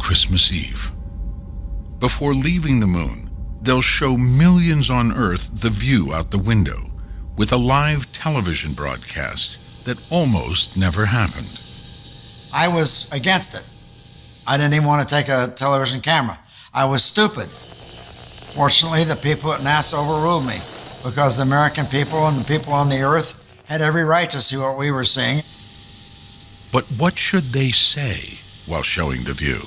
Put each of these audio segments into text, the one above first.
Christmas Eve. Before leaving the moon, they'll show millions on Earth the view out the window with a live television broadcast that almost never happened. I was against it. I didn't even want to take a television camera. I was stupid. Fortunately, the people at NASA overruled me because the American people and the people on the Earth had every right to see what we were seeing. But what should they say while showing the view?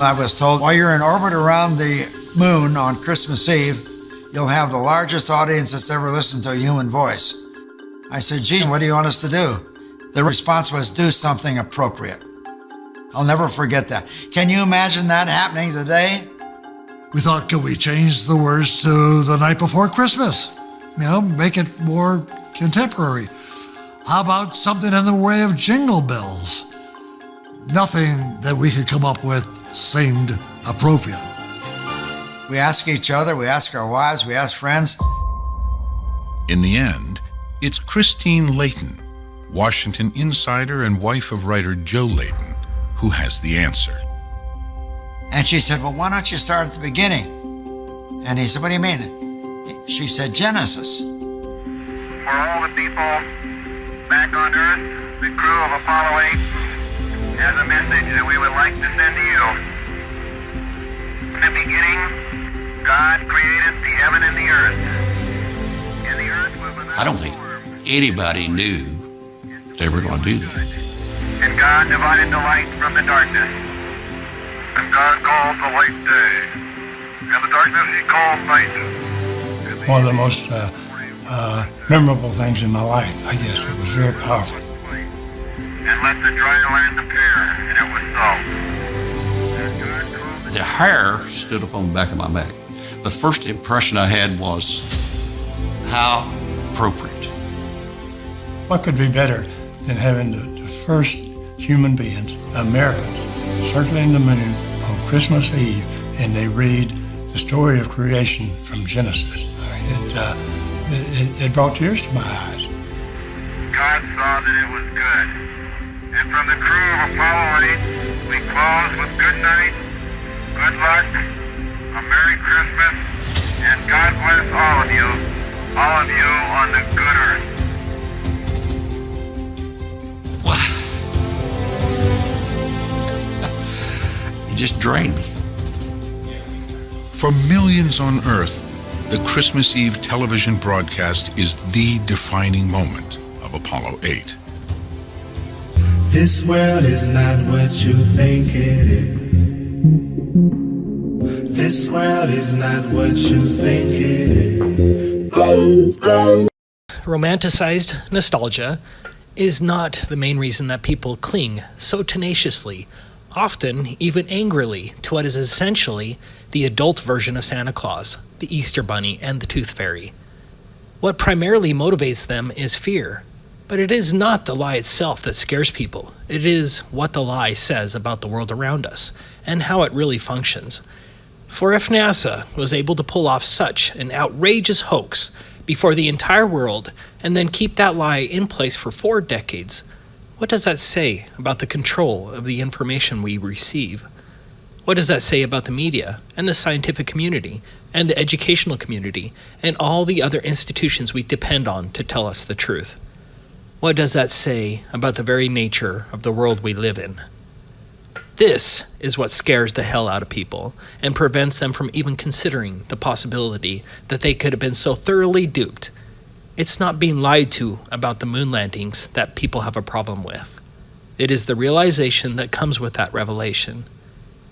I was told, while you're in orbit around the moon on Christmas Eve, you'll have the largest audience that's ever listened to a human voice. I said, gee, what do you want us to do? The response was, do something appropriate. I'll never forget that. Can you imagine that happening today? We thought, could we change the words to the night before Christmas? You know, make it more contemporary. How about something in the way of jingle bells? Nothing that we could come up with seemed appropriate. We ask each other, we ask our wives, we ask friends. In the end, it's Christine Layton, Washington insider and wife of writer Joe Layton, who has the answer. And she said, well, why don't you start at the beginning? And he said, what do you mean? She said, Genesis. For all the people back on Earth, the crew of Apollo 8 has a message that we would like to send to you. In the beginning, God created the heaven and the earth. And the earth was without I don't think anybody knew they were going to do that. And God divided the light from the darkness. And God called the light day. And the darkness he called night. One of the most memorable things in my life, I guess. It was very powerful. And let the dry land appear, and it was so. The hair stood up on the back of my neck. The first impression I had was, how appropriate. What could be better than having the first human beings, Americans, circling the moon on Christmas Eve, and they read the story of creation from Genesis? It brought tears to my eyes. God saw that it was good. And from the crew of Apollo 8, we close with good night, good luck, a Merry Christmas, and God bless all of you on the good earth. You just drained me. For millions on Earth, the Christmas Eve television broadcast is the defining moment of Apollo 8. This world is not what you think it is. This world is not what you think it is. Romanticized nostalgia is not the main reason that people cling so tenaciously, often even angrily, to what is essentially the adult version of Santa Claus, the Easter Bunny, and the Tooth Fairy. What primarily motivates them is fear. But it is not the lie itself that scares people. It is what the lie says about the world around us and how it really functions. For if NASA was able to pull off such an outrageous hoax before the entire world and then keep that lie in place for 4 decades, what does that say about the control of the information we receive? What does that say about the media and the scientific community and the educational community and all the other institutions we depend on to tell us the truth? What does that say about the very nature of the world we live in? This is what scares the hell out of people and prevents them from even considering the possibility that they could have been so thoroughly duped. It's not being lied to about the moon landings that people have a problem with. It is the realization that comes with that revelation.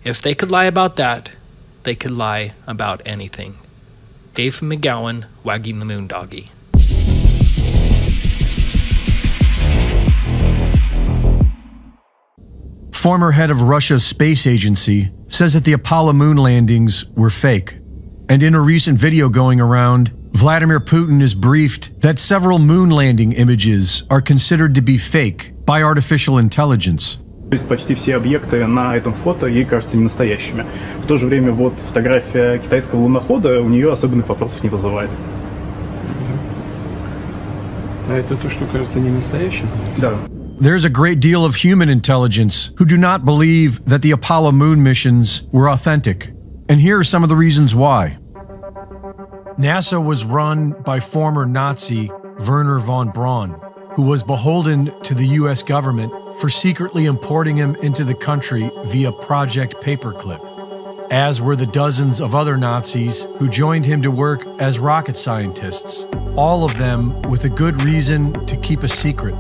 If they could lie about that, they could lie about anything. Dave McGowan, wagging the moon doggy. Former head of Russia's space agency says that the Apollo moon landings were fake. And in a recent video going around, Vladimir Putin is briefed that several moon landing images are considered to be fake by artificial intelligence. То есть почти все объекты на этом фото ей кажутся не настоящими. В то же время вот фотография китайского лунохода у нее особенных вопросов не вызывает. А это то, что кажется не настоящим? Да. there's a great deal of human intelligence who do not believe that the Apollo moon missions were authentic. And here are some of the reasons why. NASA was run by former Nazi Wernher von Braun, who was beholden to the US government for secretly importing him into the country via Project Paperclip, as were the dozens of other Nazis who joined him to work as rocket scientists, all of them with a good reason to keep a secret.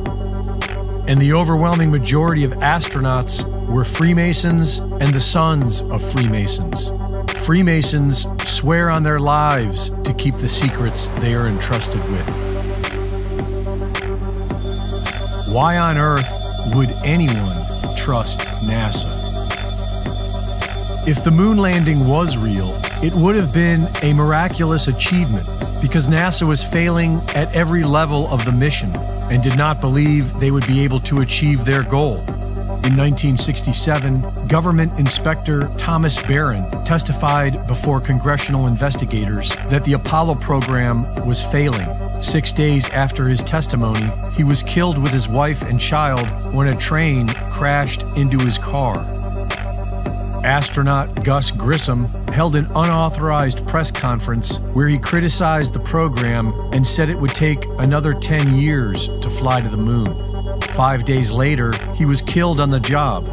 And the overwhelming majority of astronauts were Freemasons and the sons of Freemasons. Freemasons swear on their lives to keep the secrets they are entrusted with. Why on earth would anyone trust NASA? If the moon landing was real, it would have been a miraculous achievement because NASA was failing at every level of the mission and did not believe they would be able to achieve their goal. In 1967, Government Inspector Thomas Barron testified before congressional investigators that the Apollo program was failing. 6 days after his testimony, he was killed with his wife and child when a train crashed into his car. Astronaut Gus Grissom held an unauthorized press conference where he criticized the program and said it would take another 10 years to fly to the moon. 5 days later, he was killed on the job.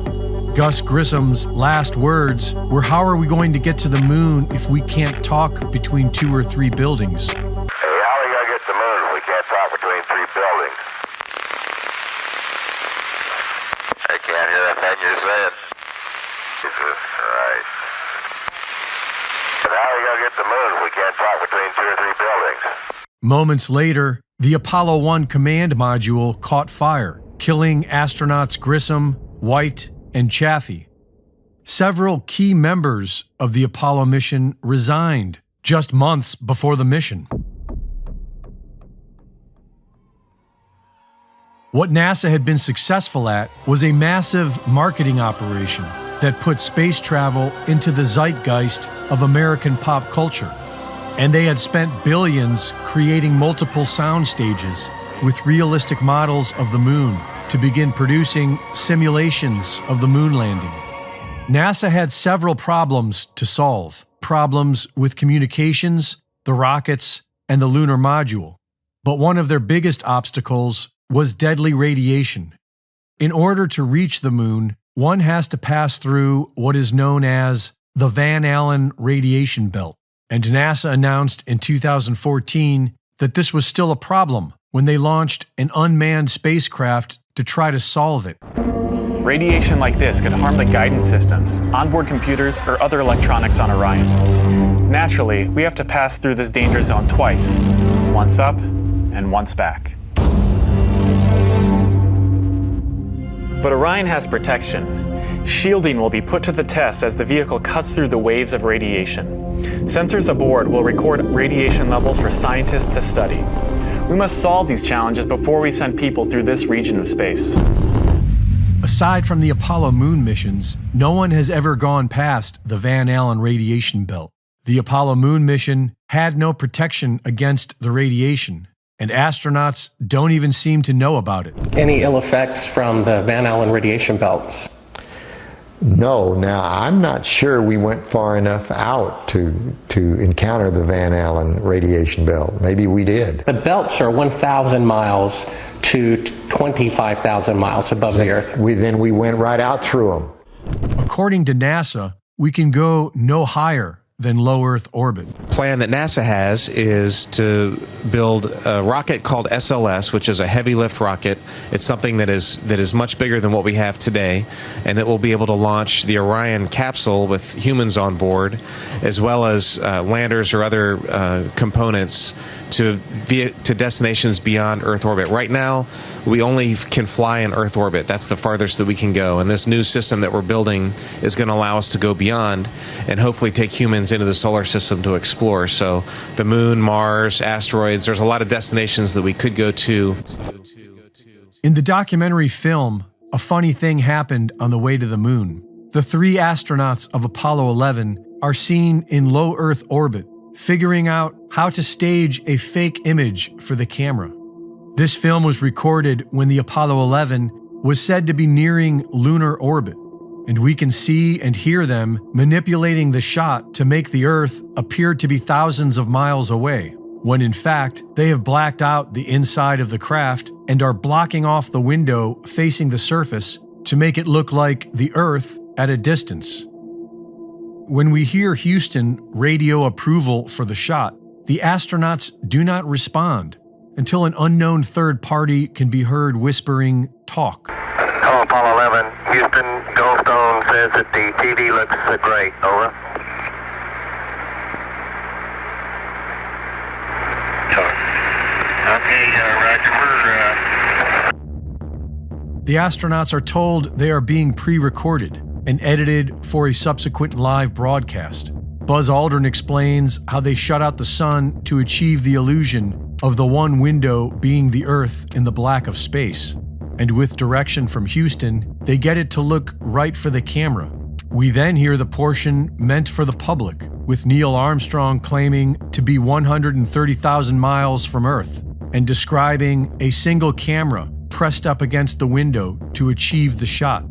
Gus Grissom's last words were, "How are we going to get to the moon if we can't talk between 2 or 3 buildings?" Hey, how are we going to get to the moon if we can't talk between 3 buildings? I can't hear a thing you're saying. Jesus Christ. But how are we going to get to the moon if we can't talk between 2 or 3 buildings? Moments later, the Apollo 1 command module caught fire, killing astronauts Grissom, White, and Chaffee. Several key members of the Apollo mission resigned just months before the mission. What NASA had been successful at was a massive marketing operation that put space travel into the zeitgeist of American pop culture. And they had spent billions creating multiple sound stages with realistic models of the moon to begin producing simulations of the moon landing. NASA had several problems to solve. Problems with communications, the rockets, and the lunar module. But one of their biggest obstacles was deadly radiation. In order to reach the moon, one has to pass through what is known as the Van Allen radiation belt. And NASA announced in 2014 that this was still a problem when they launched an unmanned spacecraft to try to solve it. Radiation like this could harm the guidance systems, onboard computers, or other electronics on Orion. Naturally, we have to pass through this danger zone twice, once up and once back. But Orion has protection. Shielding will be put to the test as the vehicle cuts through the waves of radiation. Sensors aboard will record radiation levels for scientists to study. We must solve these challenges before we send people through this region of space. Aside from the Apollo moon missions, no one has ever gone past the Van Allen radiation belt. The Apollo moon mission had no protection against the radiation, and astronauts don't even seem to know about it. Any ill effects from the Van Allen radiation belts? No. Now, I'm not sure we went far enough out to encounter the Van Allen radiation belt. Maybe we did. The belts are 1,000 miles to 25,000 miles above the Earth. Then we went right out through them. According to NASA, we can go no higher than low Earth orbit. The plan that NASA has is to build a rocket called SLS, which is a heavy lift rocket. It's something that is much bigger than what we have today, and it will be able to launch the Orion capsule with humans on board, as well as landers or other components to destinations beyond Earth orbit. Right now, we only can fly in Earth orbit. That's the farthest that we can go, and this new system that we're building is going to allow us to go beyond and hopefully take humans into the solar system to explore. So the moon, Mars, asteroids, there's a lot of destinations that we could go to. In the documentary film, a funny thing happened on the way to the moon. The 3 astronauts of Apollo 11 are seen in low Earth orbit, figuring out how to stage a fake image for the camera. This film was recorded when the Apollo 11 was said to be nearing lunar orbit, and we can see and hear them manipulating the shot to make the Earth appear to be thousands of miles away, when in fact they have blacked out the inside of the craft and are blocking off the window facing the surface to make it look like the Earth at a distance. When we hear Houston radio approval for the shot, the astronauts do not respond until an unknown third party can be heard whispering, "Talk." Hello, Apollo 11. Houston, Goldstone says that the TV looks great. Over. Okay, Roger. The astronauts are told they are being pre-recorded and edited for a subsequent live broadcast. Buzz Aldrin explains how they shut out the sun to achieve the illusion of the one window being the Earth in the black of space. And with direction from Houston, they get it to look right for the camera. We then hear the portion meant for the public, with Neil Armstrong claiming to be 130,000 miles from Earth and describing a single camera pressed up against the window to achieve the shot.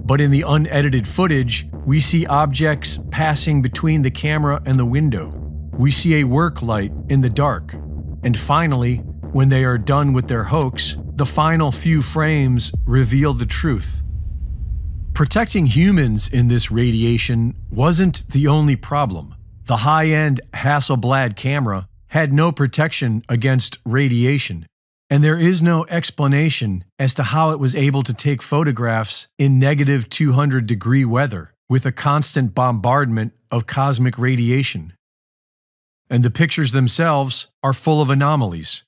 But in the unedited footage, we see objects passing between the camera and the window. We see a work light in the dark. And finally, when they are done with their hoax, the final few frames reveal the truth. Protecting humans in this radiation wasn't the only problem. The high-end Hasselblad camera had no protection against radiation, and there is no explanation as to how it was able to take photographs in negative 200-degree weather with a constant bombardment of cosmic radiation. And the pictures themselves are full of anomalies.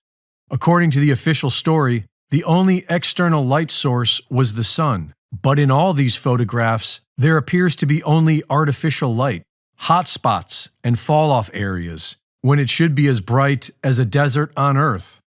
According to the official story, the only external light source was the sun. But in all these photographs, there appears to be only artificial light, hot spots, and fall-off areas, when it should be as bright as a desert on Earth.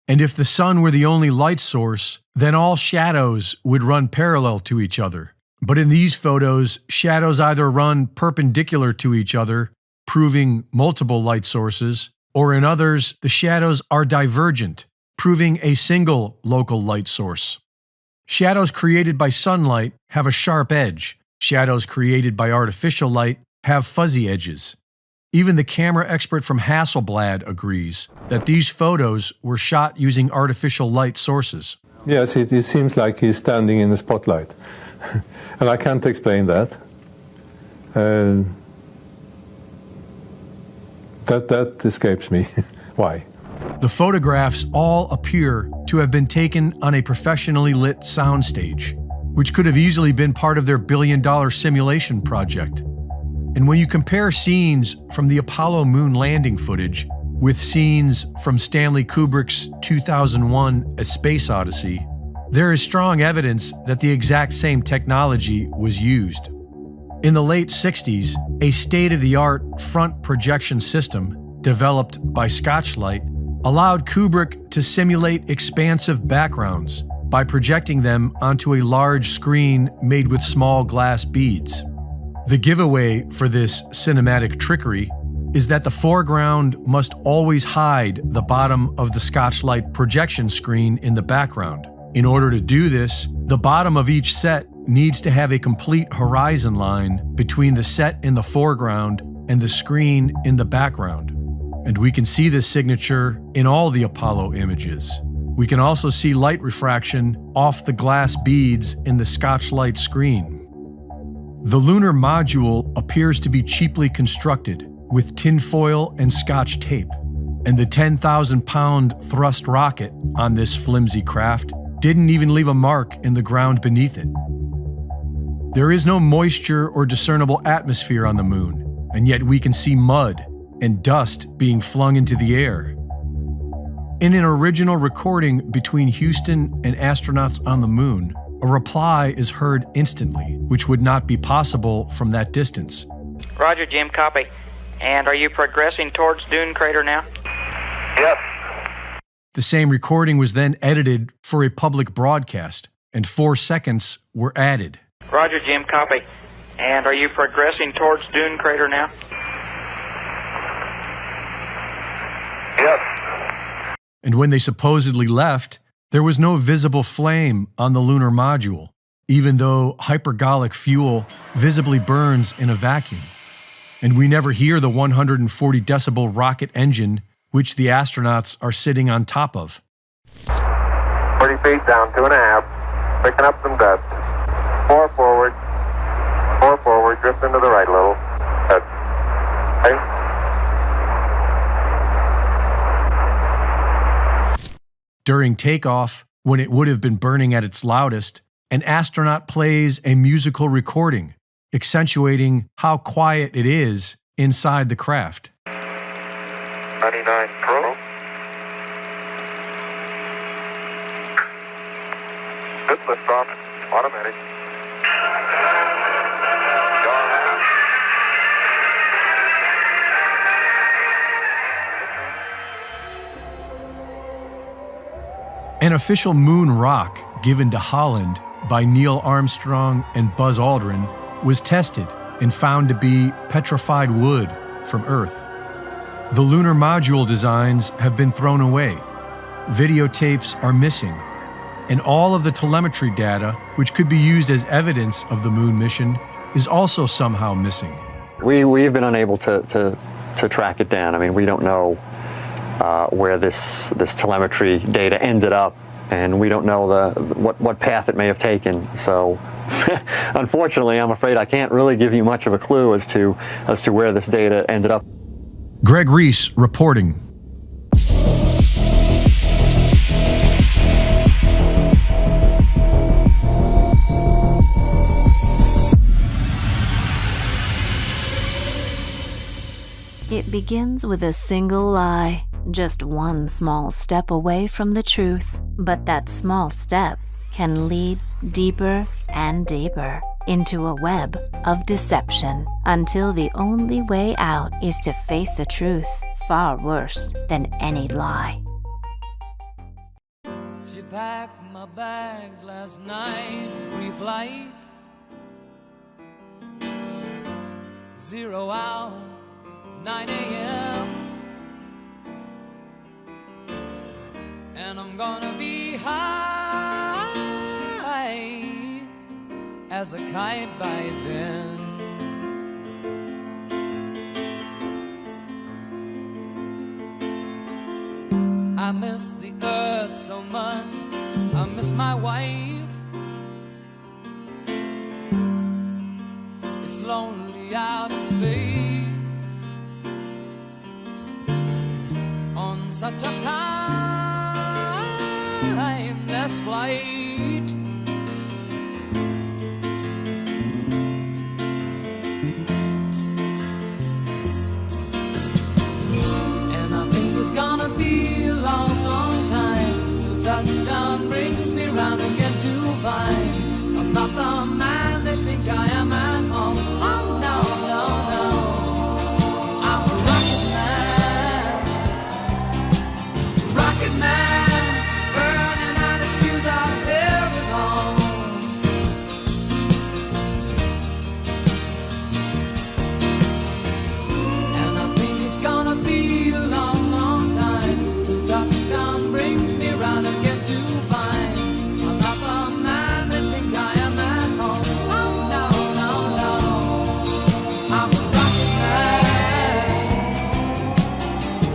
And if the sun were the only light source, then all shadows would run parallel to each other. But in these photos, shadows either run perpendicular to each other, proving multiple light sources, or in others, the shadows are divergent, proving a single local light source. Shadows created by sunlight have a sharp edge. Shadows created by artificial light have fuzzy edges. Even the camera expert from Hasselblad agrees that these photos were shot using artificial light sources. Yes, it seems like he's standing in the spotlight. And I can't explain that. That escapes me. Why? The photographs all appear to have been taken on a professionally lit soundstage, which could have easily been part of their billion-dollar simulation project. And when you compare scenes from the Apollo moon landing footage with scenes from Stanley Kubrick's 2001 A Space Odyssey, there is strong evidence that the exact same technology was used. In the late 60s, a state-of-the-art front projection system developed by Scotchlight allowed Kubrick to simulate expansive backgrounds by projecting them onto a large screen made with small glass beads. The giveaway for this cinematic trickery is that the foreground must always hide the bottom of the Scotchlight projection screen in the background. In order to do this, the bottom of each set needs to have a complete horizon line between the set in the foreground and the screen in the background. And we can see this signature in all the Apollo images. We can also see light refraction off the glass beads in the Scotchlight screen. The lunar module appears to be cheaply constructed with tinfoil and Scotch tape, and the 10,000-pound thrust rocket on this flimsy craft didn't even leave a mark in the ground beneath it. There is no moisture or discernible atmosphere on the moon, and yet we can see mud and dust being flung into the air. In an original recording between Houston and astronauts on the moon, a reply is heard instantly, which would not be possible from that distance. Roger, Jim, copy. And are you progressing towards Dune Crater now? Yep. The same recording was then edited for a public broadcast, and 4 seconds were added. Roger, Jim, copy. And are you progressing towards Dune Crater now? Yep. And when they supposedly left, There was no visible flame on the lunar module, even though hypergolic fuel visibly burns in a vacuum. And we never hear the 140 decibel rocket engine which the astronauts are sitting on top of. 40 feet down, 2.5. Picking up some dust. 4 forward. 4 forward. Drift into the right a little. Good. Okay. During takeoff, when it would have been burning at its loudest, an astronaut plays a musical recording, accentuating how quiet it is inside the craft. 99 Pro. Good liftoff. Automatic. An official moon rock given to Holland by Neil Armstrong and Buzz Aldrin was tested and found to be petrified wood from Earth. The lunar module designs have been thrown away. Videotapes are missing, and all of the telemetry data, which could be used as evidence of the moon mission, is also somehow missing. We've been unable to track it down. I mean, we don't know where this telemetry data ended up, and we don't know what path it may have taken. So, unfortunately, I'm afraid I can't really give you much of a clue as to where this data ended up. Greg Reese reporting. It begins with a single lie, just one small step away from the truth. But that small step can lead deeper and deeper into a web of deception until the only way out is to face a truth far worse than any lie. She packed my bags last night, pre-flight. 0 hour, 9 a.m. And I'm gonna be high as a kite by then. I miss the earth so much, I miss my wife. It's lonely out in space on such a timeless flight. And I think it's gonna be a long, long time till touchdown brings me round again to find I'm not the man they think I am at home. Oh no, no, no, I'm a rocket man, burning out his fuse out every home. And I think it's gonna be a long, long time till touchdown brings me round again to find I'm not the man they think I am at home. Oh no, no, no, I'm a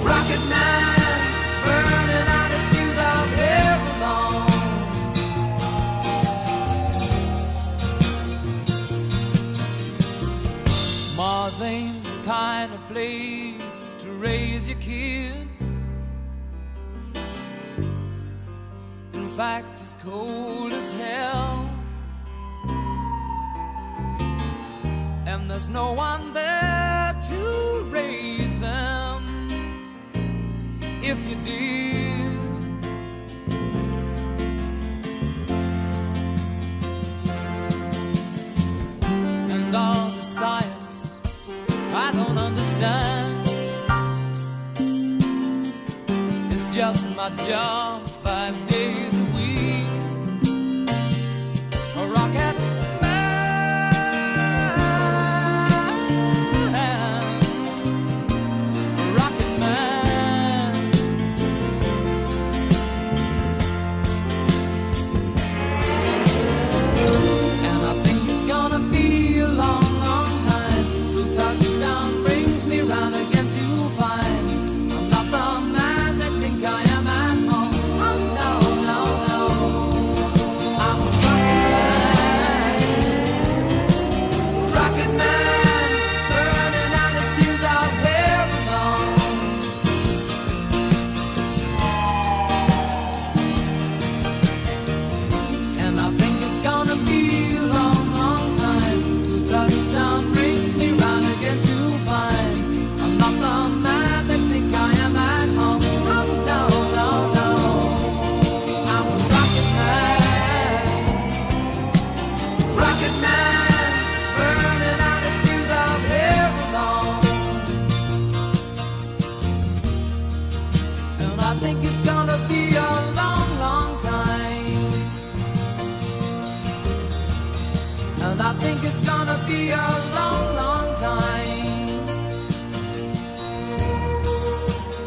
rocket man, burning out his fuse out every home. Mars ain't the kind of place to raise your kids. In fact, it's cold as hell, and there's no one there to raise them if you did. And all the science I don't understand. It's just my job 5 days a week. A rocket man, a rocket man. I think it's gonna be a long, long time. And I think it's gonna be a long, long time.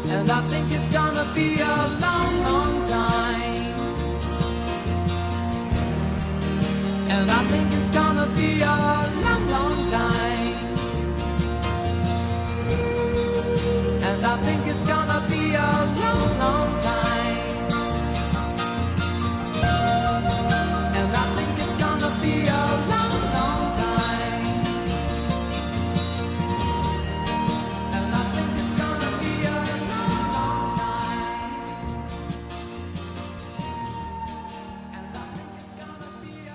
And I think it's gonna be a long, long time. And I think it's gonna be a long, long time. And I think it's gonna be a long, long time. And I think it's gonna be a long, long time. And I think it's gonna be a long, long time. And I think it's gonna be a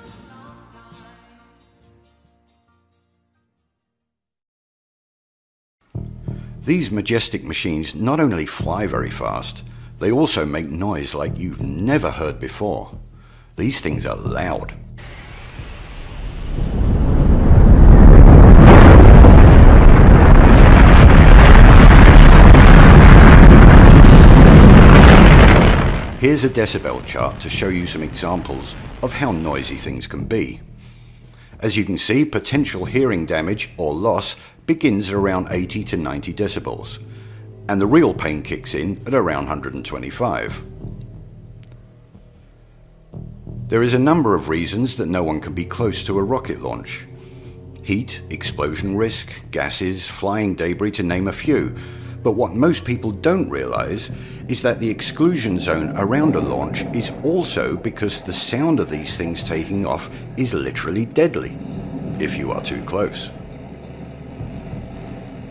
long, long time. These majestic machines not only fly very fast, they also make noise like you've never heard before. These things are loud. Here's a decibel chart to show you some examples of how noisy things can be. As you can see, potential hearing damage or loss begins at around 80 to 90 decibels, and the real pain kicks in at around 125. There is a number of reasons that no one can be close to a rocket launch. Heat, explosion risk, gases, flying debris, to name a few. But what most people don't realize is that the exclusion zone around a launch is also because the sound of these things taking off is literally deadly if you are too close.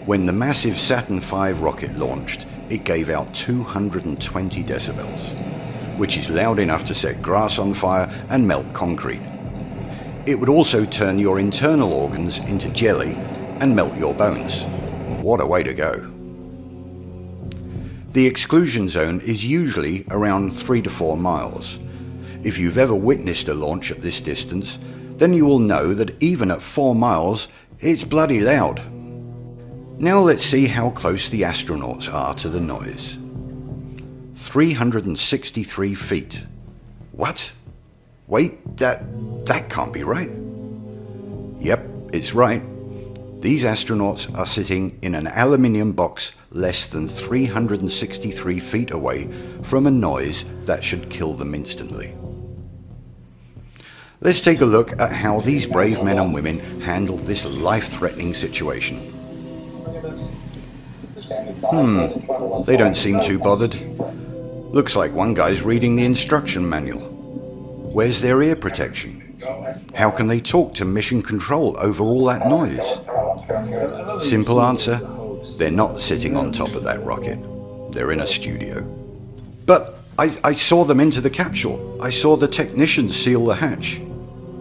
When the massive Saturn V rocket launched, it gave out 220 decibels, which is loud enough to set grass on fire and melt concrete. It would also turn your internal organs into jelly and melt your bones. What a way to go. The exclusion zone is usually around 3 to 4 miles. If you've ever witnessed a launch at this distance, then you will know that even at 4 miles, it's bloody loud. Now let's see how close the astronauts are to the noise. 363 feet. What? Wait, that can't be right. Yep, it's right. These astronauts are sitting in an aluminium box less than 363 feet away from a noise that should kill them instantly. Let's take a look at how these brave men and women handled this life-threatening situation. They don't seem too bothered. Looks like one guy's reading the instruction manual. Where's their ear protection? How can they talk to mission control over all that noise? Simple answer, they're not sitting on top of that rocket. They're in a studio. But I saw them into the capsule. I saw the technicians seal the hatch.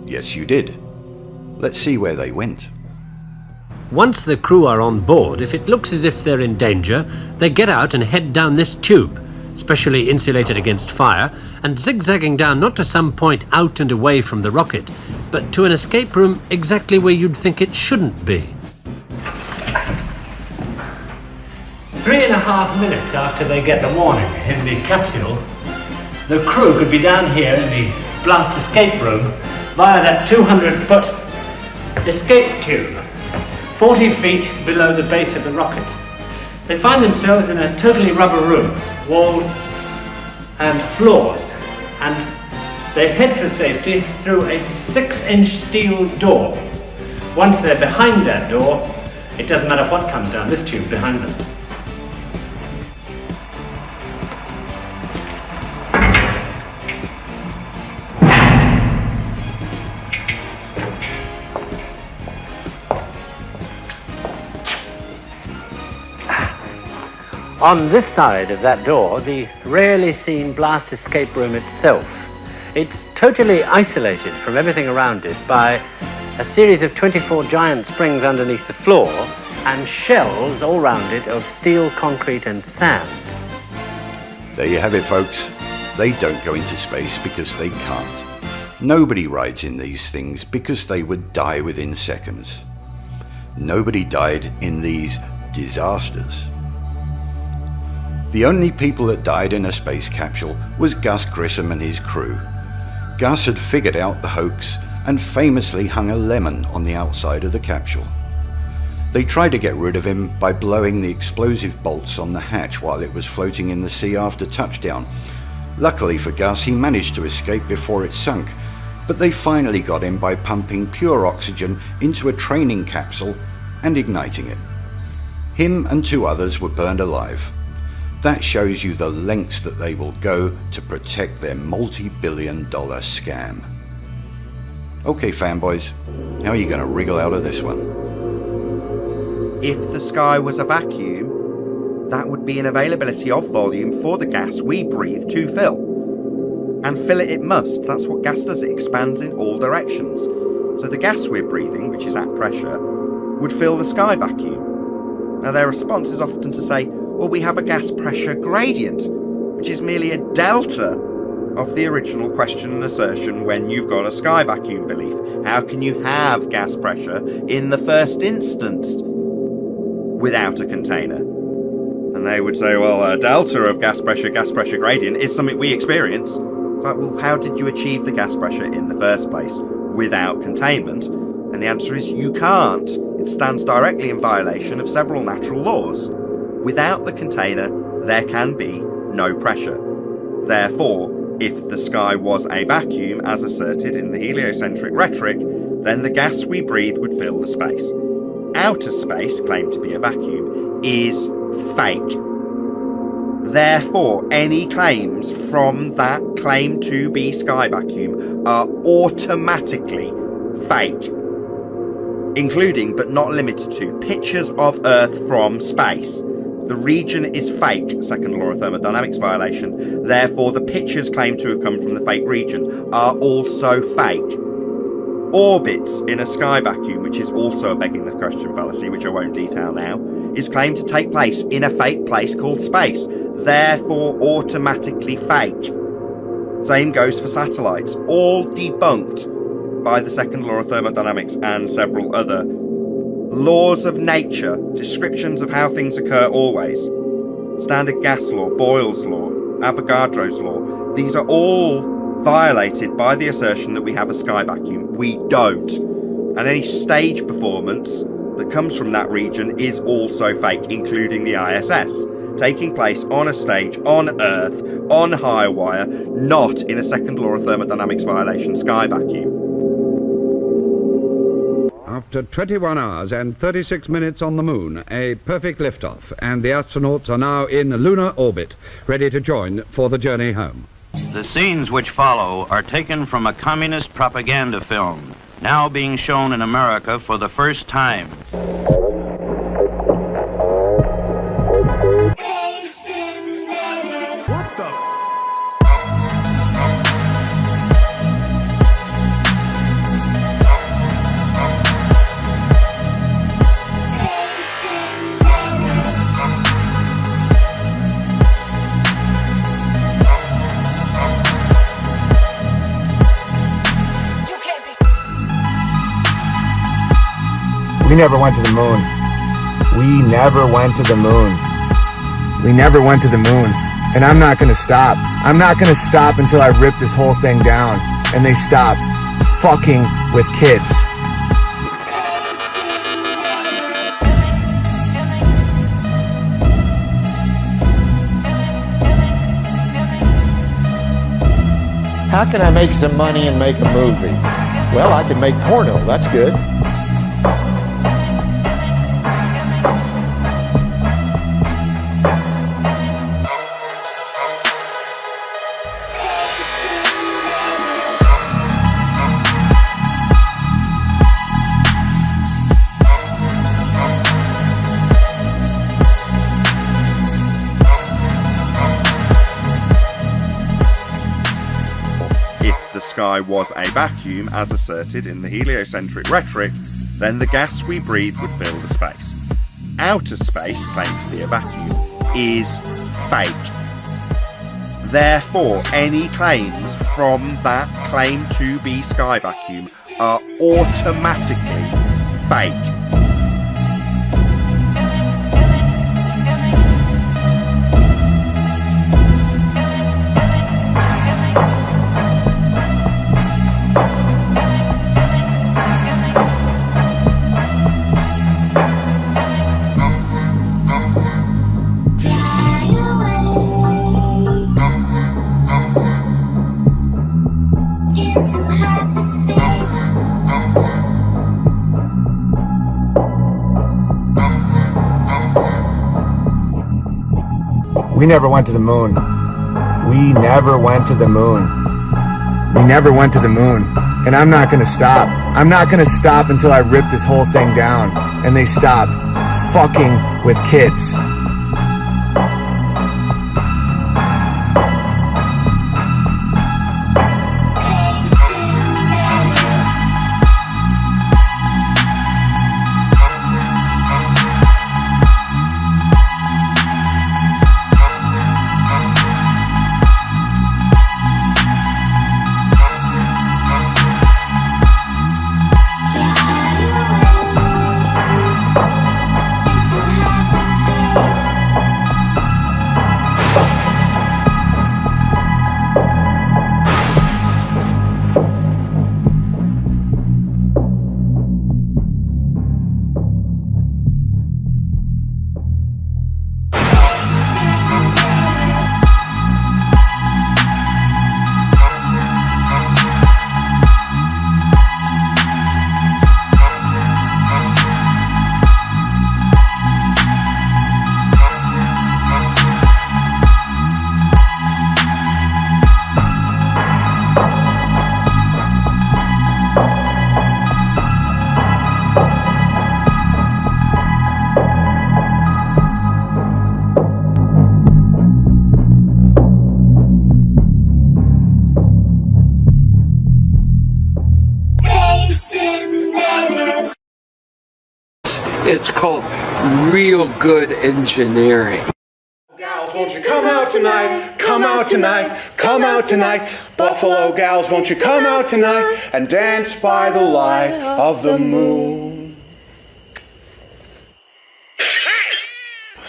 Yes, you did. Let's see where they went. Once the crew are on board, if it looks as if they're in danger, they get out and head down this tube, specially insulated against fire, and zigzagging down not to some point out and away from the rocket, but to an escape room exactly where you'd think it shouldn't be. 3.5 minutes after they get the warning in the capsule, the crew could be down here in the blast escape room via that 200-foot escape tube, 40 feet below the base of the rocket. They find themselves in a totally rubber room, walls and floors, and they head for safety through a 6-inch steel door. Once they're behind that door, it doesn't matter what comes down this tube behind them. On this side of that door, the rarely seen blast escape room itself. It's totally isolated from everything around it by a series of 24 giant springs underneath the floor and shells all round it of steel, concrete and sand. There you have it, folks. They don't go into space because they can't. Nobody rides in these things because they would die within seconds. Nobody died in these disasters. The only people that died in a space capsule was Gus Grissom and his crew. Gus had figured out the hoax and famously hung a lemon on the outside of the capsule. They tried to get rid of him by blowing the explosive bolts on the hatch while it was floating in the sea after touchdown. Luckily for Gus, he managed to escape before it sunk, but they finally got him by pumping pure oxygen into a training capsule and igniting it. Him and 2 others were burned alive. That shows you the lengths that they will go to protect their multi-billion-dollar scam. Okay, fanboys, how are you going to wriggle out of this one? If the sky was a vacuum, that would be an availability of volume for the gas we breathe to fill. And fill it must. That's what gas does. It expands in all directions. So the gas we're breathing, which is at pressure, would fill the sky vacuum. Now their response is often to say, well, we have a gas pressure gradient, which is merely a delta of the original question and assertion when you've got a sky vacuum belief. How can you have gas pressure in the first instance without a container? And they would say, well, a delta of gas pressure gradient is something we experience. It's like, well, how did you achieve the gas pressure in the first place without containment? And the answer is you can't. It stands directly in violation of several natural laws. Without the container, there can be no pressure. Therefore, if the sky was a vacuum, as asserted in the heliocentric rhetoric, then the gas we breathe would fill the space. Outer space, claimed to be a vacuum, is fake. Therefore, any claims from that claim to be sky vacuum are automatically fake, including but not limited to pictures of Earth from space. The region is fake, second law of thermodynamics violation. Therefore, the pictures claimed to have come from the fake region are also fake. Orbits in a sky vacuum, which is also a begging the question fallacy, which I won't detail now, is claimed to take place in a fake place called space, therefore automatically fake. Same goes for satellites, all debunked by the second law of thermodynamics and several other laws of nature, descriptions of how things occur always. Standard gas law, Boyle's law, Avogadro's law, these are all violated by the assertion that we have a sky vacuum. We don't. And any stage performance that comes from that region is also fake, including the ISS, taking place on a stage, on Earth, on high wire, not in a second law of thermodynamics violation sky vacuum. After 21 hours and 36 minutes on the moon, a perfect liftoff, and the astronauts are now in lunar orbit, ready to join for the journey home. The scenes which follow are taken from a communist propaganda film, now being shown in America for the first time. What the? We never went to the moon. We never went to the moon. We never went to the moon. And I'm not gonna stop. I'm not gonna stop until I rip this whole thing down. And they stop fucking with kids. How can I make some money and make a movie? Well, I can make porno. That's good. Sky was a vacuum, as asserted in the heliocentric rhetoric, then the gas we breathe would fill the space. Outer space, claimed to be a vacuum, is fake. Therefore, any claims from that claim to be sky vacuum are automatically fake. We never went to the moon. We never went to the moon. We never went to the moon. And I'm not gonna stop. I'm not gonna stop until I rip this whole thing down. And they stop fucking with kids. It's called real good engineering. Gals, won't you come out tonight? Come out tonight. Come out tonight. Buffalo gals, won't you come out tonight and dance by the light of the moon?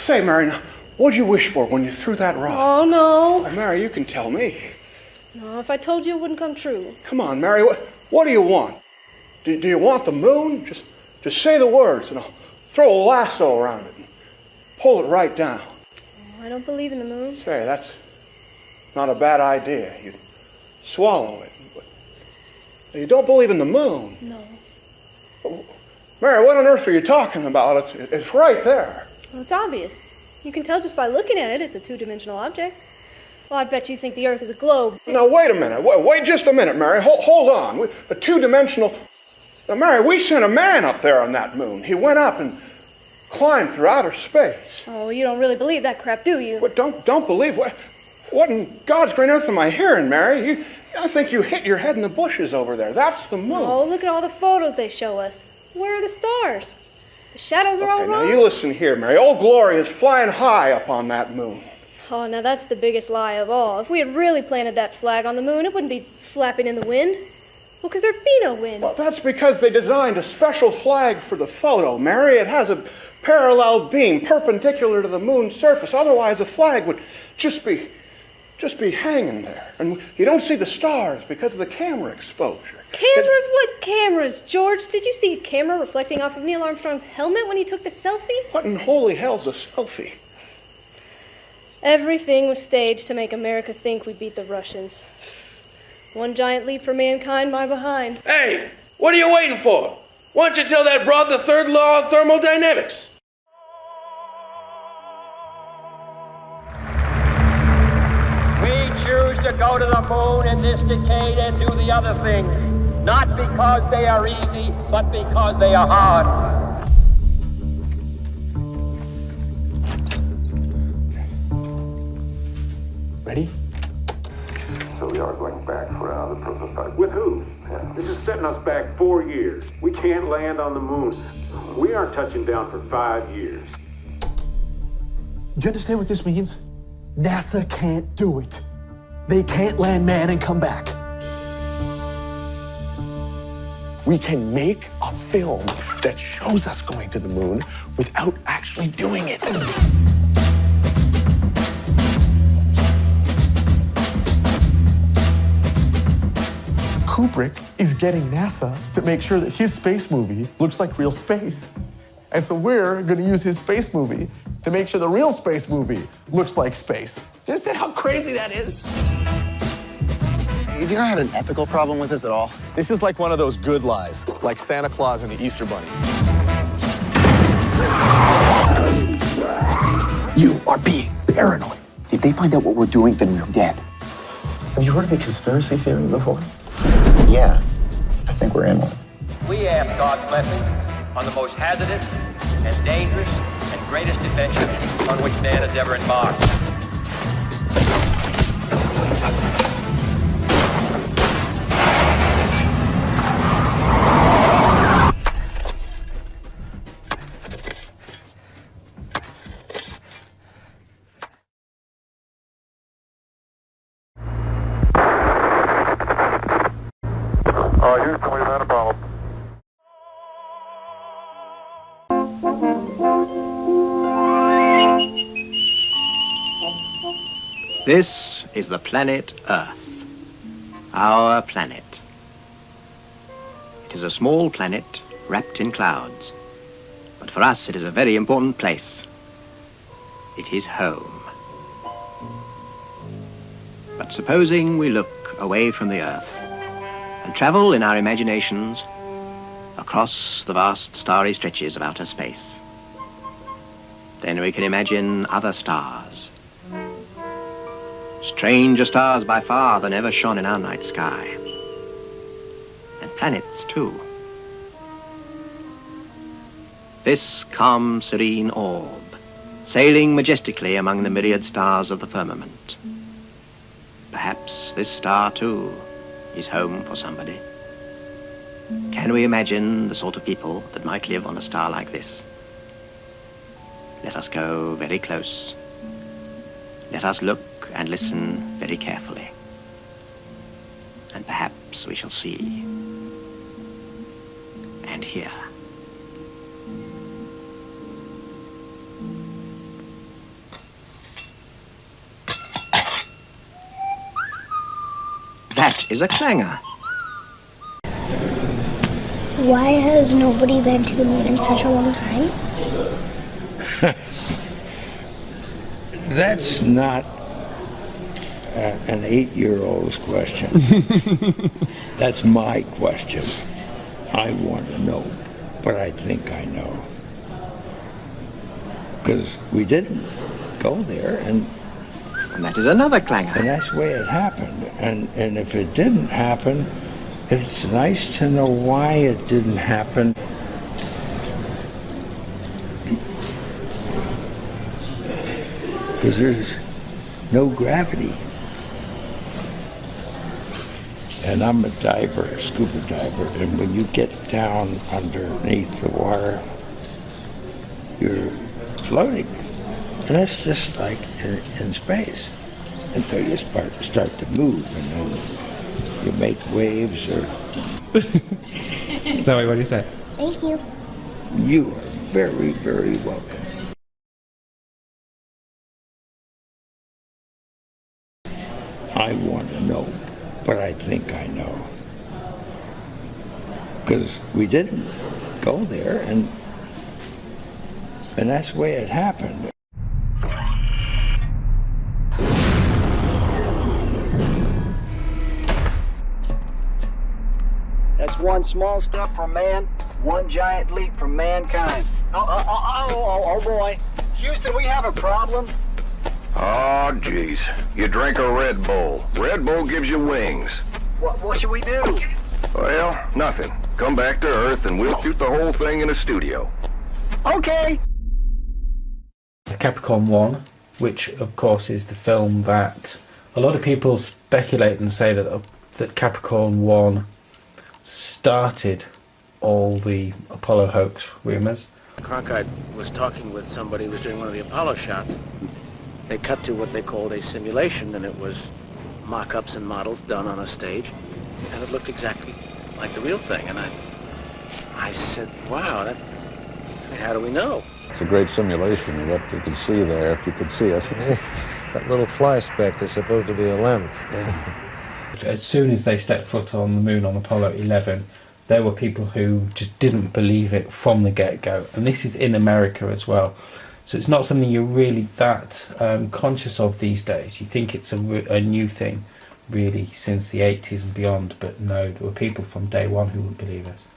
Say, Mary, now, what'd you wish for when you threw that rock? Oh, no. Well, Mary, you can tell me. No, if I told you, it wouldn't come true. Come on, Mary, what do you want? Do you want the moon? Just say the words and I'll throw a lasso around it and pull it right down. I don't believe in the moon. Say, that's not a bad idea. You'd swallow it. But you don't believe in the moon? No. Mary, what on earth are you talking about? It's right there. Well, it's obvious. You can tell just by looking at it it's a two-dimensional object. Well, I bet you think the Earth is a globe. Now, wait a minute. Wait just a minute, Mary. Hold on. A two-dimensional... Now, Mary, we sent a man up there on that moon. He went up and climbed through outer space. Oh, you don't really believe that crap, do you? What, don't believe? What in God's green earth am I hearing, Mary? I think you hit your head in the bushes over there. That's the moon. Oh, look at all the photos they show us. Where are the stars? The shadows are all wrong. Now, you listen here, Mary. Old Glory is flying high up on that moon. Oh, now that's the biggest lie of all. If we had really planted that flag on the moon, it wouldn't be flapping in the wind. Well, because there'd be no wind. Well, that's because they designed a special flag for the photo, Mary. It has a parallel beam perpendicular to the moon's surface. Otherwise, the flag would just be hanging there. And you don't see the stars because of the camera exposure. Cameras? What cameras? George, did you see a camera reflecting off of Neil Armstrong's helmet when he took the selfie? What in holy hell's a selfie? Everything was staged to make America think we beat the Russians. One giant leap for mankind, my behind. Hey, what are you waiting for? Why don't you tell that broad the third law of thermodynamics? We choose to go to the moon in this decade and do the other thing, not because they are easy, but because they are hard. Ready? So we are going back for another prototype. With who? Yeah. This is setting us back 4 years. We can't land on the moon. We aren't touching down for 5 years. Do you understand what this means? NASA can't do it. They can't land man and come back. We can make a film that shows us going to the moon without actually doing it. Kubrick is getting NASA to make sure that his space movie looks like real space. And so we're going to use his space movie to make sure the real space movie looks like space. Do you understand how crazy that is? You don't have an ethical problem with this at all? This is like one of those good lies, like Santa Claus and the Easter Bunny. You are being paranoid. If they find out what we're doing, then we're dead. Have you heard of a conspiracy theory before? Yeah, I think we're in one. We ask God's blessing on the most hazardous and dangerous and greatest adventure on which man has ever embarked. This is the planet Earth, our planet. It is a small planet wrapped in clouds, but for us it is a very important place. It is home. But supposing we look away from the Earth and travel in our imaginations across the vast starry stretches of outer space, then we can imagine other stars. Stranger stars by far than ever shone in our night sky. And planets, too. This calm, serene orb, sailing majestically among the myriad stars of the firmament. Perhaps this star, too, is home for somebody. Can we imagine the sort of people that might live on a star like this? Let us go very close. Let us look and listen very carefully. And perhaps we shall see and hear. That is a clangor. Why has nobody been to the moon in such a long time? That's not an 8-year-old's question. That's my question. I want to know, but I think I know. Because we didn't go there, and that is another clangor. And that's the way it happened. And if it didn't happen, it's nice to know why it didn't happen. Because there's no gravity. And I'm a diver, scuba diver, and when you get down underneath the water, you're floating. And that's just like in space until you start to move, and then you make waves or... Zoe, what do you say? Thank you. You are very, very welcome. I want to know, but I think I know. Because we didn't go there, and that's the way it happened. That's one small step for man, one giant leap for mankind. Oh boy. Houston, we have a problem. Oh, jeez. You drink a Red Bull. Red Bull gives you wings. What should we do? Well, nothing. Come back to Earth and we'll shoot the whole thing in a studio. Okay. Capricorn 1, which of course is the film that a lot of people speculate and say that Capricorn 1 started all the Apollo hoax rumours. Cronkite was talking with somebody who was doing one of the Apollo shots. They cut to what they called a simulation, and it was mock-ups and models done on a stage, and it looked exactly like the real thing. And I said, wow, how do we know? It's a great simulation of what you can see there, if you could see us. That little fly speck is supposed to be a lens. As soon as they stepped foot on the moon on Apollo 11, there were people who just didn't believe it from the get-go. And this is in America as well. So it's not something you're really that conscious of these days. You think it's a new thing, really, since the 80s and beyond. But no, there were people from day one who wouldn't believe us.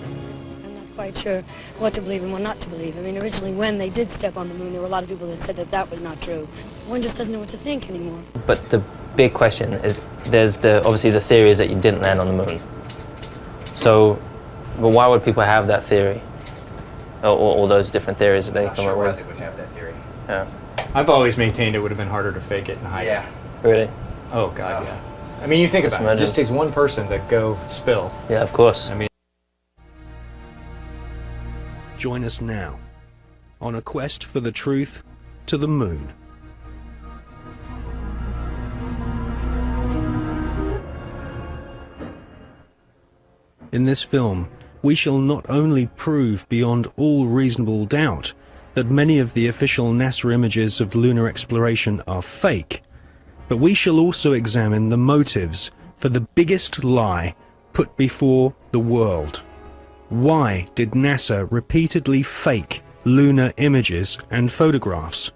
I'm not quite quite sure what to believe and what not to believe. I mean, originally when they did step on the moon, there were a lot of people that said that that was not true. One just doesn't know what to think anymore. But the big question is, there's obviously the theory is that you didn't land on the moon. So, but why would people have that theory? All those different theories that they come up with? They would have that theory. Yeah. I've always maintained it would have been harder to fake it and hide it. Really? Oh, God, yeah. I mean, you think about it. It just takes one person to go spill. Yeah, of course. I mean, Join us now on a quest for the truth to the moon. In this film, we shall not only prove beyond all reasonable doubt that many of the official NASA images of lunar exploration are fake, but we shall also examine the motives for the biggest lie put before the world. Why did NASA repeatedly fake lunar images and photographs?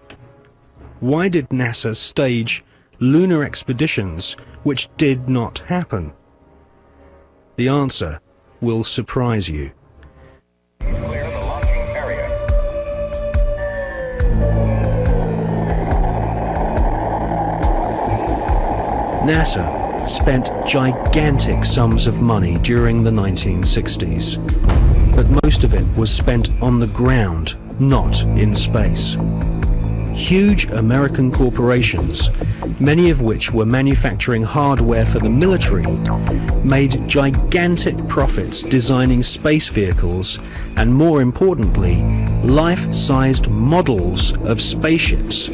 Why did NASA stage lunar expeditions which did not happen? The answer will surprise you. NASA spent gigantic sums of money during the 1960s, but most of it was spent on the ground, not in space. Huge American corporations, many of which were manufacturing hardware for the military, made gigantic profits designing space vehicles and, more importantly, life-sized models of spaceships,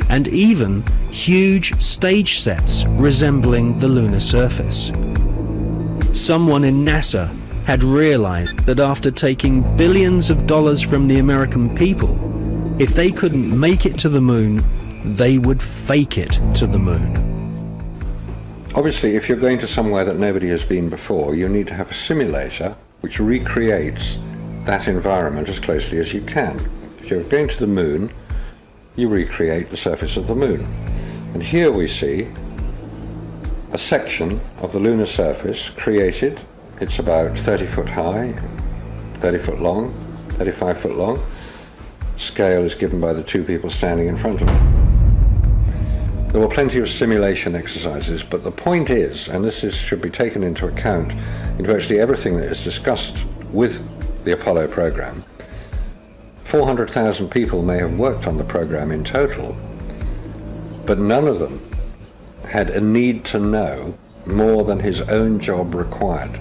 and even huge stage sets resembling the lunar surface. Someone in NASA had realized that after taking billions of dollars from the American people, if they couldn't make it to the moon, they would fake it to the moon. Obviously, if you're going to somewhere that nobody has been before, you need to have a simulator which recreates that environment as closely as you can. If you're going to the moon, you recreate the surface of the moon. And here we see a section of the lunar surface created. It's about 30 foot high, 30 foot long, 35 foot long. Scale is given by the two people standing in front of it. There were plenty of simulation exercises, but the point is, and should be taken into account in virtually everything that is discussed with the Apollo program, 400,000 people may have worked on the program in total, but none of them had a need to know more than his own job required.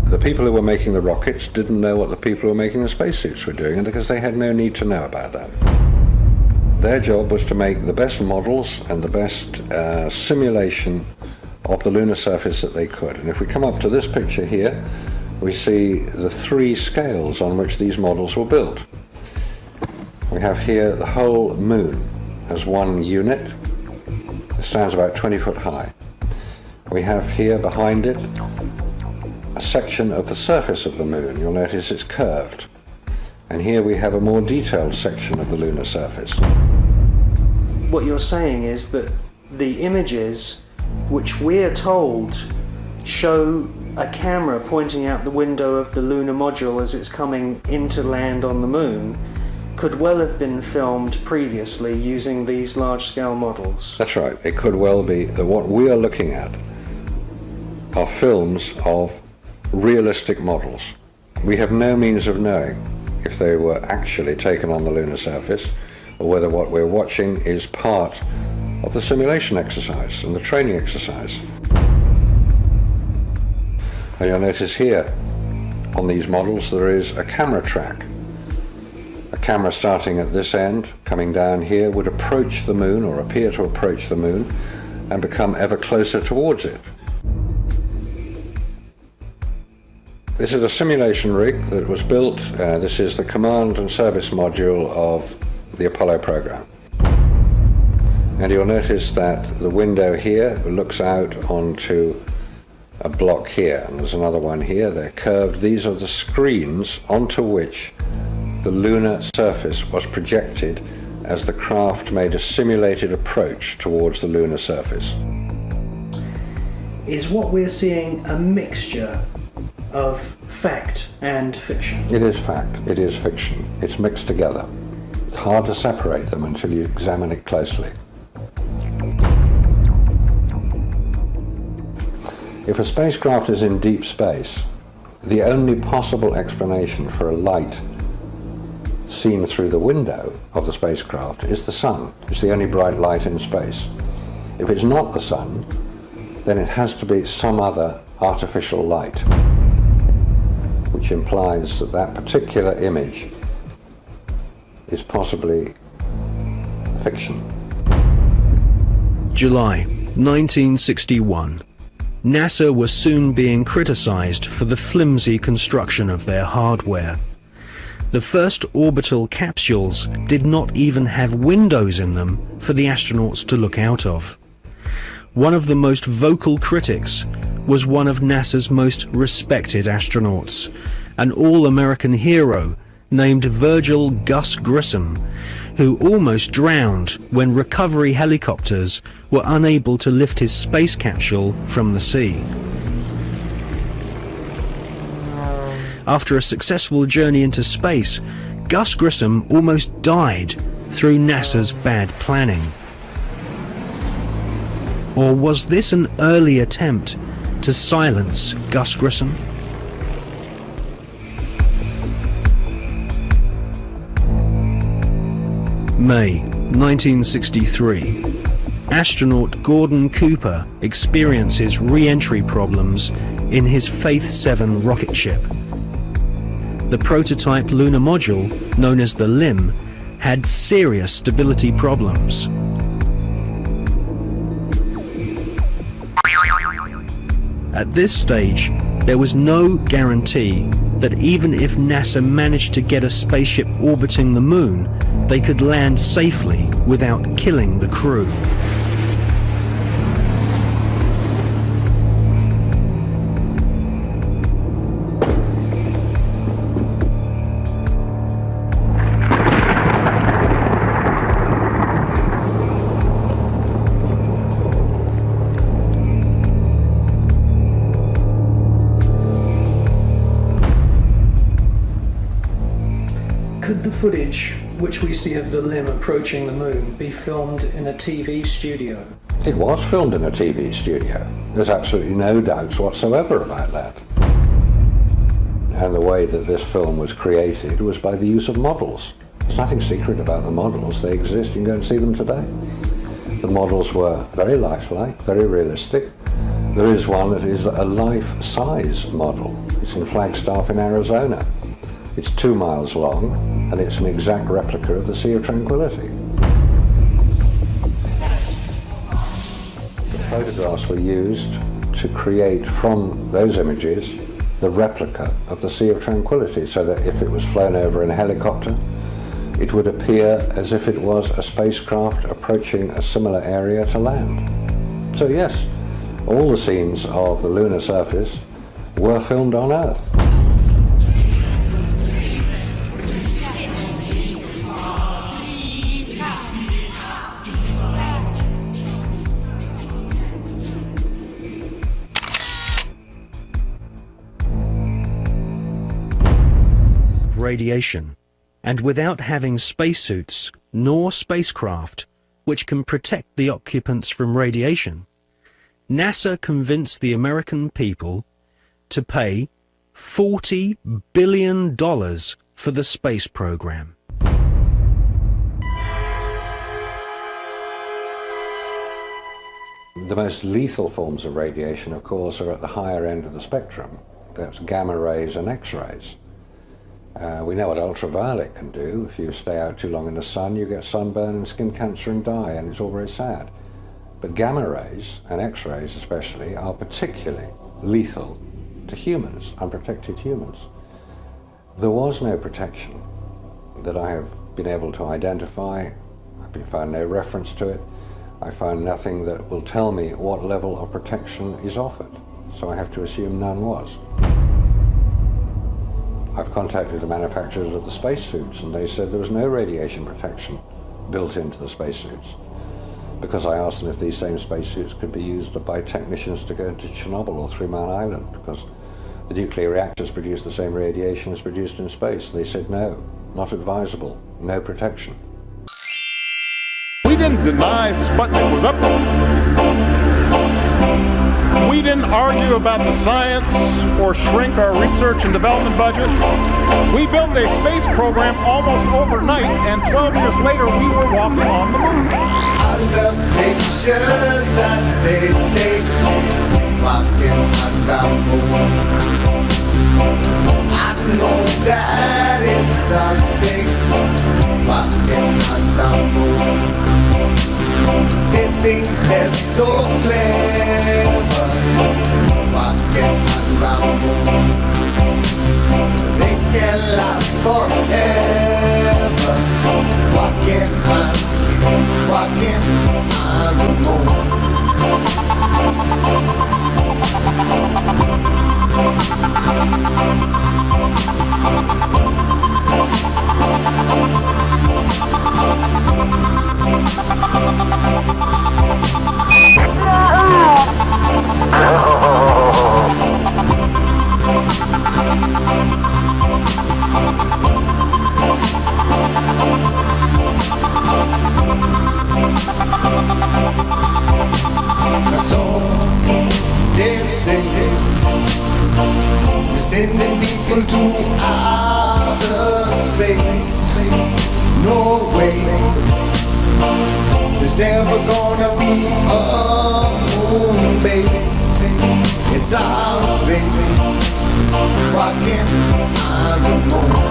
The people who were making the rockets didn't know what the people who were making the spacesuits were doing, because they had no need to know about that. Their job was to make the best models and the best simulation of the lunar surface that they could. And if we come up to this picture here, we see the three scales on which these models were built. We have here the whole moon as one unit. It stands about 20 foot high. We have here behind it a section of the surface of the moon. You'll notice it's curved. And here we have a more detailed section of the lunar surface. What you're saying is that the images which we're told show a camera pointing out the window of the lunar module as it's coming in to land on the moon could well have been filmed previously using these large-scale models. That's right. It could well be that what we are looking at are films of realistic models. We have no means of knowing if they were actually taken on the lunar surface or whether what we're watching is part of the simulation exercise and the training exercise. And you'll notice here on these models there is a camera track. A camera starting at this end, coming down here, would approach the moon or appear to approach the moon and become ever closer towards it. This is a simulation rig that was built. This is the command and service module of the Apollo program. And you'll notice that the window here looks out onto a block here, and there's another one here. They're curved. These are the screens onto which the lunar surface was projected as the craft made a simulated approach towards the lunar surface. Is what we're seeing a mixture of fact and fiction? It is fact, it is fiction. It's mixed together. It's hard to separate them until you examine it closely. If a spacecraft is in deep space, the only possible explanation for a light seen through the window of the spacecraft is the sun. It's the only bright light in space. If it's not the sun, then it has to be some other artificial light, which implies that that particular image is possibly fiction. July 1961. NASA was soon being criticized for the flimsy construction of their hardware. The first orbital capsules did not even have windows in them for the astronauts to look out of. One of the most vocal critics was one of NASA's most respected astronauts, an all-American hero named Virgil Gus Grissom, who almost drowned when recovery helicopters were unable to lift his space capsule from the sea. After a successful journey into space, Gus Grissom almost died through NASA's bad planning. Or was this an early attempt to silence Gus Grissom? May 1963. Astronaut Gordon Cooper experiences re-entry problems in his Faith 7 rocket ship. The prototype lunar module, known as the LIM, had serious stability problems. At this stage, there was no guarantee that even if NASA managed to get a spaceship orbiting the moon, they could land safely without killing the crew. Could the footage which we see of the LIM approaching the moon be filmed in a TV studio? It was filmed in a TV studio. There's absolutely no doubts whatsoever about that. And the way that this film was created was by the use of models. There's nothing secret about the models. They exist. You can go and see them today. The models were very lifelike, very realistic. There is one that is a life-size model. It's in Flagstaff in Arizona. It's 2 miles long, and it's an exact replica of the Sea of Tranquility. The photographs were used to create from those images the replica of the Sea of Tranquility, so that if it was flown over in a helicopter, it would appear as if it was a spacecraft approaching a similar area to land. So yes, all the scenes of the lunar surface were filmed on Earth. Radiation, and without having spacesuits nor spacecraft which can protect the occupants from radiation, NASA convinced the American people to pay $40 billion for the space program. The most lethal forms of radiation, of course, are at the higher end of the spectrum. That's gamma rays and X-rays. We know what ultraviolet can do. If you stay out too long in the sun, you get sunburn and skin cancer and die, and it's all very sad. But gamma rays, and X-rays especially, are particularly lethal to humans, unprotected humans. There was no protection that I have been able to identify. I've found no reference to it. I found nothing that will tell me what level of protection is offered, so I have to assume none was. I've contacted the manufacturers of the spacesuits, and they said there was no radiation protection built into the spacesuits, because I asked them if these same spacesuits could be used by technicians to go into Chernobyl or 3 Mile Island, because the nuclear reactors produce the same radiation as produced in space. They said no, not advisable, no protection. We didn't deny Sputnik was up there. We didn't argue about the science or shrink our research and development budget. We built a space program almost overnight, and 12 years later we were walking on the moon. All the pictures that they take, walking on the moon. I know that it's a fake, walking on the moon. They think they're so clever, walking on the moon. They can last forever, walking on the moon. So they say we're sending people to outer space. No way, there's never gonna be a moon base. It's our fate, walking on the moon.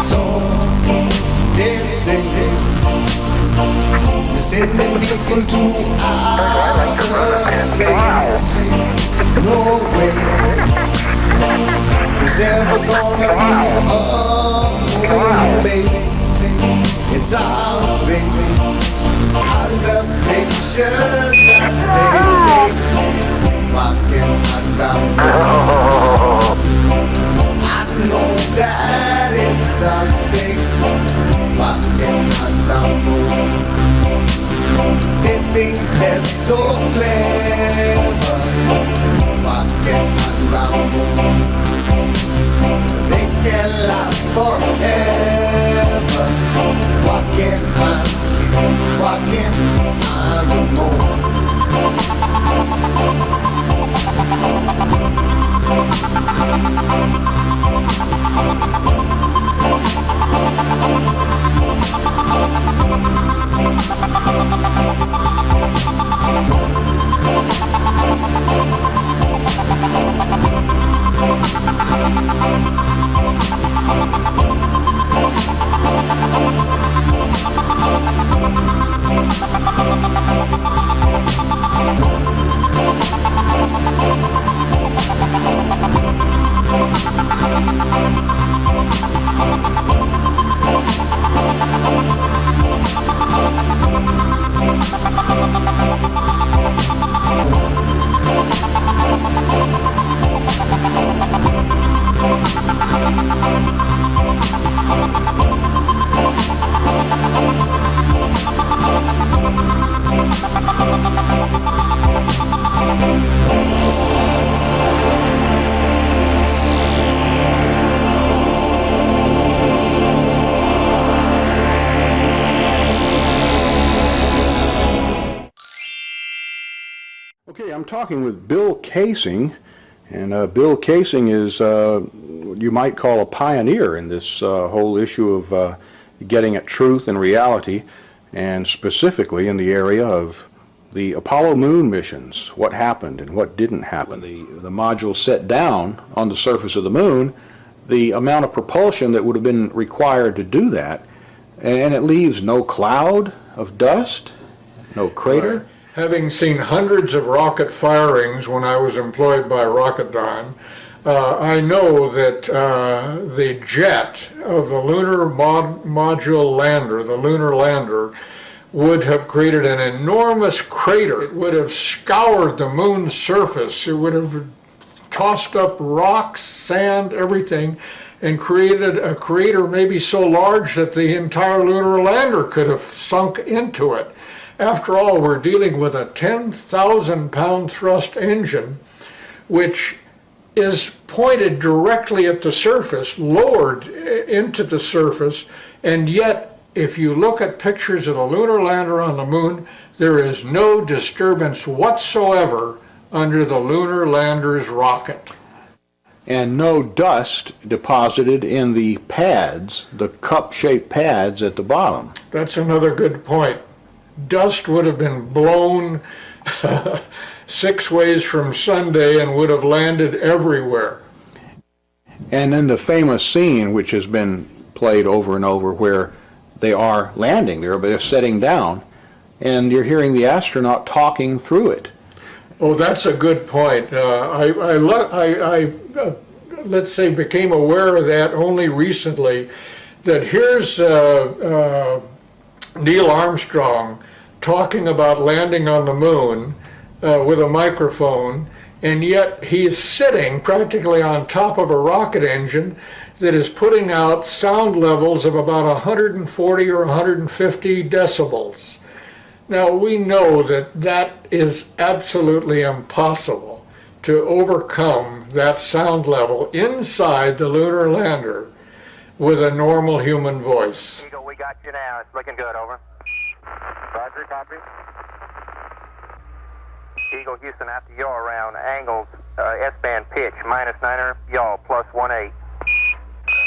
So they say we're sending people to outer space. No way, there's never gonna be a moon base. It's our fate. All the pictures that they take, walking on the moon. I know that it's a fake, walking on the moon. They think they're so clever, walking on the moon. They can last forever, walking on the moon. Okay, I'm talking with Bill Casing, and Bill Casing is what you might call a pioneer in this whole issue of getting at truth and reality, and specifically in the area of the Apollo moon missions, what happened and what didn't happen. When the module set down on the surface of the moon, the amount of propulsion that would have been required to do that, and it leaves no cloud of dust, no crater. Having seen hundreds of rocket firings when I was employed by Rocketdyne, I know that the jet of the lunar module lander, the lunar lander, would have created an enormous crater. It would have scoured the moon's surface. It would have tossed up rocks, sand, everything, and created a crater maybe so large that the entire lunar lander could have sunk into it. After all, we're dealing with a 10,000-pound thrust engine, which is pointed directly at the surface, lowered into the surface, and yet, if you look at pictures of the lunar lander on the moon, there is no disturbance whatsoever under the lunar lander's rocket. And no dust deposited in the pads, the cup-shaped pads at the bottom. That's another good point. Dust would have been blown 6 ways from Sunday and would have landed everywhere. And then the famous scene, which has been played over and over, where they are landing there, but they're setting down, and you're hearing the astronaut talking through it. Oh, that's a good point. I let's say, became aware of that only recently, that here's Neil Armstrong talking about landing on the moon with a microphone, and yet he's sitting practically on top of a rocket engine that is putting out sound levels of about 140 or 150 decibels. Now, we know that that is absolutely impossible to overcome that sound level inside the lunar lander with a normal human voice. Eagle, we got you now. It's looking good, over. Roger, copy. Eagle, Houston, after yaw around angled S-band pitch, -9er, yaw, +18.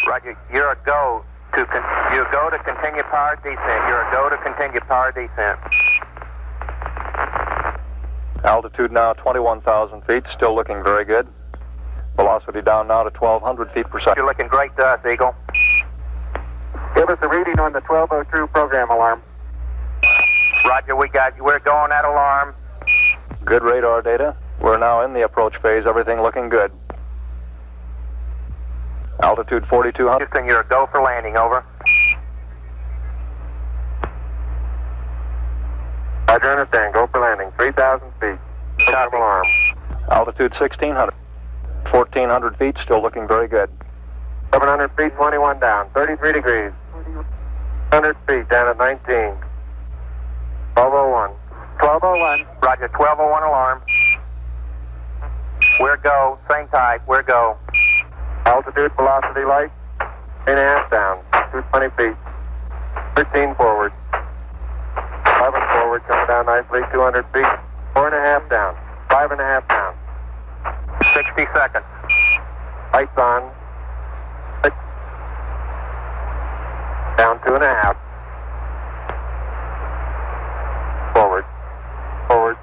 Roger, you're a go to continue power descent. You're a go to continue power descent. Altitude now 21,000 feet, still looking very good. Velocity down now to 1,200 feet per second. You're looking great to us, Eagle. Give us a reading on the 1202 program alarm. Roger, we got you. We're going at alarm. Good radar data. We're now in the approach phase. Everything looking good. Altitude 4,200. Houston, you're a go for landing, over. Roger, understand. Go for landing. 3,000 feet. Program alarm. Altitude 1,600. 1,400 feet, still looking very good. 700 feet, 21 down. 33 degrees. 100 feet, down at 19. 1201. 1201. Roger, 1201 alarm. We're go. Same type. We're go. Altitude, velocity, light. 3.5 down. 220 feet. 13 forward. 11 forward, coming down nicely. 200 feet. 4.5 down. 5.5 down. 60 seconds. Lights on. 6. Down 2.5. Forward. Forward.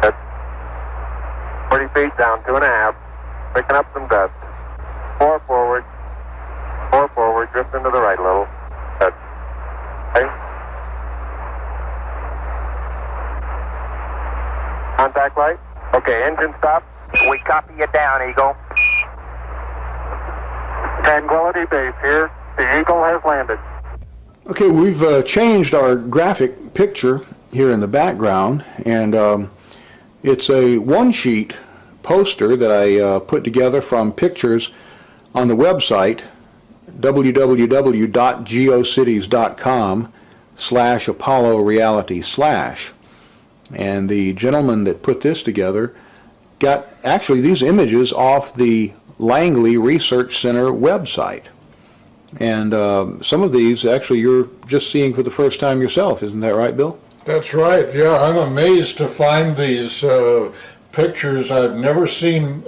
Good. 40 feet, down 2.5. Picking up some dust. 4 forward. 4 forward. Drift into the right a little. Good. Okay. Contact light. Okay, engine stop. We copy you down, Eagle. Tranquility Base here. The Eagle has landed. Okay, we've changed our graphic picture here in the background, and it's a one-sheet poster that I put together from pictures on the website www.geocities.com/ApolloReality/. And the gentleman that put this together got actually these images off the Langley Research Center website. And some of these actually you're just seeing for the first time yourself, isn't that right, Bill? That's right, yeah. I'm amazed to find these pictures. I've never seen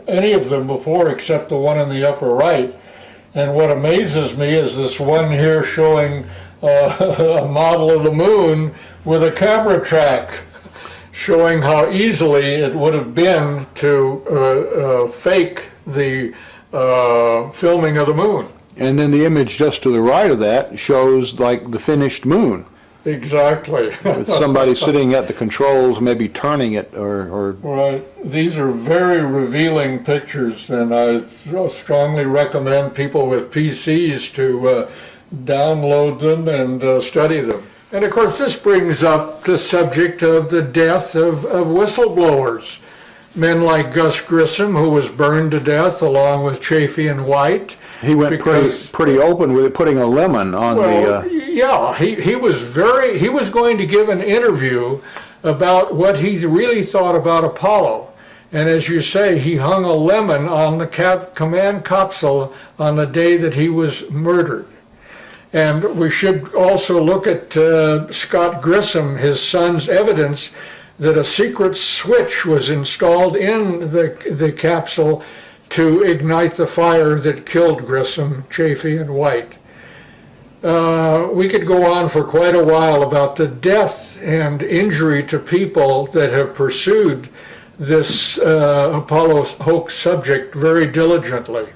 any of them before except the one in the upper right. And what amazes me is this one here showing a model of the moon with a camera track, showing how easily it would have been to fake the filming of the moon. And then the image just to the right of that shows like the finished moon. Exactly. With somebody sitting at the controls, maybe turning it or... Right. These are very revealing pictures, and I strongly recommend people with PCs to download them and study them. And of course, this brings up the subject of the death of whistleblowers. Men like Gus Grissom, who was burned to death along with Chafee and White. He went pretty open with putting a lemon on Yeah, he was going to give an interview about what he really thought about Apollo. And as you say, he hung a lemon on the command capsule on the day that he was murdered. And we should also look at Scott Grissom, his son's evidence that a secret switch was installed in the capsule to ignite the fire that killed Grissom, Chafee, and White. We could go on for quite a while about the death and injury to people that have pursued this Apollo hoax subject very diligently.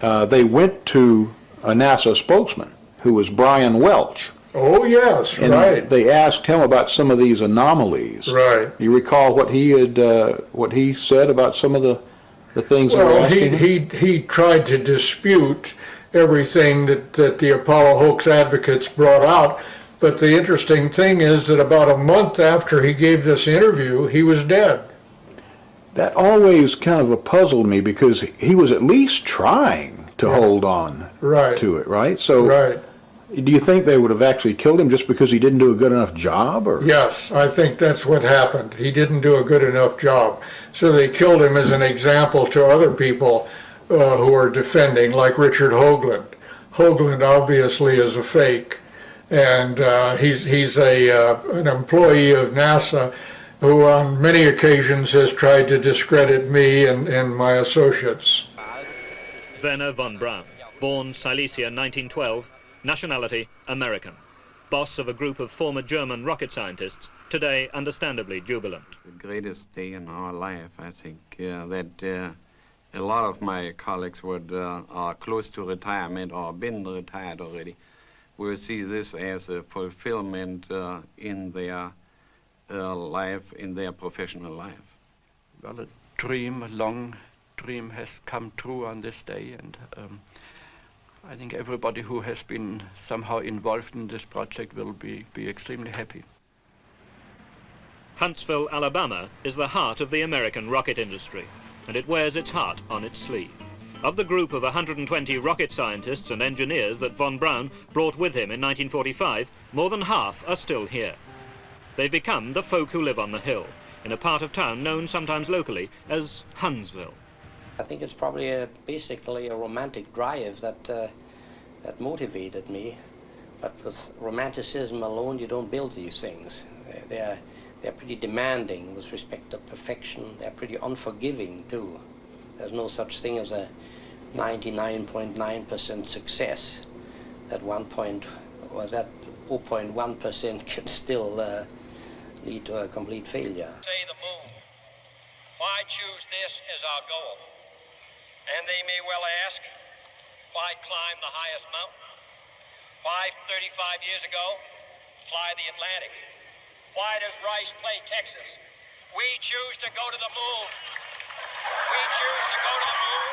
They went to a NASA spokesman who was Brian Welch. Oh yes, and right. They asked him about some of these anomalies. Right. You recall what he said about some of the things they were asking him? He tried to dispute everything that the Apollo hoax advocates brought out, but the interesting thing is that about a month after he gave this interview, he was dead. That always kind of puzzled me because he was at least trying to hold on to it, right? So, do you think they would have actually killed him just because he didn't do a good enough job? Or? Yes, I think that's what happened. He didn't do a good enough job. So they killed him as an example to other people who are defending, like Richard Hoagland. Hoagland obviously is a fake, and he's an employee of NASA who on many occasions has tried to discredit me and my associates. Werner von Braun, born Silesia 1912, nationality American. Boss of a group of former German rocket scientists, today understandably jubilant. The greatest day in our life, I think, that a lot of my colleagues are close to retirement or been retired already, will see this as a fulfillment in their life, in their professional life. Well, a long dream has come true on this day, and I think everybody who has been somehow involved in this project will be extremely happy. Huntsville, Alabama is the heart of the American rocket industry, and it wears its heart on its sleeve. Of the group of 120 rocket scientists and engineers that von Braun brought with him in 1945, more than half are still here. They've become the folk who live on the hill, in a part of town known sometimes locally as Huntsville. I think it's probably basically a romantic drive that motivated me. But with romanticism alone, you don't build these things. They're pretty demanding with respect to perfection. They're pretty unforgiving too. There's no such thing as a 99.9% success. That 0.1% can still lead to a complete failure. Say the moon. Why choose this as our goal? And they may well ask, why climb the highest mountain? Why 35 years ago fly the Atlantic? Why does Rice play Texas? We choose to go to the moon. We choose to go to the moon.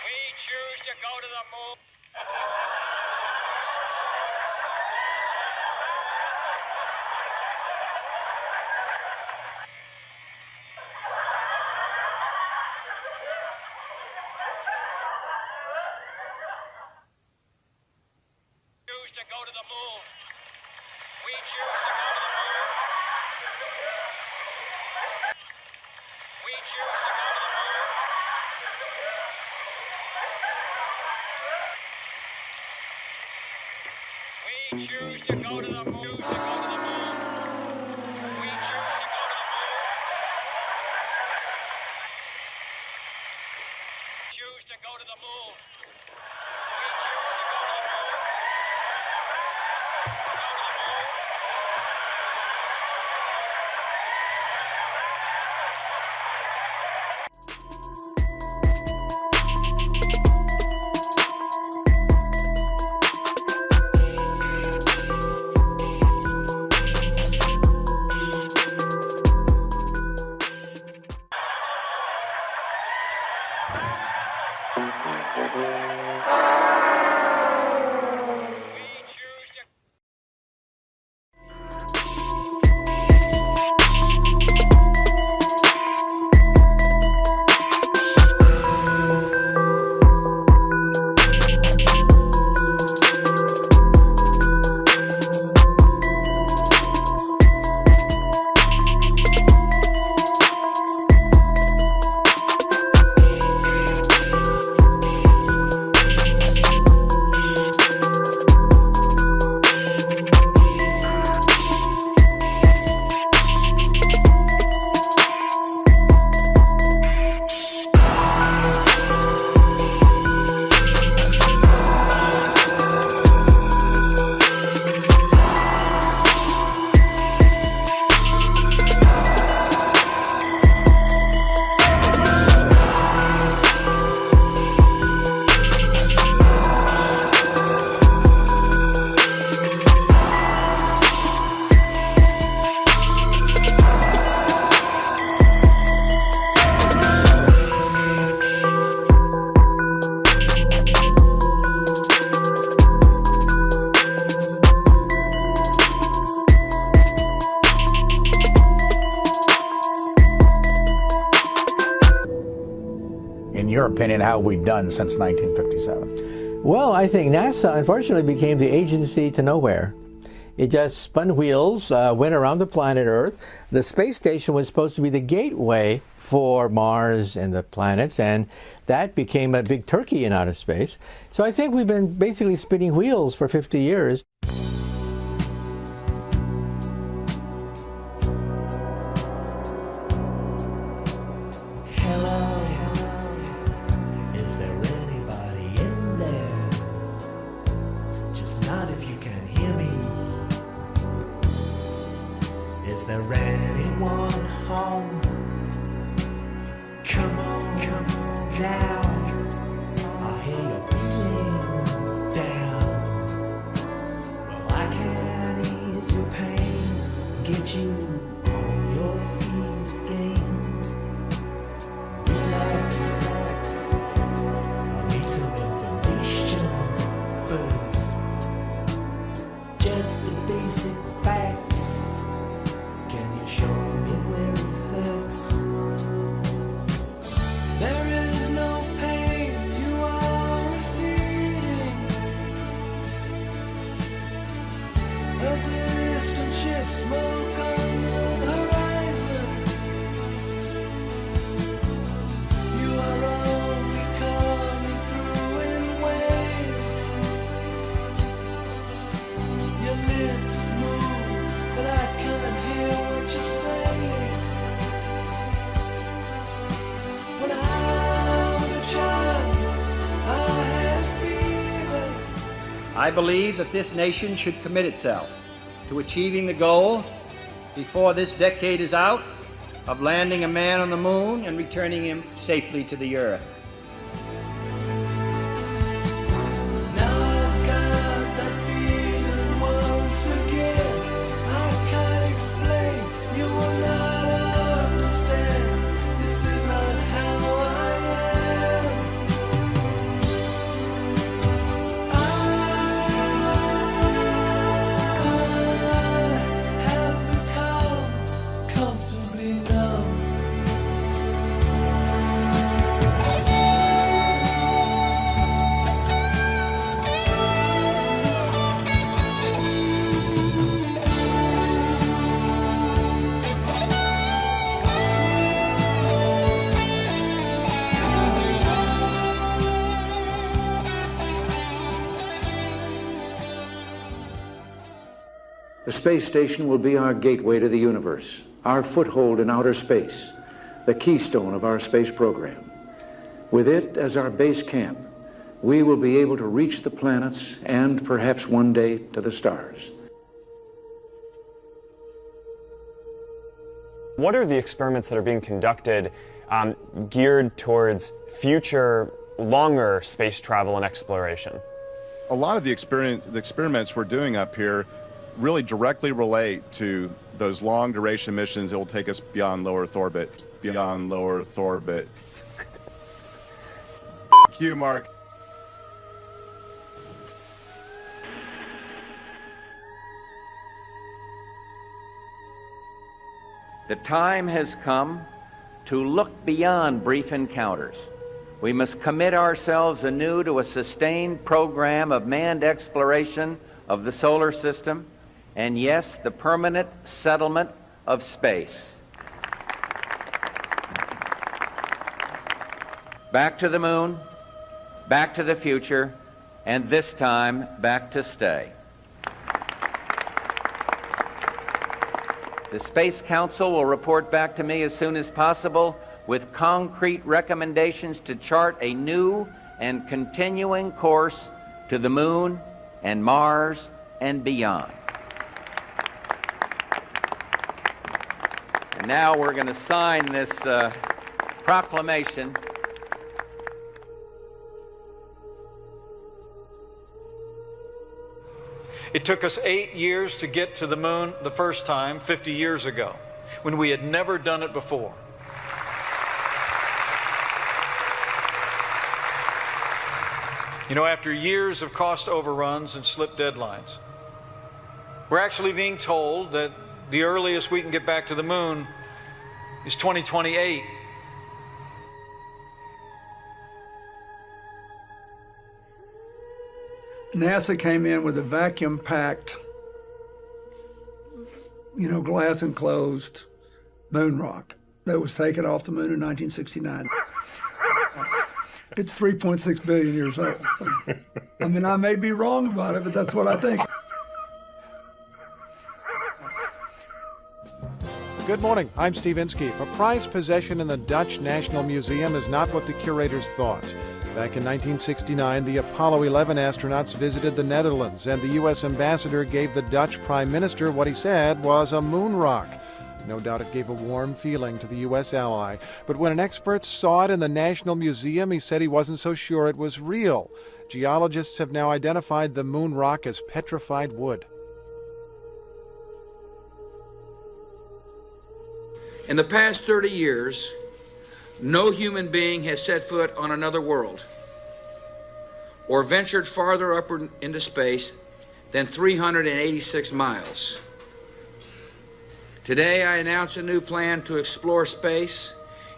We choose to go to the moon. To go to the moon. We choose to go to the moon. We choose to go to the moon. We choose to go to the moon. We choose to go to the moon. We choose to go to the moon. Choose to go to the moon. We choose to go to the moon. opinion, how have we done since 1957? Well, I think NASA unfortunately became the agency to nowhere. It just spun wheels, went around the planet Earth. The space station was supposed to be the gateway for Mars and the planets, and that became a big turkey in outer space. So I think we've been basically spinning wheels for 50 years. Is there anyone home? Come on now. I hear you're feeling down. Well, I can ease your pain, get you on your feet again. Relax. I need some information first. Just the basic facts. Can you show me where it hurts? There is no pain, you are receding. A distant ship, smoke on the horizon. You are only coming through in waves. Your lips move, but I can't hear what you're saying. When I was a child, I had fever. I believe that this nation should commit itself to achieving the goal, before this decade is out, of landing a man on the moon and returning him safely to the Earth. Now I've got that feeling once again. I can't explain, you will not understand. This is not how I am. I have become comfortably numb. The space station will be our gateway to the universe, our foothold in outer space, the keystone of our space program. With it as our base camp, we will be able to reach the planets and perhaps one day to the stars. What are the experiments that are being conducted geared towards future, longer space travel and exploration? A lot of the experiments we're doing up here really directly relate to those long duration missions that will take us beyond low Earth orbit, Q, Mark. The time has come to look beyond brief encounters. We must commit ourselves anew to a sustained program of manned exploration of the solar system, and yes, the permanent settlement of space. Back to the moon, back to the future, and this time back to stay. The Space Council will report back to me as soon as possible with concrete recommendations to chart a new and continuing course to the moon and Mars and beyond. And now we're going to sign this proclamation. It took us 8 years to get to the moon the first time, 50 years ago, when we had never done it before. You know, after years of cost overruns and slipped deadlines, we're actually being told that the earliest we can get back to the moon is 2028. NASA came in with a vacuum-packed, glass enclosed moon rock that was taken off the moon in 1969. It's 3.6 billion years old. I mean, I may be wrong about it, but that's what I think. Good morning, I'm Steve Inskeep. A prized possession in the Dutch National Museum is not what the curators thought. Back in 1969, the Apollo 11 astronauts visited the Netherlands, and the U.S. ambassador gave the Dutch Prime Minister what he said was a moon rock. No doubt it gave a warm feeling to the U.S. ally. But when an expert saw it in the National Museum, he said he wasn't so sure it was real. Geologists have now identified the moon rock as petrified wood. In the past 30 years, no human being has set foot on another world or ventured farther upward into space than 386 miles. Today, I announce a new plan to explore space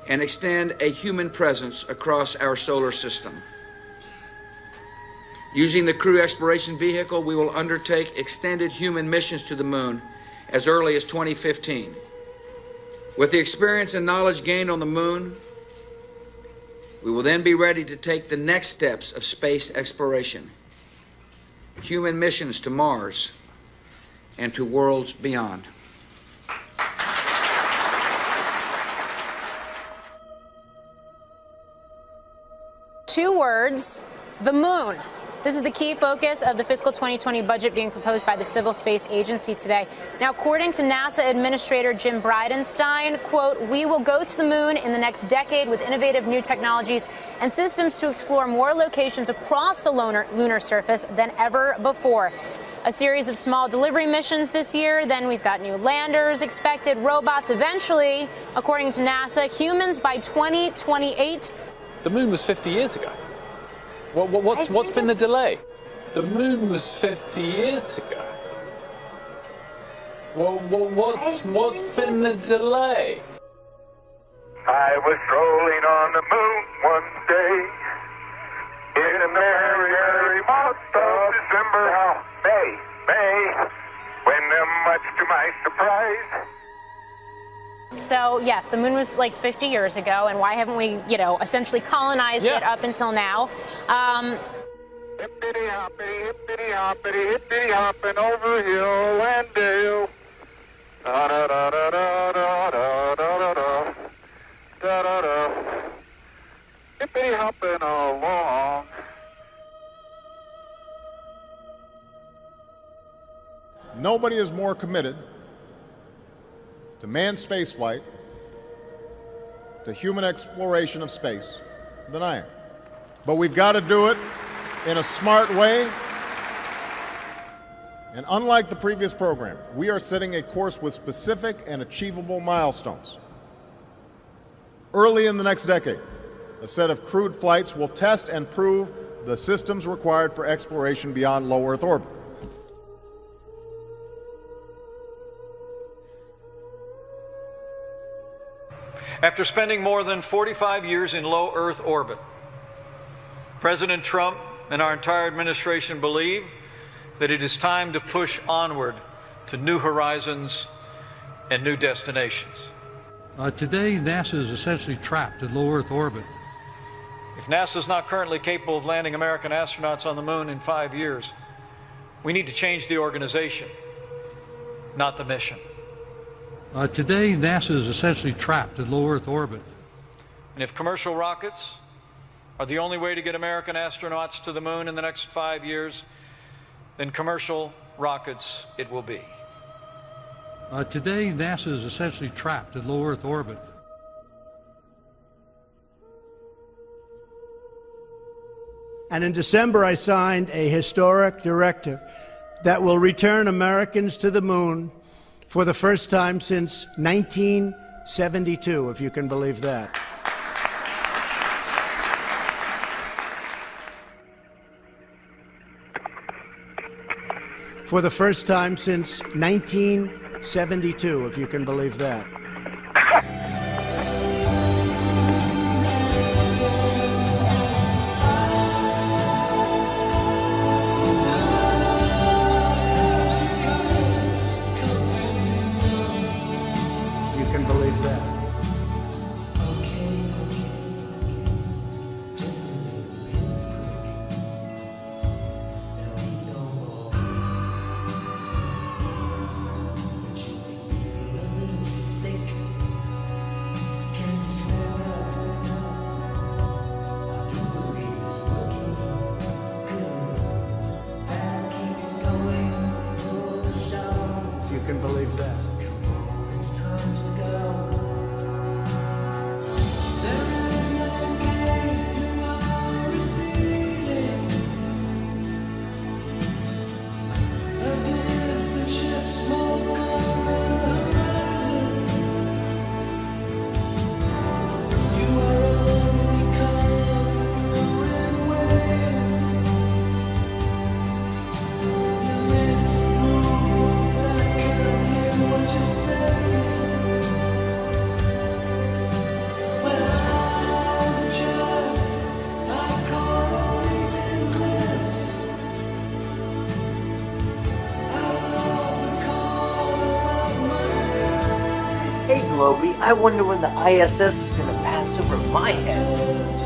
and extend a human presence across our solar system. Using the Crew Exploration Vehicle, we will undertake extended human missions to the moon as early as 2015. With the experience and knowledge gained on the moon, we will then be ready to take the next steps of space exploration, human missions to Mars and to worlds beyond. Two words, the moon. This is the key focus of the fiscal 2020 budget being proposed by the Civil Space Agency today. Now, according to NASA Administrator Jim Bridenstine, quote, "We will go to the moon in the next decade with innovative new technologies and systems to explore more locations across the lunar surface than ever before. A series of small delivery missions this year. Then we've got new landers expected, robots eventually, according to NASA, humans by 2028. The moon was 50 years ago. What's been the delay? The moon was 50 years ago. What's been the delay? I was strolling on the moon one day in a merry month of December. May, when much to my surprise. So, yes, the moon was like 50 years ago, and why haven't we, essentially colonized it up until now? Hippity hoppity, hippity hoppity, hippity hopping over hill and dale. Da da da da da da da da da da da da. Hippity hopping along. Nobody is more committed to manned spaceflight, to human exploration of space, than I am. But we've got to do it in a smart way. And unlike the previous program, we are setting a course with specific and achievable milestones. Early in the next decade, a set of crewed flights will test and prove the systems required for exploration beyond low Earth orbit. After spending more than 45 years in low Earth orbit, President Trump and our entire administration believe that it is time to push onward to new horizons and new destinations. Today, NASA is essentially trapped in low Earth orbit. If NASA is not currently capable of landing American astronauts on the moon in 5 years, we need to change the organization, not the mission. Today, NASA is essentially trapped in low Earth orbit. And if commercial rockets are the only way to get American astronauts to the moon in the next 5 years, then commercial rockets it will be. Today, NASA is essentially trapped in low Earth orbit. And in December, I signed a historic directive that will return Americans to the moon for the first time since 1972, if you can believe that. For the first time since 1972, if you can believe that. can believe that. Hey, Globey, I wonder when the ISS is going to pass over my head.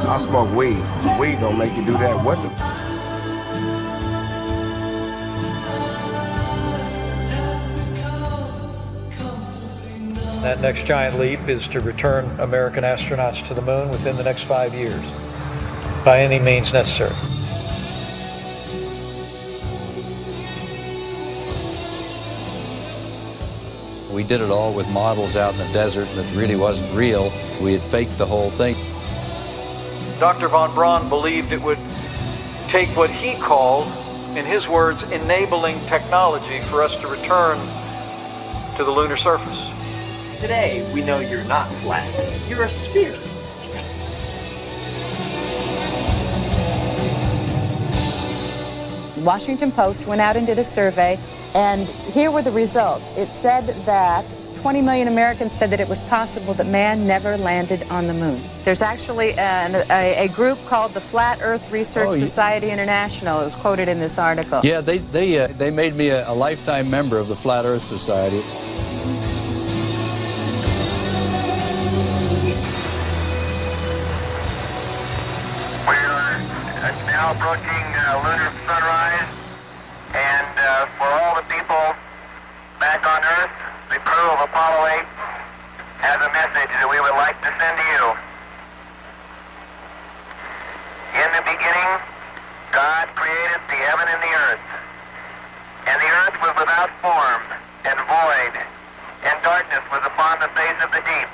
I smoke weed. Weed don't make you do that. What the? That next giant leap is to return American astronauts to the moon within the next 5 years, by any means necessary. We did it all with models out in the desert that really wasn't real. We had faked the whole thing. Dr. von Braun believed it would take what he called, in his words, enabling technology for us to return to the lunar surface. Today, we know you're not flat. You're a sphere. Washington Post went out and did a survey, and here were the results. It said that 20 million Americans said that it was possible that man never landed on the moon. There's actually a group called the Flat Earth Research Society International. It was quoted in this article. Yeah, they made me a lifetime member of the Flat Earth Society. Now approaching lunar sunrise, and for all the people back on Earth, the crew of Apollo 8 has a message that we would like to send to you. In the beginning, God created the heaven and the earth, and the earth was without form and void, and darkness was upon the face of the deep.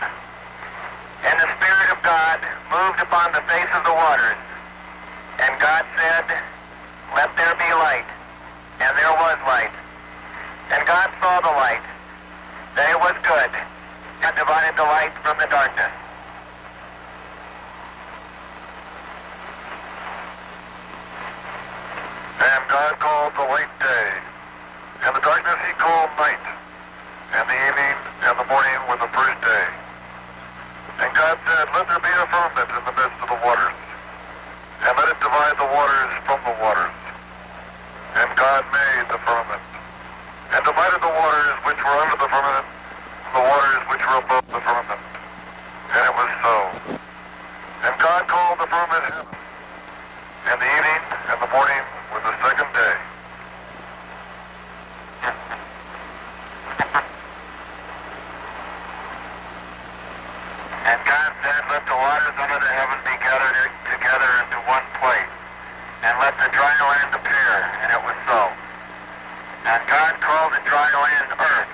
And the Spirit of God moved upon the face of the waters. And God said, "Let there be light." And there was light. And God saw the light, that it was good, and divided the light from the darkness. And God called the light day, and the darkness he called night, and the evening and the morning were the first day. And God said, "Let there be a firmament in the midst of the waters, and let it divide the waters from the waters." And God made the firmament, and divided the waters which were under the firmament from the waters which were above the firmament. And it was so. And God called the firmament heaven, and the evening and the morning were the second day. And God said, "Let the waters under the heaven be gathered together into one place, and let the dry land appear." And it was so. And God called the dry land earth,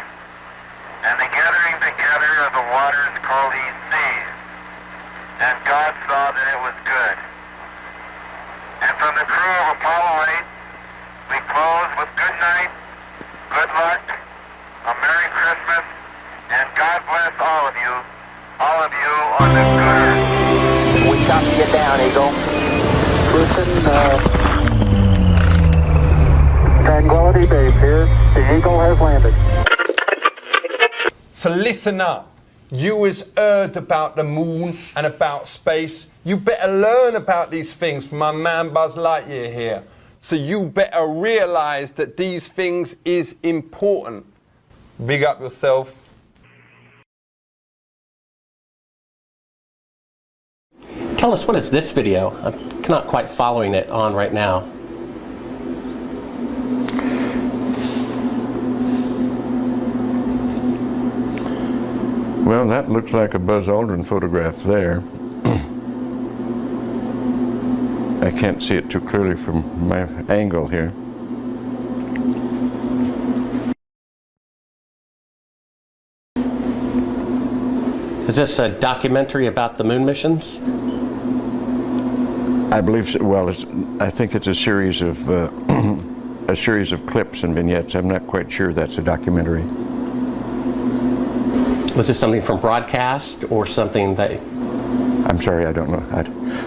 and the gathering together of the waters called he seas. And God saw that it was good. And from the crew of Apollo 8, we close with good night, good luck, a Merry Christmas, and God bless all of you on this good earth. We copy you down, Eagle. Listen, Tranquility Base here. The Eagle has landed. So listen up. You has heard about the moon and about space. You better learn about these things from my man Buzz Lightyear here. So you better realize that these things is important. Big up yourself. Tell us, what is this video? I'm not quite following it on right now. Well, that looks like a Buzz Aldrin photograph there. I can't see it too clearly from my angle here. Is this a documentary about the moon missions? I believe so. Well, I think it's a series of a series of clips and vignettes. I'm not quite sure that's a documentary. Was this something from broadcast or something that? I'm sorry, I don't know.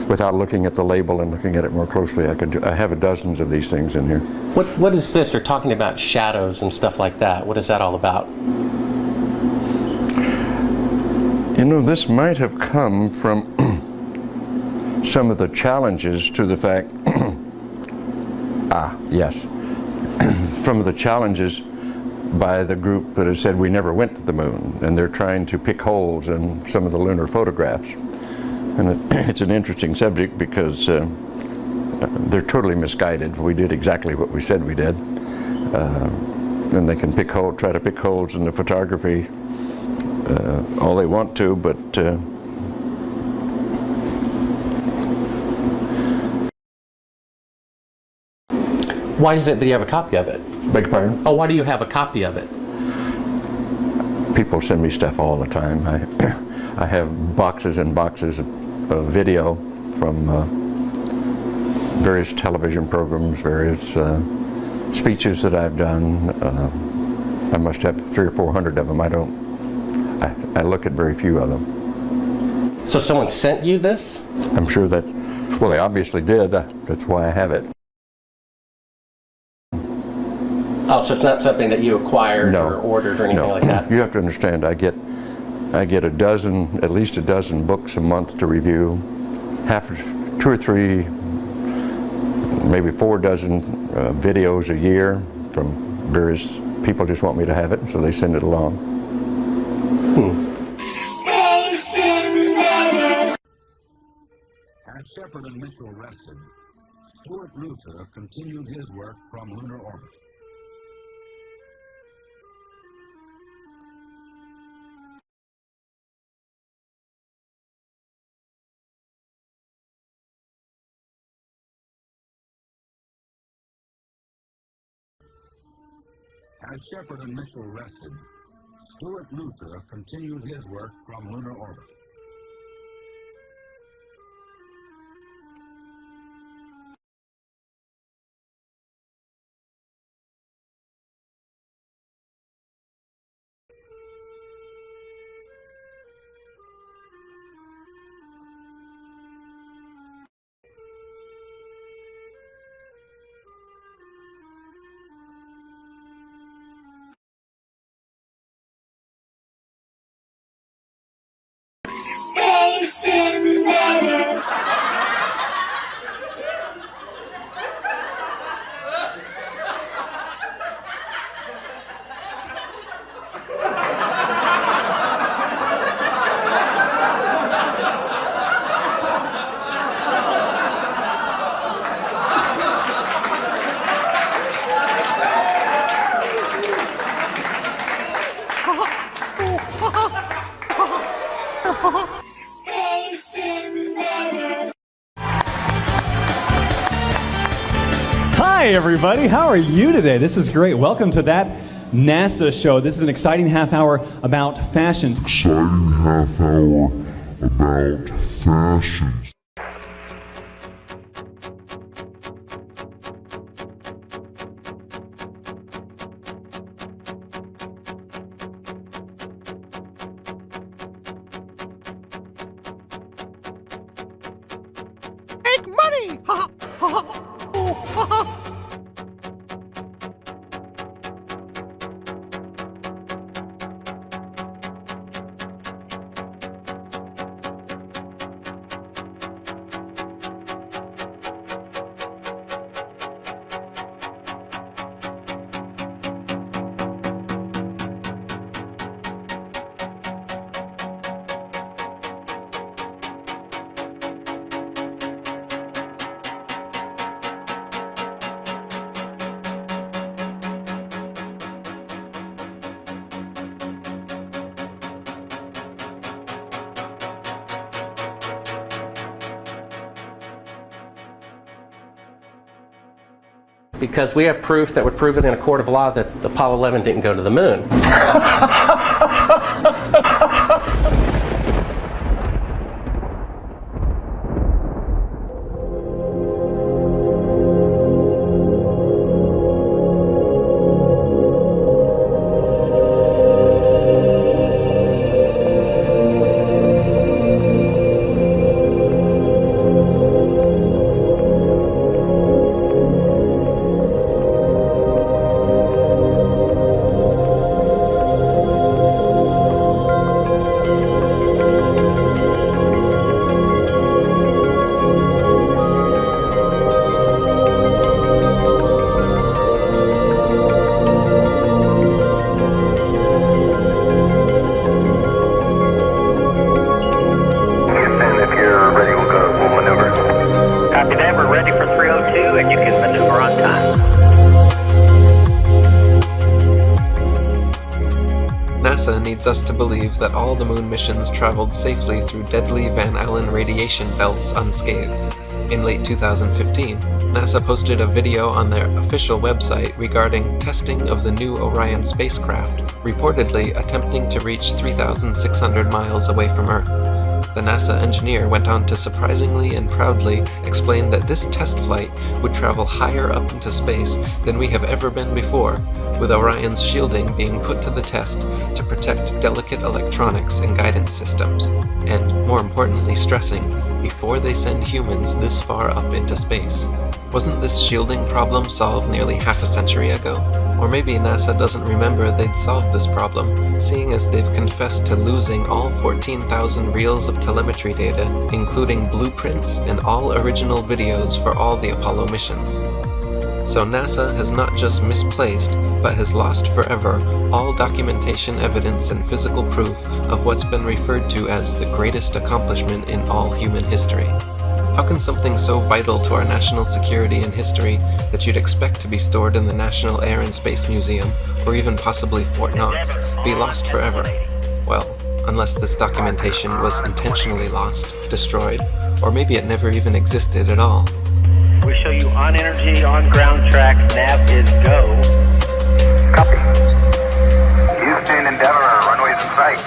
Without looking at the label and looking at it more closely, I have dozens of these things in here. What is this? They're talking about shadows and stuff like that. What is that all about? You know, this might have come from some of the challenges to the fact, yes, from the challenges by the group that has said we never went to the moon, and they're trying to pick holes in some of the lunar photographs. And it's an interesting subject because they're totally misguided. We did exactly what we said we did. And they can try to pick holes in the photography all they want to, but why is it that you have a copy of it? Beg your pardon? Oh, why do you have a copy of it? People send me stuff all the time. I have boxes and boxes of video from various television programs, various speeches that I've done. I must have 300 or 400 of them. I look at very few of them. So someone sent you this? I'm sure that, well, they obviously did. That's why I have it. Oh, so it's not something that you acquired or ordered or anything like that? You have to understand, I get at least a dozen books a month to review, 2 or 3, maybe 4 dozen videos a year from various people just want me to have it, so they send it along. Space Invaders. As Shepard and Mitchell rested, Stuart Roosa continued his work from lunar orbit. As Shepard and Mitchell rested, Stuart Roosa continued his work from lunar orbit. Space Invaders. Space Invaders. Hi, everybody. How are you today? This is great. Welcome to That NASA Show. This is an exciting half hour about fashion. Exciting half hour about fashion. Make money! because we have proof that would prove it in a court of law that Apollo 11 didn't go to the moon. NASA needs us to believe that all the moon missions traveled safely through deadly Van Allen radiation belts unscathed. In late 2015, NASA posted a video on their official website regarding testing of the new Orion spacecraft, reportedly attempting to reach 3,600 miles away from Earth. The NASA engineer went on to surprisingly and proudly explain that this test flight would travel higher up into space than we have ever been before, with Orion's shielding being put to the test to protect delicate electronics and guidance systems, and, more importantly, stressing, before they send humans this far up into space. Wasn't this shielding problem solved nearly half a century ago? Or maybe NASA doesn't remember they'd solved this problem, seeing as they've confessed to losing all 14,000 reels of telemetry data, including blueprints and all original videos for all the Apollo missions. So NASA has not just misplaced, but has lost forever all documentation evidence and physical proof of what's been referred to as the greatest accomplishment in all human history. How can something so vital to our national security and history that you'd expect to be stored in the National Air and Space Museum, or even possibly Fort Knox, be lost forever? Well, unless this documentation was intentionally lost, destroyed, or maybe it never even existed at all. We show you on energy, on ground track, nav is go. Copy. Houston, Endeavor, runways in sight.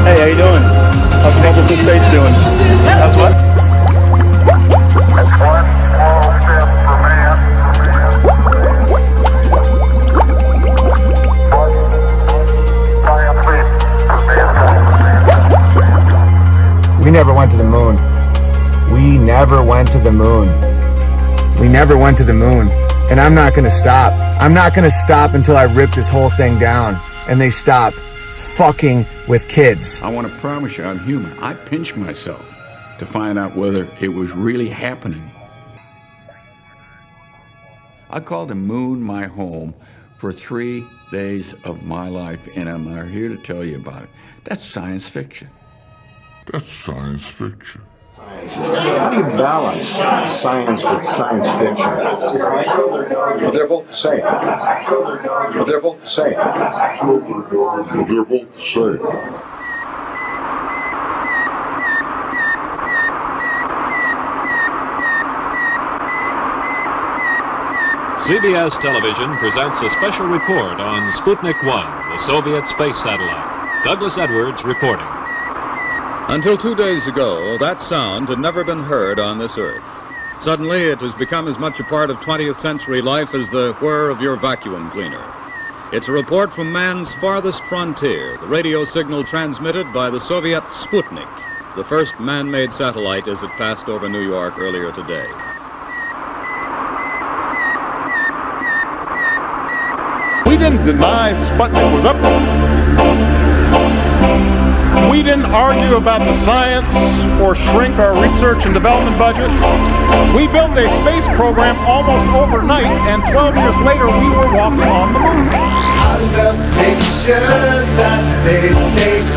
How you doing? How's Mobile to Space doing? How's what? That's one small step for man. One giant leap for mankind. We never went to the moon. We never went to the moon. We never went to the moon. And I'm not gonna stop. I'm not gonna stop until I rip this whole thing down. And they stop fucking with kids. I want to promise you I'm human. I pinched myself to find out whether it was really happening. I called the moon my home for 3 days of my life, and I'm here to tell you about it. That's science fiction. That's science fiction. How do you balance science with science fiction? Well, they're both the same. Well, they're both the same. Well, they're both the same. CBS Television presents a special report on Sputnik 1, the Soviet space satellite. Douglas Edwards reporting. Until 2 days ago, that sound had never been heard on this earth. Suddenly, it has become as much a part of 20th century life as the whir of your vacuum cleaner. It's a report from man's farthest frontier, the radio signal transmitted by the Soviet Sputnik, the first man-made satellite as it passed over New York earlier today. didn't deny Sputnik was up there. We didn't argue about the science or shrink our research and development budget. We built a space program almost overnight, and 12 years later we were walking on the moon. All the pictures that they take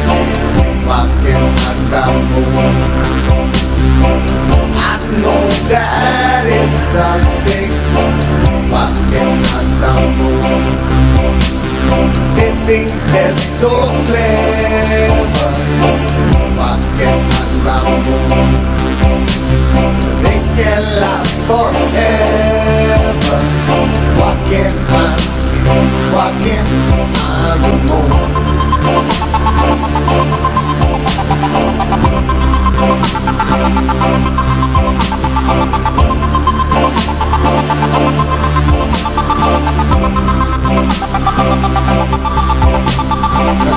walking on the moon, I know that it's a fake walking on the moon. They think they're so clever walking on the moon. They can laugh forever walking on the moon.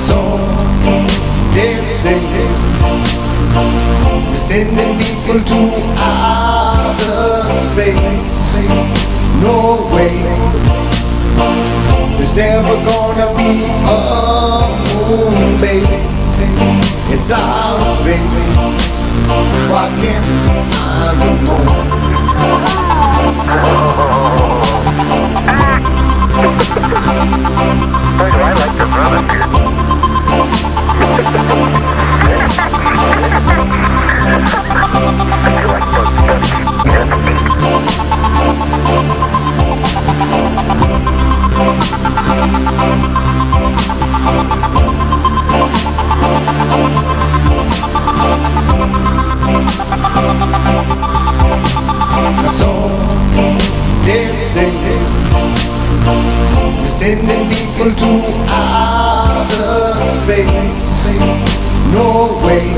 So they say we're sending people to outer space. No way, there's never gonna be a moon base. It's our fate, walking on the moon. Boy, do I like to run up here. I like those So they say we're sending people to outer space. No way,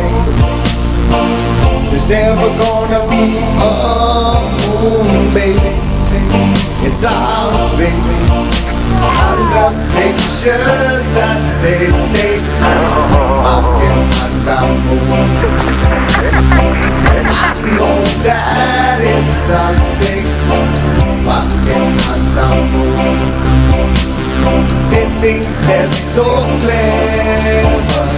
there's never gonna be a moon base. It's our fate. All the pictures that they take walking on the moon, I know that it's a fake walking on the moon. They think they're so clever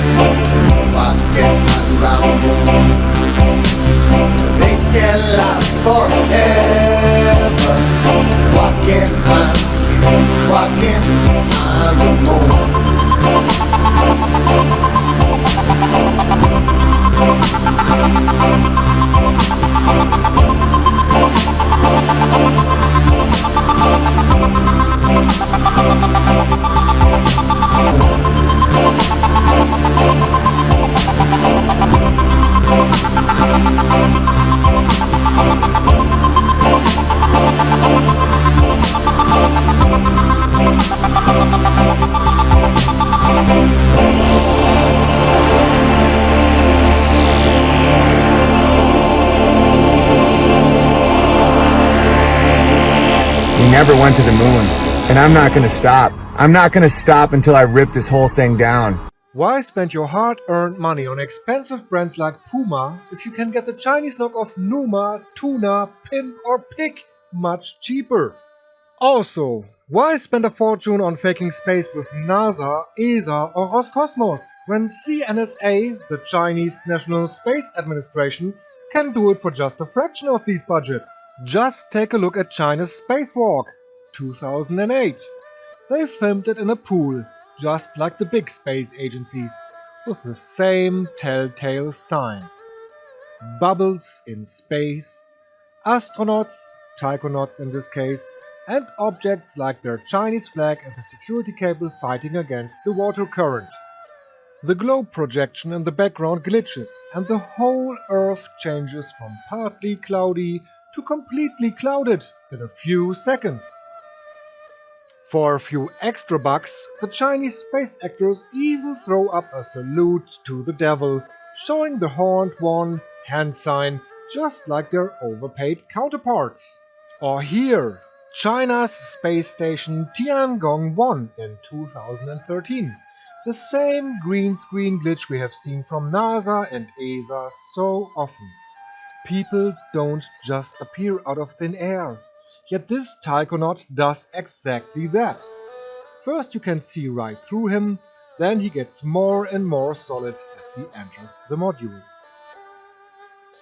walking on the moon. They can laugh forever walking on the moon. We never went to the moon, and I'm not gonna stop. I'm not gonna stop until I rip this whole thing down. Why spend your hard-earned money on expensive brands like Puma if you can get the Chinese knockoff Numa, Tuna, Pimp or Pig much cheaper? Also, why spend a fortune on faking space with NASA, ESA or Roscosmos when CNSA, the Chinese National Space Administration, can do it for just a fraction of these budgets? Just take a look at China's spacewalk, 2008. They filmed it in a pool, just like the big space agencies, with the same telltale signs. Bubbles in space, astronauts, taikonauts in this case, and objects like their Chinese flag and the security cable fighting against the water current. The globe projection in the background glitches, and the whole Earth changes from partly cloudy to completely clouded in a few seconds. For a few extra bucks, the Chinese space actors even throw up a salute to the devil, showing the horned one hand sign just like their overpaid counterparts. Or here, China's space station Tiangong-1 in 2013. The same green screen glitch we have seen from NASA and ESA so often. People don't just appear out of thin air. Yet this taikonaut does exactly that. First you can see right through him, then he gets more and more solid as he enters the module.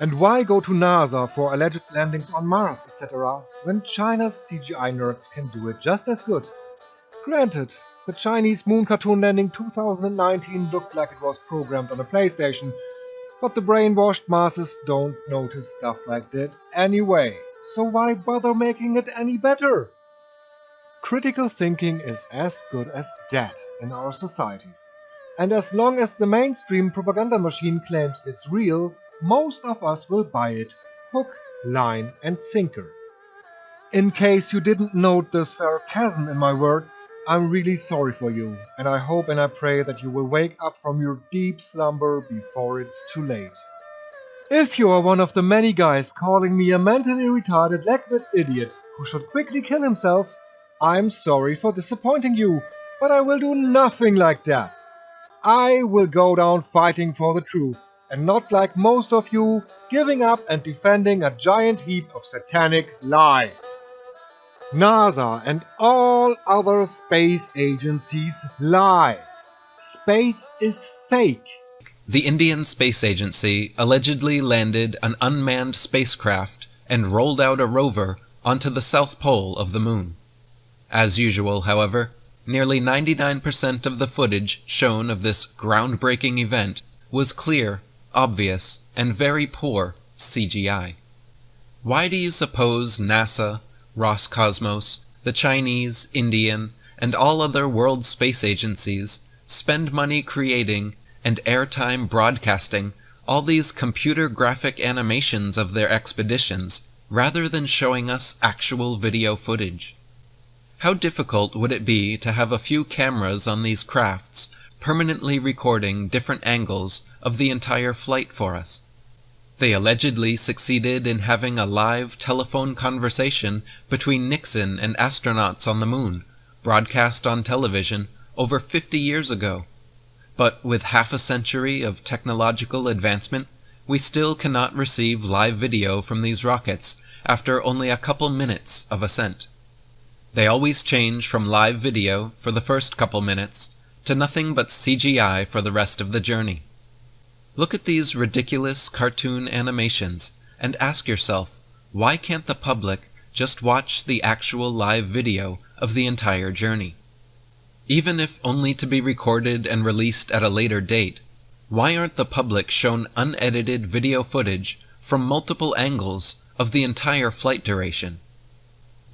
And why go to NASA for alleged landings on Mars, etc., when China's CGI nerds can do it just as good? Granted, the Chinese moon cartoon landing 2019 looked like it was programmed on a PlayStation, but the brainwashed masses don't notice stuff like that anyway, so why bother making it any better? Critical thinking is as good as dead in our societies, and as long as the mainstream propaganda machine claims it's real, most of us will buy it, hook, line and sinker. In case you didn't note the sarcasm in my words, I'm really sorry for you, and I hope and I pray that you will wake up from your deep slumber before it's too late. If you are one of the many guys calling me a mentally retarded leg-bit idiot who should quickly kill himself, I'm sorry for disappointing you, but I will do nothing like that. I will go down fighting for the truth, and not like most of you, giving up and defending a giant heap of satanic lies. NASA and all other space agencies lie. Space is fake. The Indian Space Agency allegedly landed an unmanned spacecraft and rolled out a rover onto the south pole of the moon. As usual, however, nearly 99% of the footage shown of this groundbreaking event was clear, obvious, and very poor CGI. Why do you suppose NASA, Roscosmos, the Chinese, Indian, and all other world space agencies spend money creating and airtime broadcasting all these computer graphic animations of their expeditions rather than showing us actual video footage? How difficult would it be to have a few cameras on these crafts permanently recording different angles of the entire flight for us? They allegedly succeeded in having a live telephone conversation between Nixon and astronauts on the moon, broadcast on television over 50 years ago. But with half a century of technological advancement, we still cannot receive live video from these rockets after only a couple minutes of ascent. They always change from live video for the first couple minutes to nothing but CGI for the rest of the journey. Look at these ridiculous cartoon animations and ask yourself, why can't the public just watch the actual live video of the entire journey? Even if only to be recorded and released at a later date, why aren't the public shown unedited video footage from multiple angles of the entire flight duration?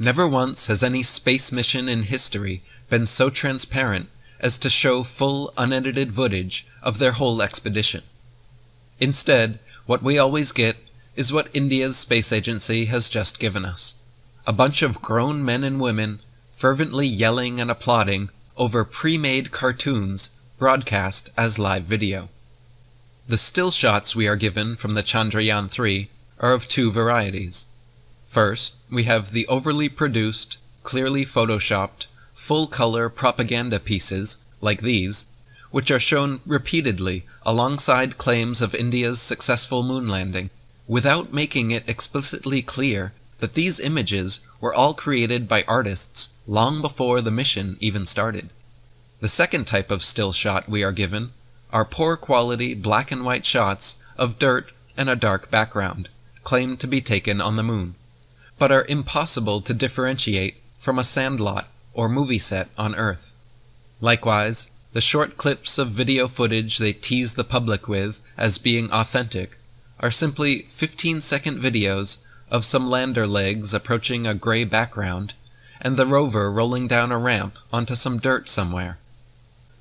Never once has any space mission in history been so transparent as to show full unedited footage of their whole expedition. Instead, what we always get is what India's space agency has just given us. A bunch of grown men and women fervently yelling and applauding over pre-made cartoons broadcast as live video. The still shots we are given from the Chandrayaan-3 are of two varieties. First, we have the overly produced, clearly photoshopped, full-color propaganda pieces, like these, which are shown repeatedly alongside claims of India's successful moon landing, without making it explicitly clear that these images were all created by artists long before the mission even started. The second type of still shot we are given are poor quality black and white shots of dirt and a dark background, claimed to be taken on the moon, but are impossible to differentiate from a sandlot or movie set on Earth. Likewise, the short clips of video footage they tease the public with as being authentic are simply 15-second videos of some lander legs approaching a gray background and the rover rolling down a ramp onto some dirt somewhere.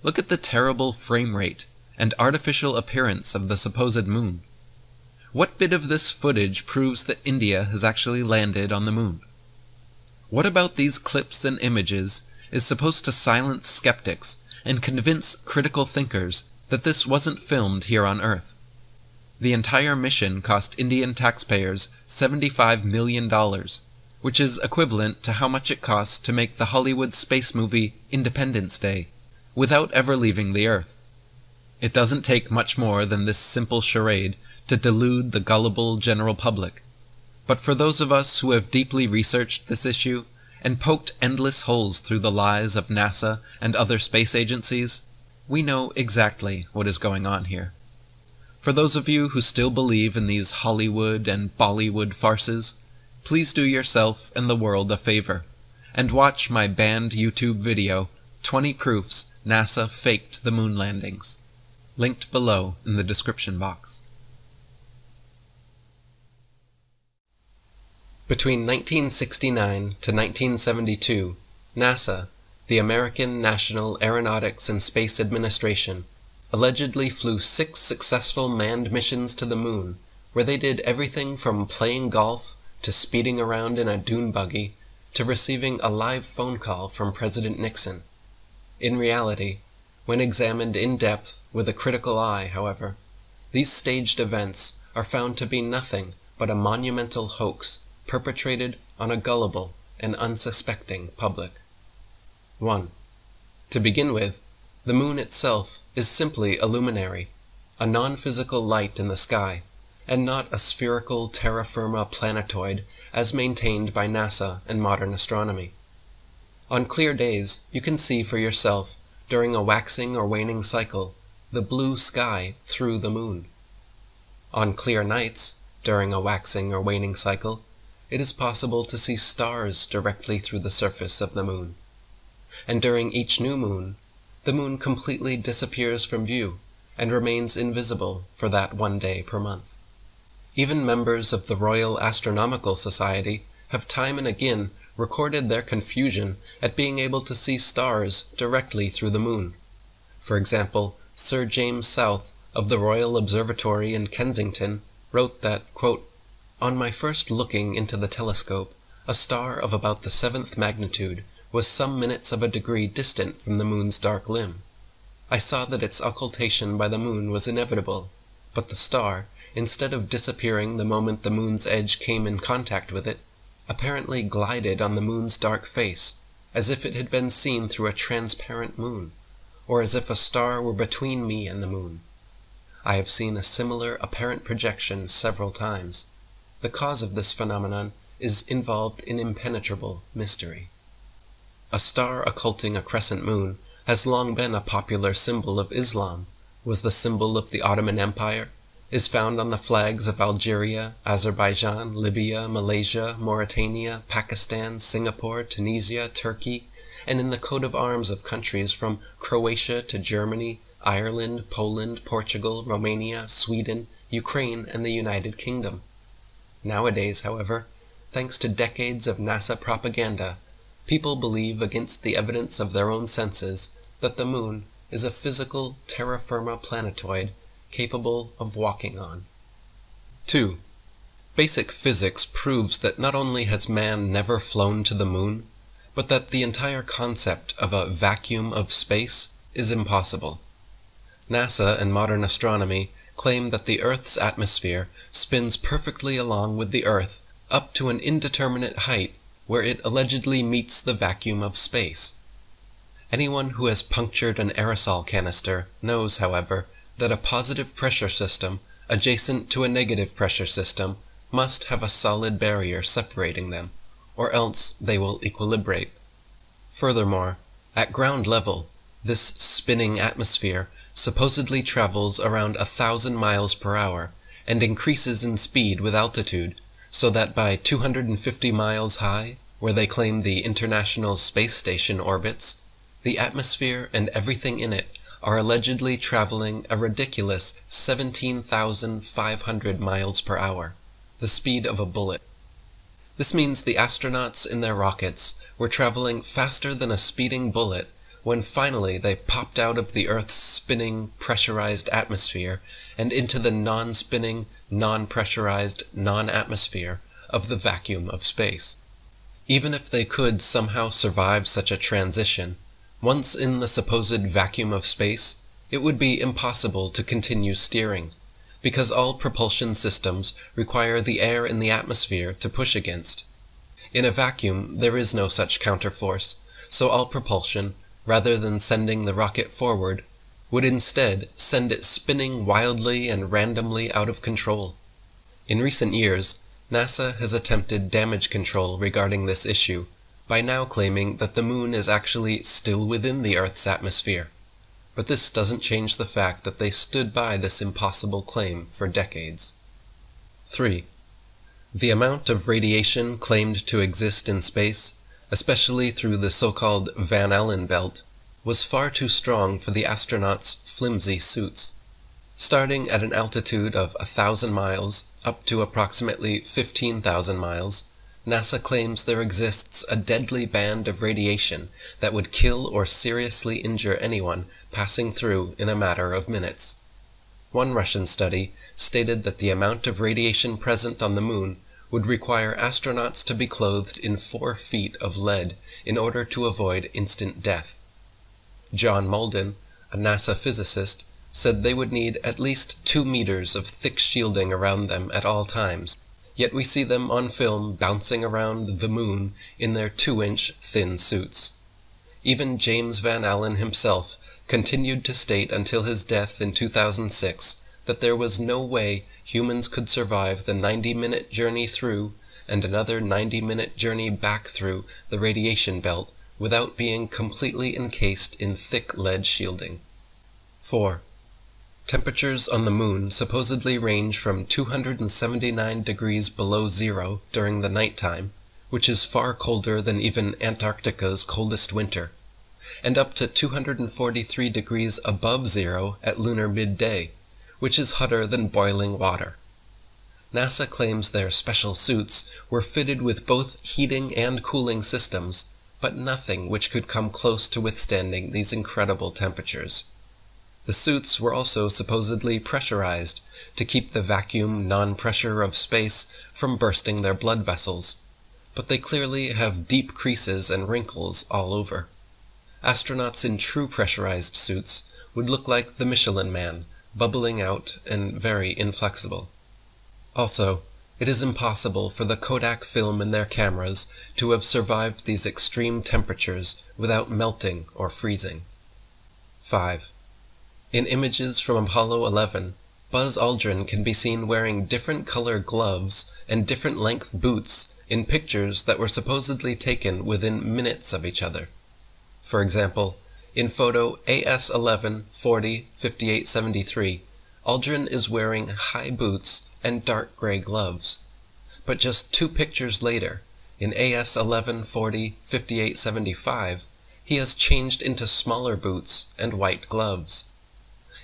Look at the terrible frame rate and artificial appearance of the supposed moon. What bit of this footage proves that India has actually landed on the moon? What about these clips and images is supposed to silence skeptics and convince critical thinkers that this wasn't filmed here on Earth? The entire mission cost Indian taxpayers $75 million, which is equivalent to how much it costs to make the Hollywood space movie Independence Day, without ever leaving the Earth. It doesn't take much more than this simple charade to delude the gullible general public. But for those of us who have deeply researched this issue and poked endless holes through the lies of NASA and other space agencies, we know exactly what is going on here. For those of you who still believe in these Hollywood and Bollywood farces, please do yourself and the world a favor, and watch my banned YouTube video, 20 Proofs NASA Faked the Moon Landings, linked below in the description box. Between 1969 to 1972, NASA, the American National Aeronautics and Space Administration, allegedly flew 6 successful manned missions to the moon, where they did everything from playing golf to speeding around in a dune buggy to receiving a live phone call from President Nixon. In reality, when examined in depth with a critical eye, however, these staged events are found to be nothing but a monumental hoax perpetrated on a gullible and unsuspecting public. 1. To begin with, the moon itself is simply a luminary, a non-physical light in the sky, and not a spherical terra firma planetoid as maintained by NASA and modern astronomy. On clear days, you can see for yourself, during a waxing or waning cycle, the blue sky through the moon. On clear nights, during a waxing or waning cycle, it is possible to see stars directly through the surface of the moon. And during each new moon, the moon completely disappears from view and remains invisible for that one day per month. Even members of the Royal Astronomical Society have time and again recorded their confusion at being able to see stars directly through the moon. For example, Sir James South of the Royal Observatory in Kensington wrote that, quote, "On my first looking into the telescope, a star of about the 7th magnitude was some minutes of a degree distant from the moon's dark limb. I saw that its occultation by the moon was inevitable, but the star, instead of disappearing the moment the moon's edge came in contact with it, apparently glided on the moon's dark face, as if it had been seen through a transparent moon, or as if a star were between me and the moon. I have seen a similar apparent projection several times. The cause of this phenomenon is involved in impenetrable mystery." A star occulting a crescent moon has long been a popular symbol of Islam, was the symbol of the Ottoman Empire, is found on the flags of Algeria, Azerbaijan, Libya, Malaysia, Mauritania, Pakistan, Singapore, Tunisia, Turkey, and in the coat of arms of countries from Croatia to Germany, Ireland, Poland, Portugal, Romania, Sweden, Ukraine, and the United Kingdom. Nowadays, however, thanks to decades of NASA propaganda, people believe against the evidence of their own senses that the moon is a physical terra firma planetoid capable of walking on. 2. Basic physics proves that not only has man never flown to the moon, but that the entire concept of a vacuum of space is impossible. NASA and modern astronomy claim that the Earth's atmosphere spins perfectly along with the Earth up to an indeterminate height where it allegedly meets the vacuum of space. Anyone who has punctured an aerosol canister knows, however, that a positive pressure system adjacent to a negative pressure system must have a solid barrier separating them, or else they will equilibrate. Furthermore, at ground level, this spinning atmosphere supposedly travels around 1,000 miles per hour and increases in speed with altitude, so that by 250 miles high, where they claim the International Space Station orbits, the atmosphere and everything in it are allegedly traveling a ridiculous 17,500 miles per hour, the speed of a bullet. This means the astronauts in their rockets were traveling faster than a speeding bullet when finally they popped out of the Earth's spinning, pressurized atmosphere and into the non-spinning, non-pressurized, non-atmosphere of the vacuum of space. Even if they could somehow survive such a transition, once in the supposed vacuum of space, it would be impossible to continue steering, because all propulsion systems require the air in the atmosphere to push against. In a vacuum, there is no such counterforce, so all propulsion, rather than sending the rocket forward, would instead send it spinning wildly and randomly out of control. In recent years, NASA has attempted damage control regarding this issue by now claiming that the moon is actually still within the Earth's atmosphere. But this doesn't change the fact that they stood by this impossible claim for decades. 3. The amount of radiation claimed to exist in space, especially through the so-called Van Allen belt, was far too strong for the astronauts' flimsy suits. Starting at an altitude of 1,000 miles up to approximately 15,000 miles, NASA claims there exists a deadly band of radiation that would kill or seriously injure anyone passing through in a matter of minutes. One Russian study stated that the amount of radiation present on the moon would require astronauts to be clothed in 4 feet of lead in order to avoid instant death. John Malden, a NASA physicist, said they would need at least 2 meters of thick shielding around them at all times, yet we see them on film bouncing around the moon in their 2-inch thin suits. Even James Van Allen himself continued to state until his death in 2006 that there was no way humans could survive the 90-minute journey through and another 90-minute journey back through the radiation belt without being completely encased in thick lead shielding. 4. Temperatures on the moon supposedly range from 279 degrees below zero during the nighttime, which is far colder than even Antarctica's coldest winter, and up to 243 degrees above zero at lunar midday, which is hotter than boiling water. NASA claims their special suits were fitted with both heating and cooling systems, but nothing which could come close to withstanding these incredible temperatures. The suits were also supposedly pressurized to keep the vacuum non-pressure of space from bursting their blood vessels, but they clearly have deep creases and wrinkles all over. Astronauts in true pressurized suits would look like the Michelin Man, bubbling out and very inflexible. Also, it is impossible for the Kodak film in their cameras to have survived these extreme temperatures without melting or freezing. 5. In images from Apollo 11, Buzz Aldrin can be seen wearing different color gloves and different length boots in pictures that were supposedly taken within minutes of each other. For example, in photo AS11-40-5873, Aldrin is wearing high boots and dark gray gloves. But just 2 pictures later, in AS11-40-5875, he has changed into smaller boots and white gloves.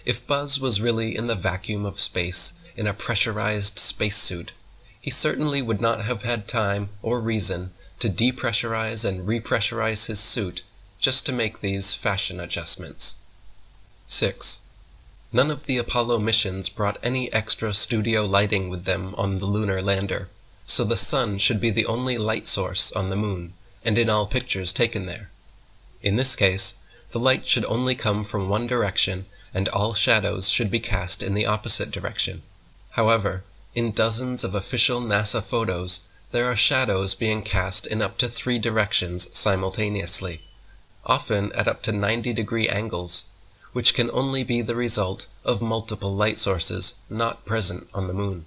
If Buzz was really in the vacuum of space in a pressurized spacesuit, he certainly would not have had time or reason to depressurize and repressurize his suit just to make these fashion adjustments. 6. None of the Apollo missions brought any extra studio lighting with them on the lunar lander, so the sun should be the only light source on the moon, and in all pictures taken there. In this case, the light should only come from one direction and all shadows should be cast in the opposite direction. However, in dozens of official NASA photos, there are shadows being cast in up to 3 directions simultaneously, often at up to 90-degree angles, which can only be the result of multiple light sources not present on the moon.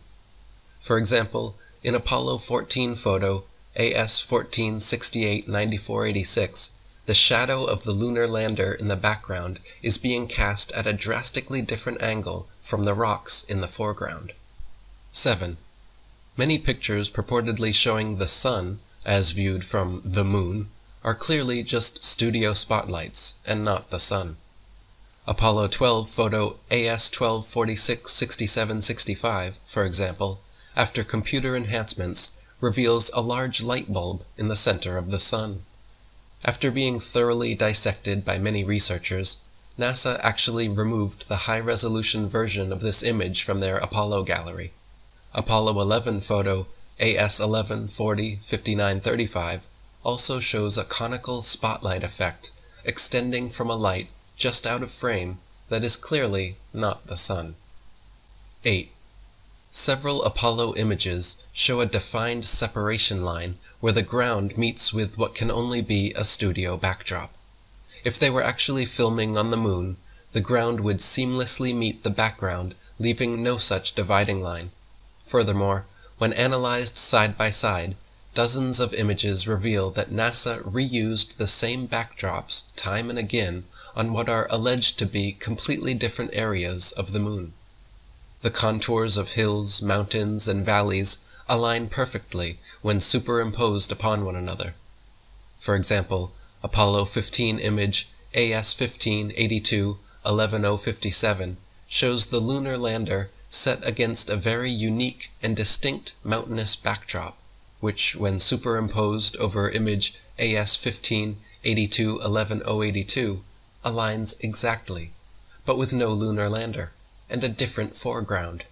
For example, in Apollo 14 photo AS14689486, the shadow of the lunar lander in the background is being cast at a drastically different angle from the rocks in the foreground. 7. Many pictures purportedly showing the sun, as viewed from the moon, are clearly just studio spotlights and not the sun. Apollo 12 photo AS12466765, for example, after computer enhancements, reveals a large light bulb in the center of the sun. After being thoroughly dissected by many researchers, NASA actually removed the high-resolution version of this image from their Apollo gallery. Apollo 11 photo AS11-40-5935 also shows a conical spotlight effect extending from a light just out of frame that is clearly not the sun. 8. Several Apollo images show a defined separation line where the ground meets with what can only be a studio backdrop. If they were actually filming on the moon, the ground would seamlessly meet the background, leaving no such dividing line. Furthermore, when analyzed side by side, dozens of images reveal that NASA reused the same backdrops time and again on what are alleged to be completely different areas of the moon. The contours of hills, mountains, and valleys align perfectly when superimposed upon one another. For example, Apollo 15 image AS-15-82-11057 shows the lunar lander set against a very unique and distinct mountainous backdrop, which, when superimposed over image AS-15-82-11082, aligns exactly, but with no lunar lander, and a different foreground.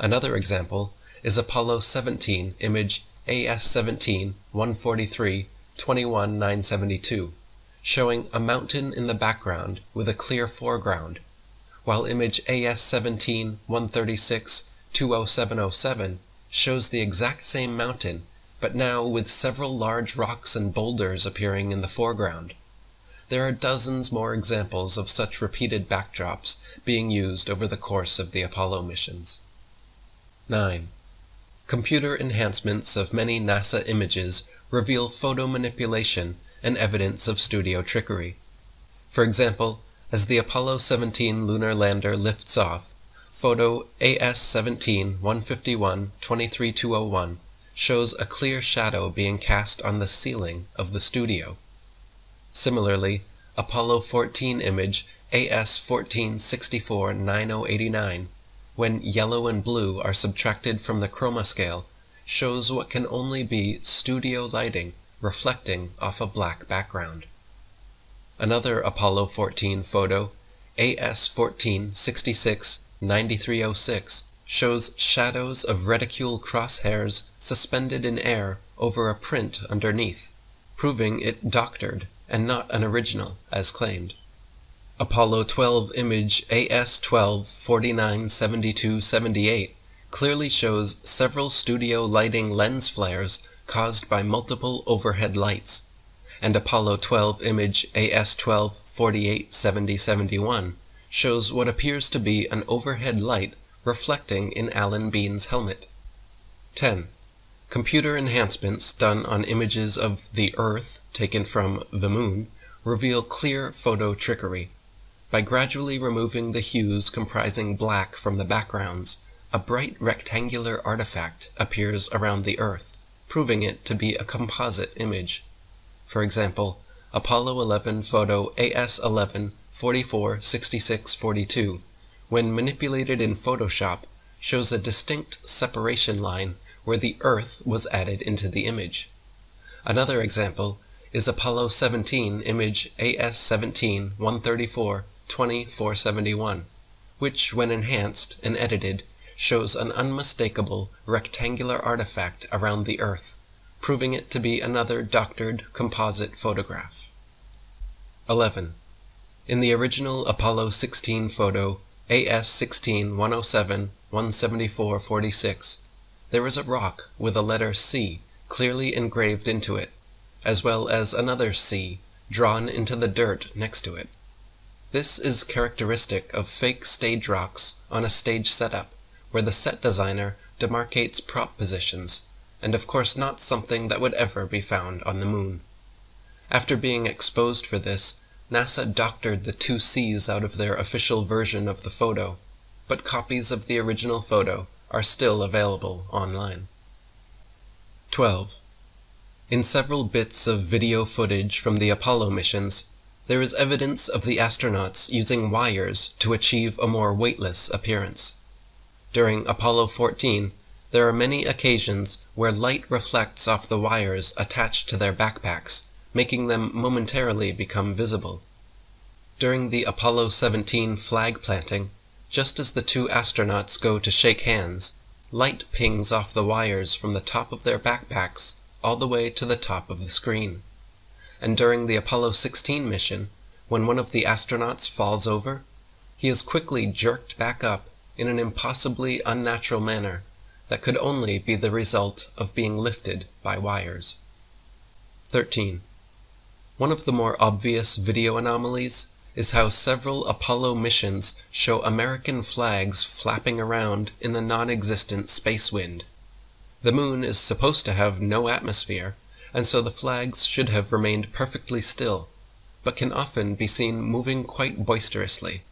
Another example is Apollo 17 image AS-17-143-21972, showing a mountain in the background with a clear foreground, while image AS-17-136-20707 shows the exact same mountain, but now with several large rocks and boulders appearing in the foreground. There are dozens more examples of such repeated backdrops being used over the course of the Apollo missions. 9. Computer enhancements of many NASA images reveal photo manipulation and evidence of studio trickery. For example, as the Apollo 17 lunar lander lifts off, photo AS-17-151-23201 shows a clear shadow being cast on the ceiling of the studio. Similarly, Apollo 14 image AS-14-64-9089, when yellow and blue are subtracted from the chroma scale, shows what can only be studio lighting reflecting off a black background. Another Apollo 14 photo, AS-14-66-9306, shows shadows of reticule crosshairs suspended in air over a print underneath, proving it doctored and not an original as claimed. Apollo 12 image AS-12-49-7278 clearly shows several studio lighting lens flares caused by multiple overhead lights, and Apollo 12 image AS-12-48-7071 shows what appears to be an overhead light reflecting in Alan Bean's helmet. 10. Computer enhancements done on images of the Earth taken from the Moon reveal clear photo trickery. By gradually removing the hues comprising black from the backgrounds, a bright rectangular artifact appears around the Earth, proving it to be a composite image. For example, Apollo 11 photo AS-11-44-6642, when manipulated in Photoshop, shows a distinct separation line where the Earth was added into the image. Another example is Apollo 17 image AS-17-134-2471, which, when enhanced and edited, shows an unmistakable rectangular artifact around the Earth, proving it to be another doctored composite photograph. 11. In the original Apollo 16 photo AS-16-107-174-46, there is a rock with a letter C clearly engraved into it, as well as another C drawn into the dirt next to it. This is characteristic of fake stage rocks on a stage setup, where the set designer demarcates prop positions, and of course not something that would ever be found on the Moon. After being exposed for this, NASA doctored the two C's out of their official version of the photo, but copies of the original photo are still available online. 12. In several bits of video footage from the Apollo missions, there is evidence of the astronauts using wires to achieve a more weightless appearance. During Apollo 14, there are many occasions where light reflects off the wires attached to their backpacks, making them momentarily become visible. During the Apollo 17 flag planting, just as the two astronauts go to shake hands, light pings off the wires from the top of their backpacks all the way to the top of the screen. And during the Apollo 16 mission, when one of the astronauts falls over, he is quickly jerked back up in an impossibly unnatural manner that could only be the result of being lifted by wires. 13. One of the more obvious video anomalies is how several Apollo missions show American flags flapping around in the non-existent space wind. The moon is supposed to have no atmosphere, and so the flags should have remained perfectly still, but can often be seen moving quite boisterously.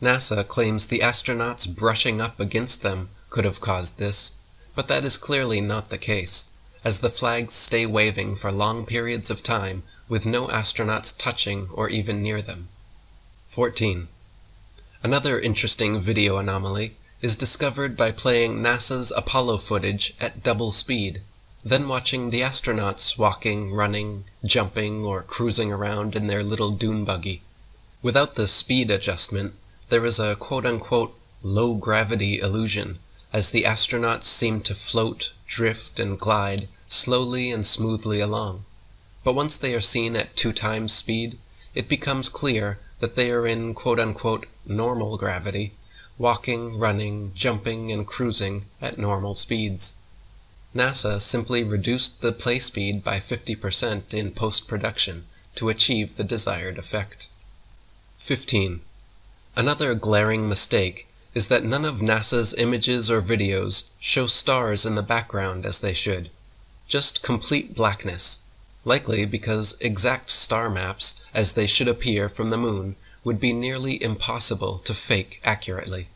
NASA claims the astronauts brushing up against them could have caused this, but that is clearly not the case, as the flags stay waving for long periods of time with no astronauts touching or even near them. 14. Another interesting video anomaly is discovered by playing NASA's Apollo footage at double speed, then watching the astronauts walking, running, jumping, or cruising around in their little dune buggy. Without the speed adjustment, there is a quote-unquote low-gravity illusion, as the astronauts seem to float, drift, and glide slowly and smoothly along. But once they are seen at 2 times speed, it becomes clear that they are in quote-unquote normal gravity, walking, running, jumping, and cruising at normal speeds. NASA simply reduced the play speed by 50% in post-production to achieve the desired effect. 15. Another glaring mistake is that none of NASA's images or videos show stars in the background as they should. Just complete blackness, likely because exact star maps as they should appear from the moon would be nearly impossible to fake accurately.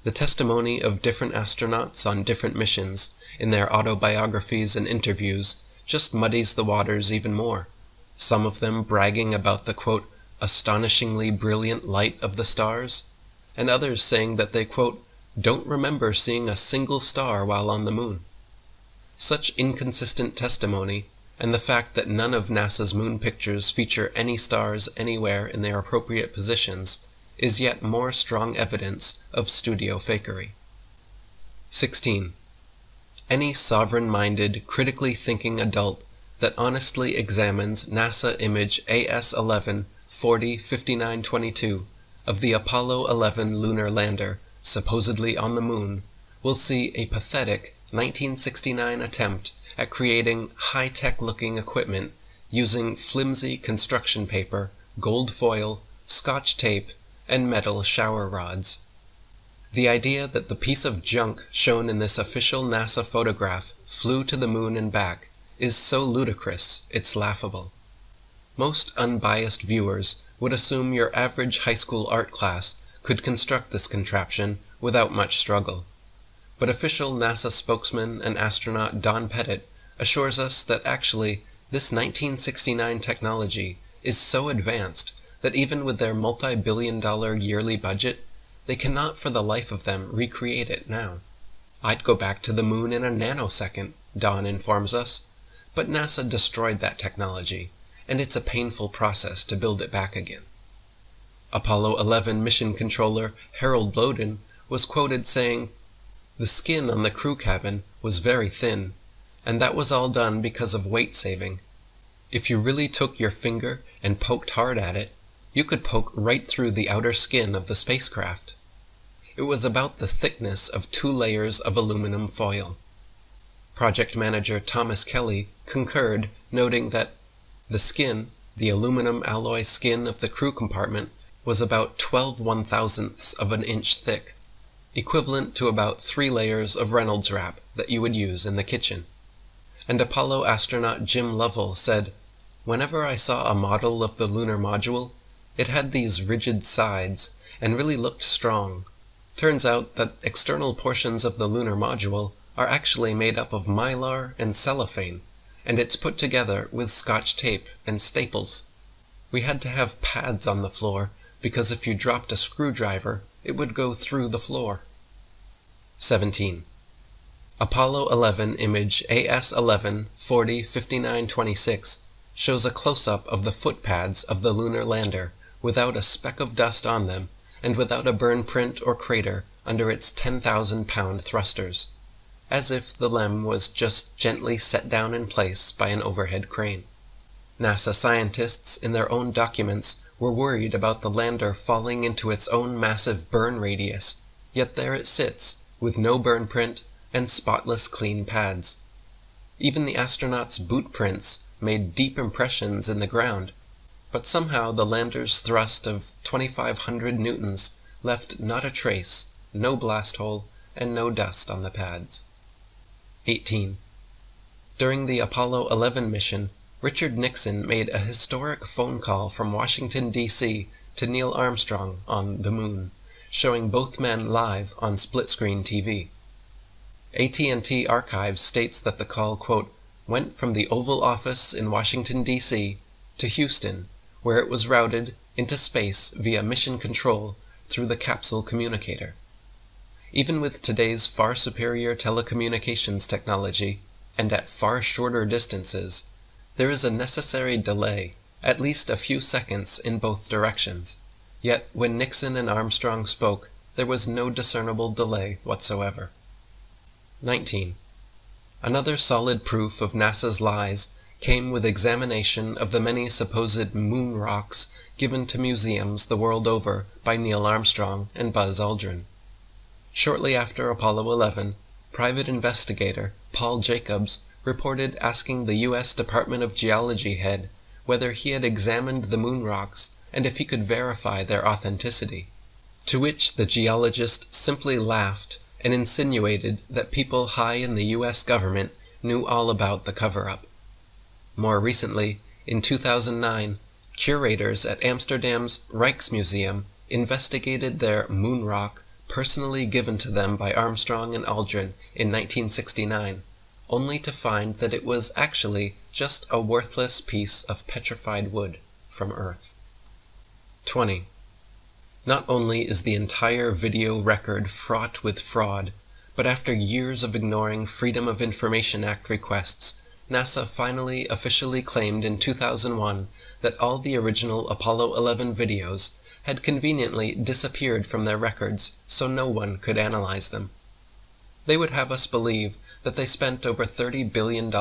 The testimony of different astronauts on different missions in their autobiographies and interviews just muddies the waters even more, some of them bragging about the, quote, astonishingly brilliant light of the stars, and others saying that they, quote, don't remember seeing a single star while on the moon. Such inconsistent testimony, and the fact that none of NASA's moon pictures feature any stars anywhere in their appropriate positions, is yet more strong evidence of studio fakery. 16. Any sovereign-minded, critically thinking adult that honestly examines NASA image AS11 405922 of the Apollo 11 lunar lander supposedly on the moon will see a pathetic 1969 attempt at creating high-tech looking equipment using flimsy construction paper, gold foil, Scotch tape, and metal shower rods. The idea that the piece of junk shown in this official NASA photograph flew to the moon and back is so ludicrous it's laughable. Most unbiased viewers would assume your average high school art class could construct this contraption without much struggle. But official NASA spokesman and astronaut Don Pettit assures us that actually this 1969 technology is so advanced that even with their multi-billion-dollar yearly budget, they cannot for the life of them recreate it now. I'd go back to the moon in a nanosecond, Don informs us, but NASA destroyed that technology, and it's a painful process to build it back again. Apollo 11 mission controller Harold Loden was quoted saying, "The skin on the crew cabin was very thin, and that was all done because of weight saving. If you really took your finger and poked hard at it, you could poke right through the outer skin of the spacecraft. It was about the thickness of 2 layers of aluminum foil." Project manager Thomas Kelly concurred, noting that the skin, the aluminum alloy skin of the crew compartment, was about 12 1/1000ths of an inch thick, equivalent to about 3 layers of Reynolds wrap that you would use in the kitchen. And Apollo astronaut Jim Lovell said, "Whenever I saw a model of the lunar module, it had these rigid sides and really looked strong. Turns out that external portions of the lunar module are actually made up of mylar and cellophane, and it's put together with Scotch tape and staples. We had to have pads on the floor because if you dropped a screwdriver, it would go through the floor." 17. Apollo 11 image AS11 405926 shows a close-up of the foot pads of the lunar lander without a speck of dust on them and without a burn print or crater under its 10,000-pound thrusters, as if the LEM was just gently set down in place by an overhead crane. NASA scientists in their own documents were worried about the lander falling into its own massive burn radius, yet there it sits with no burn print and spotless clean pads. Even the astronauts' boot prints made deep impressions in the ground, but somehow the lander's thrust of 2,500 newtons left not a trace, no blast hole, and no dust on the pads. 18. During the Apollo 11 mission, Richard Nixon made a historic phone call from Washington, D.C. to Neil Armstrong on the moon, showing both men live on split-screen TV. AT&T Archives states that the call, quote, went from the Oval Office in Washington, D.C. to Houston, where it was routed into space via mission control through the capsule communicator. Even with today's far superior telecommunications technology, and at far shorter distances, there is a necessary delay, at least a few seconds in both directions. Yet when Nixon and Armstrong spoke, there was no discernible delay whatsoever. 19. Another solid proof of NASA's lies came with examination of the many supposed moon rocks given to museums the world over by Neil Armstrong and Buzz Aldrin. Shortly after Apollo 11, private investigator Paul Jacobs reported asking the U.S. Department of Geology head whether he had examined the moon rocks and if he could verify their authenticity, to which the geologist simply laughed and insinuated that people high in the U.S. government knew all about the cover-up. More recently, in 2009, curators at Amsterdam's Rijksmuseum investigated their moon rock personally given to them by Armstrong and Aldrin in 1969, only to find that it was actually just a worthless piece of petrified wood from Earth. 20. Not only is the entire video record fraught with fraud, but after years of ignoring Freedom of Information Act requests, NASA finally officially claimed in 2001 that all the original Apollo 11 videos had conveniently disappeared from their records so no one could analyze them. They would have us believe that they spent over $30 billion,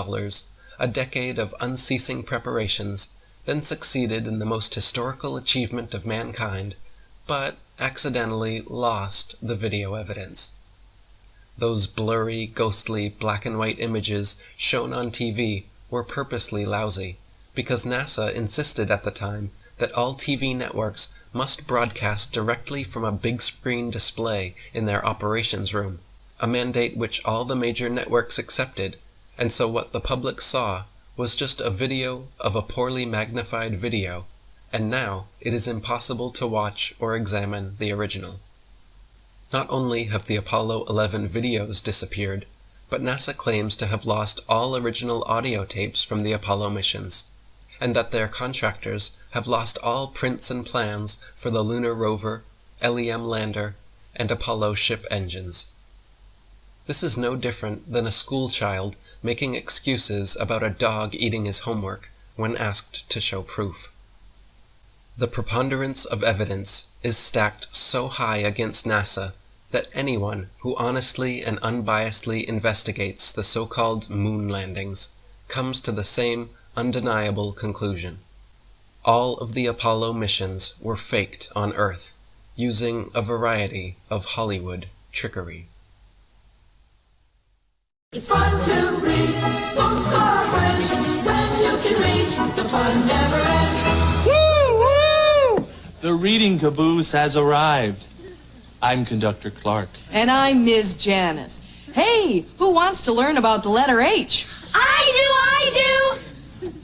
a decade of unceasing preparations, then succeeded in the most historical achievement of mankind, but accidentally lost the video evidence. Those blurry, ghostly, black and white images shown on TV were purposely lousy, because NASA insisted at the time that all TV networks must broadcast directly from a big screen display in their operations room, a mandate which all the major networks accepted, and so what the public saw was just a video of a poorly magnified video, and now it is impossible to watch or examine the original. Not only have the Apollo 11 videos disappeared, but NASA claims to have lost all original audio tapes from the Apollo missions, and that their contractors have lost all prints and plans for the lunar rover, LEM lander, and Apollo ship engines. This is no different than a school child making excuses about a dog eating his homework when asked to show proof. The preponderance of evidence is stacked so high against NASA that anyone who honestly and unbiasedly investigates the so-called moon landings comes to the same undeniable conclusion. All of the Apollo missions were faked on Earth, using a variety of Hollywood trickery. It's fun to read books or friends when you can read. The fun never ends. Woo! Woo! The reading caboose has arrived. I'm Conductor Clark. And I'm Ms. Janice. Hey, who wants to learn about the letter H? I do!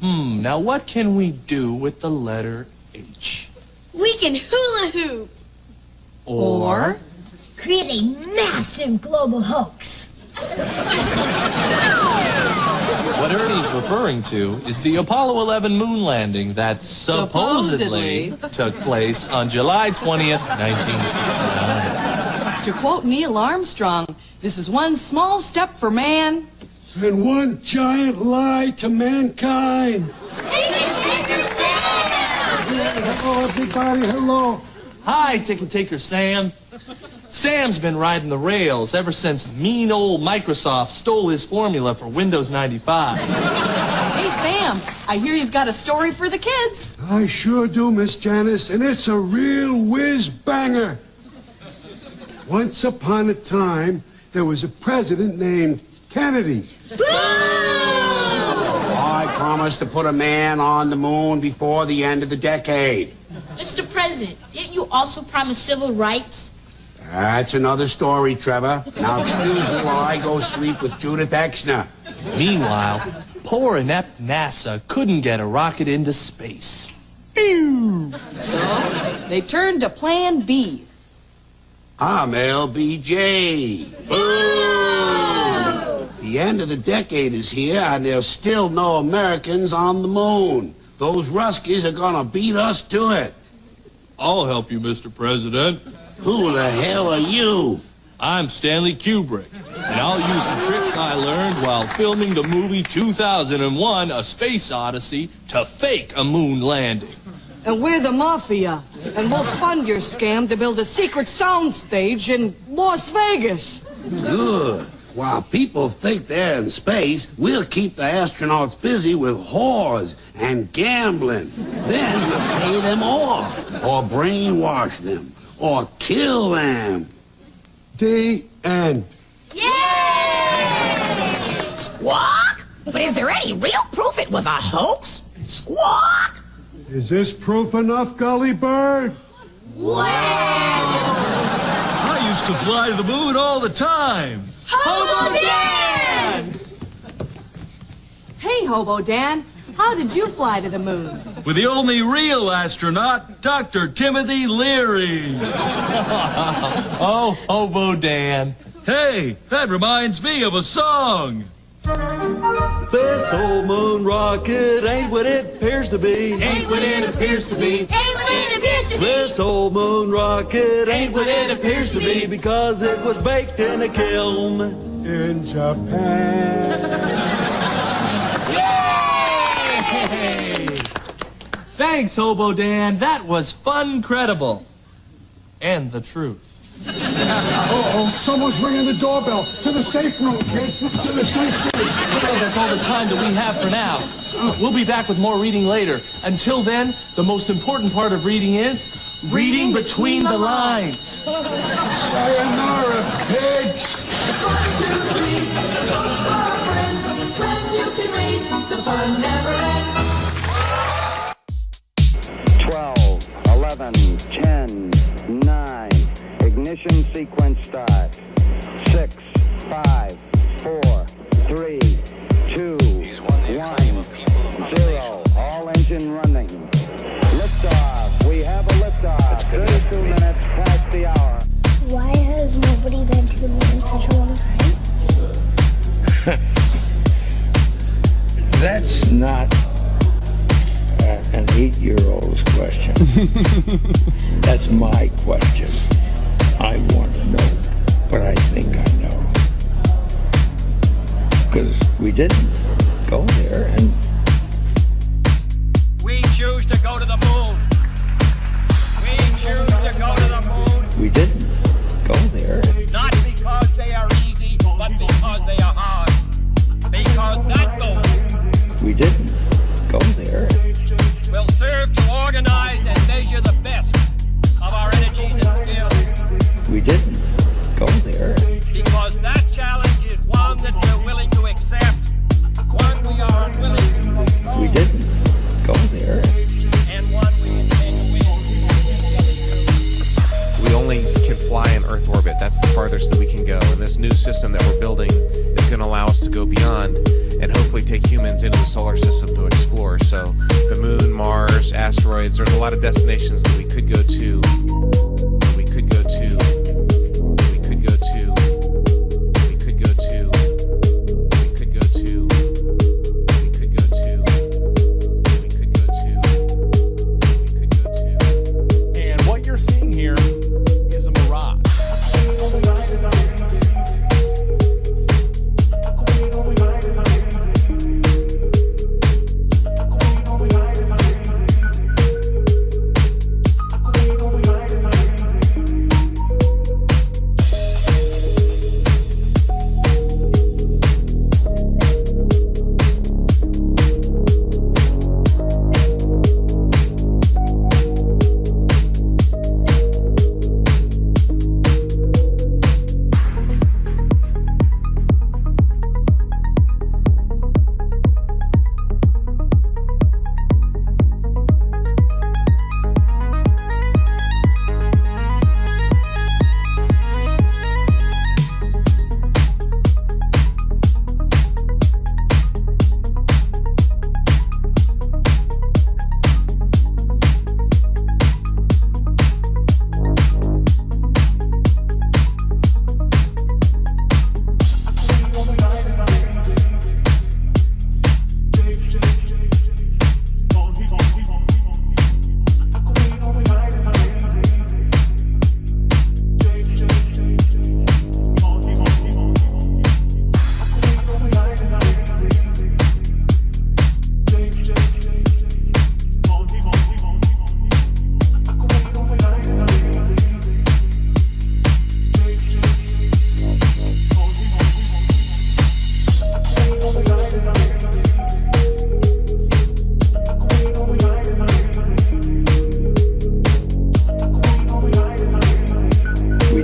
Now what can we do with the letter H? We can hula hoop. Or create a massive global hoax. What Ernie's referring to is the Apollo 11 moon landing that supposedly took place on July 20th, 1969. To quote Neil Armstrong, this is one small step for man and one giant lie to mankind. Hello, everybody. Hello. Hi, Ticket Taker Sam. Sam's been riding the rails ever since mean old Microsoft stole his formula for Windows 95. Hey, Sam, I hear you've got a story for the kids. I sure do, Miss Janice, and it's a real whiz-banger. Once upon a time, there was a president named Kennedy. I promised to put a man on the moon before the end of the decade. Mr. President, didn't you also promise civil rights? That's another story, Trevor. Now excuse me while I go sleep with Judith Exner. Meanwhile, poor inept NASA couldn't get a rocket into space. Phew! So, they turned to Plan B. I'm LBJ. The end of the decade is here, and there's still no Americans on the moon. Those Ruskies are gonna beat us to it. I'll help you, Mr. President. Who the hell are you? I'm Stanley Kubrick, and I'll use some tricks I learned while filming the movie 2001, A Space Odyssey, to fake a moon landing. And we're the Mafia, and we'll fund your scam to build a secret soundstage in Las Vegas. Good. While people think they're in space, we'll keep the astronauts busy with whores and gambling. Then we'll pay them off, or brainwash them, or kill them. The end. Yay! Squawk? But is there any real proof it was a hoax? Squawk! Is this proof enough, Gully Bird? Wow! I used to fly to the moon all the time. Hobo Dan! Hey, Hobo Dan, how did you fly to the moon? With the only real astronaut, Dr. Timothy Leary. Oh, Hobo Dan. Hey, that reminds me of a song. This old moon rocket ain't what it appears to be. Ain't what it appears to be. Ain't what it appears to be. This old moon rocket ain't what it appears to be because it was baked in a kiln in Japan. Yay! Thanks, Hobo Dan. That was fun, credible, and the truth. Uh-oh, someone's ringing the doorbell. To the safe room, kid. To the safe room. Well, that's all the time that we have for now. We'll be back with more reading later. Until then, the most important part of reading is reading between the lines. Sayonara, pigs. It's 1, 2, 3. Those are friends. When you can read, the fun never ends. 12, 11, 10, 9. Ignition sequence start. 6, 5, 4, 3, 2, 1, 0. All engine running. Liftoff. We have a liftoff. 32 minutes past the hour. Why has nobody been to the moon in such a long time? That's not an 8-year-old's question. That's my question. I want to know, but I think I know. Because we didn't go there, and We choose to go to the moon. We choose to go to the moon. we didn't go there. Not because they are easy, but because they are hard. Because that goal We didn't go there. will serve to organize and measure the best of our energies and skills. We didn't go there. Because that challenge is one that we're willing to accept, one we are unwilling to postpone, We didn't go there. and one we intend to win. We only can fly in Earth orbit. That's the farthest that we can go. And this new system that we're building is going to allow us to go beyond and hopefully take humans into the solar system to explore. So the moon, Mars, asteroids, there's a lot of destinations that we could go to. We could go to. We could go to. We could go to. We could go to. We could go to. We could go to. We could go to. And what you're seeing here is a mirage.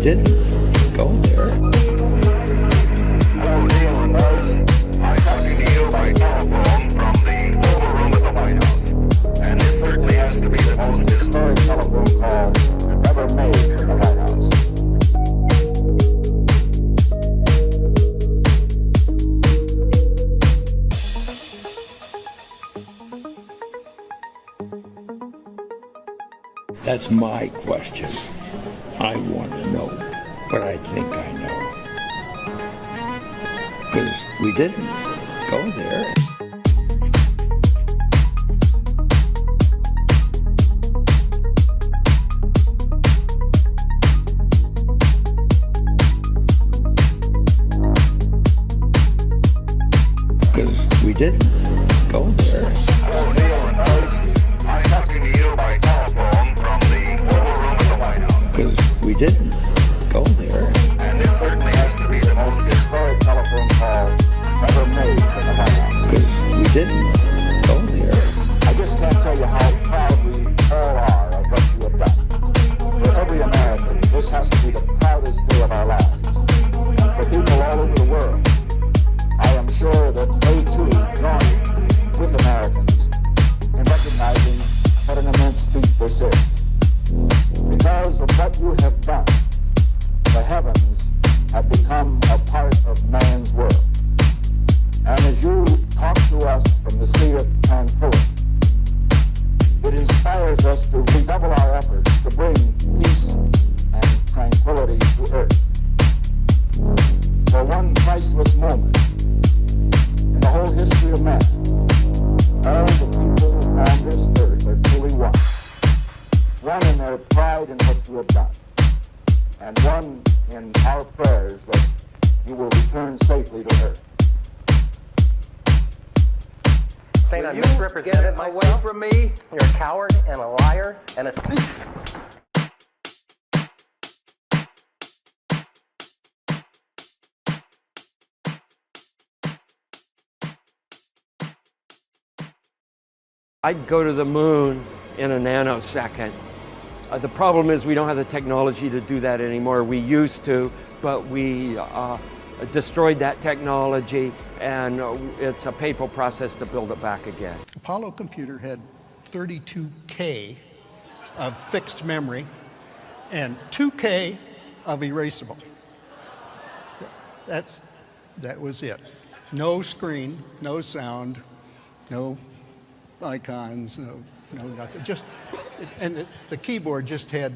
didn't go there. Hello, Neil and Buzz. I'm talking to you by telephone from the Oval Room at the White House. And this certainly has to be the most historic telephone call ever made in the White House. That's my question. I want to know, but I think I know. Because we didn't go there. Because we didn't go there. Hello, Neil and Buzz. I'm talking to you by telephone from the Oval Room at the White House. Because we didn't go there. And this certainly has to be the most historic telephone call ever made in the White House. Because we didn't go there. I just can't tell you how proud we all are of what you have done. For every American, this has to be the proudest day of our lives. And for people all over the world, I am sure that they too join with Americans in recognizing what an immense feat this is. Because of what you have done, the heavens have become a part of man's world. And as you talk to us from the sea of tranquility, it inspires us to redouble our efforts to bring peace and tranquility to earth. For one priceless moment in the whole history of man, all the people on this earth are truly one. One in their pride in what you have done, and one in our prayers that you will return safely to earth. Saying I misrepresented myself? Get away from me. You're a coward and a liar and a thief. I'd go to the moon in a nanosecond. The problem is we don't have the technology to do that anymore. We used to, but we destroyed that technology, and it's a painful process to build it back again. Apollo computer had 32K of fixed memory and 2K of erasable. That was it. No screen, no sound, no icons, no nothing. Just, and the keyboard just had,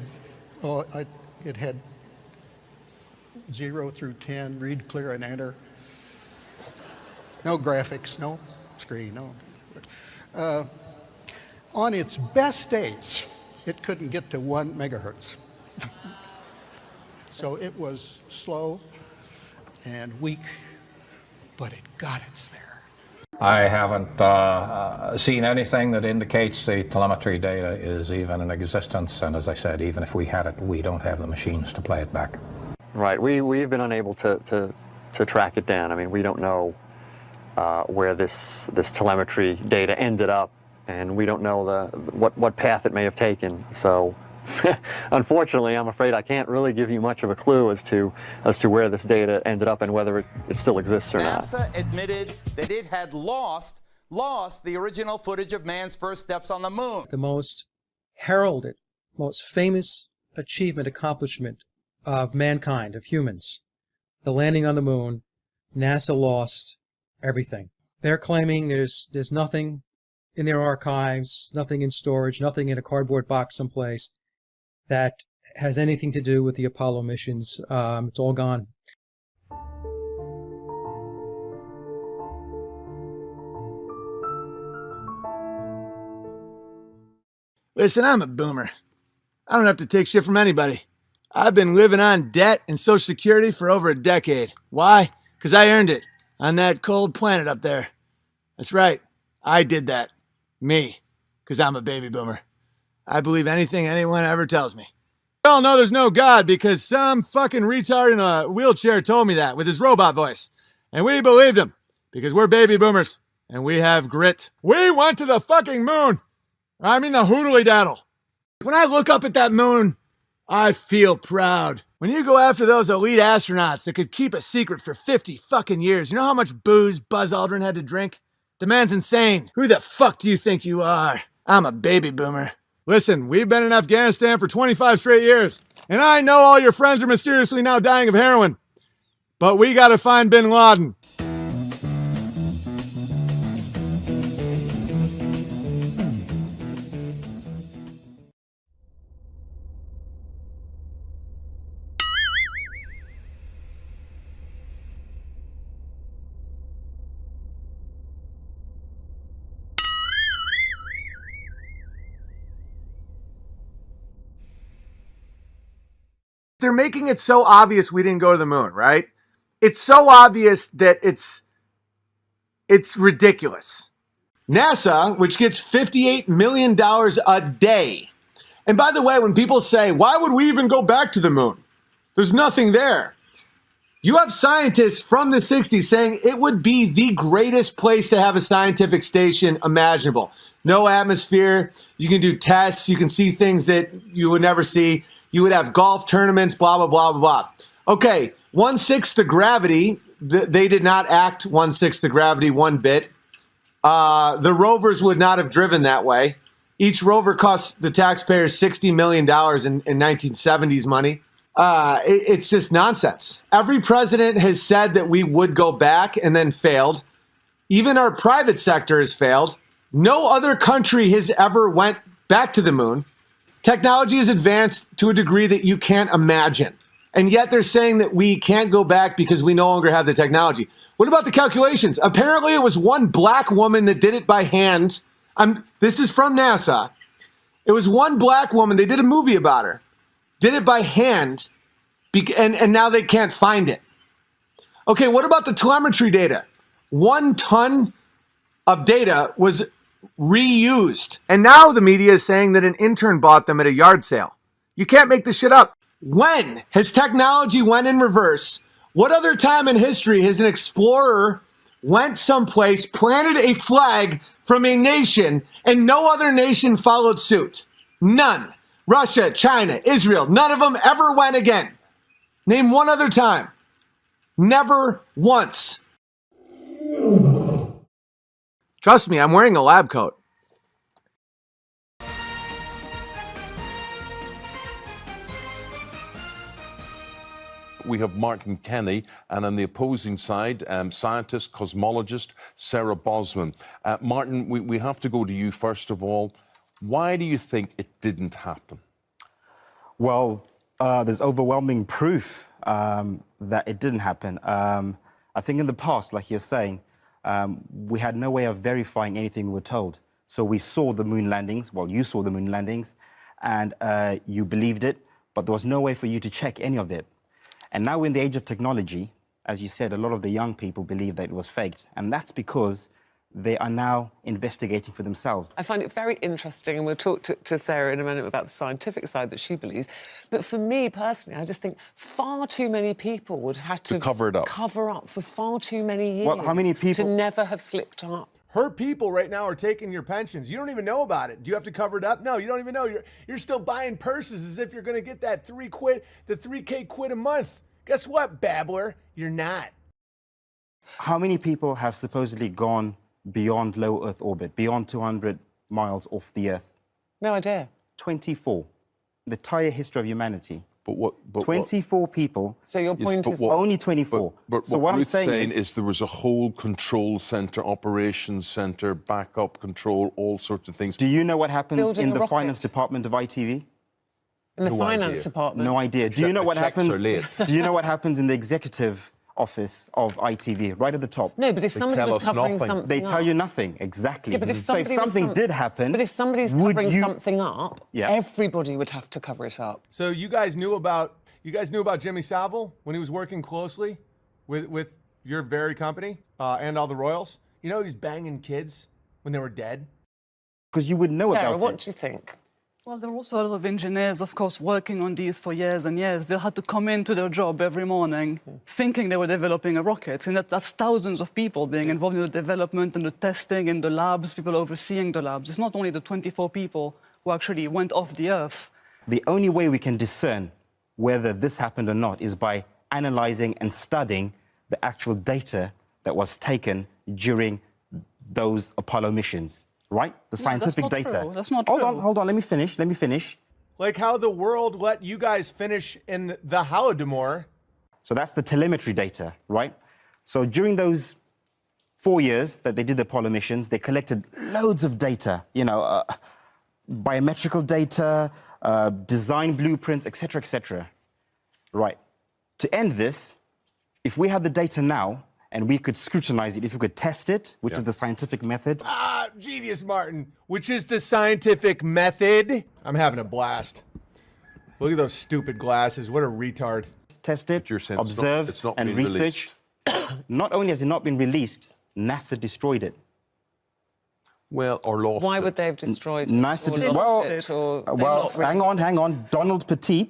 it had 0 through 10, read, clear, and enter. No graphics, no screen, no. On its best days, it couldn't get to 1 megahertz. So it was slow and weak, but it got its there. I haven't seen anything that indicates the telemetry data is even in existence, and as I said, even if we had it, we don't have the machines to play it back. Right, we've been unable to track it down. I mean, we don't know where this telemetry data ended up, and we don't know what path it may have taken. So, unfortunately, I'm afraid I can't really give you much of a clue as to where this data ended up and whether it still exists or not. NASA admitted that it had lost the original footage of man's first steps on the moon. The most heralded, most famous accomplishment of mankind, of humans, the landing on the moon. NASA lost everything. They're claiming there's nothing in their archives, nothing in storage, nothing in a cardboard box someplace that has anything to do with the Apollo missions. It's all gone. Listen, I'm a boomer. I don't have to take shit from anybody. I've been living on debt and Social Security for over a decade. Why? Because I earned it on that cold planet up there. That's right. I did that. Me. Because I'm a baby boomer. I believe anything anyone ever tells me. We all know there's no God because some fucking retard in a wheelchair told me that with his robot voice. And we believed him because we're baby boomers and we have grit. We went to the fucking moon. I mean the hoodly daddle. When I look up at that moon, I feel proud. When you go after those elite astronauts that could keep a secret for 50 fucking years, you know how much booze Buzz Aldrin had to drink? The man's insane. Who the fuck do you think you are? I'm a baby boomer. Listen, we've been in Afghanistan for 25 straight years, and I know all your friends are mysteriously now dying of heroin. But we gotta find bin Laden. They're making it so obvious we didn't go to the moon, right? It's so obvious that it's ridiculous. NASA, which gets $58 million a day. And by the way, when people say, why would we even go back to the moon? There's nothing there. You have scientists from the 60s saying it would be the greatest place to have a scientific station imaginable. No atmosphere. You can do tests. You can see things that you would never see. You would have golf tournaments, blah, blah, blah, blah, blah. Okay, 1/6 the gravity. They did not act 1/6 the gravity one bit. The rovers would not have driven that way. Each rover cost the taxpayers $60 million in 1970s money. It's just nonsense. Every president has said that we would go back and then failed. Even our private sector has failed. No other country has ever went back to the moon. Technology has advanced to a degree that you can't imagine. And yet they're saying that we can't go back because we no longer have the technology. What about the calculations? Apparently it was one black woman that did it by hand. This is from NASA. It was one black woman. They did a movie about her. Did it by hand, and now they can't find it. Okay, what about the telemetry data? 1 ton of data was reused. And now the media is saying that an intern bought them at a yard sale. You can't make this shit up. When has technology went in reverse? What other time in history has an explorer went someplace, planted a flag from a nation, and no other nation followed suit? None. Russia, China, Israel, none of them ever went again. Name one other time. Never once. Trust me, I'm wearing a lab coat. We have Martin Kenny, and on the opposing side, scientist, cosmologist, Sarah Bosman. Martin, we have to go to you first of all. Why do you think it didn't happen? Well, there's overwhelming proof that it didn't happen. I think in the past, like you're saying, we had no way of verifying anything we were told. So we saw the moon landings, well, you saw the moon landings, and you believed it, but there was no way for you to check any of it. And now in the age of technology, as you said, a lot of the young people believe that it was faked, and that's because they are now investigating for themselves. I find it very interesting, and we'll talk to Sarah in a minute about the scientific side that she believes. But for me personally, I just think far too many people would have had to cover it up. Cover up for far too many years. Well, how many people to never have slipped up? Her people right now are taking your pensions. You don't even know about it. Do you have to cover it up? No, you don't even know. You're still buying purses as if you're going to get that $3K quid a month. Guess what, babbler? You're not. How many people have supposedly gone beyond low Earth orbit, beyond 200 miles off the Earth? No idea. 24. The entire history of humanity. But what? 24 people. So your point is only 24. But so what I'm Ruth's saying is is there was a whole control center, operations center, backup control, all sorts of things. Do you know what happens Building in a the rocket. finance department of ITV? In the No finance idea. department? No idea. Do you know what happens? Do you know what happens in the executive office of ITV, right at the top? No, but if somebody was covering something they tell up- you nothing. Exactly. Yeah, but if So if somebody something did happen, But if somebody's would covering you- something up, Yeah. everybody would have to cover it up. So you guys knew about Jimmy Savile when he was working closely with your very company and all the royals? You know he was banging kids when they were dead? Because you would know Sarah, about what it. do you think? Well, there were also a lot of engineers, of course, working on these for years and years. They had to come into their job every morning thinking they were developing a rocket. And that's thousands of people being involved in the development and the testing in the labs, people overseeing the labs. It's not only the 24 people who actually went off the Earth. the only way we can discern whether this happened or not is by analyzing and studying the actual data that was taken during those Apollo missions, right? The scientific that's not data. True. That's not hold true. Hold on, let me finish. Like how the world let you guys finish in the Holodomor. So that's the telemetry data, right? So during those 4 years that they did the Apollo missions, they collected loads of data, biometrical data, design blueprints, etc., etc. Right. To end this, if we had the data now and we could scrutinize it, if we could test it, which is the scientific method. Ah, genius, Martin. Which is the scientific method. I'm having a blast. Look at those stupid glasses. What a retard. Test it, observe, it's not and been research. Not only has it not been released, NASA destroyed it. Well, or lost Why it. would they have destroyed it? NASA hang on. Donald Petit,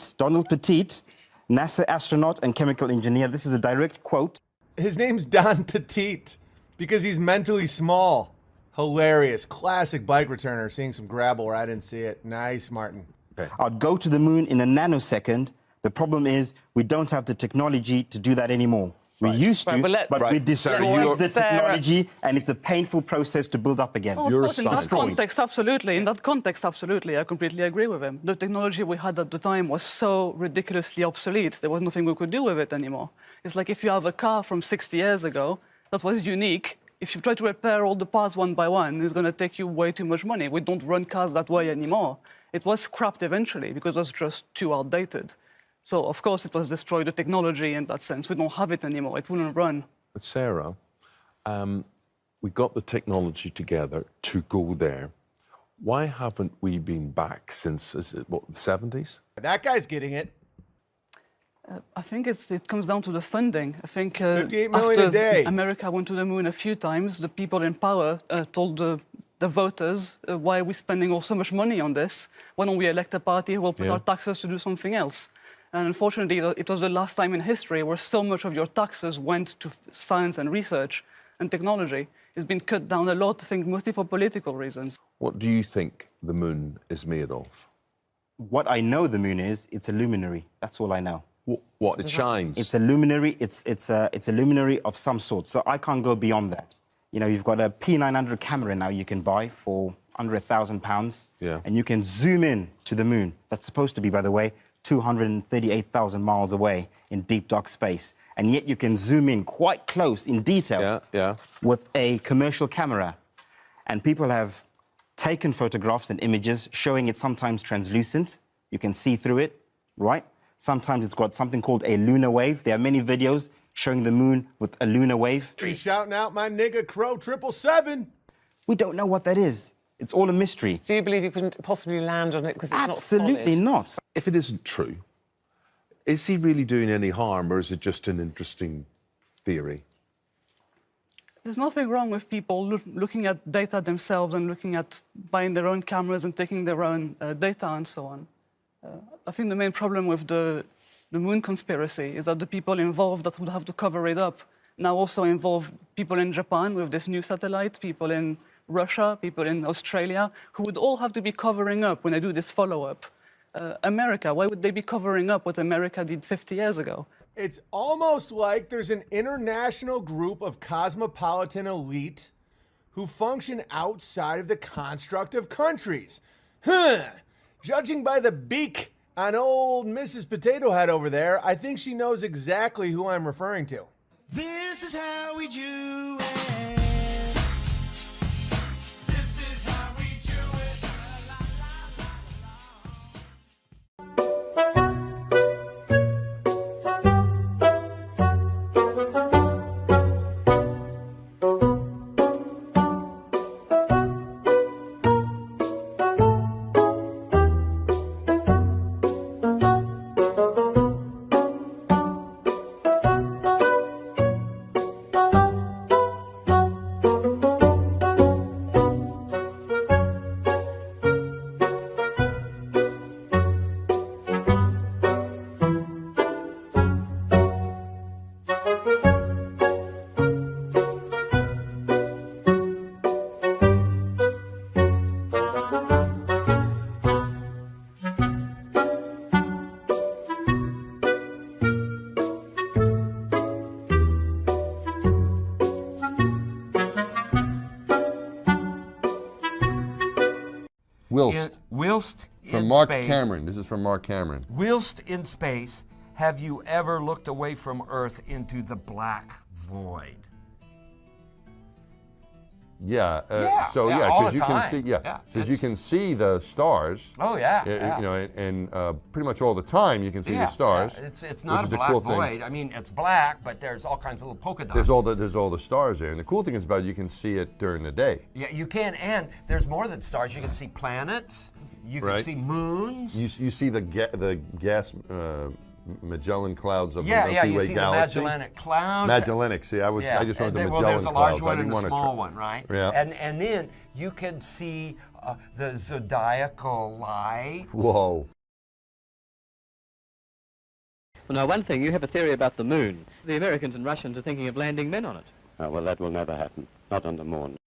NASA astronaut and chemical engineer. This is a direct quote. His name's Don Petite because he's mentally small. Hilarious. Classic bike returner. Seeing some gravel where I didn't see it. Nice, Martin. Okay. I'd go to the moon in a nanosecond. The problem is we don't have the technology to do that anymore. We used to, but we destroyed the technology, and it's a painful process to build up again. Oh, of course, in that context, absolutely. In that context, absolutely. I completely agree with him. The technology we had at the time was so ridiculously obsolete. There was nothing we could do with it anymore. It's like if you have a car from 60 years ago that was unique, if you try to repair all the parts one by one, it's going to take you way too much money. We don't run cars that way anymore. It was scrapped eventually because it was just too outdated. So, of course, it was destroyed, the technology in that sense. We don't have it anymore. It wouldn't run. But Sarah, we got the technology together to go there. Why haven't we been back since, the 70s? That guy's getting it. I think it comes down to the funding. I think 58 million a day. America went to the moon a few times. The people in power told the voters, why are we spending so much money on this? Why don't we elect a party who will put our taxes to do something else? And unfortunately, it was the last time in history where so much of your taxes went to science and research and technology. It's been cut down a lot, I think, mostly for political reasons. What do you think the moon is made of? What I know the moon is, it's a luminary. That's all I know. What? It shines? It's a luminary. It's a luminary of some sort. So I can't go beyond that. You've got a P900 camera now you can buy for under £1,000. Yeah. And you can zoom in to the moon. That's supposed to be, by the way, 238,000 miles away in deep, dark space. And yet you can zoom in quite close in detail with a commercial camera. And people have taken photographs and images showing it sometimes translucent. You can see through it, right? Sometimes it's got something called a lunar wave. There are many videos showing the moon with a lunar wave. He's shouting out my nigga Crow 777. We don't know what that is. It's all a mystery. So you believe you couldn't possibly land on it because it's not solid? Absolutely not. If it isn't true, is he really doing any harm, or is it just an interesting theory? There's nothing wrong with people looking at data themselves and looking at buying their own cameras and taking their own data and so on. I think the main problem with the moon conspiracy is that the people involved that would have to cover it up now also involve people in Japan with this new satellite, people in Russia, people in Australia, who would all have to be covering up when they do this follow-up. America, why would they be covering up what America did 50 years ago? It's almost like there's an international group of cosmopolitan elite who function outside of the construct of countries. Judging by the beak on old Mrs. Potato Head over there, I think she knows exactly who I'm referring to. This is how we do it. Whilst. Whilst From in Mark space. Cameron. This is from Mark Cameron. Whilst in space, have you ever looked away from Earth into the black void? Yeah. Yeah, So yeah, all because the you can time. see. Yeah, Because you can see the stars. Oh, yeah, You yeah. know, and pretty much all the time you can see the stars. Yeah. It's which not is a black cool thing. void. I mean, it's black, but there's all kinds of little polka dots. There's all the stars there, and the cool thing is about it, you can see it during the day. Yeah, you can, and there's more than stars. You can see planets. You can Right. see moons. You see the gas Magellan clouds of Yeah, the yeah, Milky you Way see galaxy. the Magellanic clouds. Magellanic. See, I just wanted the Magellan well, there's a large clouds. I one didn't and a want to small one, right? Yeah. And then you can see the zodiacal lights. Whoa. Well, now, one thing, you have a theory about the moon. The Americans and Russians are thinking of landing men on it. Well, that will never happen. Not on the moon.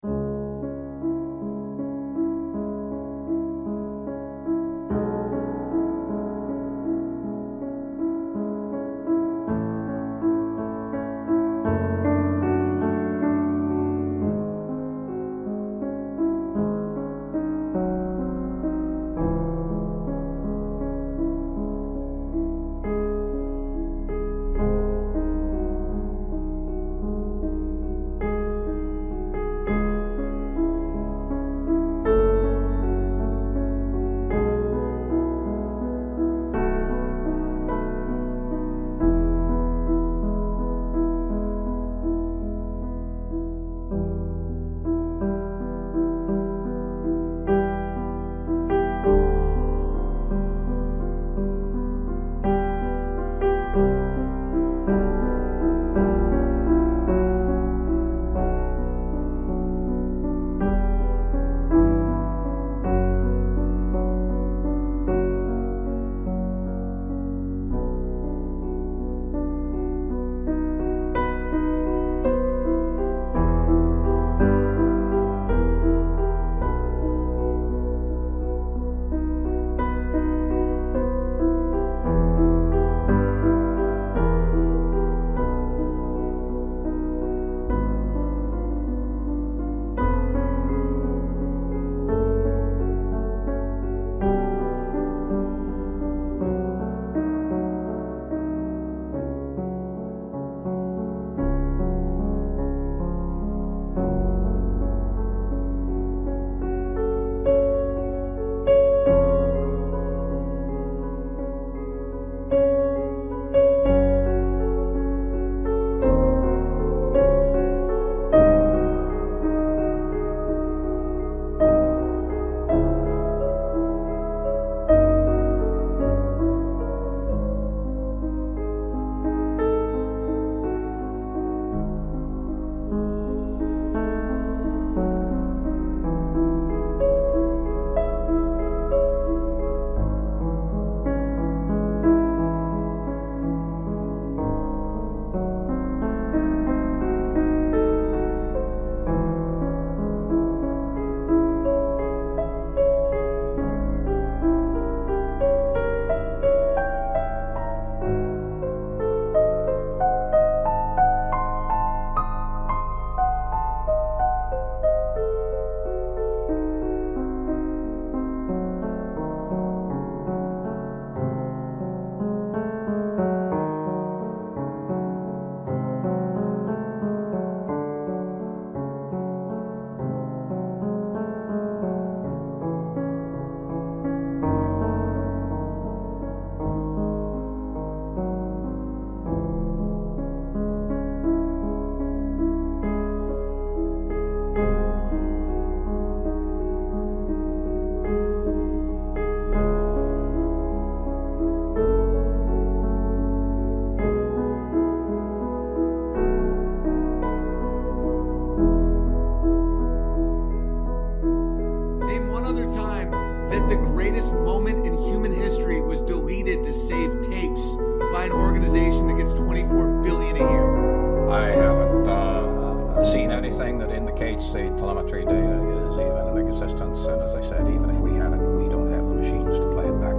greatest moment in human history was deleted to save tapes by an organization that gets $24 billion a year? I haven't seen anything that indicates the telemetry data is even in existence, and as I said, even if we had it, we don't have the machines to play it back.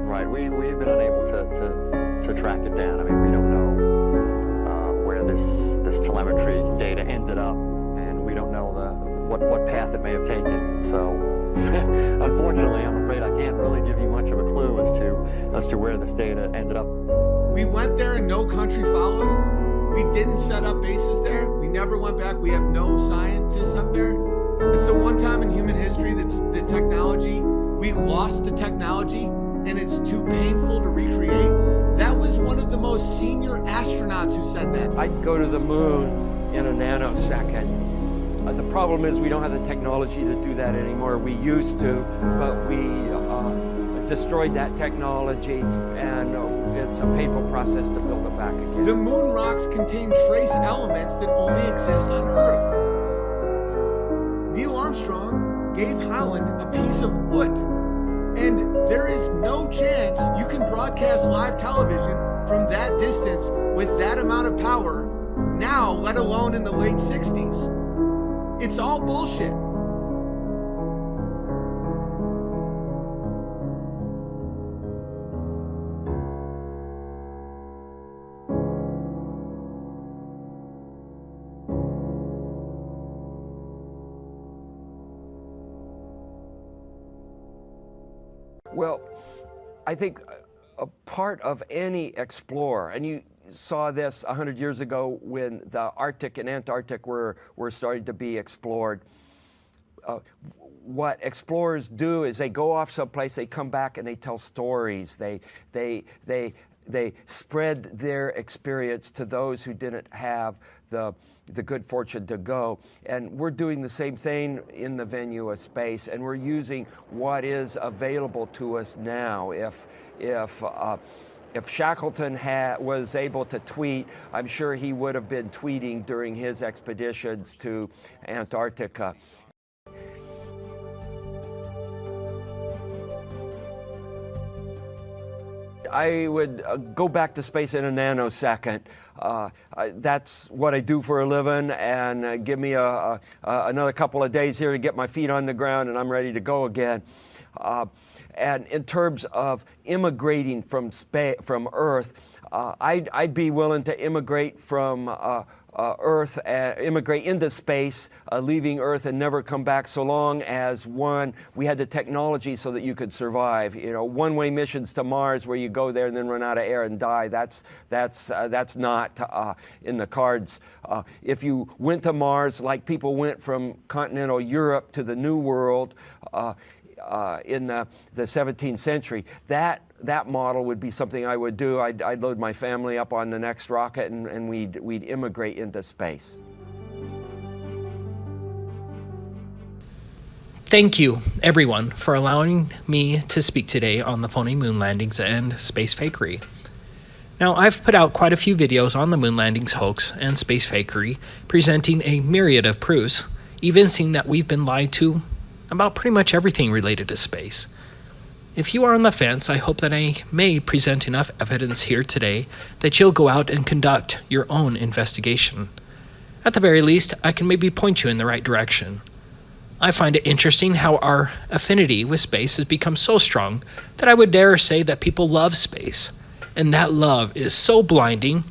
Right, we've been unable to track it down. I mean, we don't know where this telemetry data ended up, and we don't know what path it may have taken. So, unfortunately, I'm afraid I can't really give you much of a clue as to where this data ended up. We went there and no country followed. We didn't set up bases there. We never went back. We have no scientists up there. It's the one time in human history that's the technology, we lost the technology and it's too painful to recreate. That was one of the most senior astronauts who said that. I'd go to the moon in a nanosecond. The problem is we don't have the technology to do that anymore. We used to, but we destroyed that technology, and it's a painful process to build it back again. The moon rocks contain trace elements that only exist on Earth. Neil Armstrong gave Holland a piece of wood, and there is no chance you can broadcast live television from that distance with that amount of power now, let alone in the late 60s. It's all bullshit. Well, I think a part of any explorer, and you saw this 100 years ago when the Arctic and Antarctic were starting to be explored. What explorers do is they go off someplace, they come back and they tell stories. They spread their experience to those who didn't have the good fortune to go. And we're doing the same thing in the venue of space, and we're using what is available to us now. If Shackleton was able to tweet, I'm sure he would have been tweeting during his expeditions to Antarctica. I would go back to space in a nanosecond. That's what I do for a living, and give me another couple of days here to get my feet on the ground and I'm ready to go again. And in terms of immigrating from Earth, I'd be willing to immigrate from Earth, immigrate into space, leaving Earth and never come back, so long as, one, we had the technology so that you could survive. You know, one-way missions to Mars where you go there and then run out of air and die, that's not in the cards. If you went to Mars like people went from continental Europe to the New World, in the 17th century, that model would be something I would do. I'd load my family up on the next rocket and we'd immigrate into space. Thank you, everyone, for allowing me to speak today on the phony moon landings and space fakery. Now, I've put out quite a few videos on the moon landings hoax and space fakery, presenting a myriad of proofs, evincing that we've been lied to about pretty much everything related to space. If you are on the fence, I hope that I may present enough evidence here today that you'll go out and conduct your own investigation. At the very least, I can maybe point you in the right direction. I find it interesting how our affinity with space has become so strong that I would dare say that people love space, and that love is so blinding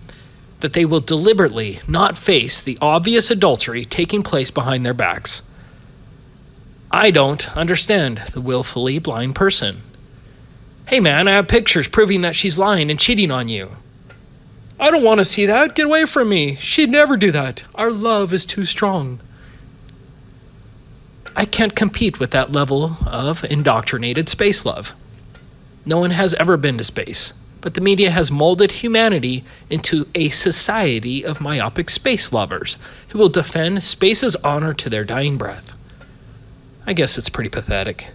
that they will deliberately not face the obvious adultery taking place behind their backs. I don't understand the willfully blind person. Hey man, I have pictures proving that she's lying and cheating on you. I don't want to see that. Get away from me. She'd never do that. Our love is too strong. I can't compete with that level of indoctrinated space love. No one has ever been to space, but the media has molded humanity into a society of myopic space lovers who will defend space's honor to their dying breath. I guess it's pretty pathetic.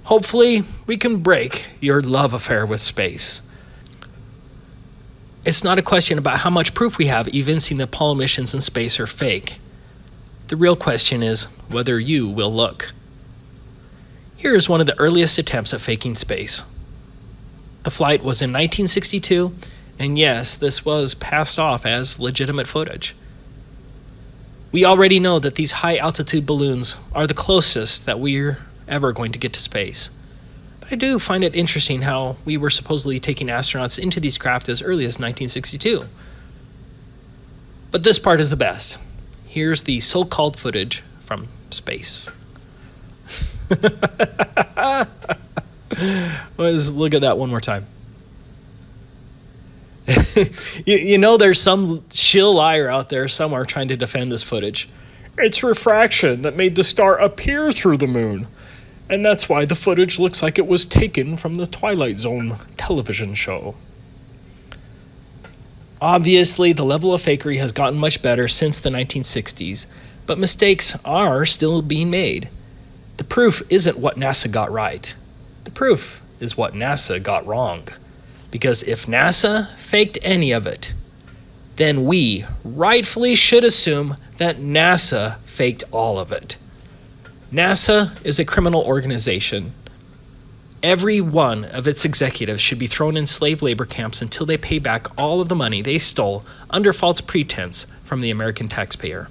Hopefully, we can break your love affair with space. It's not a question about how much proof we have evincing that Apollo missions in space are fake. The real question is whether you will look. Here is one of the earliest attempts at faking space. The flight was in 1962, and yes, this was passed off as legitimate footage. We already know that these high-altitude balloons are the closest that we're ever going to get to space. But I do find it interesting how we were supposedly taking astronauts into these craft as early as 1962. But this part is the best. Here's the so-called footage from space. Let's look at that one more time. you know there's some shill liar out there somewhere trying to defend this footage. It's refraction that made the star appear through the moon. And that's why the footage looks like it was taken from the Twilight Zone television show. Obviously, the level of fakery has gotten much better since the 1960s, but mistakes are still being made. The proof isn't what NASA got right. The proof is what NASA got wrong. Because if NASA faked any of it, then we rightfully should assume that NASA faked all of it. NASA is a criminal organization. Every one of its executives should be thrown in slave labor camps until they pay back all of the money they stole under false pretense from the American taxpayer.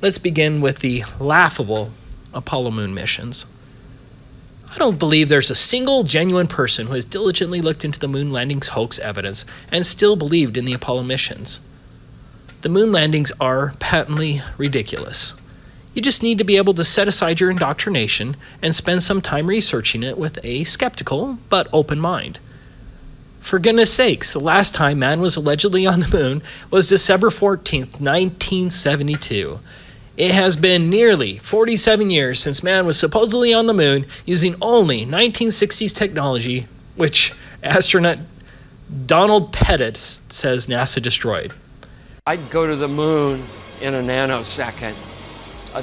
Let's begin with the laughable Apollo moon missions. I don't believe there's a single genuine person who has diligently looked into the moon landings hoax evidence and still believed in the Apollo missions. The moon landings are patently ridiculous. You just need to be able to set aside your indoctrination and spend some time researching it with a skeptical but open mind. For goodness sakes, the last time man was allegedly on the moon was December 14th, 1972. It has been nearly 47 years since man was supposedly on the moon using only 1960s technology, which astronaut Donald Pettit says NASA destroyed. I'd go to the moon in a nanosecond.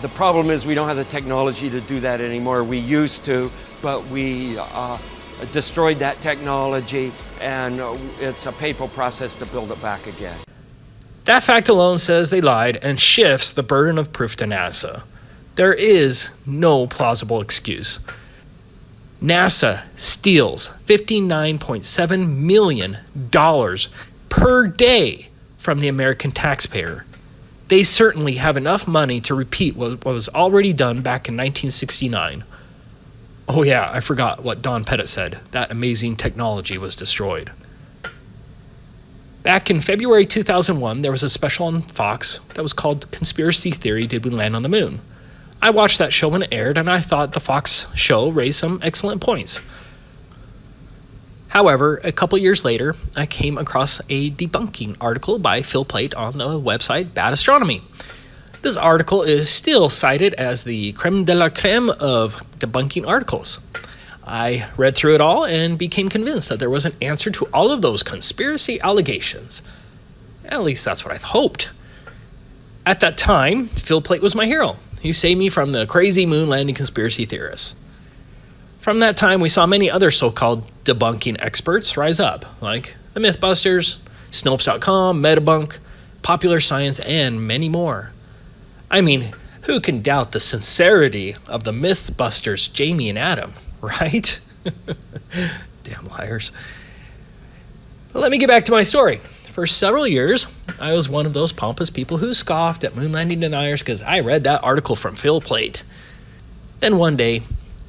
The problem is we don't have the technology to do that anymore. We used to, but we destroyed that technology, and it's a painful process to build it back again. That fact alone says they lied and shifts the burden of proof to NASA. There is no plausible excuse. NASA steals $59.7 million per day from the American taxpayer. They certainly have enough money to repeat what was already done back in 1969. Oh yeah, I forgot what Don Pettit said. That amazing technology was destroyed. Back in February 2001, there was a special on Fox that was called Conspiracy Theory, Did We Land on the Moon? I watched that show when it aired, and I thought the Fox show raised some excellent points. However, a couple years later, I came across a debunking article by Phil Plait on the website Bad Astronomy. This article is still cited as the creme de la creme of debunking articles. I read through it all and became convinced that there was an answer to all of those conspiracy allegations. At least that's what I hoped. At that time, Phil Plait was my hero. He saved me from the crazy moon landing conspiracy theorists. From that time, we saw many other so-called debunking experts rise up, like the Mythbusters, Snopes.com, Metabunk, Popular Science, and many more. I mean, who can doubt the sincerity of the Mythbusters, Jamie and Adam, right? Damn liars. Let me get back to my story. For several years, I was one of those pompous people who scoffed at moon landing deniers because I read that article from Phil Plait. Then one day,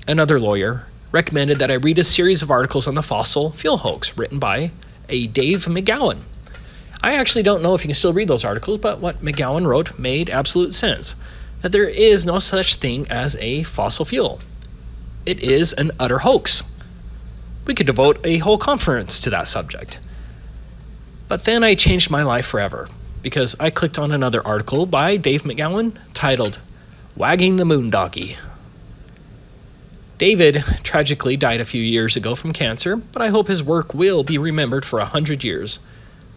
another lawyer recommended that I read a series of articles on the fossil fuel hoax written by a Dave McGowan. I actually don't know if you can still read those articles, but what McGowan wrote made absolute sense, that there is no such thing as a fossil fuel. It is an utter hoax. We could devote a whole conference to that subject. But then I changed my life forever, because I clicked on another article by Dave McGowan titled, Wagging the Moondoggy. David tragically died a few years ago from cancer, but I hope his work will be remembered for 100 years.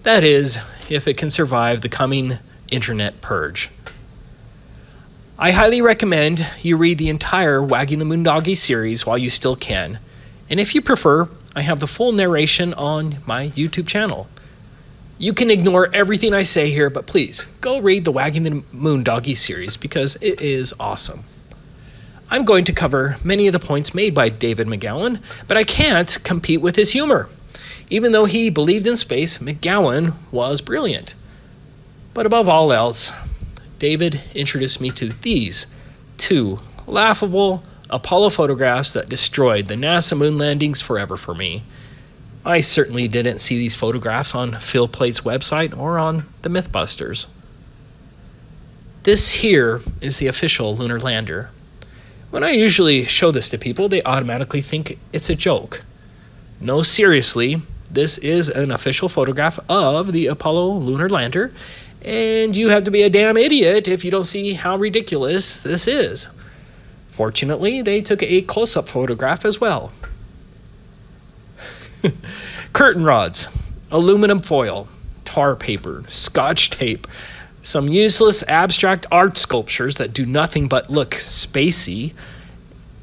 That is, if it can survive the coming internet purge. I highly recommend you read the entire Wagging the Moondoggy series while you still can. And if you prefer, I have the full narration on my YouTube channel. You can ignore everything I say here, but please, go read the Wagging the Moondoggy series because it is awesome. I'm going to cover many of the points made by David McGowan, but I can't compete with his humor. Even though he believed in space, McGowan was brilliant. But above all else, David introduced me to these two laughable Apollo photographs that destroyed the NASA moon landings forever for me. I certainly didn't see these photographs on Phil Plait's website or on the Mythbusters. This here is the official lunar lander. When I usually show this to people, they automatically think it's a joke. No, seriously, this is an official photograph of the Apollo lunar lander, and you have to be a damn idiot if you don't see how ridiculous this is. Fortunately, they took a close-up photograph as well. Curtain rods, aluminum foil, tar paper, scotch tape, some useless abstract art sculptures that do nothing but look spacey,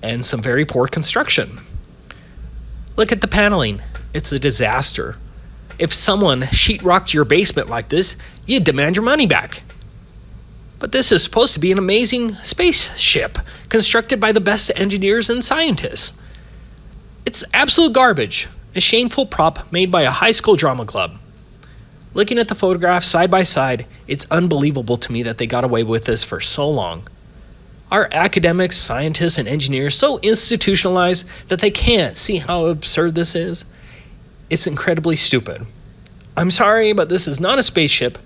and some very poor construction. Look at the paneling. It's a disaster. If someone sheetrocked your basement like this, you'd demand your money back. But this is supposed to be an amazing spaceship constructed by the best engineers and scientists. It's absolute garbage, a shameful prop made by a high school drama club. Looking at the photographs side by side, it's unbelievable to me that they got away with this for so long. Are academics, scientists, and engineers so institutionalized that they can't see how absurd this is? It's incredibly stupid. I'm sorry, but this is not a spaceship,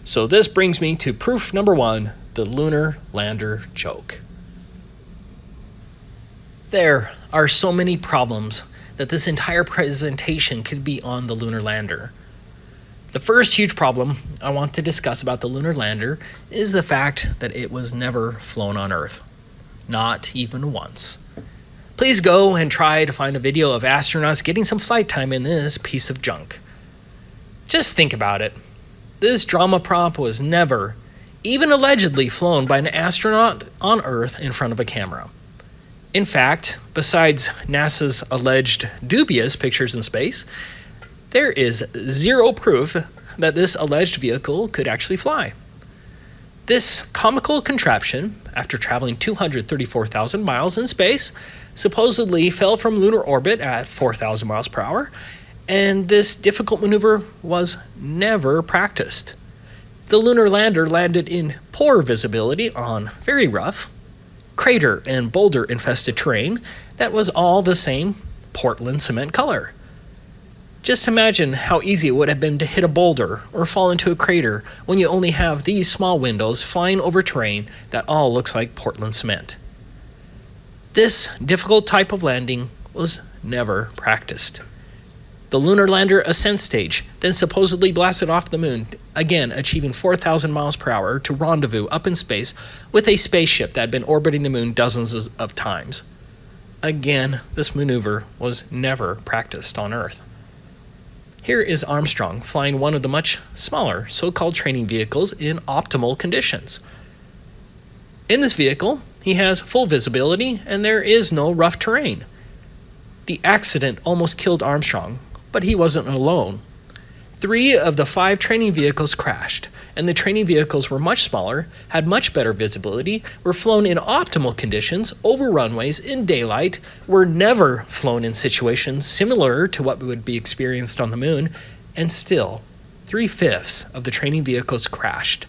so this brings me to proof number 1, the lunar lander joke. There are so many problems that this entire presentation could be on the lunar lander. The first huge problem I want to discuss about the lunar lander is the fact that it was never flown on Earth. Not even once. Please go and try to find a video of astronauts getting some flight time in this piece of junk. Just think about it. This drama prop was never, even allegedly, flown by an astronaut on Earth in front of a camera. In fact, besides NASA's alleged dubious pictures in space, there is zero proof that this alleged vehicle could actually fly. This comical contraption, after traveling 234,000 miles in space, supposedly fell from lunar orbit at 4,000 miles per hour, and this difficult maneuver was never practiced. The lunar lander landed in poor visibility on very rough, crater and boulder infested terrain that was all the same Portland cement color. Just imagine how easy it would have been to hit a boulder or fall into a crater when you only have these small windows flying over terrain that all looks like Portland cement. This difficult type of landing was never practiced. The lunar lander ascent stage then supposedly blasted off the moon, again achieving 4,000 miles per hour to rendezvous up in space with a spaceship that had been orbiting the moon dozens of times. Again, this maneuver was never practiced on Earth. Here is Armstrong flying one of the much smaller so-called training vehicles in optimal conditions. In this vehicle, he has full visibility and there is no rough terrain. The accident almost killed Armstrong, but he wasn't alone. 3 of the 5 training vehicles crashed, and the training vehicles were much smaller, had much better visibility, were flown in optimal conditions, over runways, in daylight, were never flown in situations similar to what would be experienced on the moon, and still, 3/5 of the training vehicles crashed.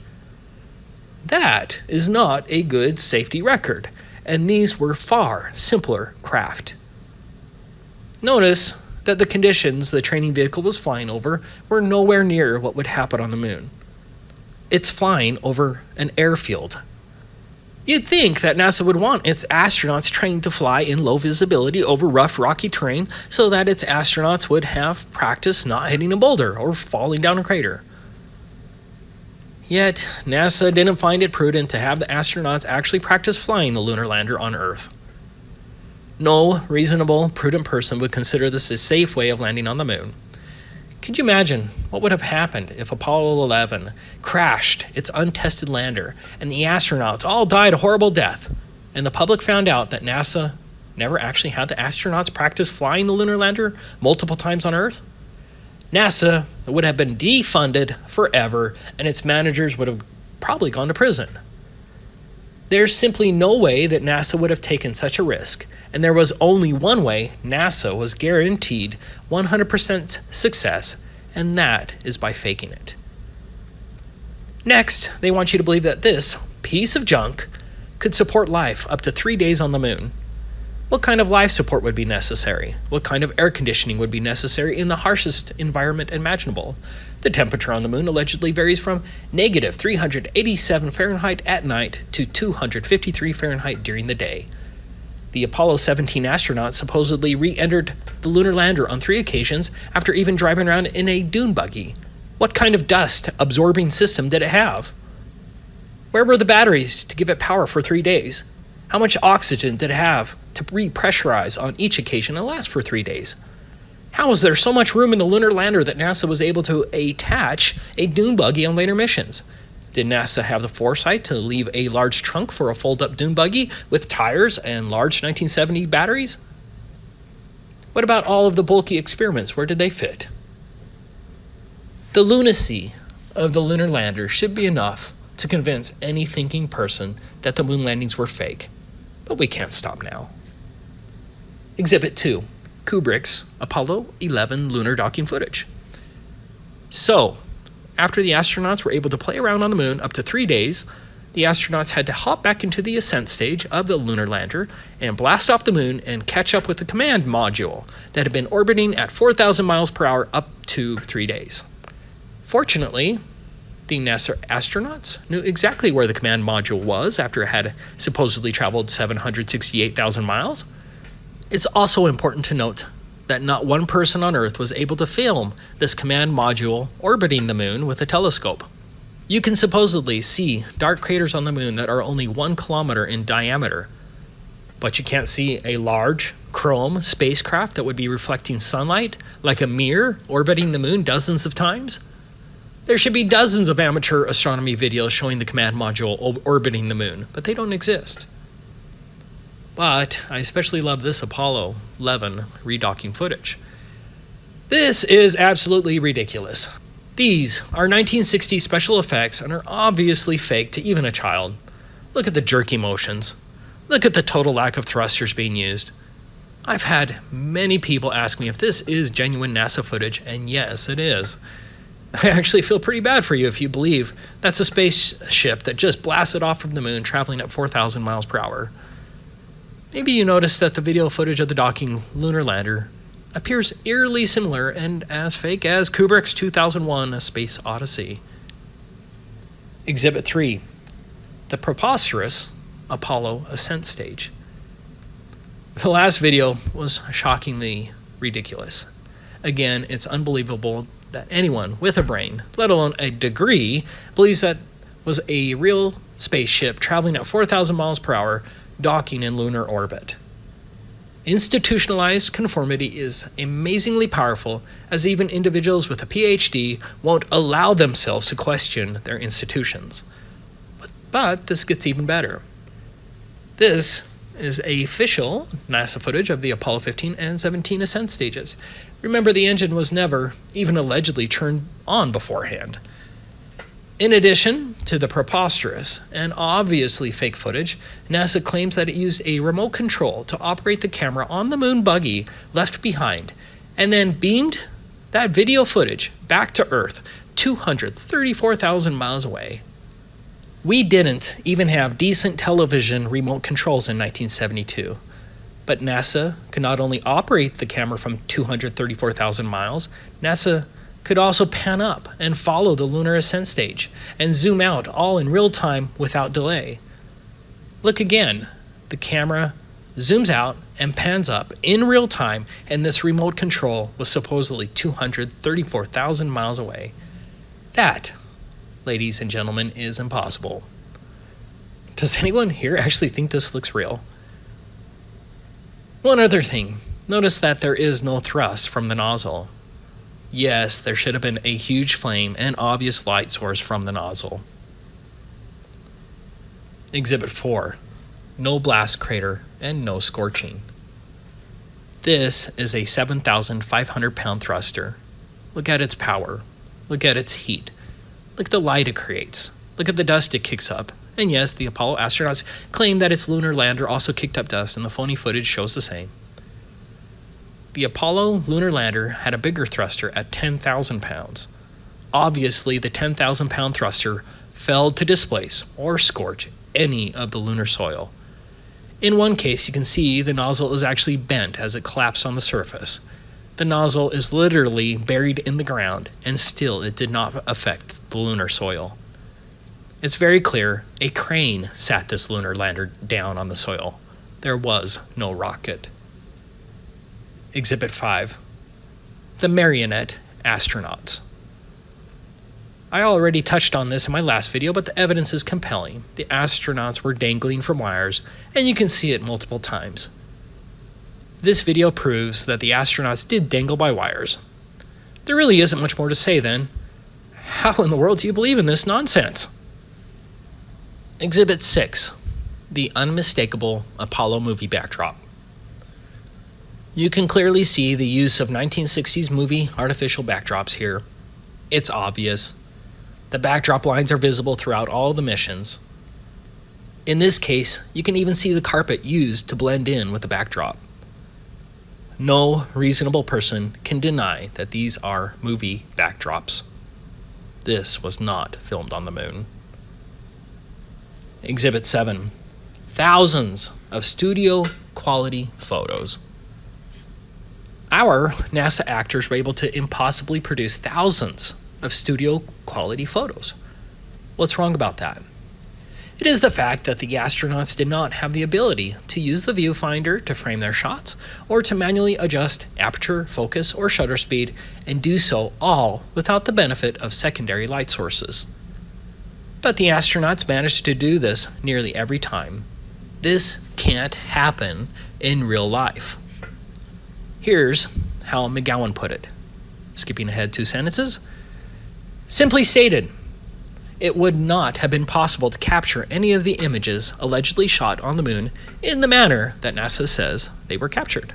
That is not a good safety record, and these were far simpler craft. Notice that the conditions the training vehicle was flying over were nowhere near what would happen on the moon. It's flying over an airfield. You'd think that NASA would want its astronauts trained to fly in low visibility over rough, rocky terrain so that its astronauts would have practice not hitting a boulder or falling down a crater. Yet, NASA didn't find it prudent to have the astronauts actually practice flying the lunar lander on Earth. No reasonable, prudent person would consider this a safe way of landing on the moon. Could you imagine what would have happened if Apollo 11 crashed its untested lander and the astronauts all died a horrible death, and the public found out that NASA never actually had the astronauts practice flying the lunar lander multiple times on Earth? NASA would have been defunded forever, and its managers would have probably gone to prison. There's simply no way that NASA would have taken such a risk, and there was only one way NASA was guaranteed 100% success, and that is by faking it. Next, they want you to believe that this piece of junk could support life up to 3 days on the moon. What kind of life support would be necessary? What kind of air conditioning would be necessary in the harshest environment imaginable? The temperature on the moon allegedly varies from negative 387 Fahrenheit at night to 253 Fahrenheit during the day. The Apollo 17 astronauts supposedly re-entered the lunar lander on 3 occasions after even driving around in a dune buggy. What kind of dust-absorbing system did it have? Where were the batteries to give it power for 3 days? How much oxygen did it have to repressurize on each occasion and last for 3 days? How was there so much room in the lunar lander that NASA was able to attach a dune buggy on later missions? Did NASA have the foresight to leave a large trunk for a fold-up dune buggy with tires and large 1970 batteries? What about all of the bulky experiments? Where did they fit? The lunacy of the lunar lander should be enough to convince any thinking person that the moon landings were fake. But we can't stop now. Exhibit 2. Kubrick's Apollo 11 lunar docking footage. So, after the astronauts were able to play around on the moon up to 3 days, the astronauts had to hop back into the ascent stage of the lunar lander and blast off the moon and catch up with the command module that had been orbiting at 4,000 miles per hour up to 3 days. Fortunately, the NASA astronauts knew exactly where the command module was after it had supposedly traveled 768,000 miles. It's also important to note that not one person on Earth was able to film this command module orbiting the moon with a telescope. You can supposedly see dark craters on the moon that are only 1 kilometer in diameter, but you can't see a large chrome spacecraft that would be reflecting sunlight like a mirror orbiting the moon dozens of times. There should be dozens of amateur astronomy videos showing the command module orbiting the moon, but they don't exist. But I especially love this Apollo 11 redocking footage. This is absolutely ridiculous. These are 1960s special effects and are obviously fake to even a child. Look at the jerky motions. Look at the total lack of thrusters being used. I've had many people ask me if this is genuine NASA footage, and yes, it is. I actually feel pretty bad for you if you believe that's a spaceship that just blasted off from the moon traveling at 4,000 miles per hour. Maybe you noticed that the video footage of the docking lunar lander appears eerily similar and as fake as Kubrick's 2001 A Space Odyssey. Exhibit 3. The preposterous Apollo ascent stage. The last video was shockingly ridiculous. Again, it's unbelievable that anyone with a brain, let alone a degree, believes that was a real spaceship traveling at 4,000 miles per hour docking in lunar orbit. Institutionalized conformity is amazingly powerful, as even individuals with a PhD won't allow themselves to question their institutions. But this gets even better. This is official NASA footage of the Apollo 15 and 17 ascent stages. Remember, the engine was never even allegedly turned on beforehand. In addition to the preposterous and obviously fake footage, NASA claims that it used a remote control to operate the camera on the moon buggy left behind, and then beamed that video footage back to Earth 234,000 miles away. We didn't even have decent television remote controls in 1972, but NASA could not only operate the camera from 234,000 miles, NASA could also pan up and follow the lunar ascent stage and zoom out all in real time without delay. Look again, the camera zooms out and pans up in real time, and this remote control was supposedly 234,000 miles away. That, ladies and gentlemen, is impossible. Does anyone here actually think this looks real? One other thing, notice that there is no thrust from the nozzle. Yes, there should have been a huge flame and obvious light source from the nozzle. Exhibit 4. No blast crater and no scorching. This is a 7,500 pound thruster. Look at its power. Look at its heat. Look at the light it creates. Look at the dust it kicks up. And yes, the Apollo astronauts claim that its lunar lander also kicked up dust, and the phony footage shows the same. The Apollo lunar lander had a bigger thruster at 10,000 pounds. Obviously, the 10,000 pound thruster failed to displace or scorch any of the lunar soil. In one case, you can see the nozzle is actually bent as it collapsed on the surface. The nozzle is literally buried in the ground, and still it did not affect the lunar soil. It's very clear a crane sat this lunar lander down on the soil. There was no rocket. Exhibit 5. The marionette astronauts. I already touched on this in my last video, but the evidence is compelling. The astronauts were dangling from wires, and you can see it multiple times. This video proves that the astronauts did dangle by wires. There really isn't much more to say then. How in the world do you believe in this nonsense? Exhibit 6. The unmistakable Apollo movie backdrop. You can clearly see the use of 1960s movie artificial backdrops here. It's obvious. The backdrop lines are visible throughout all the missions. In this case, you can even see the carpet used to blend in with the backdrop. No reasonable person can deny that these are movie backdrops. This was not filmed on the moon. Exhibit 7. Thousands of studio quality photos. Our NASA actors were able to impossibly produce thousands of studio quality photos. What's wrong about that? It is the fact that the astronauts did not have the ability to use the viewfinder to frame their shots or to manually adjust aperture, focus, or shutter speed, and do so all without the benefit of secondary light sources. But the astronauts managed to do this nearly every time. This can't happen in real life. Here's how McGowan put it, skipping ahead 2 sentences. Simply stated, it would not have been possible to capture any of the images allegedly shot on the moon in the manner that NASA says they were captured.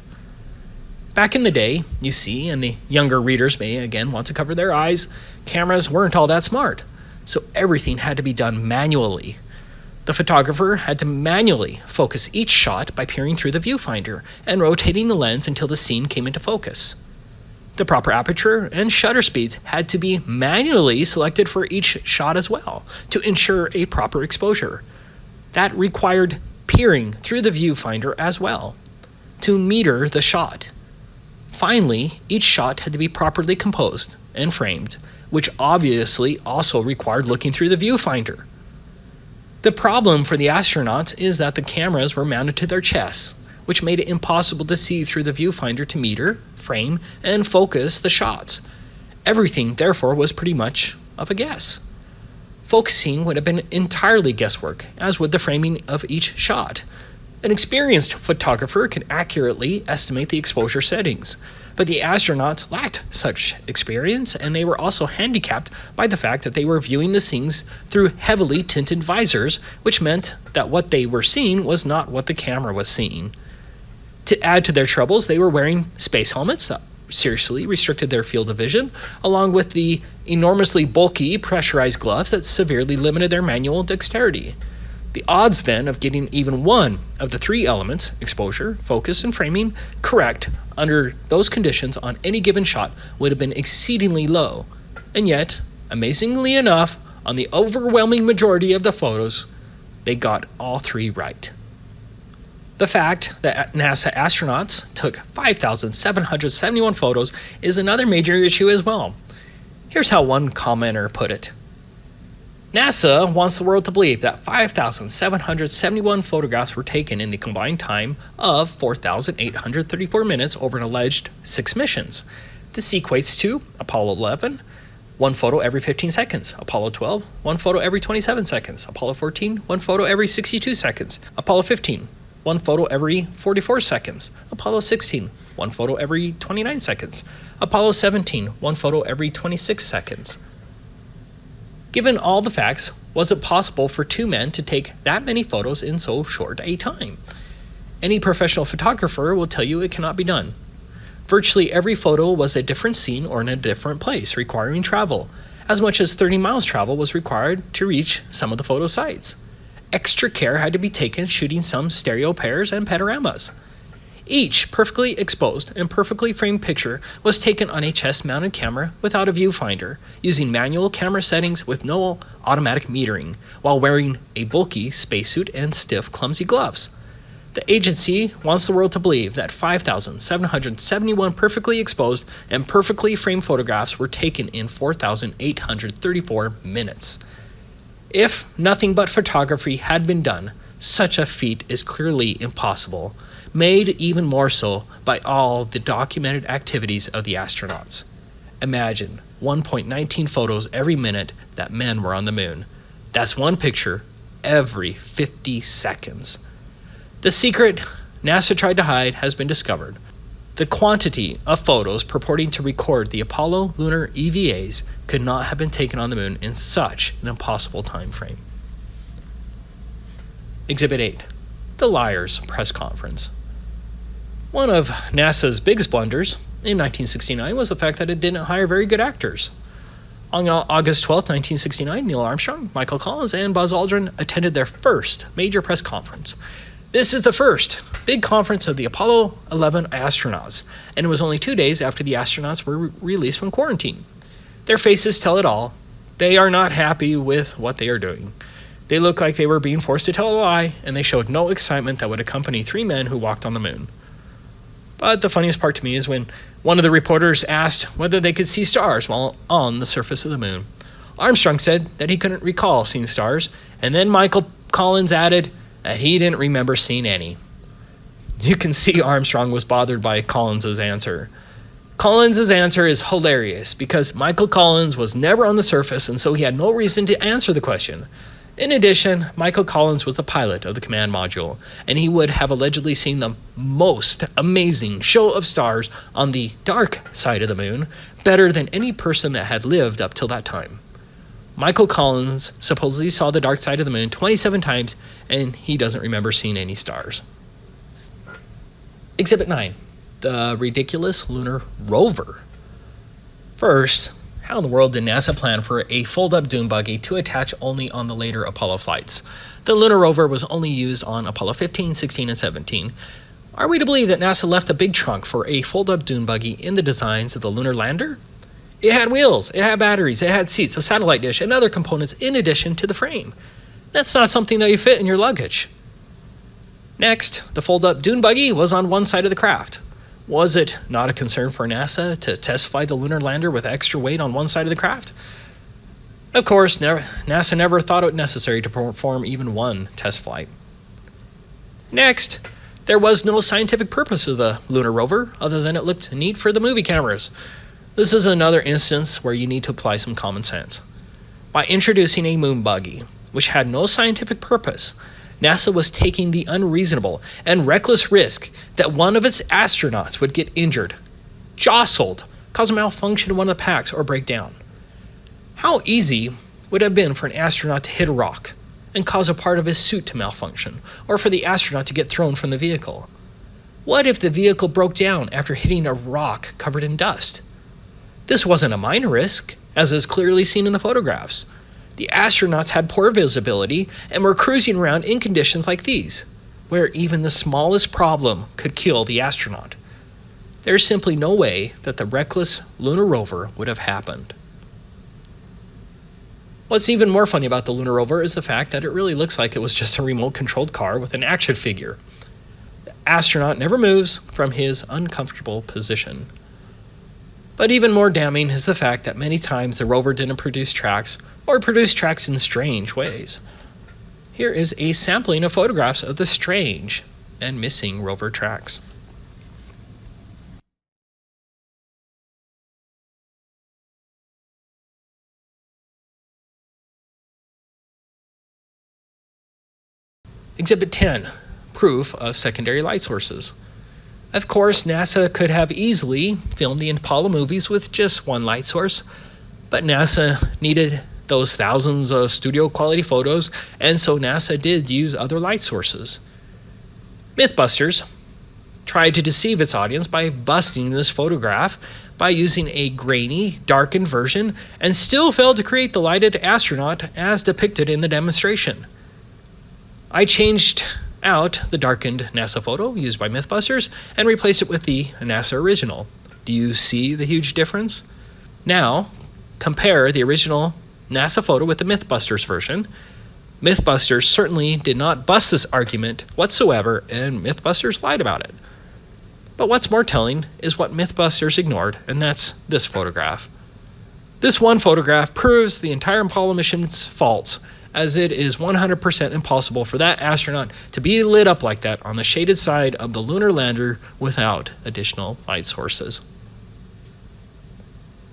Back in the day, you see, and the younger readers may again want to cover their eyes, cameras weren't all that smart, so everything had to be done manually. The photographer had to manually focus each shot by peering through the viewfinder and rotating the lens until the scene came into focus. The proper aperture and shutter speeds had to be manually selected for each shot as well to ensure a proper exposure. That required peering through the viewfinder as well to meter the shot. Finally, each shot had to be properly composed and framed, which obviously also required looking through the viewfinder. The problem for the astronauts is that the cameras were mounted to their chests, which made it impossible to see through the viewfinder to meter, frame, and focus the shots. Everything, therefore, was pretty much of a guess. Focusing would have been entirely guesswork, as would the framing of each shot. An experienced photographer could accurately estimate the exposure settings, but the astronauts lacked such experience, and they were also handicapped by the fact that they were viewing the scenes through heavily tinted visors, which meant that what they were seeing was not what the camera was seeing. To add to their troubles, they were wearing space helmets that seriously restricted their field of vision, along with the enormously bulky pressurized gloves that severely limited their manual dexterity. The odds then of getting even one of the 3 elements, exposure, focus, and framing, correct under those conditions on any given shot would have been exceedingly low. And yet, amazingly enough, on the overwhelming majority of the photos, they got all 3 right. The fact that NASA astronauts took 5,771 photos is another major issue as well. Here's how one commenter put it. NASA wants the world to believe that 5,771 photographs were taken in the combined time of 4,834 minutes over an alleged 6 missions. This equates to Apollo 11, 1 photo every 15 seconds, Apollo 12, 1 photo every 27 seconds, Apollo 14, 1 photo every 62 seconds, Apollo 15, 1 photo every 44 seconds, Apollo 16, 1 photo every 29 seconds, Apollo 17, 1 photo every 26 seconds. Given all the facts, was it possible for 2 men to take that many photos in so short a time? Any professional photographer will tell you it cannot be done. Virtually every photo was a different scene or in a different place, requiring travel. As much as 30 miles travel was required to reach some of the photo sites. Extra care had to be taken shooting some stereo pairs and panoramas. Each perfectly exposed and perfectly framed picture was taken on a chest-mounted camera without a viewfinder, using manual camera settings with no automatic metering, while wearing a bulky spacesuit and stiff, clumsy gloves. The agency wants the world to believe that 5,771 perfectly exposed and perfectly framed photographs were taken in 4,834 minutes. If nothing but photography had been done, such a feat is clearly impossible, made even more so by all the documented activities of the astronauts. Imagine 1.19 photos every minute that men were on the moon. That's one picture every 50 seconds. The secret NASA tried to hide has been discovered. The quantity of photos purporting to record the Apollo lunar EVAs could not have been taken on the moon in such an impossible time frame. Exhibit 8. The Liars Press Conference. One of NASA's biggest blunders in 1969 was the fact that it didn't hire very good actors. On August 12, 1969, Neil Armstrong, Michael Collins, and Buzz Aldrin attended their first major press conference. This is the first big conference of the Apollo 11 astronauts, and it was only 2 days after the astronauts were released from quarantine. Their faces tell it all. They are not happy with what they are doing. They look like they were being forced to tell a lie, and they showed no excitement that would accompany 3 men who walked on the moon. But the funniest part to me is when one of the reporters asked whether they could see stars while on the surface of the moon. Armstrong said that he couldn't recall seeing stars, and then Michael Collins added that he didn't remember seeing any. You can see Armstrong was bothered by Collins's answer. Collins's answer is hilarious because Michael Collins was never on the surface, and so he had no reason to answer the question. In addition, Michael Collins was the pilot of the command module, and he would have allegedly seen the most amazing show of stars on the dark side of the moon, better than any person that had lived up till that time. Michael Collins supposedly saw the dark side of the moon 27 times, and he doesn't remember seeing any stars. Exhibit 9, the ridiculous lunar rover. First, how in the world did NASA plan for a fold-up dune buggy to attach only on the later Apollo flights? The lunar rover was only used on Apollo 15, 16, and 17. Are we to believe that NASA left a big trunk for a fold-up dune buggy in the designs of the lunar lander? It had wheels, it had batteries, it had seats, a satellite dish, and other components in addition to the frame. That's not something that you fit in your luggage. Next, the fold-up dune buggy was on one side of the craft. Was it not a concern for NASA to test fly the lunar lander with extra weight on one side of the craft? Of course, NASA never thought it necessary to perform even one test flight. Next, there was no scientific purpose of the lunar rover other than it looked neat for the movie cameras. This is another instance where you need to apply some common sense. By introducing a moon buggy, which had no scientific purpose, NASA was taking the unreasonable and reckless risk that one of its astronauts would get injured, jostled, cause a malfunction in one of the packs, or break down. How easy would it have been for an astronaut to hit a rock and cause a part of his suit to malfunction, or for the astronaut to get thrown from the vehicle? What if the vehicle broke down after hitting a rock covered in dust? This wasn't a minor risk, as is clearly seen in the photographs. The astronauts had poor visibility and were cruising around in conditions like these, where even the smallest problem could kill the astronaut. There's simply no way that the reckless lunar rover would have happened. What's even more funny about the lunar rover is the fact that it really looks like it was just a remote-controlled car with an action figure. The astronaut never moves from his uncomfortable position. But even more damning is the fact that many times the rover didn't produce tracks, or produce tracks in strange ways. Here is a sampling of photographs of the strange and missing rover tracks. Exhibit 10, proof of secondary light sources. Of course, NASA could have easily filmed the Apollo movies with just one light source, but NASA needed those thousands of studio quality photos, and so NASA did use other light sources. Mythbusters tried to deceive its audience by busting this photograph by using a grainy, darkened version, and still failed to create the lighted astronaut as depicted in the demonstration. I changed out the darkened NASA photo used by Mythbusters and replaced it with the NASA original. Do you see the huge difference? Now, compare the original NASA photo with the Mythbusters version. Mythbusters certainly did not bust this argument whatsoever, and Mythbusters lied about it. But what's more telling is what Mythbusters ignored, and that's this photograph. This one photograph proves the entire Apollo mission's false, as it is 100% impossible for that astronaut to be lit up like that on the shaded side of the lunar lander without additional light sources.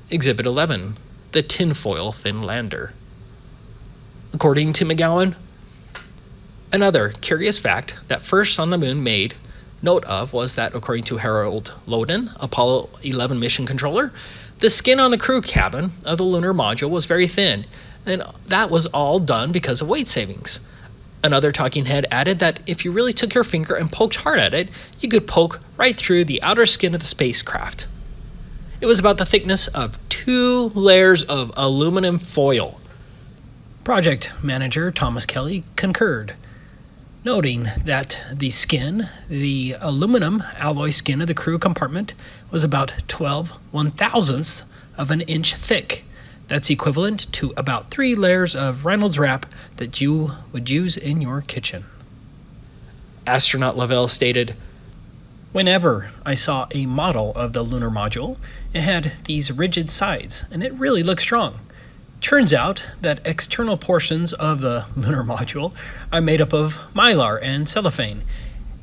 Exhibit 11, the tinfoil thin lander. According to McGowan, another curious fact that first on the moon made note of was that, according to Harold Loden, Apollo 11 mission controller, the skin on the crew cabin of the lunar module was very thin, and that was all done because of weight savings. Another talking head added that if you really took your finger and poked hard at it, you could poke right through the outer skin of the spacecraft. It was about the thickness of 2 layers of aluminum foil. Project manager Thomas Kelly concurred, noting that the aluminum alloy skin of the crew compartment was about 12/1000ths of an inch thick. That's equivalent to about 3 layers of Reynolds wrap that you would use in your kitchen. Astronaut Lavelle stated, "Whenever I saw a model of the lunar module, it had these rigid sides, and it really looked strong. Turns out that external portions of the lunar module are made up of mylar and cellophane,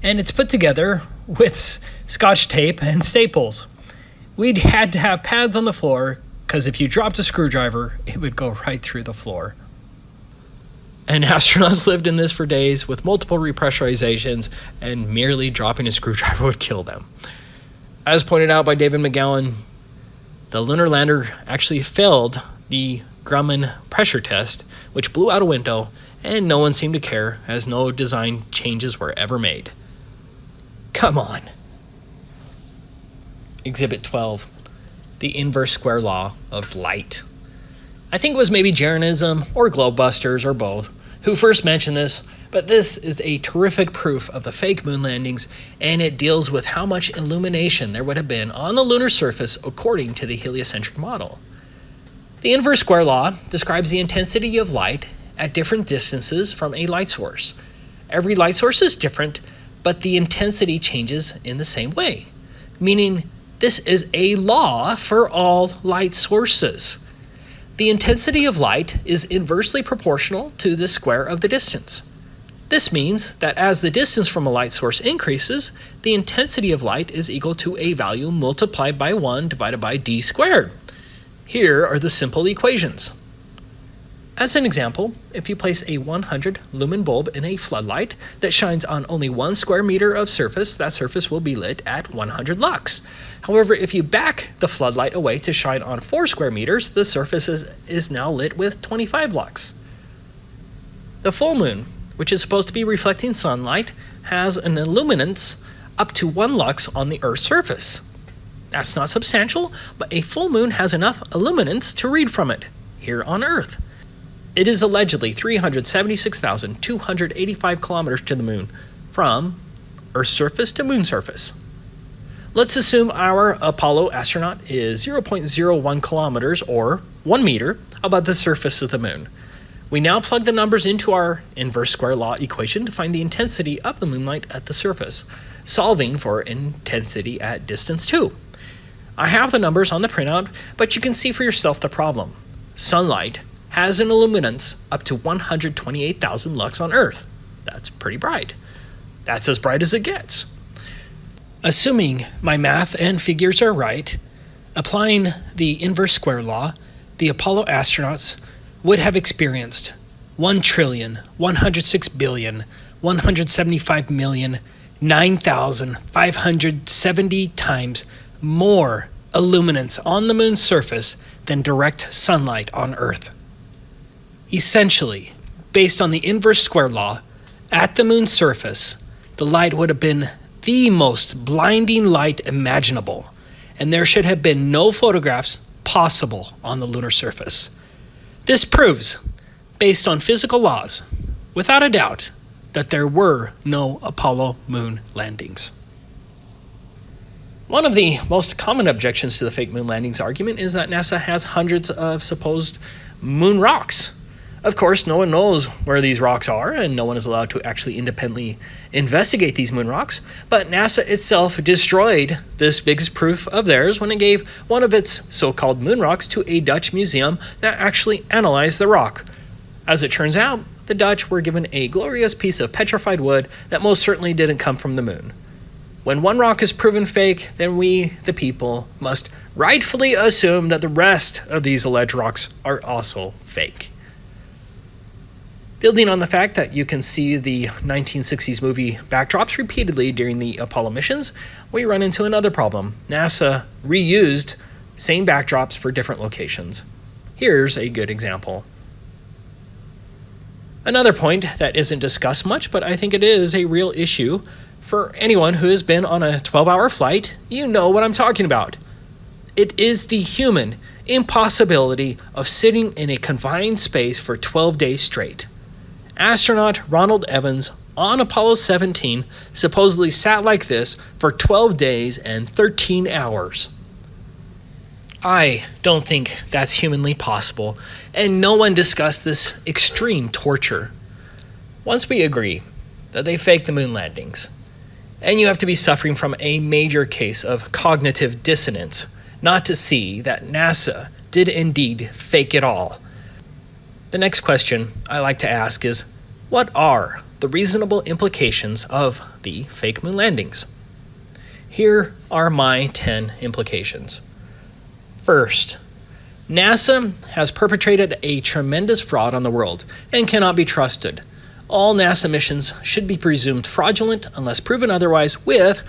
and it's put together with scotch tape and staples. We'd had to have pads on the floor, because if you dropped a screwdriver, it would go right through the floor." And astronauts lived in this for days with multiple repressurizations, and merely dropping a screwdriver would kill them. As pointed out by David McGowan, the lunar lander actually failed the Grumman pressure test, which blew out a window, and no one seemed to care, as no design changes were ever made. Come on. Exhibit 12, the inverse square law of light. I think it was maybe Jeranism or Globebusters or both who first mentioned this, but this is a terrific proof of the fake moon landings, and it deals with how much illumination there would have been on the lunar surface according to the heliocentric model. The inverse square law describes the intensity of light at different distances from a light source. Every light source is different, but the intensity changes in the same way, meaning this is a law for all light sources. The intensity of light is inversely proportional to the square of the distance. This means that as the distance from a light source increases, the intensity of light is equal to a value multiplied by 1 divided by d squared. Here are the simple equations. As an example, if you place a 100 lumen bulb in a floodlight that shines on only 1 square meter of surface, that surface will be lit at 100 lux. However, if you back the floodlight away to shine on 4 square meters, the surface is now lit with 25 lux. The full moon, which is supposed to be reflecting sunlight, has an illuminance up to 1 lux on the Earth's surface. That's not substantial, but a full moon has enough illuminance to read from it here on Earth. It is allegedly 376,285 kilometers to the moon, from Earth's surface to moon surface. Let's assume our Apollo astronaut is 0.01 kilometers, or 1 meter, above the surface of the moon. We now plug the numbers into our inverse square law equation to find the intensity of the moonlight at the surface, solving for intensity at distance 2. I have the numbers on the printout, but you can see for yourself the problem. Sunlight has an illuminance up to 128,000 lux on Earth. That's pretty bright. That's as bright as it gets. Assuming my math and figures are right, applying the inverse square law, the Apollo astronauts would have experienced 1,106,175,009,570 times more illuminance on the moon's surface than direct sunlight on Earth. Essentially, based on the inverse square law, at the moon's surface, the light would have been the most blinding light imaginable, and there should have been no photographs possible on the lunar surface. This proves, based on physical laws, without a doubt, that there were no Apollo moon landings. One of the most common objections to the fake moon landings argument is that NASA has hundreds of supposed moon rocks. Of course, no one knows where these rocks are, and no one is allowed to actually independently investigate these moon rocks, but NASA itself destroyed this biggest proof of theirs when it gave one of its so-called moon rocks to a Dutch museum that actually analyzed the rock. As it turns out, the Dutch were given a glorious piece of petrified wood that most certainly didn't come from the moon. When one rock is proven fake, then we, the people, must rightfully assume that the rest of these alleged rocks are also fake. Building on the fact that you can see the 1960s movie backdrops repeatedly during the Apollo missions, we run into another problem. NASA reused same backdrops for different locations. Here's a good example. Another point that isn't discussed much, but I think it is a real issue for anyone who has been on a 12-hour flight, you know what I'm talking about. It is the human impossibility of sitting in a confined space for 12 days straight. Astronaut Ronald Evans on Apollo 17 supposedly sat like this for 12 days and 13 hours. I don't think that's humanly possible, and no one discussed this extreme torture. Once we agree that they faked the moon landings, and you have to be suffering from a major case of cognitive dissonance not to see that NASA did indeed fake it all. The next question I like to ask is, what are the reasonable implications of the fake moon landings? Here are my 10 implications. First, NASA has perpetrated a tremendous fraud on the world and cannot be trusted. All NASA missions should be presumed fraudulent unless proven otherwise with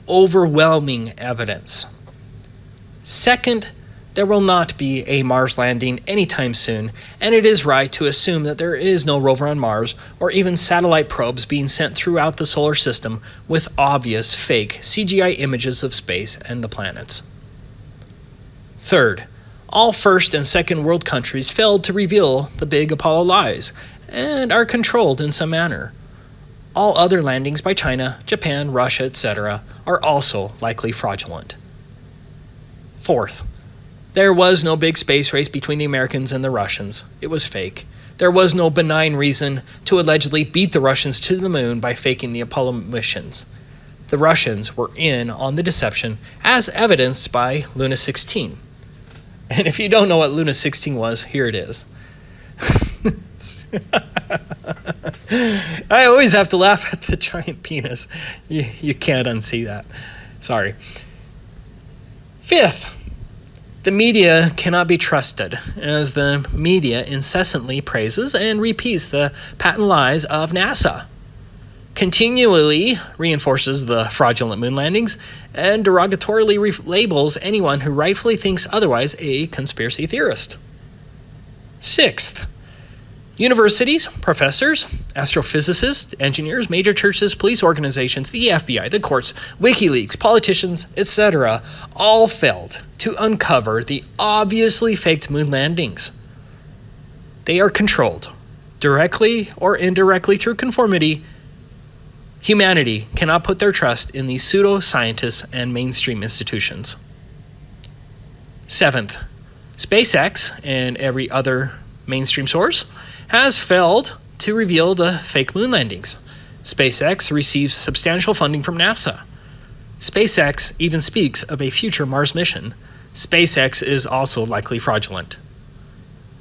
overwhelming evidence. Second, there will not be a Mars landing anytime soon, and it is right to assume that there is no rover on Mars or even satellite probes being sent throughout the solar system with obvious fake CGI images of space and the planets. Third, all first and second world countries failed to reveal the big Apollo lies and are controlled in some manner. All other landings by China, Japan, Russia, etc. are also likely fraudulent. Fourth, there was no big space race between the Americans and the Russians. It was fake. There was no benign reason to allegedly beat the Russians to the moon by faking the Apollo missions. The Russians were in on the deception, as evidenced by Luna 16. And if you don't know what Luna 16 was, here it is. I always have to laugh at the giant penis. You can't unsee that. Sorry. Fifth, the media cannot be trusted, as the media incessantly praises and repeats the patent lies of NASA, continually reinforces the fraudulent moon landings, and derogatorily labels anyone who rightfully thinks otherwise a conspiracy theorist. Sixth, universities, professors, astrophysicists, engineers, major churches, police organizations, the FBI, the courts, WikiLeaks, politicians, etc. all failed to uncover the obviously faked moon landings. They are controlled, directly or indirectly through conformity. Humanity cannot put their trust in these pseudo-scientists and mainstream institutions. Seventh, SpaceX and every other mainstream source has failed to reveal the fake moon landings. SpaceX receives substantial funding from NASA. SpaceX even speaks of a future Mars mission. SpaceX is also likely fraudulent.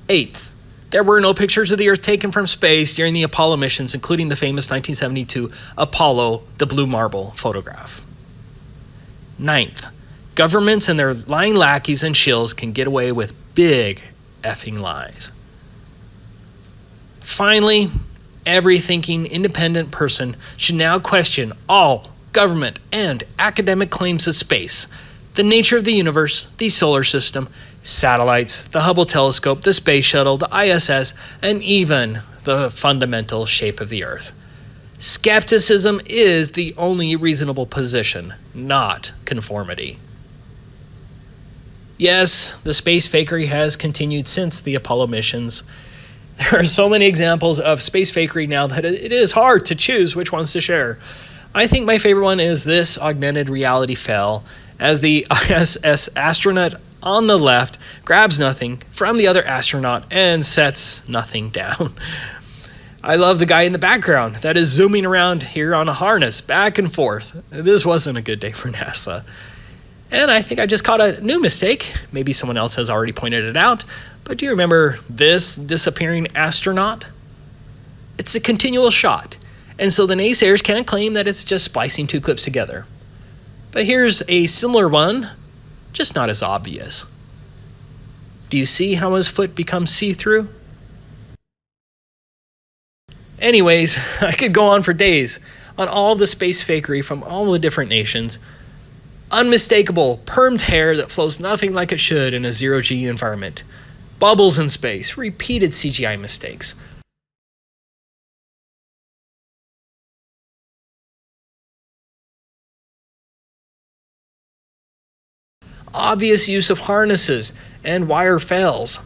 Eighth, there were no pictures of the Earth taken from space during the Apollo missions, including the famous 1972 Apollo, the blue marble photograph. Ninth, governments and their lying lackeys and shills can get away with big effing lies. Finally, every thinking independent person should now question all government and academic claims of space, the nature of the universe, the solar system, satellites, the Hubble telescope, the space shuttle, the ISS, and even the fundamental shape of the Earth. Skepticism is the only reasonable position, not conformity. Yes, the space fakery has continued since the Apollo missions. There are so many examples of space fakery now that it is hard to choose which ones to share. I think my favorite one is this augmented reality fail, as the ISS astronaut on the left grabs nothing from the other astronaut and sets nothing down. I love the guy in the background that is zooming around here on a harness back and forth. This wasn't a good day for NASA. And I think I just caught a new mistake. Maybe someone else has already pointed it out. But do you remember this disappearing astronaut? It's a continual shot. And so the naysayers can't claim that it's just splicing two clips together. But here's a similar one, just not as obvious. Do you see how his foot becomes see-through? Anyways, I could go on for days on all the space fakery from all the different nations. Unmistakable, permed hair that flows nothing like it should in a zero-G environment. Bubbles in space, repeated CGI mistakes. Obvious use of harnesses and wire fails.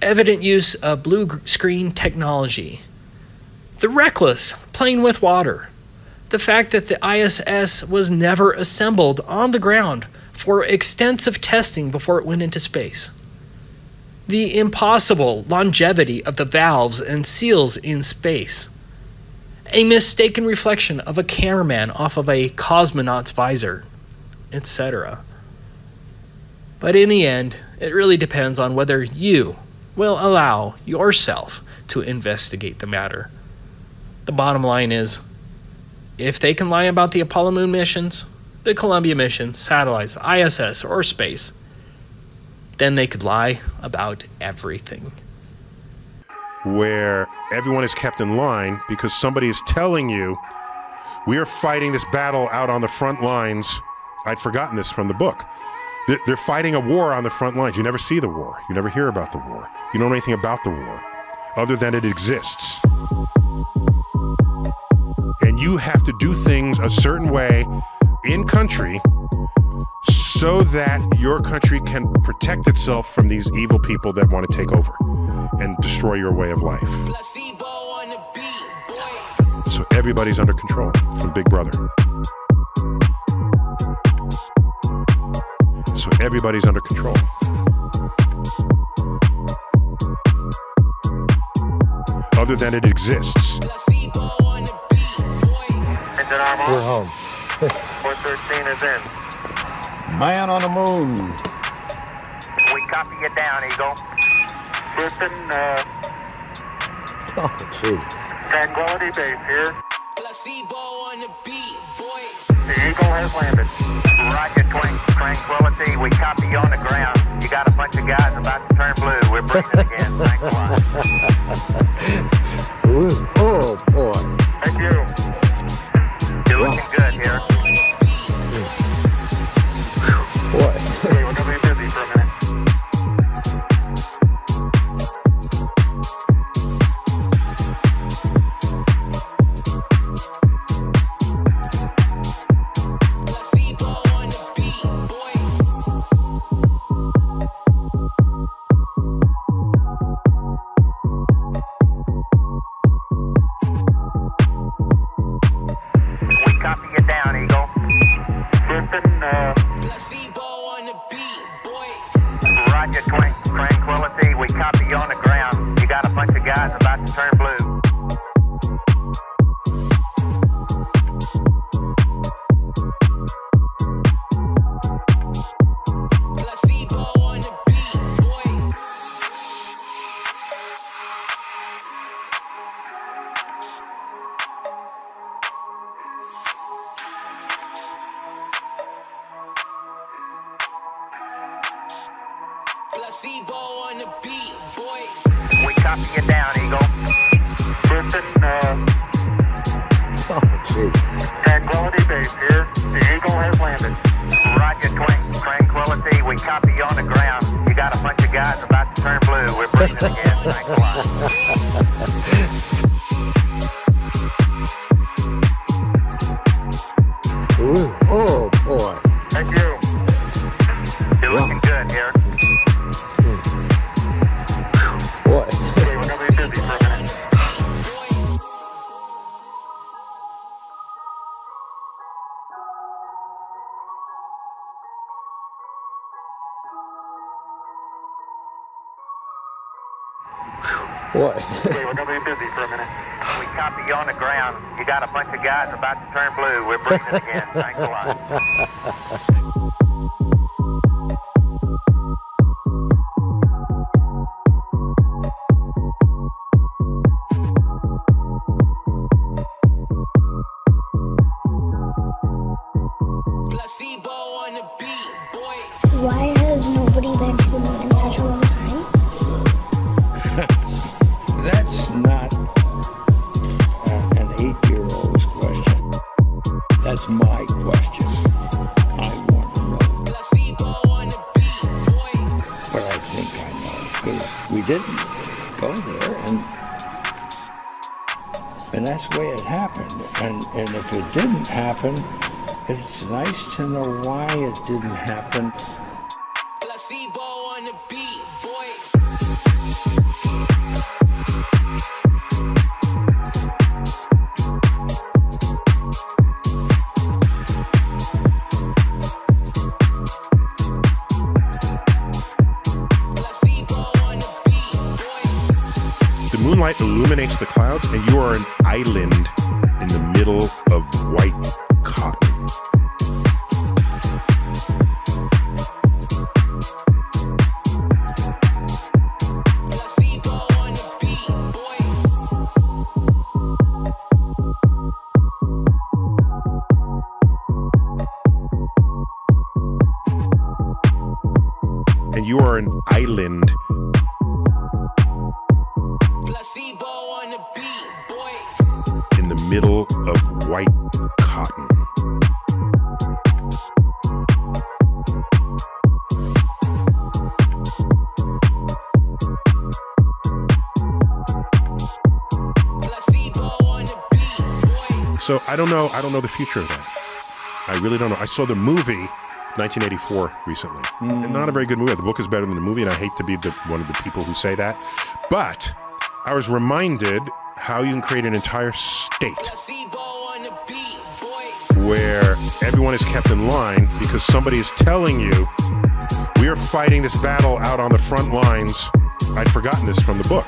Evident use of blue screen technology. The reckless playing with water. The fact that the ISS was never assembled on the ground for extensive testing before it went into space. The impossible longevity of the valves and seals in space. A mistaken reflection of a cameraman off of a cosmonaut's visor, etc. But in the end, it really depends on whether you will allow yourself to investigate the matter. The bottom line is, if they can lie about the Apollo moon missions, the Columbia mission, satellites, ISS, or space, then they could lie about everything. Where everyone is kept in line because somebody is telling you, we are fighting this battle out on the front lines. I'd forgotten this from the book. They're fighting a war on the front lines. You never see the war. You never hear about the war. You don't know anything about the war other than it exists. And you have to do things a certain way in country so that your country can protect itself from these evil people that want to take over and destroy your way of life. So everybody's under control from Big Brother. So everybody's under control. Other than it exists. We're home. 413 is in. Man on the moon. We copy you down, Eagle. Listen, Oh, jeez. Tranquility Base here. The Eagle has landed. Roger, Tranquility. We copy you on the ground. You got a bunch of guys about to turn blue. We're breathing again. Thanks a lot. Oh, boy. Thank you. You're looking good here. Boy. Okay, we're going to be busy for a minute. Roger, Tranquility. We copy you on the ground. You got a bunch of guys about to turn blue. Placebo on the beat, boy. We copy you down, Eagle. Listen, Oh, jeez. Tranquility Base here. The Eagle has landed. Roger, Tranquility. We copy you on the ground. You got a bunch of guys about to turn blue. We're breathing again. Thanks a lot. Ooh, oh, boy. Thank you. You're looking good here. Boy. Okay, we're going to be busy for a minute. What? Okay, we're gonna be busy for a minute. We copy you on the ground. You got a bunch of guys about to turn blue. We're breathing again. Thanks a lot. Why has nobody been to the moon in such a long time? That's not an 8-year-old's question. That's my question. I want to know. But I think I know, because we didn't go there, and that's the way it happened. And if it didn't happen, it's nice to know why it didn't happen. The moonlight illuminates the clouds, and you are an island in the middle of white cotton. And you are an island in the middle of white cotton. So I don't know the future of that. I really don't know. I saw the movie 1984 recently. And not a very good movie. The book is better than the movie, and I hate to be one of the people who say that. But I was reminded how you can create an entire state where everyone is kept in line because somebody is telling you, we are fighting this battle out on the front lines. I'd forgotten this from the book.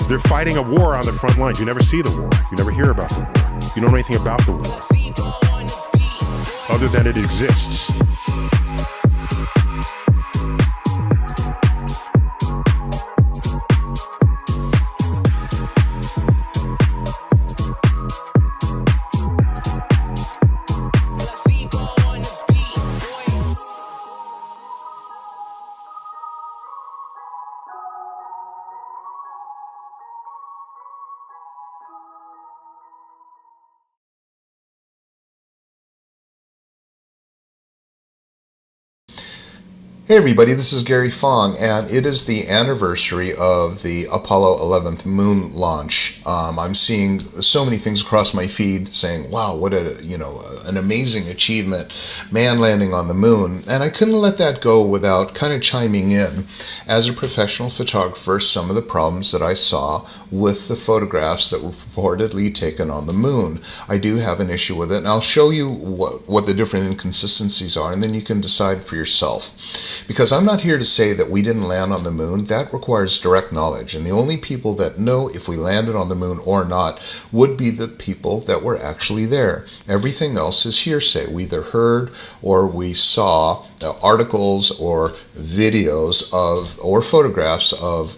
They're fighting a war on the front lines. You never see the war. You never hear about the war. You don't know anything about the war other than it exists. Hey everybody, this is Gary Fong, and it is the anniversary of the Apollo 11th moon launch. I'm seeing so many things across my feed saying, wow, what an amazing achievement, man landing on the moon. And I couldn't let that go without kind of chiming in, as a professional photographer, some of the problems that I saw with the photographs that were purportedly taken on the moon. I do have an issue with it, and I'll show you what the different inconsistencies are, and then you can decide for yourself. Because I'm not here to say that we didn't land on the moon. That requires direct knowledge, and the only people that know if we landed on the moon or not would be the people that were actually there. Everything else is hearsay. We either heard or we saw articles or videos of or photographs of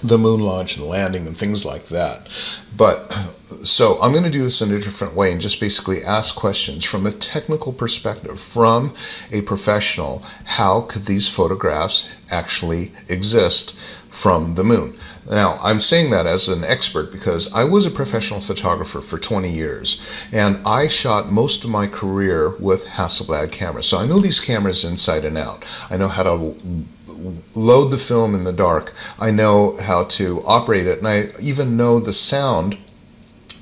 the moon launch and landing and things like that. But so I'm going to do this in a different way and just basically ask questions from a technical perspective, from a professional. How could these photographs actually exist from the moon? Now, I'm saying that as an expert because I was a professional photographer for 20 years, and I shot most of my career with Hasselblad cameras. So I know these cameras inside and out. I know how to load the film in the dark. I know how to operate it, and I even know the sound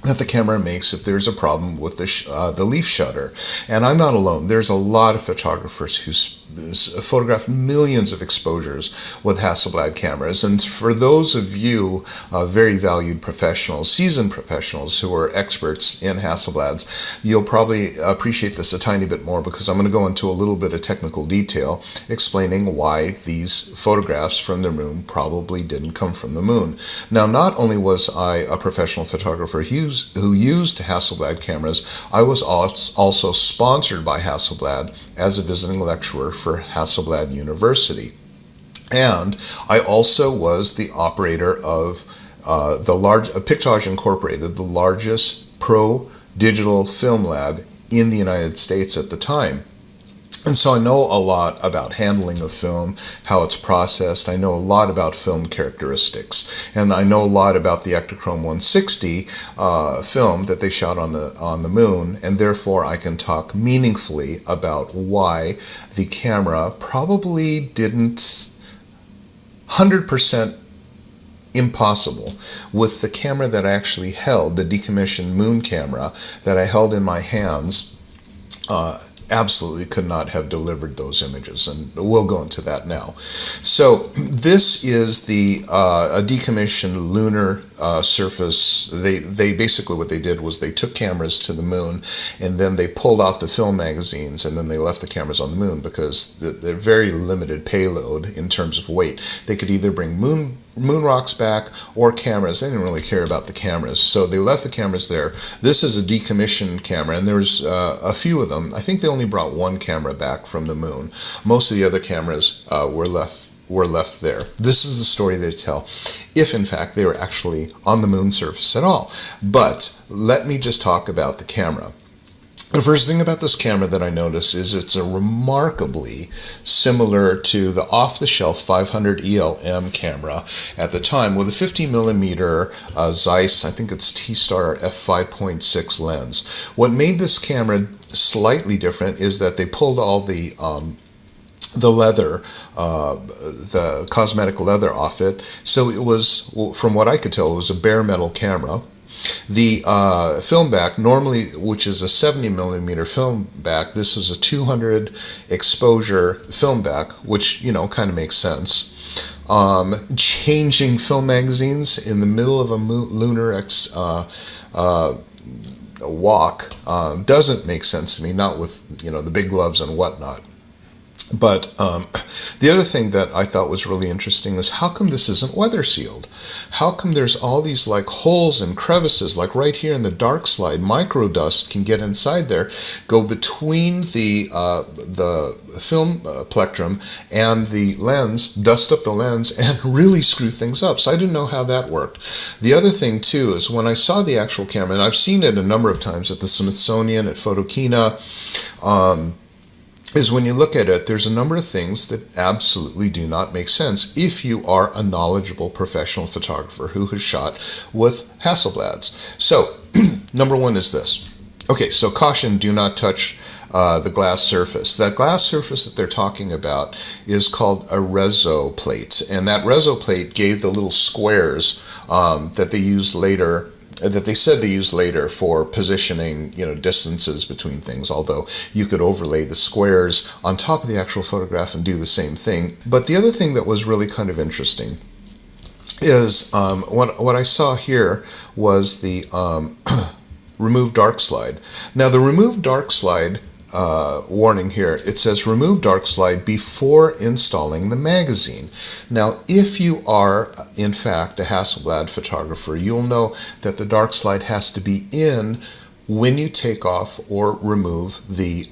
that the camera makes if there's a problem with the leaf shutter. And I'm not alone. There's a lot of photographers photographed millions of exposures with Hasselblad cameras. And for those of you very valued professionals, seasoned professionals who are experts in Hasselblads, you'll probably appreciate this a tiny bit more, because I'm going to go into a little bit of technical detail explaining why these photographs from the moon probably didn't come from the moon. Now, not only was I a professional photographer who used Hasselblad cameras, I was also sponsored by Hasselblad as a visiting lecturer for Hasselblad University. And I also was the operator of Pictage Incorporated, the largest pro digital film lab in the United States at the time. And so I know a lot about handling of film, how it's processed. I know a lot about film characteristics, and I know a lot about the Ektachrome 160 film that they shot on the moon, and therefore I can talk meaningfully about why the camera probably didn't 100% impossible with the camera that I actually held, the decommissioned moon camera that I held in my hands. Absolutely could not have delivered those images, and we'll go into that now. So this is a decommissioned lunar surface. They basically, what they did was they took cameras to the moon, and then they pulled off the film magazines, and then they left the cameras on the moon because they're very limited payload in terms of weight. They could either bring moon rocks back or cameras. They didn't really care about the cameras, so they left the cameras there. This is a decommissioned camera, and there's a few of them. I think they only brought one camera back from the moon. Most of the other cameras were left there. This is the story they tell, if in fact they were actually on the moon surface at all. But let me just talk about the camera. The first thing about this camera that I notice is it's a remarkably similar to the off-the-shelf 500 ELM camera at the time, with a 50mm Zeiss, I think it's T-Star f5.6 lens. What made this camera slightly different is that they pulled all the leather, the cosmetic leather off it, so it was, from what I could tell, it was a bare metal camera. The film back, normally, which is a 70mm film back, this was a 200 exposure film back, which, you know, kind of makes sense. Changing film magazines in the middle of a lunar walk doesn't make sense to me, not with, you know, the big gloves and whatnot. But the other thing that I thought was really interesting is, how come this isn't weather sealed? How come there's all these like holes and crevices, like right here in the dark slide, micro dust can get inside there, go between the film plectrum and the lens, dust up the lens, and really screw things up. So I didn't know how that worked. The other thing too is, when I saw the actual camera, and I've seen it a number of times at the Smithsonian, at Photokina, is when you look at it, there's a number of things that absolutely do not make sense if you are a knowledgeable professional photographer who has shot with Hasselblads. So, number one is this. Okay, so caution, do not touch the glass surface. That glass surface that they're talking about is called a reso plate, and that reso plate gave the little squares that they used later, that they said they used later for positioning, you know, distances between things, although you could overlay the squares on top of the actual photograph and do the same thing. But the other thing that was really kind of interesting is what I saw here was the remove dark slide. Now, the remove dark slide warning here, it says remove dark slide before installing the magazine. Now, if you are in fact a Hasselblad photographer, you'll know that the dark slide has to be in when you take off or remove the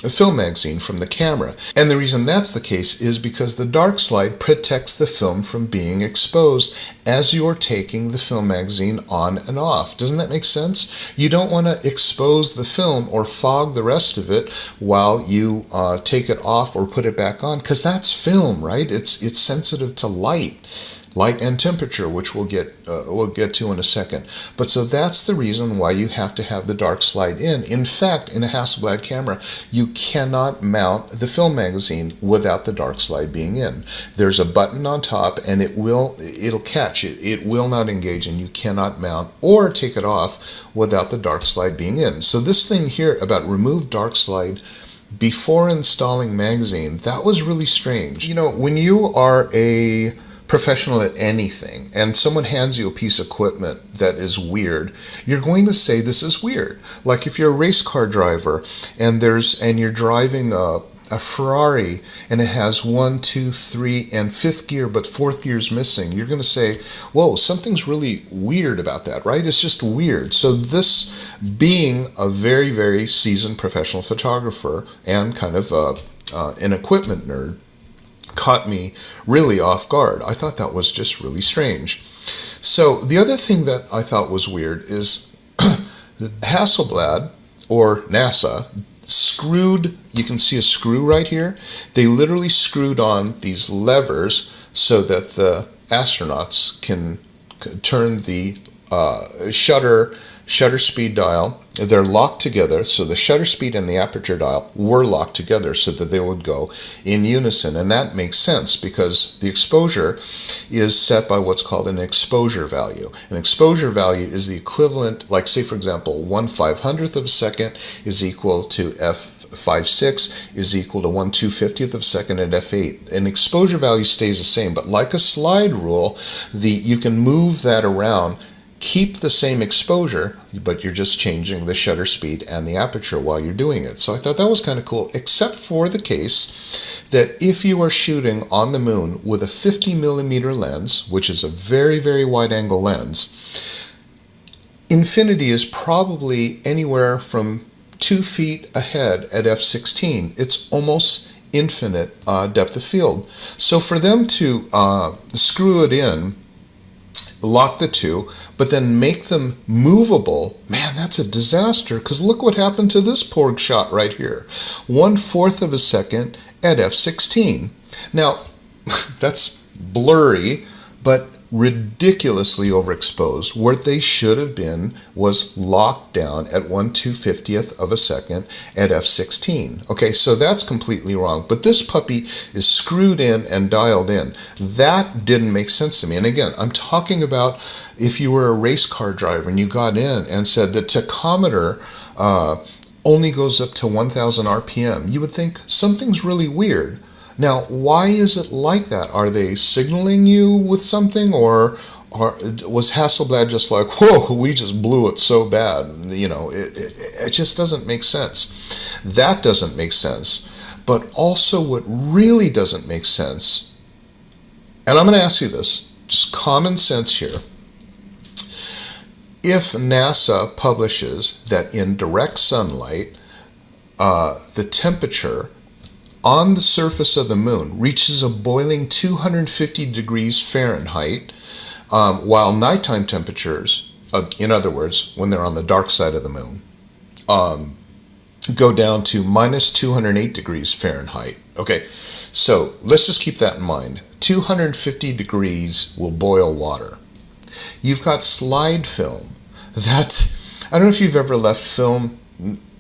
film magazine from the camera. And the reason that's the case is because the dark slide protects the film from being exposed as you're taking the film magazine on and off. Doesn't that make sense? You don't want to expose the film or fog the rest of it while you take it off or put it back on, because that's film, right? It's sensitive to light and temperature, which we'll get to in a second. But so that's the reason why you have to have the dark slide in. In fact, in a Hasselblad camera, you cannot mount the film magazine without the dark slide being in. There's a button on top, and it'll catch it. It will not engage, and you cannot mount or take it off without the dark slide being in. So this thing here about remove dark slide before installing magazine, that was really strange. You know, when you are a professional at anything and someone hands you a piece of equipment that is weird, you're going to say this is weird. Like if you're a race car driver and you're driving a Ferrari and it has 1, 2, 3, and 5th gear, but 4th gear is missing, you're going to say, whoa, something's really weird about that, right? It's just weird. So this, being a very, very seasoned professional photographer and kind of an equipment nerd, caught me really off guard. I thought that was just really strange. So the other thing that I thought was weird is Hasselblad, or NASA, screwed, you can see a screw right here. They literally screwed on these levers so that the astronauts can turn the shutter speed dial. They're locked together, so the shutter speed and the aperture dial were locked together so that they would go in unison. And that makes sense because the exposure is set by what's called an exposure value. An exposure value is the equivalent, like say for example, 1/500th of a second is equal to f/5/6 is equal to 1/250th of a second at f8. An exposure value stays the same, but like a slide rule, you can move that around, keep the same exposure, but you're just changing the shutter speed and the aperture while you're doing it. So I thought that was kind of cool, except for the case that if you are shooting on the moon with a 50mm lens, which is a very, very wide angle lens, infinity is probably anywhere from 2 feet ahead at f16. It's almost infinite depth of field. So for them to screw it in, lock the two, but then make them movable, man, that's a disaster, because look what happened to this poor shot right here. 1/4 of a second at f16. Now, that's blurry, but ridiculously overexposed. What they should have been was locked down at 1/250th of a second at f16. Okay, so that's completely wrong. But this puppy is screwed in and dialed in. That didn't make sense to me. And again, I'm talking about if you were a race car driver and you got in and said the tachometer only goes up to 1,000 RPM, you would think something's really weird. Now, why is it like that? Are they signaling you with something, or was Hasselblad just like, whoa, we just blew it so bad? You know, it just doesn't make sense. That doesn't make sense. But also what really doesn't make sense, and I'm going to ask you this, just common sense here. If NASA publishes that in direct sunlight, the temperature on the surface of the moon reaches a boiling 250 degrees Fahrenheit, while nighttime temperatures, in other words, when they're on the dark side of the moon, go down to minus 208 degrees Fahrenheit. Okay, so let's just keep that in mind. 250 degrees will boil water. You've got slide film. I don't know if you've ever left film.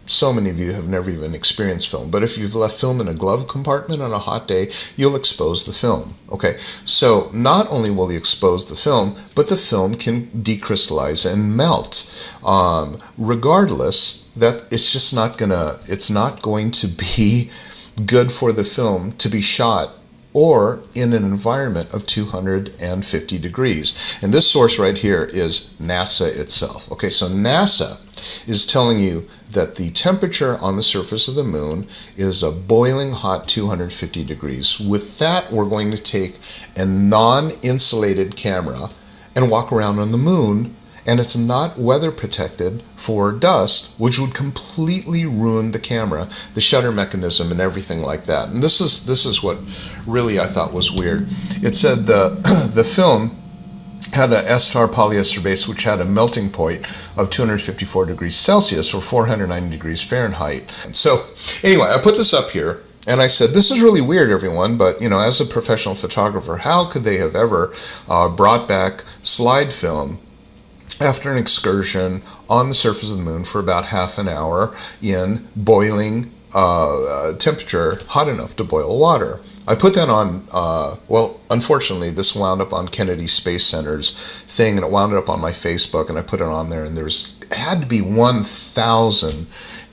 So many of you have never even experienced film, but if you've left film in a glove compartment on a hot day, you'll expose the film. Okay, so not only will you expose the film, but the film can decrystallize and melt. Regardless, that it's just not going to be good for the film to be shot or in an environment of 250 degrees. And this source right here is NASA itself. Okay, so NASA is telling you that the temperature on the surface of the moon is a boiling hot 250 degrees. With that, we're going to take a non-insulated camera and walk around on the moon, and it's not weather protected for dust, which would completely ruin the camera, the shutter mechanism, and everything like that. And this is what really I thought was weird. It said the film had an S-tar polyester base which had a melting point of 254 degrees Celsius or 490 degrees Fahrenheit. And so anyway, I put this up here and I said, this is really weird, everyone, but you know, as a professional photographer, how could they have ever brought back slide film after an excursion on the surface of the moon for about half an hour in boiling temperature, hot enough to boil water? I put that on, well, unfortunately, this wound up on Kennedy Space Center's thing, and it wound up on my Facebook, and I put it on there, and it had to be 1,000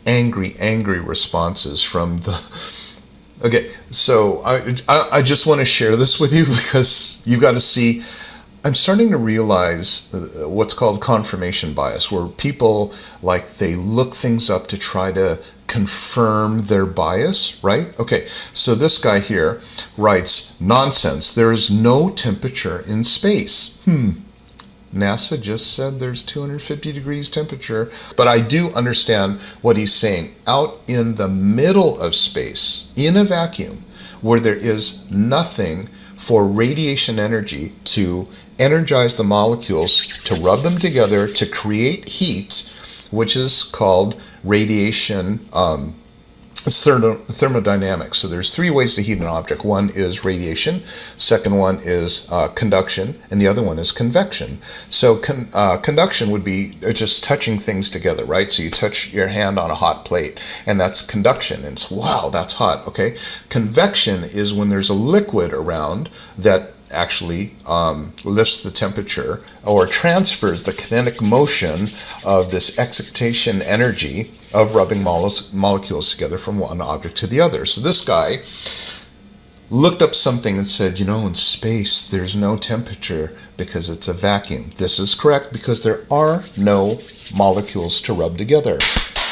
angry responses from the... Okay, so I just want to share this with you because you got to see, I'm starting to realize what's called confirmation bias, where people, like, they look things up to try to confirm their bias, right? Okay, so this guy here writes, nonsense, there is no temperature in space. NASA just said there's 250 degrees temperature, but I do understand what he's saying. Out in the middle of space, in a vacuum, where there is nothing for radiation energy to energize the molecules, to rub them together, to create heat, which is called radiation, it's thermodynamics. So there's three ways to heat an object. One is radiation, second one is conduction, and the other one is convection. So conduction would be just touching things together, right? So you touch your hand on a hot plate, and that's conduction, and it's, wow, that's hot, okay? Convection is when there's a liquid around that actually lifts the temperature or transfers the kinetic motion of this excitation energy of rubbing molecules together from one object to the other. So this guy looked up something and said, you know, in space there's no temperature because it's a vacuum. This is correct because there are no molecules to rub together.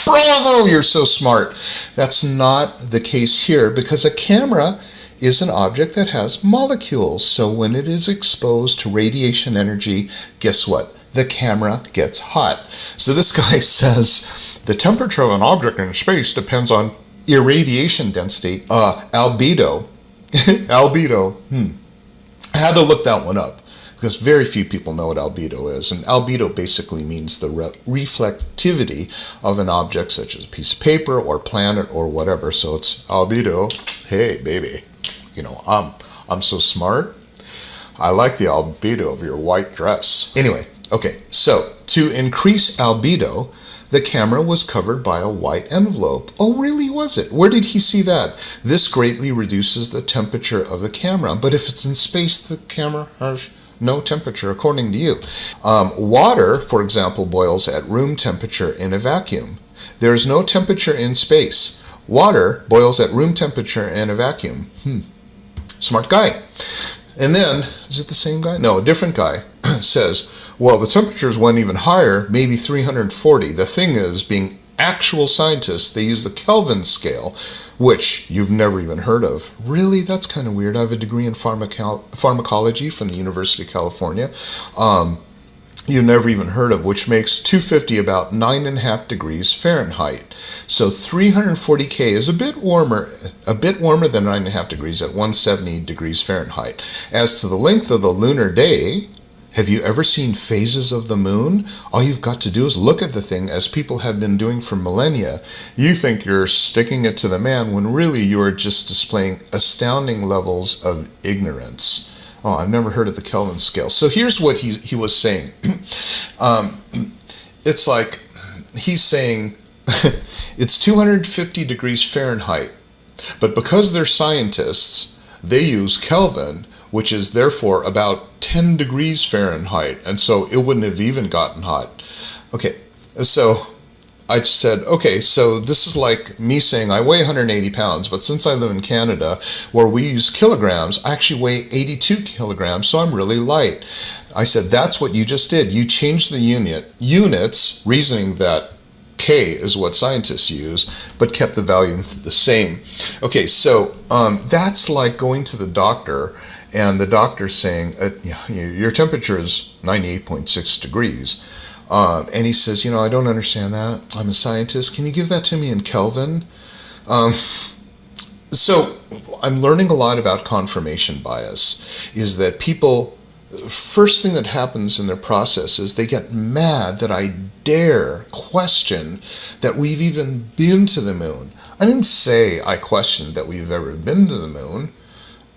Bravo, you're so smart. That's not the case here because a camera is an object that has molecules. So when it is exposed to radiation energy, guess what? The camera gets hot. So this guy says the temperature of an object in space depends on irradiation density, albedo. Albedo. I had to look that one up because very few people know what albedo is. And albedo basically means the reflectivity of an object, such as a piece of paper or planet or whatever. So it's albedo. Hey, baby. You know, I'm so smart. I like the albedo of your white dress. Anyway, okay, so to increase albedo, the camera was covered by a white envelope. Oh, really, was it? Where did he see that? This greatly reduces the temperature of the camera, but if it's in space, the camera has no temperature, according to you. Water, for example, boils at room temperature in a vacuum. There is no temperature in space. Water boils at room temperature in a vacuum. Smart guy. And then, is it the same guy? No, a different guy says, well, the temperatures went even higher, maybe 340. The thing is, being actual scientists, they use the Kelvin scale, which you've never even heard of. Really? That's kind of weird. I have a degree in pharmacology from the University of California. You've never even heard of, which makes 250 about 9.5 degrees Fahrenheit. So 340 K is a bit warmer than 9.5 degrees at 170 degrees Fahrenheit. As to the length of the lunar day, have you ever seen phases of the moon? All you've got to do is look at the thing, as people have been doing for millennia. You think you're sticking it to the man when really you are just displaying astounding levels of ignorance. Oh, I've never heard of the Kelvin scale. So here's what he was saying. It's like he's saying it's 250 degrees Fahrenheit, but because they're scientists, they use Kelvin, which is therefore about 10 degrees Fahrenheit, and so it wouldn't have even gotten hot. Okay, so I said, okay, so this is like me saying I weigh 180 pounds, but since I live in Canada, where we use kilograms, I actually weigh 82 kilograms, so I'm really light. I said, that's what you just did. You changed the units, reasoning that K is what scientists use, but kept the value the same. Okay, so that's like going to the doctor, and the doctor saying, your temperature is 98.6 degrees. And he says, I don't understand that. I'm a scientist. Can you give that to me in Kelvin? So I'm learning a lot about confirmation bias, is that people, first thing that happens in their process is they get mad that I dare question that we've even been to the moon. I didn't say I questioned that we've ever been to the moon.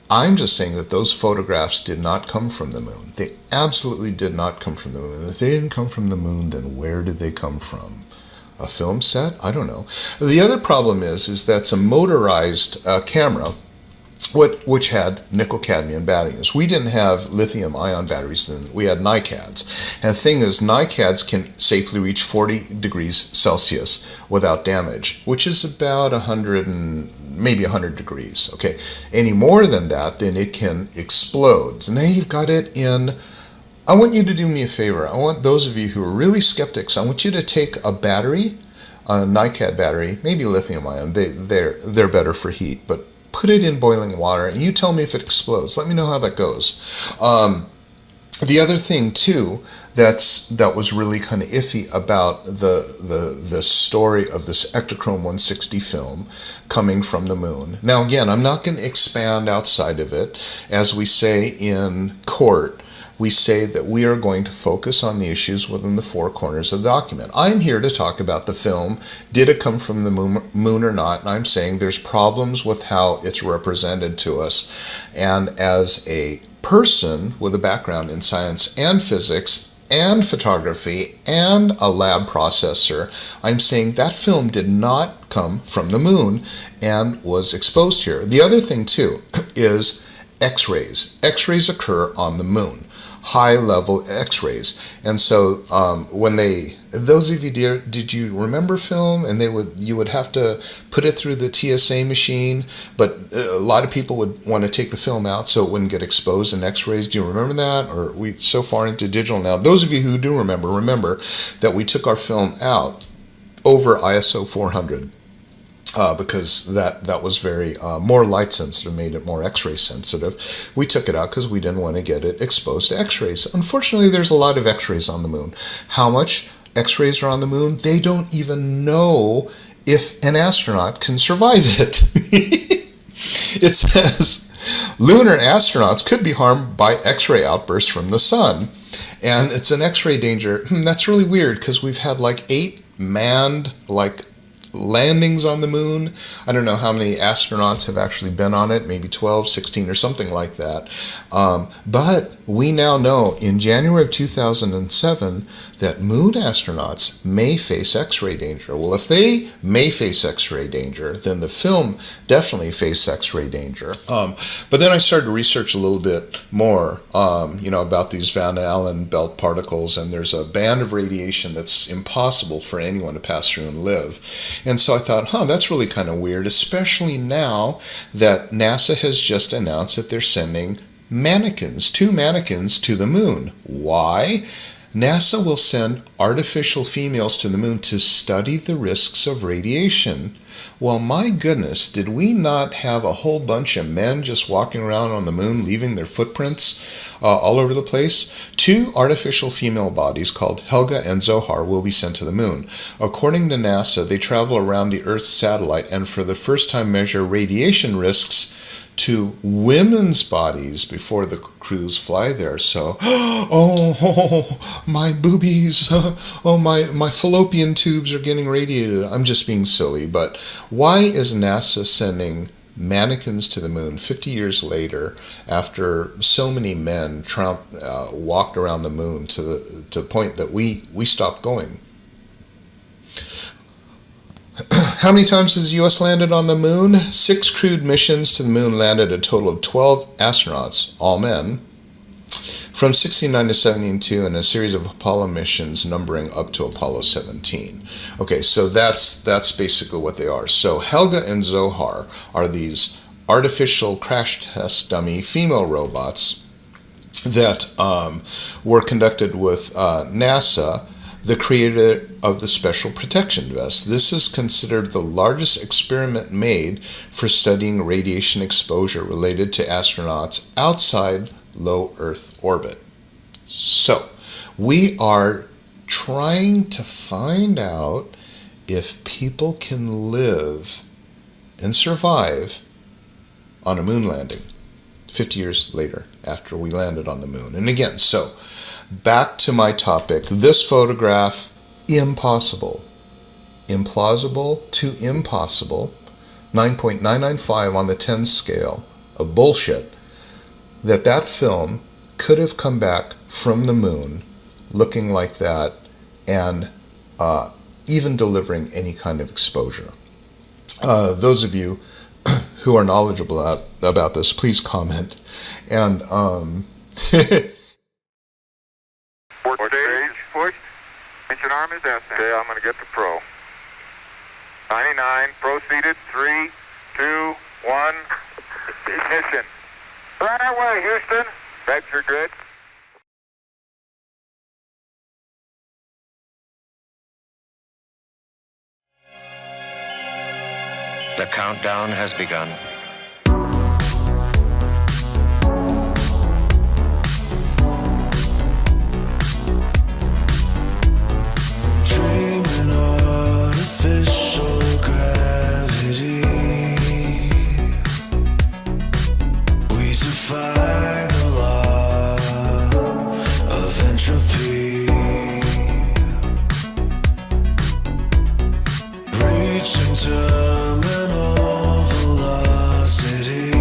I'm just saying that those photographs did not come from the moon. They absolutely did not come from the moon. And if they didn't come from the moon, then where did they come from? A film set? I don't know. The other problem is that it's a motorized camera, which had nickel-cadmium batteries. We didn't have lithium-ion batteries then. We had NiCads. And the thing is, NiCads can safely reach 40 degrees Celsius without damage, which is about 100 and maybe 100 degrees. Okay, any more than that, then it can explode. So now you've got it in. I want you to do me a favor. I want those of you who are really skeptics, I want you to take a battery, a NiCad battery, maybe lithium-ion. They're better for heat, but put it in boiling water, and you tell me if it explodes. Let me know how that goes. The other thing too that was really kind of iffy about the story of this Ektachrome 160 film coming from the moon. Now again, I'm not going to expand outside of it. As we say in court, we say that we are going to focus on the issues within the four corners of the document. I'm here to talk about the film. Did it come from the moon or not? And I'm saying there's problems with how it's represented to us. And as a person with a background in science and physics and photography and a lab processor, I'm saying that film did not come from the moon and was exposed here. The other thing too is X-rays. X-rays occur on the moon. High-level X-rays, and so when those of you did you remember film, and you would have to put it through the TSA machine, but a lot of people would want to take the film out so it wouldn't get exposed in X-rays. Do you remember that? Or are we so far into digital now? Those of you who do remember that we took our film out over ISO 400. Because that was very more light sensitive, made it more X-ray sensitive. We took it out because we didn't want to get it exposed to X-rays. Unfortunately, there's a lot of X-rays on the moon. How much X-rays are on the moon? They don't even know if an astronaut can survive it. It says lunar astronauts could be harmed by X-ray outbursts from the sun. And it's an X-ray danger. That's really weird because we've had like 8 manned landings on the moon. I don't know how many astronauts have actually been on it, maybe 12, 16 or something like that. But we now know in January of 2007 that moon astronauts may face X-ray danger. Well, if they may face X-ray danger, then the film definitely faced X-ray danger. But then I started to research a little bit more, about these Van Allen belt particles, and there's a band of radiation that's impossible for anyone to pass through and live. And so I thought, that's really kind of weird, especially now that NASA has just announced that they're sending 2 mannequins to the moon. Why? NASA will send artificial females to the moon to study the risks of radiation. Well, my goodness, did we not have a whole bunch of men just walking around on the moon, leaving their footprints all over the place? 2 artificial female bodies called Helga and Zohar will be sent to the moon. According to NASA, they travel around the Earth's satellite and for the first time measure radiation risks to women's bodies before the crews fly there. So, my boobies, my fallopian tubes are getting radiated. I'm just being silly, but why is NASA sending mannequins to the moon 50 years later after so many men walked around the moon to the point that we stopped going? How many times has the U.S. landed on the moon? 6 crewed missions to the moon landed a total of 12 astronauts, all men, from 69 to 72, and a series of Apollo missions numbering up to Apollo 17. Okay, so that's basically what they are. So Helga and Zohar are these artificial crash test dummy female robots that were conducted with NASA, the creator of the Special Protection Vest. This is considered the largest experiment made for studying radiation exposure related to astronauts outside low Earth orbit. So, we are trying to find out if people can live and survive on a moon landing 50 years later after we landed on the moon. And again, so back to my topic. This photograph, impossible. Implausible to impossible. 9.995 on the 10 scale of bullshit. That film could have come back from the moon looking like that and even delivering any kind of exposure. Those of you who are knowledgeable about this, please comment. And Stage push. Engine arm is descent. Okay, I'm going to get the pro. 99, proceeded. 3, 2, 1. Ignition. Right away, Houston. Vector grid. The countdown has begun. Dreaming artificial gravity. We defy the law of entropy. Reaching terminal velocity.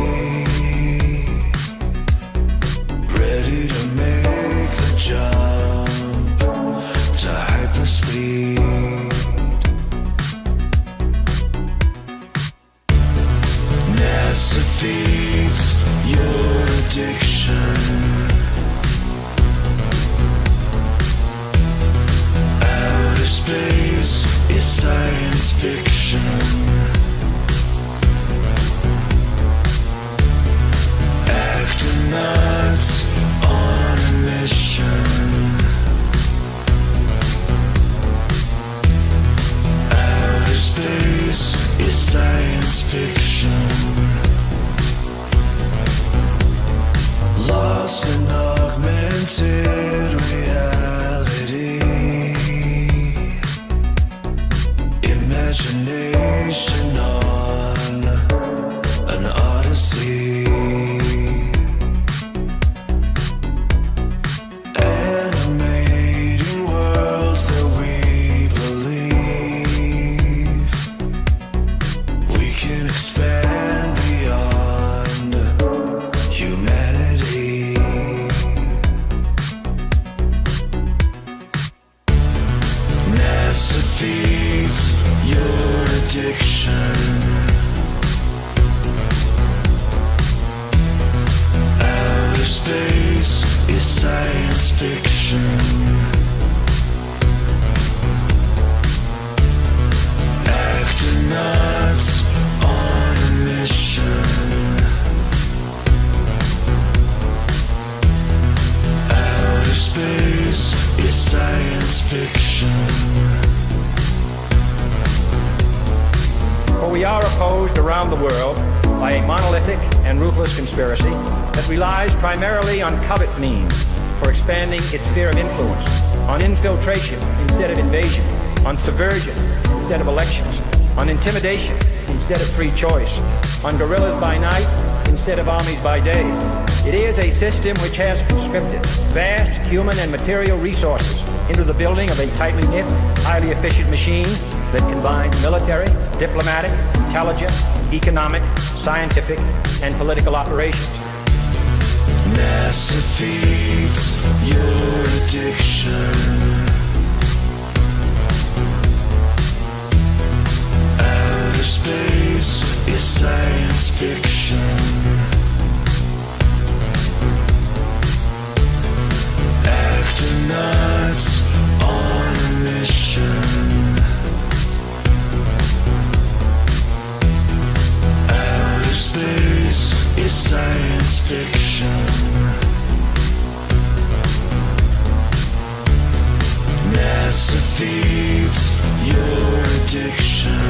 Ready to make the jump to hyperspeed. NASA feeds your addiction. Outer space is science fiction. Astronauts on a mission. Outer space is science fiction. Lost in augmented reality. Imagination on an odyssey. Animating worlds that we believe. We can expand beyond humanity. NASA feeds your addiction. Outer space is science fiction. Astronauts on a mission. Outer space is science fiction. For we are opposed around the world by a monolithic and ruthless conspiracy that relies primarily on covert means for expanding its sphere of influence, on infiltration instead of invasion, on subversion instead of elections, on intimidation instead of free choice, on guerrillas by night instead of armies by day. It is a system which has conscripted vast human and material resources into the building of a tightly knit, highly efficient machine that combines military, diplomatic, intelligence, economic, scientific, and political operations. NASA feeds your addiction. Outer space is science fiction. Astronauts on a mission. Outer space is science fiction. NASA feeds your addiction.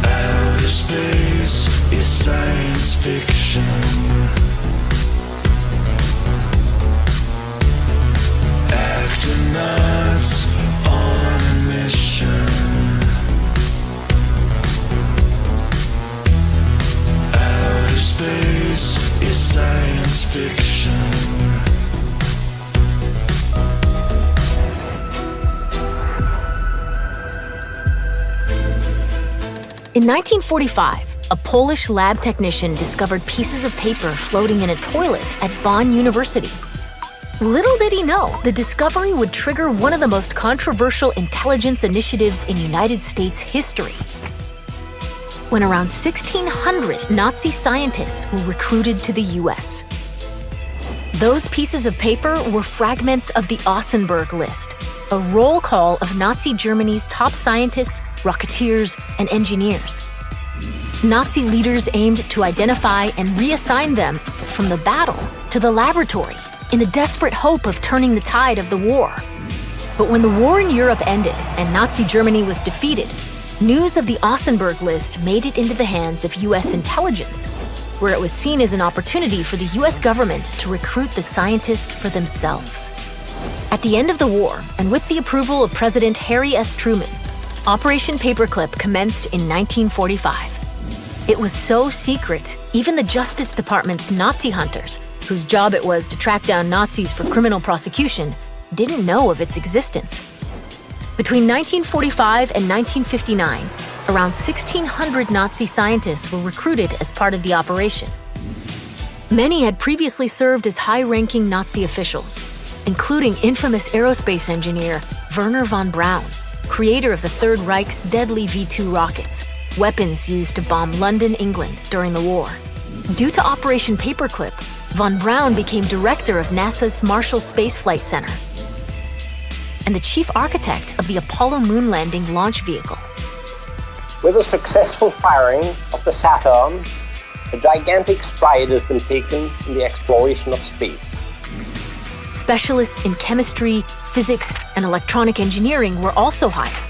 Outer space is science fiction. Astronauts on a mission. Outer space is science fiction. In 1945, a Polish lab technician discovered pieces of paper floating in a toilet at Bonn University. Little did he know, the discovery would trigger one of the most controversial intelligence initiatives in United States history. When around 1,600 Nazi scientists were recruited to the US. Those pieces of paper were fragments of the Ausenberg list, a roll call of Nazi Germany's top scientists, rocketeers, and engineers. Nazi leaders aimed to identify and reassign them from the battle to the laboratory in the desperate hope of turning the tide of the war. But when the war in Europe ended and Nazi Germany was defeated, news of the Ausenberg list made it into the hands of US intelligence, where it was seen as an opportunity for the US government to recruit the scientists for themselves. At the end of the war, and with the approval of President Harry S. Truman, Operation Paperclip commenced in 1945. It was so secret, even the Justice Department's Nazi hunters, whose job it was to track down Nazis for criminal prosecution, didn't know of its existence. Between 1945 and 1959, around 1,600 Nazi scientists were recruited as part of the operation. Many had previously served as high-ranking Nazi officials, including infamous aerospace engineer Wernher von Braun, creator of the Third Reich's deadly V-2 rockets, weapons used to bomb London, England during the war. Due to Operation Paperclip, von Braun became director of NASA's Marshall Space Flight Center and the chief architect of the Apollo moon landing launch vehicle. With the successful firing of the Saturn, a gigantic stride has been taken in the exploration of space. Specialists in chemistry, physics, and electronic engineering were also hired.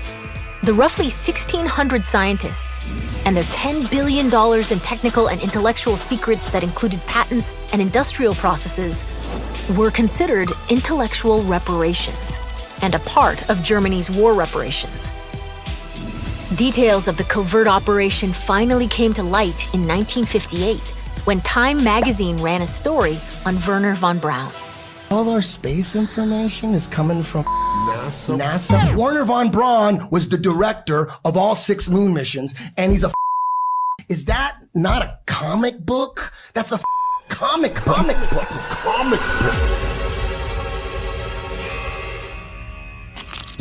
The roughly 1,600 scientists and their $10 billion in technical and intellectual secrets that included patents and industrial processes were considered intellectual reparations and a part of Germany's war reparations. Details of the covert operation finally came to light in 1958 when Time magazine ran a story on Wernher von Braun. All our space information is coming from NASA. Wernher von Braun was the director of all 6 moon missions, and he's a Is that not a comic book? That's a comic book.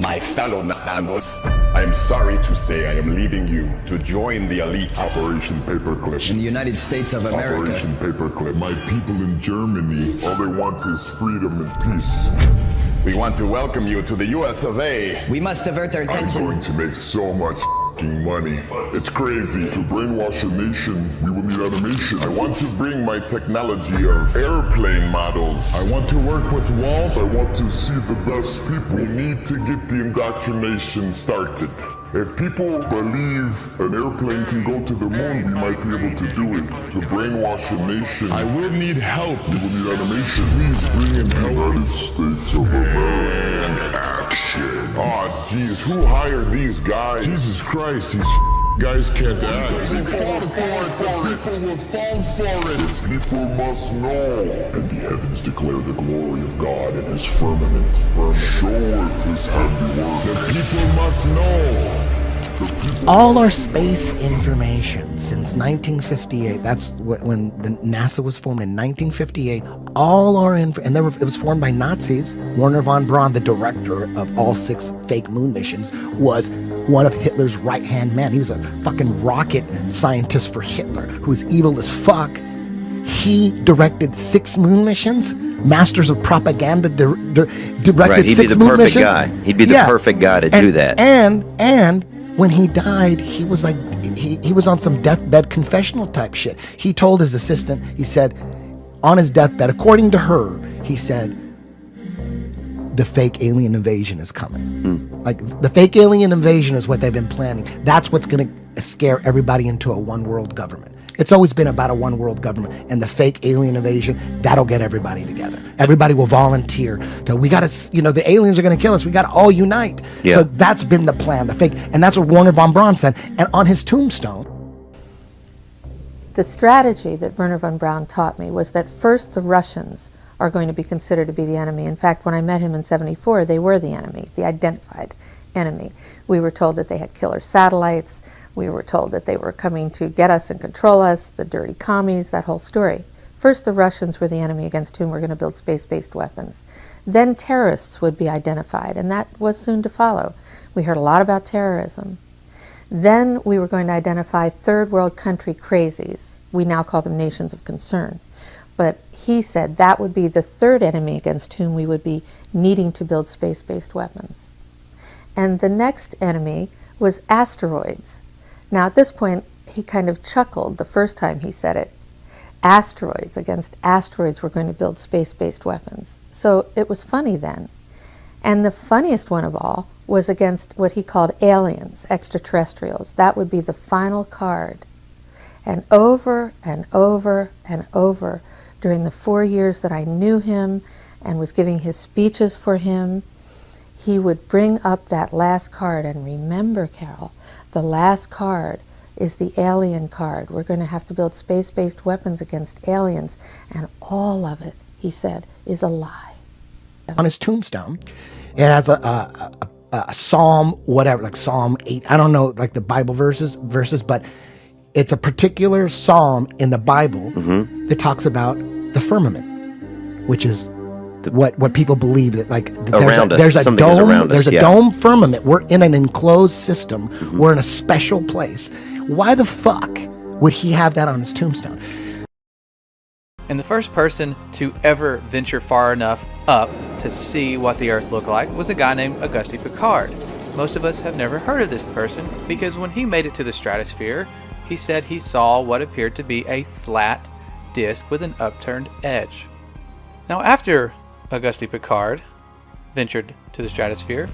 My fellow Nanos, I am sorry to say I am leaving you to join the elite. Operation Paperclip. In the United States of America. Operation Paperclip. My people in Germany, all they want is freedom and peace. We want to welcome you to the US of A. We must divert their attention. I'm going to make so much money. It's crazy. To brainwash a nation, we will need animation. I want to bring my technology of airplane models. I want to work with Walt. I want to see the best people. We need to get the indoctrination started. If people believe an airplane can go to the moon, we might be able to do it. To brainwash a nation, I will need help. We will need animation. Please bring in help. United States of America. And action. Oh, geez, who hired these guys? Jesus Christ, these guys can't act. They fall for it. The people will fall for it. People must know. And the heavens declare the glory of God in his firmament. Showeth his handiwork. The people must know. All our space information since 1958, that's when the NASA was formed in 1958, all our it was formed by Nazis. Wernher von Braun, the director of all 6 fake moon missions, was one of Hitler's right-hand men. He was a fucking rocket scientist for Hitler, who was evil as fuck. He directed 6 moon missions. Masters of Propaganda directed right, 6 moon missions. He'd be the perfect guy to do that. And when he died, he was like, he was on some deathbed confessional type shit. He told his assistant, he said, on his deathbed, according to her, he said, the fake alien invasion is coming. Like, the fake alien invasion is what they've been planning. That's what's going to scare everybody into a one world government. It's always been about a one world government, and the fake alien invasion, that'll get everybody together. Everybody will volunteer to, we got to, the aliens are going to kill us. We got to all unite. Yeah. So that's been the plan, the fake. And that's what Wernher von Braun said. And on his tombstone. The strategy that Wernher von Braun taught me was that first the Russians are going to be considered to be the enemy. In fact, when I met him in '74, they were the enemy, the identified enemy. We were told that they had killer satellites. We were told that they were coming to get us and control us, the dirty commies, that whole story. First, the Russians were the enemy against whom we're going to build space-based weapons. Then terrorists would be identified, and that was soon to follow. We heard a lot about terrorism. Then we were going to identify third world country crazies. We now call them nations of concern. But he said that would be the third enemy against whom we would be needing to build space-based weapons. And the next enemy was asteroids. Now at this point, he kind of chuckled the first time he said it. Asteroids, against asteroids we're going to build space-based weapons. So it was funny then. And the funniest one of all was against what he called aliens, extraterrestrials. That would be the final card. And over and over and over during the 4 years that I knew him and was giving his speeches for him, he would bring up that last card. And remember, Carol, the last card is the alien card. We're going to have to build space-based weapons against aliens, and all of it, he said, is a lie. On his tombstone, it has a Psalm, whatever, like Psalm 8. I don't know, like the Bible verses, but it's a particular psalm in the Bible that talks about the firmament, which is what people believe that like there's a dome, there's a dome firmament. We're in an enclosed system. We're in a special place. Why the fuck would he have that on his tombstone? And the first person to ever venture far enough up to see what the Earth looked like was a guy named Auguste Piccard. Most of us have never heard of this person because when he made it to the stratosphere, he said he saw what appeared to be a flat disk with an upturned edge. Now after Auguste Piccard ventured to the stratosphere,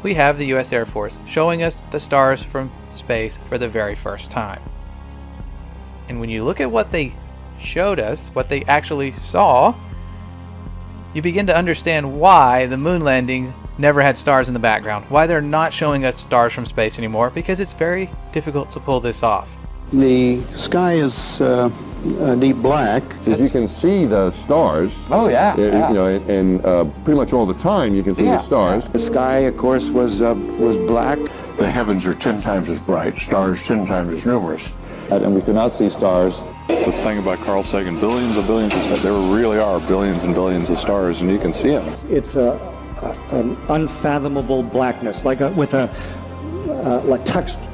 we have the US Air Force showing us the stars from space for the very first time. And when you look at what they showed us, what they actually saw, you begin to understand why the moon landings never had stars in the background, why they're not showing us stars from space anymore, because it's very difficult to pull this off. The sky is deep black. As you can see the stars. Oh, yeah. You know, and pretty much all the time you can see the stars. The sky, of course, was black. The heavens are 10 times as bright, stars 10 times as numerous. And we could not see stars. The thing about Carl Sagan, billions of billions, is that there really are billions and billions of stars, and you can see them. It's an unfathomable blackness, like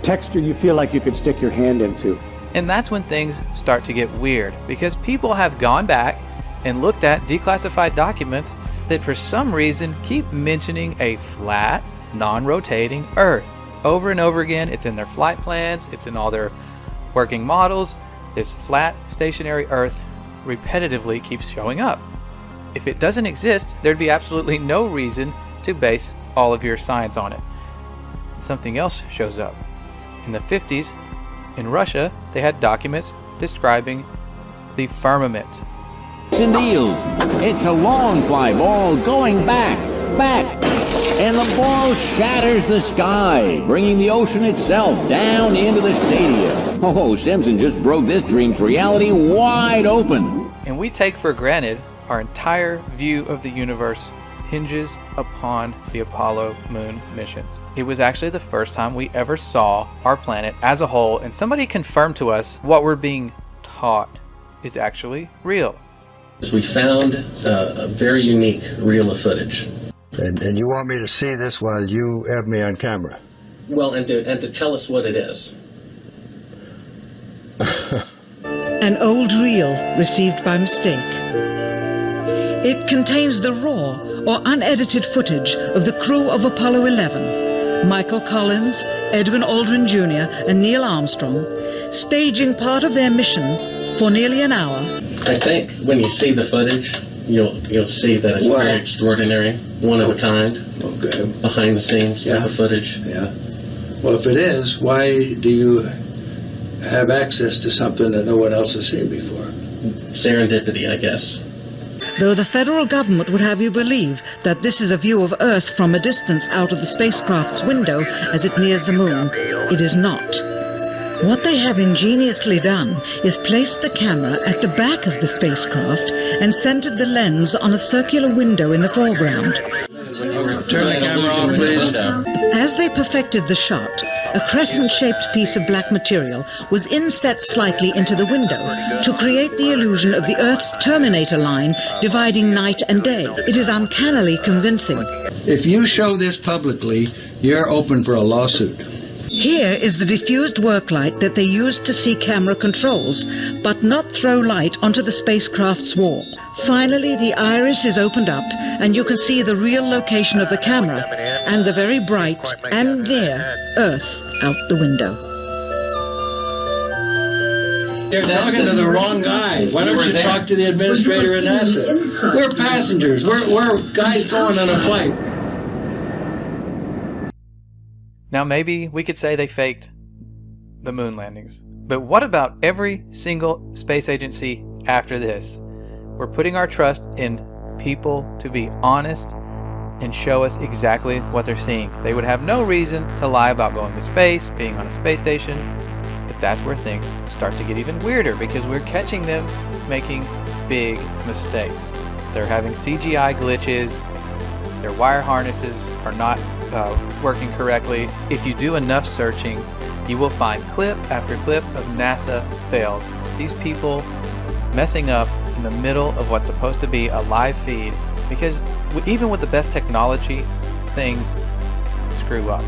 texture you feel like you could stick your hand into. And that's when things start to get weird, because people have gone back and looked at declassified documents that for some reason keep mentioning a flat, non-rotating Earth. Over and over again, it's in their flight plans, it's in all their working models. This flat, stationary Earth repetitively keeps showing up. If it doesn't exist, there'd be absolutely no reason to base all of your science on it. Something else shows up. In the 50s, in Russia, they had documents describing the firmament. And deals. It's a long fly ball going back, and the ball shatters the sky, bringing the ocean itself down into the stadium. Oh, Simpson just broke this dream to reality wide open. And we take for granted our entire view of the universe hinges upon the Apollo moon missions. It was actually the first time we ever saw our planet as a whole, and somebody confirmed to us what we're being taught is actually real. We found a very unique reel of footage. And you want me to see this while you have me on camera? Well, and to tell us what it is. An old reel received by mistake. It contains the raw or unedited footage of the crew of Apollo 11, Michael Collins, Edwin Aldrin Jr., and Neil Armstrong, staging part of their mission for nearly an hour. I think when you see the footage, you'll see that it's very extraordinary, one of a kind, behind the scenes type of footage. Yeah. Well, if it is, why do you have access to something that no one else has seen before? Serendipity, I guess. Though the federal government would have you believe that this is a view of Earth from a distance out of the spacecraft's window as it nears the moon, it is not. What they have ingeniously done is placed the camera at the back of the spacecraft and centered the lens on a circular window in the foreground. Turn the camera on, please. As they perfected the shot, a crescent-shaped piece of black material was inset slightly into the window to create the illusion of the Earth's terminator line dividing night and day. It is uncannily convincing. If you show this publicly, you're open for a lawsuit. Here is the diffused work light that they used to see camera controls, but not throw light onto the spacecraft's wall. Finally, the iris is opened up, and you can see the real location of the camera, and the very bright and near Earth out the window. You're talking to the wrong guy. Why don't you talk to the administrator at NASA? We're passengers. We're guys going on a flight. Now maybe we could say they faked the moon landings. But what about every single space agency after this? We're putting our trust in people to be honest and show us exactly what they're seeing. They would have no reason to lie about going to space, being on a space station. But that's where things start to get even weirder, because we're catching them making big mistakes. They're having CGI glitches. Their wire harnesses are not working correctly. If you do enough searching, you will find clip after clip of NASA fails. These people messing up in the middle of what's supposed to be a live feed, because even with the best technology, things screw up.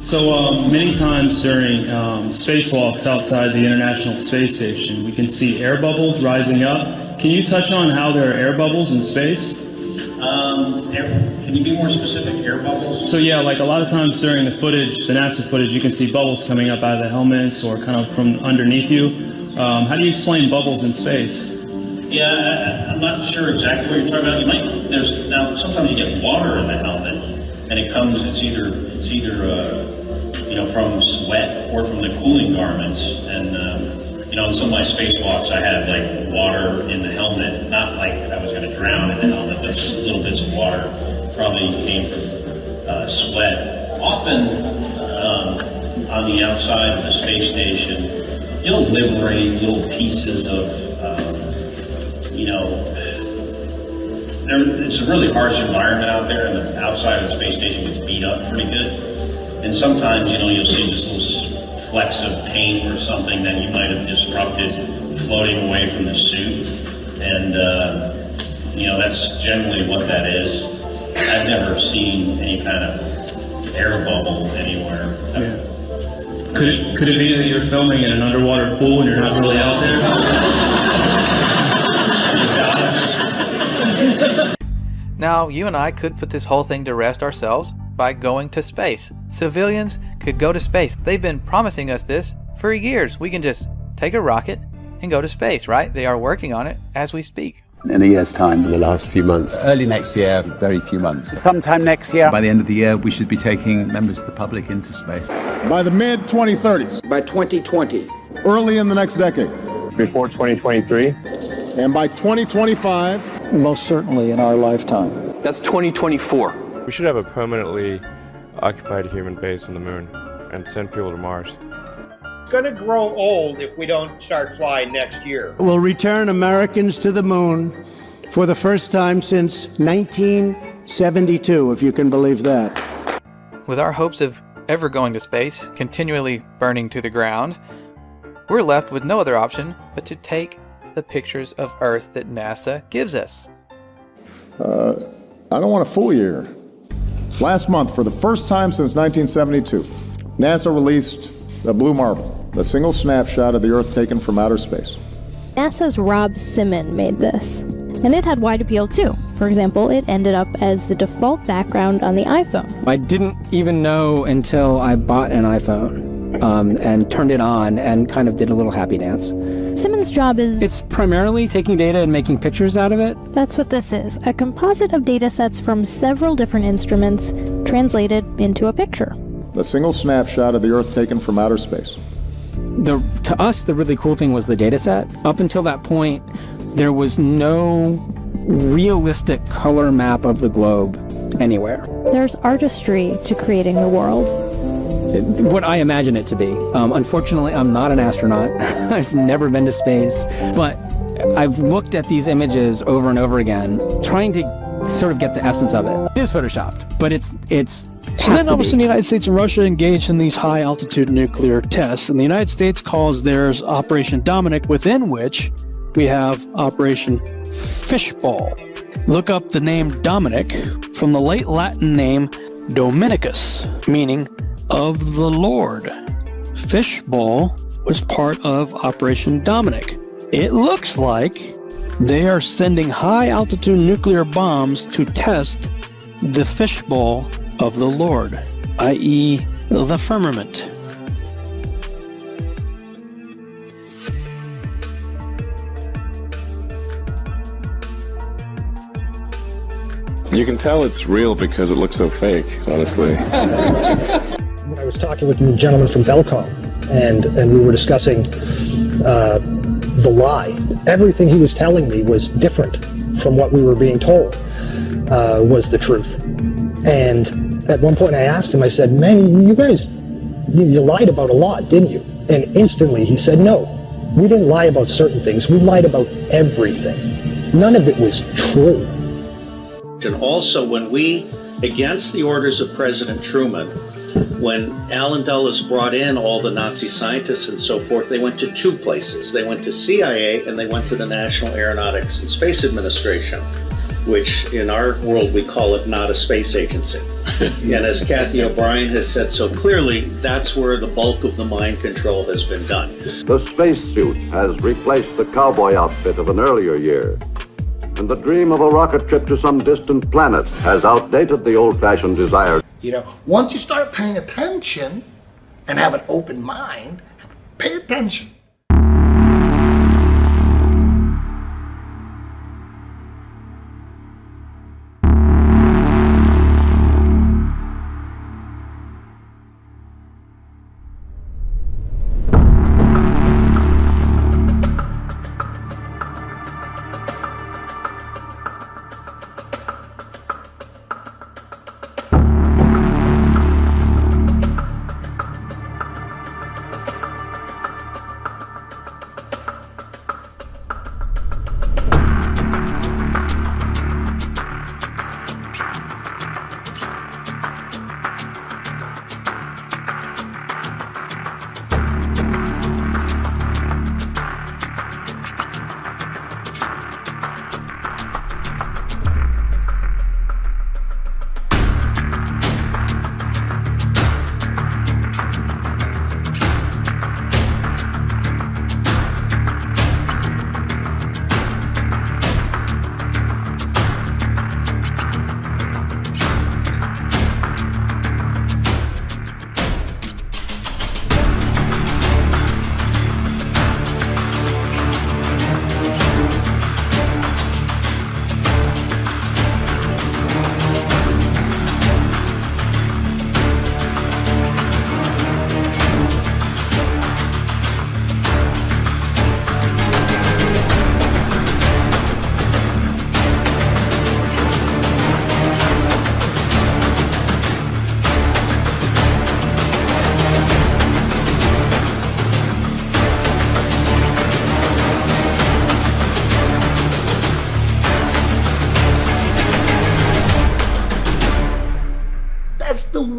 So many times during spacewalks outside the International Space Station, we can see air bubbles rising up. Can you touch on how there are air bubbles in space? Can you be more specific? Air bubbles? So yeah, like a lot of times during the footage, the NASA footage, you can see bubbles coming up out of the helmets or kind of from underneath you. How do you explain bubbles in space? Yeah, I'm not sure exactly what you're talking about. Now sometimes you get water in the helmet, and it's either from sweat or from the cooling garments. And in some of my spacewalks, I had like water in the helmet, not like I was going to drown in the helmet, but just little bits of water. Probably came from sweat. Often on the outside of the space station, you'll liberate little pieces of, it's a really harsh environment out there, and the outside of the space station gets beat up pretty good. And sometimes, you'll see just little flecks of paint or something that you might have disrupted floating away from the suit. And, that's generally what that is. I've never seen any kind of air bubble anywhere. Yeah. Could it be that you're filming in an underwater pool and you're not really out there? Now, you and I could put this whole thing to rest ourselves by going to space. Civilians could go to space. They've been promising us this for years. We can just take a rocket and go to space, right? They are working on it as we speak. In a year's time, in the last few months. Early next year. Very few months. Sometime next year. By the end of the year, we should be taking members of the public into space. By the mid-2030s. By 2020. Early in the next decade. Before 2023. And by 2025. Most certainly in our lifetime. That's 2024. We should have a permanently occupied human base on the moon and send people to Mars. Going to grow old if we don't start flying next year. We'll return Americans to the moon for the first time since 1972, if you can believe that. With our hopes of ever going to space continually burning to the ground, we're left with no other option but to take the pictures of Earth that NASA gives us. I don't want to fool you here. Last month, for the first time since 1972, NASA released the Blue Marble, a single snapshot of the Earth taken from outer space. NASA's Rob Simon made this. And it had wide appeal too. For example, it ended up as the default background on the iPhone. I didn't even know until I bought an iPhone and turned it on and kind of did a little happy dance. Simmons' job is... It's primarily taking data and making pictures out of it. That's what this is, a composite of data sets from several different instruments translated into a picture. A single snapshot of the Earth taken from outer space. To us, the really cool thing was the data set. Up until that point, there was no realistic color map of the globe anywhere. There's artistry to creating the world. What I imagine it to be. Unfortunately, I'm not an astronaut. I've never been to space, but I've looked at these images over and over again, trying to sort of get the essence of it. It is photoshopped, but it's so then all of a sudden the United States and Russia engaged in these high-altitude nuclear tests, and the United States calls theirs Operation Dominic, within which we have Operation Fishball. Look up the name Dominic from the late Latin name Dominicus, meaning of the Lord. Fishball was part of Operation Dominic. It looks like they are sending high-altitude nuclear bombs to test the fishbowl of the Lord, i.e. the firmament. You can tell it's real because it looks so fake, honestly. I was talking with a gentleman from Belcom, and we were discussing the lie. Everything he was telling me was different from what we were being told was the truth. And at one point I asked him, I said, man, you guys, you lied about a lot, didn't you? And instantly he said, no, we didn't lie about certain things. We lied about everything. None of it was true. And also, when we, against the orders of President Truman, when Allen Dulles brought in all the Nazi scientists and so forth, they went to two places. They went to CIA and they went to the National Aeronautics and Space Administration, which in our world we call it not a space agency. And as Kathy O'Brien has said so clearly, that's where the bulk of the mind control has been done. The spacesuit has replaced the cowboy outfit of an earlier year. And the dream of a rocket trip to some distant planet has outdated the old-fashioned desire. You know, once you start paying attention and have an open mind, pay attention.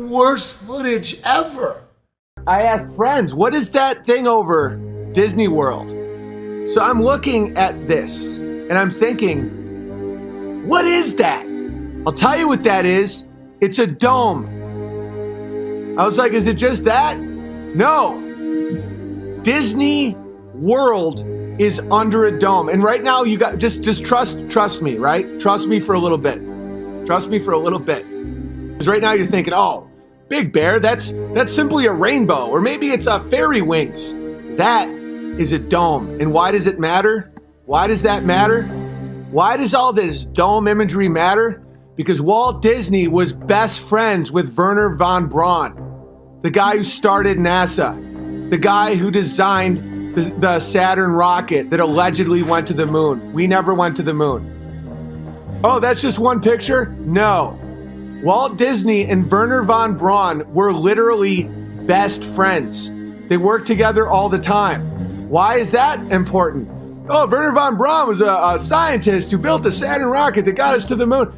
Worst footage ever. I asked friends, what is that thing over Disney World? So I'm looking at this and I'm thinking, what is that? I'll tell you what that is. It's a dome. I was like, is it just that? No. Disney World is under a dome. And right now you got just trust me, right? Trust me for a little bit. Trust me for a little bit. Because right now you're thinking, oh, Big Bear, that's simply a rainbow, or maybe it's a fairy wings. That is a dome. And why does it matter? Why does that matter? Why does all this dome imagery matter? Because Walt Disney was best friends with Wernher von Braun, the guy who started NASA, the guy who designed the Saturn rocket that allegedly went to the moon. We never went to the moon. Oh, that's just one picture? No. Walt Disney and Wernher von Braun were literally best friends. They worked together all the time. Why is that important? Oh, Wernher von Braun was a scientist who built the Saturn rocket that got us to the moon.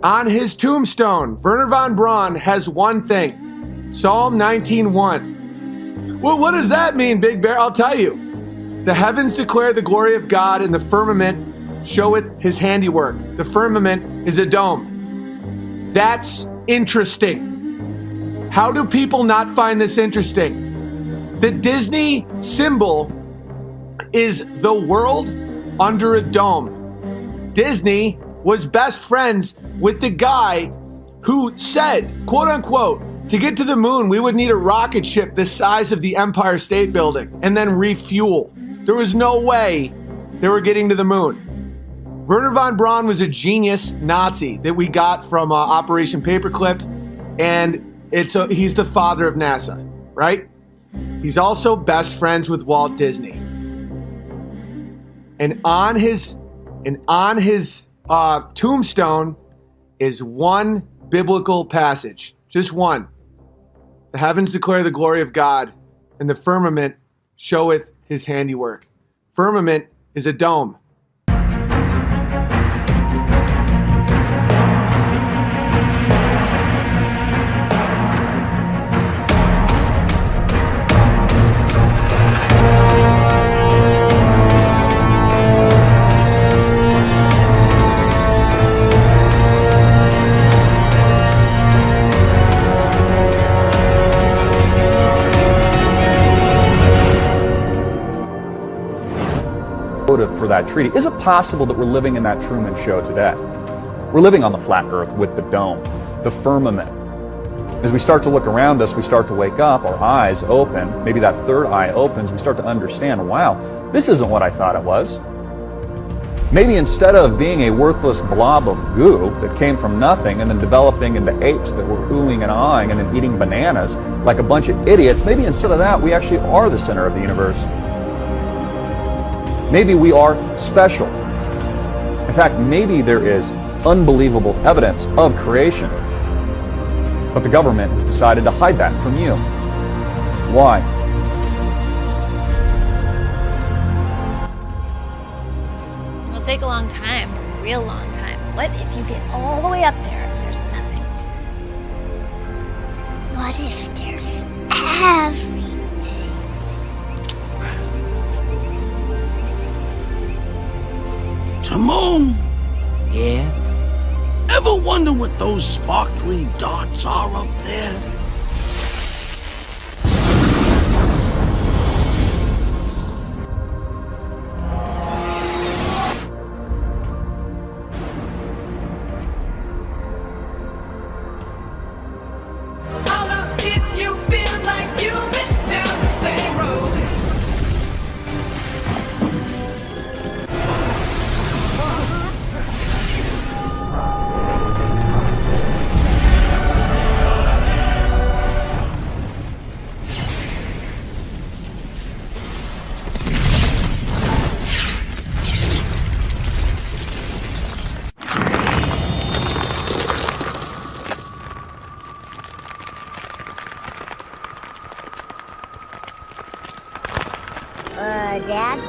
On his tombstone, Wernher von Braun has one thing, Psalm 19:1. Well, what does that mean, Big Bear? I'll tell you. The heavens declare the glory of God, and the firmament showeth his handiwork. The firmament is a dome. That's interesting. How do people not find this interesting? The Disney symbol is the world under a dome. Disney was best friends with the guy who said, quote unquote, to get to the moon, we would need a rocket ship the size of the Empire State Building and then refuel. There was no way they were getting to the moon. Wernher von Braun was a genius Nazi that we got from Operation Paperclip, and he's the father of NASA, right? He's also best friends with Walt Disney. And on his tombstone is one biblical passage, just one. The heavens declare the glory of God, and the firmament showeth his handiwork. Firmament is a dome. For that treaty. Is it possible that we're living in that Truman Show today? We're living on the flat earth with the dome, the firmament. As we start to look around us, we start to wake up, our eyes open, maybe that third eye opens, we start to understand, wow, this isn't what I thought it was. Maybe instead of being a worthless blob of goo that came from nothing and then developing into apes that were oohing and ahhing and then eating bananas like a bunch of idiots, maybe instead of that, we actually are the center of the universe. Maybe we are special. In fact, maybe there is unbelievable evidence of creation. But the government has decided to hide that from you. Why? It'll take a long time, a real long time. What if you get all the way up there and there's nothing? What if there's everything? Timon? Yeah? Ever wonder what those sparkly dots are up there? Dad?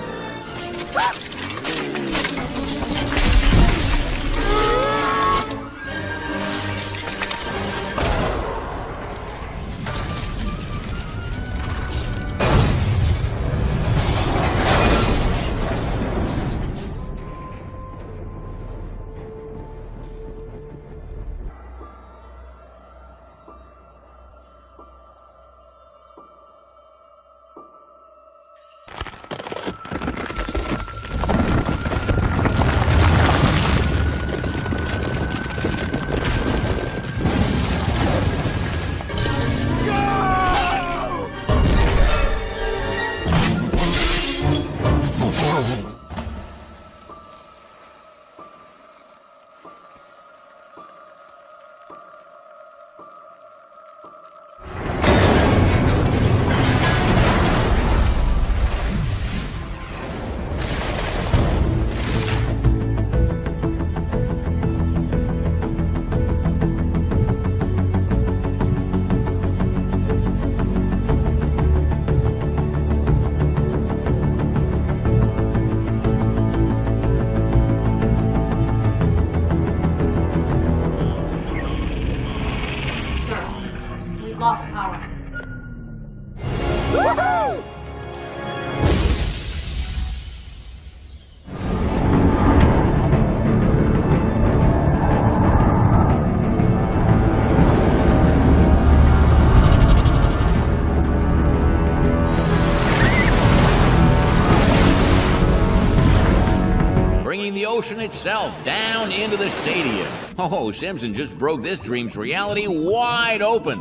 ocean itself, down into the stadium. Oh, Simpson just broke this dream's reality wide open.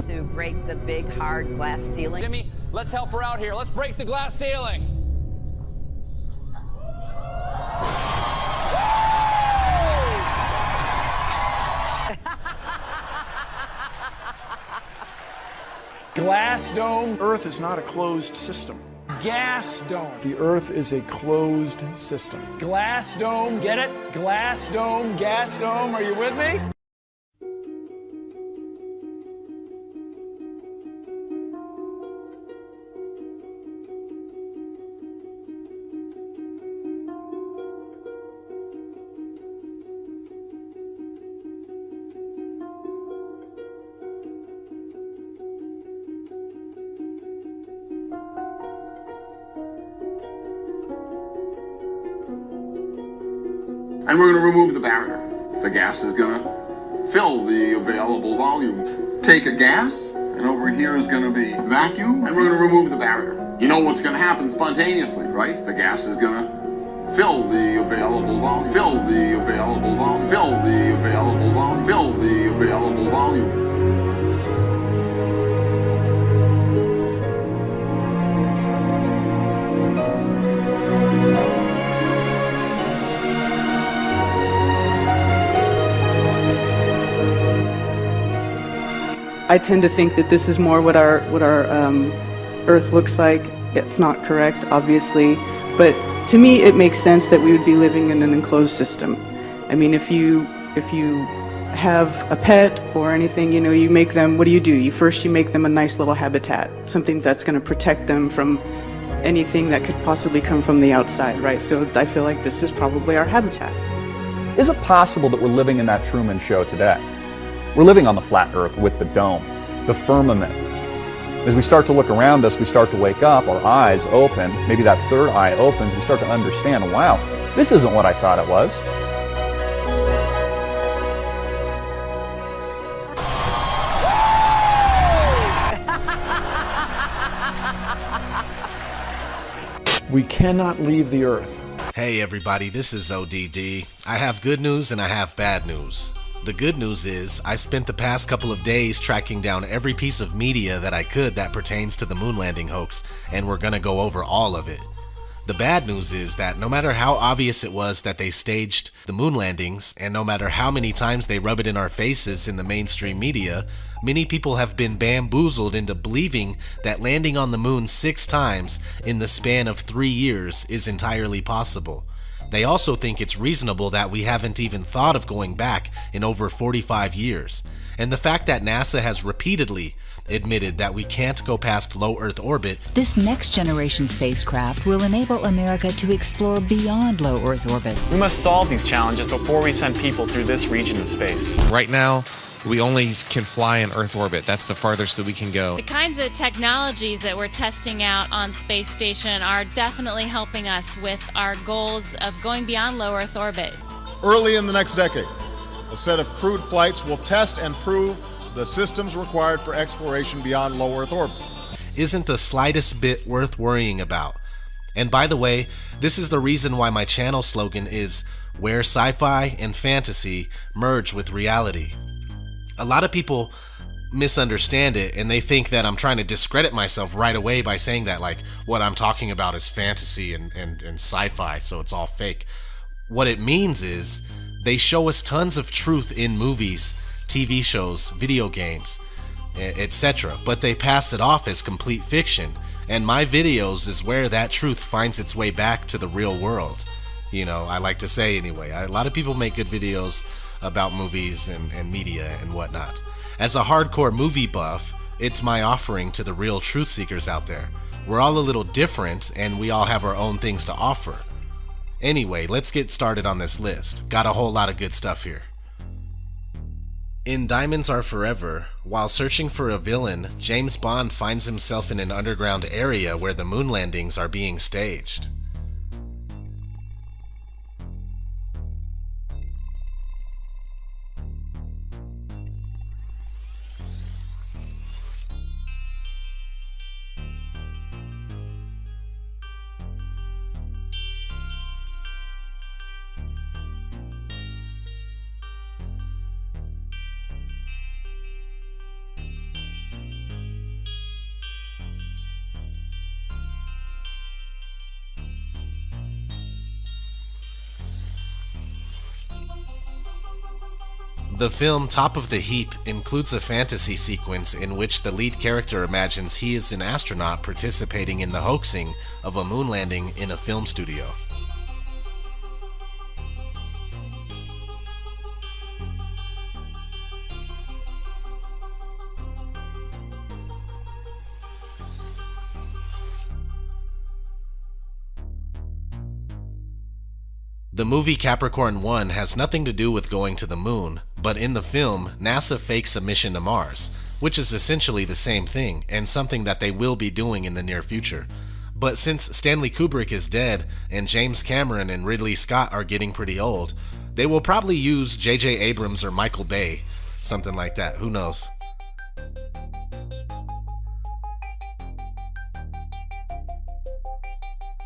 To break the big, hard glass ceiling. Jimmy, let's help her out here. Let's break the glass ceiling. Glass dome. Earth is not a closed system. Gas dome. The Earth is a closed system. Glass dome. Get it? Glass dome, gas dome. Are you with me? And we're going to remove the barrier. The gas is going to fill the available volume. Take a gas, and over here is going to be vacuum, and we're going to remove the barrier. You know what's going to happen spontaneously, right? The gas is going to fill the available volume, fill the available volume, fill the available volume, fill the available volume. I tend to think that this is more what our Earth looks like. It's not correct, obviously, but to me it makes sense that we would be living in an enclosed system. I mean, if you have a pet or anything, you know, you make them. What do? You make them a nice little habitat, something that's going to protect them from anything that could possibly come from the outside, right? So I feel like this is probably our habitat. Is it possible that we're living in that Truman Show today? We're living on the flat Earth with the dome, the firmament. As we start to look around us, we start to wake up, our eyes open, maybe that third eye opens, we start to understand, wow, this isn't what I thought it was. We cannot leave the Earth. Hey everybody, this is ODD. I have good news and I have bad news. The good news is, I spent the past couple of days tracking down every piece of media that I could that pertains to the moon landing hoax, and we're gonna go over all of it. The bad news is that no matter how obvious it was that they staged the moon landings, and no matter how many times they rub it in our faces in the mainstream media, many people have been bamboozled into believing that landing on the moon 6 times in the span of 3 years is entirely possible. They also think it's reasonable that we haven't even thought of going back in over 45 years. And the fact that NASA has repeatedly admitted that we can't go past low Earth orbit. This next generation spacecraft will enable America to explore beyond low Earth orbit. We must solve these challenges before we send people through this region of space. Right now, we only can fly in Earth orbit. That's the farthest that we can go. The kinds of technologies that we're testing out on Space Station are definitely helping us with our goals of going beyond low Earth orbit. Early in the next decade, a set of crewed flights will test and prove the systems required for exploration beyond low Earth orbit. Isn't the slightest bit worth worrying about. And by the way, this is the reason why my channel slogan is where sci-fi and fantasy merge with reality. A lot of people misunderstand it and they think that I'm trying to discredit myself right away by saying that like what I'm talking about is fantasy and sci-fi, so it's all fake. What it means is they show us tons of truth in movies, TV shows, video games, etc. But they pass it off as complete fiction, and my videos is where that truth finds its way back to the real world. You know, I like to say anyway. A lot of people make good videos about movies and media and whatnot. As a hardcore movie buff, it's my offering to the real truth seekers out there. We're all a little different and we all have our own things to offer. Anyway, let's get started on this list. Got a whole lot of good stuff here. In Diamonds Are Forever, while searching for a villain, James Bond finds himself in an underground area where the moon landings are being staged. The film Top of the Heap includes a fantasy sequence in which the lead character imagines he is an astronaut participating in the hoaxing of a moon landing in a film studio. The movie Capricorn 1 has nothing to do with going to the moon, but in the film, NASA fakes a mission to Mars, which is essentially the same thing, and something that they will be doing in the near future. But since Stanley Kubrick is dead, and James Cameron and Ridley Scott are getting pretty old, they will probably use J.J. Abrams or Michael Bay, something like that, who knows.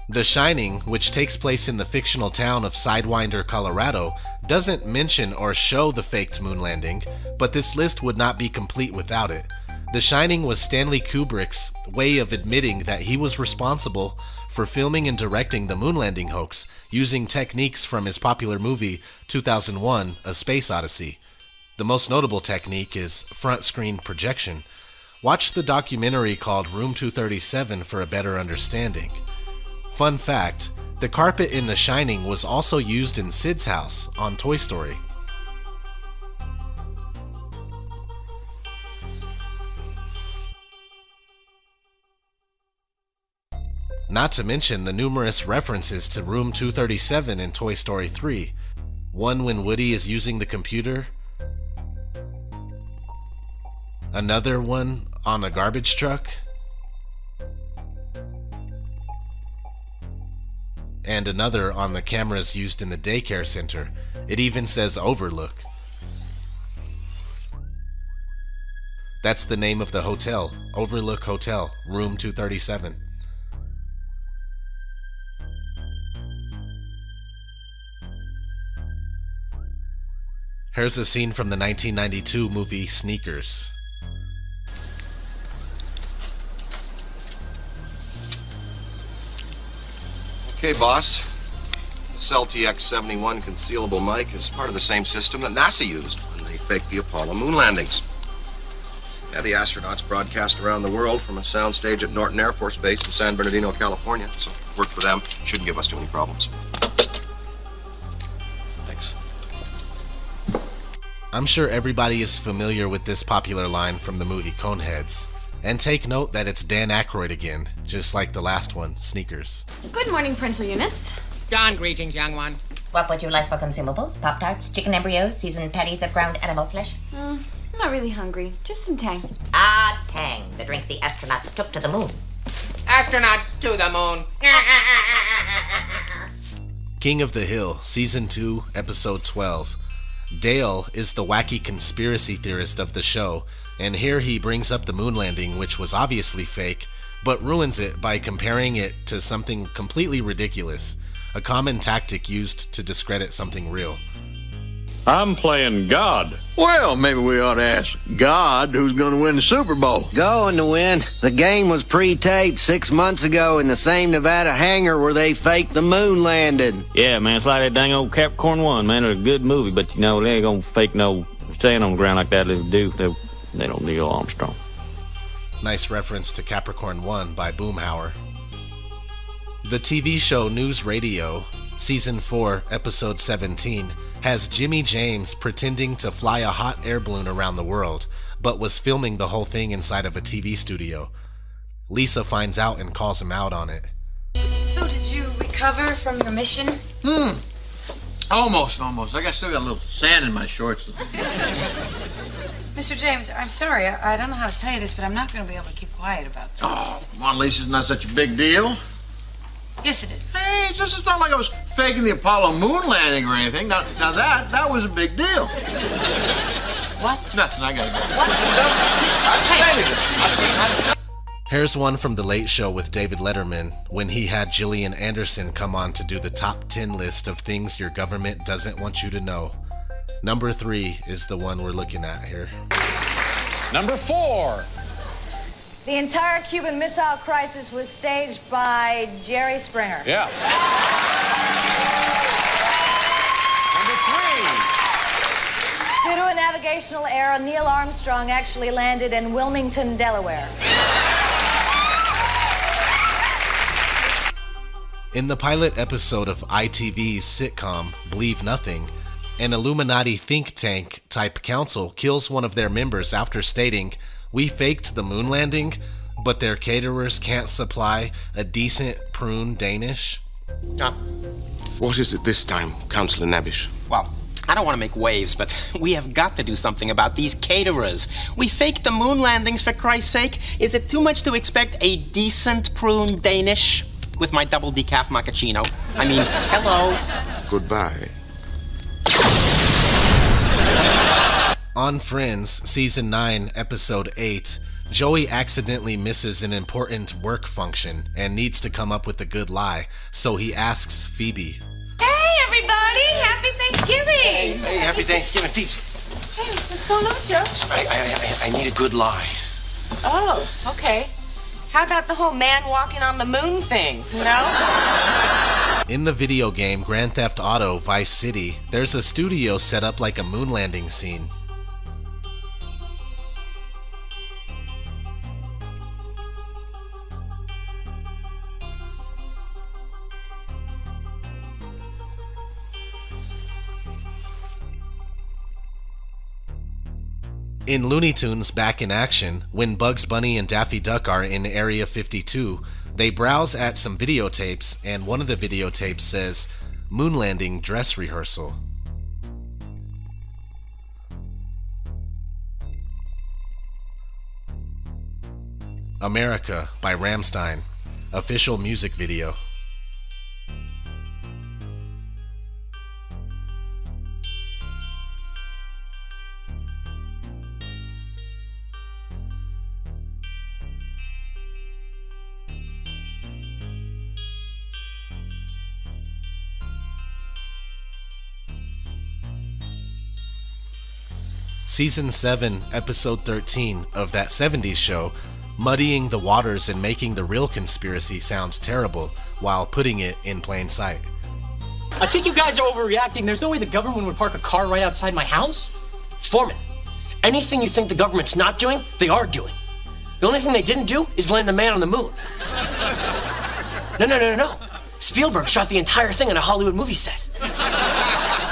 The Shining, which takes place in the fictional town of Sidewinder, Colorado, doesn't mention or show the faked moon landing, but this list would not be complete without it. The Shining was Stanley Kubrick's way of admitting that he was responsible for filming and directing the moon landing hoax, using techniques from his popular movie 2001: A Space Odyssey. The most notable technique is front screen projection. Watch the documentary called Room 237 for a better understanding. Fun fact, the carpet in The Shining was also used in Sid's house on Toy Story. Not to mention the numerous references to Room 237 in Toy Story 3. One when Woody is using the computer. Another one on a garbage truck. And another on the cameras used in the daycare center. It even says Overlook. That's the name of the hotel, Overlook Hotel, Room 237. Here's a scene from the 1992 movie Sneakers. Okay, boss. This LTX-71 concealable mic is part of the same system that NASA used when they faked the Apollo moon landings. Yeah, the astronauts broadcast around the world from a soundstage at Norton Air Force Base in San Bernardino, California. So, work for them. Shouldn't give us too many problems. Thanks. I'm sure everybody is familiar with this popular line from the movie Coneheads. And take note that it's Dan Aykroyd again, just like the last one, Sneakers. Good morning, parental units. Dawn greetings, young one. What would you like for consumables? Pop-Tarts, chicken embryos, seasoned patties of ground animal flesh? I'm not really hungry. Just some Tang. Ah, Tang, the drink the astronauts took to the moon. Astronauts to the moon. King of the Hill, Season 2, Episode 12. Dale is the wacky conspiracy theorist of the show, and here he brings up the moon landing, which was obviously fake, but ruins it by comparing it to something completely ridiculous, a common tactic used to discredit something real. I'm playing God. Well, maybe we ought to ask God who's going to win the Super Bowl. Going to win. The game was pre-taped 6 months ago in the same Nevada hangar where they faked the moon landing. Yeah, man, it's like that dang old Capricorn 1, man. It's a good movie, but you know, they ain't gonna fake no stand on the ground like that. They do. They don't Neil Armstrong. Nice reference to Capricorn 1 by Boomhauer. The TV show News Radio, Season 4, Episode 17, has Jimmy James pretending to fly a hot air balloon around the world, but was filming the whole thing inside of a TV studio. Lisa finds out and calls him out on it. So did you recover from your mission? Almost. Still got a little sand in my shorts. Mr. James, I'm sorry. I don't know how to tell you this, but I'm not going to be able to keep quiet about this. Oh, come on, Lisa, it's not such a big deal. Yes, it is. Hey, it's not like I was faking the Apollo moon landing or anything. Now that was a big deal. What? Nothing, I gotta go. Here's one from The Late Show with David Letterman, when he had Gillian Anderson come on to do the top 10 list of things your government doesn't want you to know. Number 3 is the one we're looking at here. Number 4. The entire Cuban Missile Crisis was staged by Jerry Springer. Yeah. Number 3. Due to a navigational error, Neil Armstrong actually landed in Wilmington, Delaware. In the pilot episode of ITV's sitcom Believe Nothing, an Illuminati think tank type council kills one of their members after stating, "We faked the moon landing, but their caterers can't supply a decent prune Danish." What is it this time, Councillor Nabish? Well, I don't want to make waves, but we have got to do something about these caterers. We faked the moon landings, for Christ's sake. Is it too much to expect a decent prune Danish? With my double decaf macchiato. I mean, hello. Goodbye. On Friends, Season 9, Episode 8, Joey accidentally misses an important work function and needs to come up with a good lie, so he asks Phoebe. Hey, everybody! Happy Thanksgiving! Hey, happy Thanksgiving, Phoebes. Hey, what's going on, Joe? I need a good lie. Oh, okay. How about the whole man walking on the moon thing, you know? In the video game Grand Theft Auto Vice City, there's a studio set up like a moon landing scene. In Looney Tunes Back in Action, when Bugs Bunny and Daffy Duck are in Area 52, they browse at some videotapes, and one of the videotapes says, "Moon landing dress rehearsal." America by Rammstein, official music video. Season 7, Episode 13 of That 70s Show, muddying the waters and making the real conspiracy sound terrible while putting it in plain sight. I think you guys are overreacting. There's no way the government would park a car right outside my house. Foreman, anything you think the government's not doing, they are doing. The only thing they didn't do is land the man on the moon. No. Spielberg shot the entire thing on a Hollywood movie set.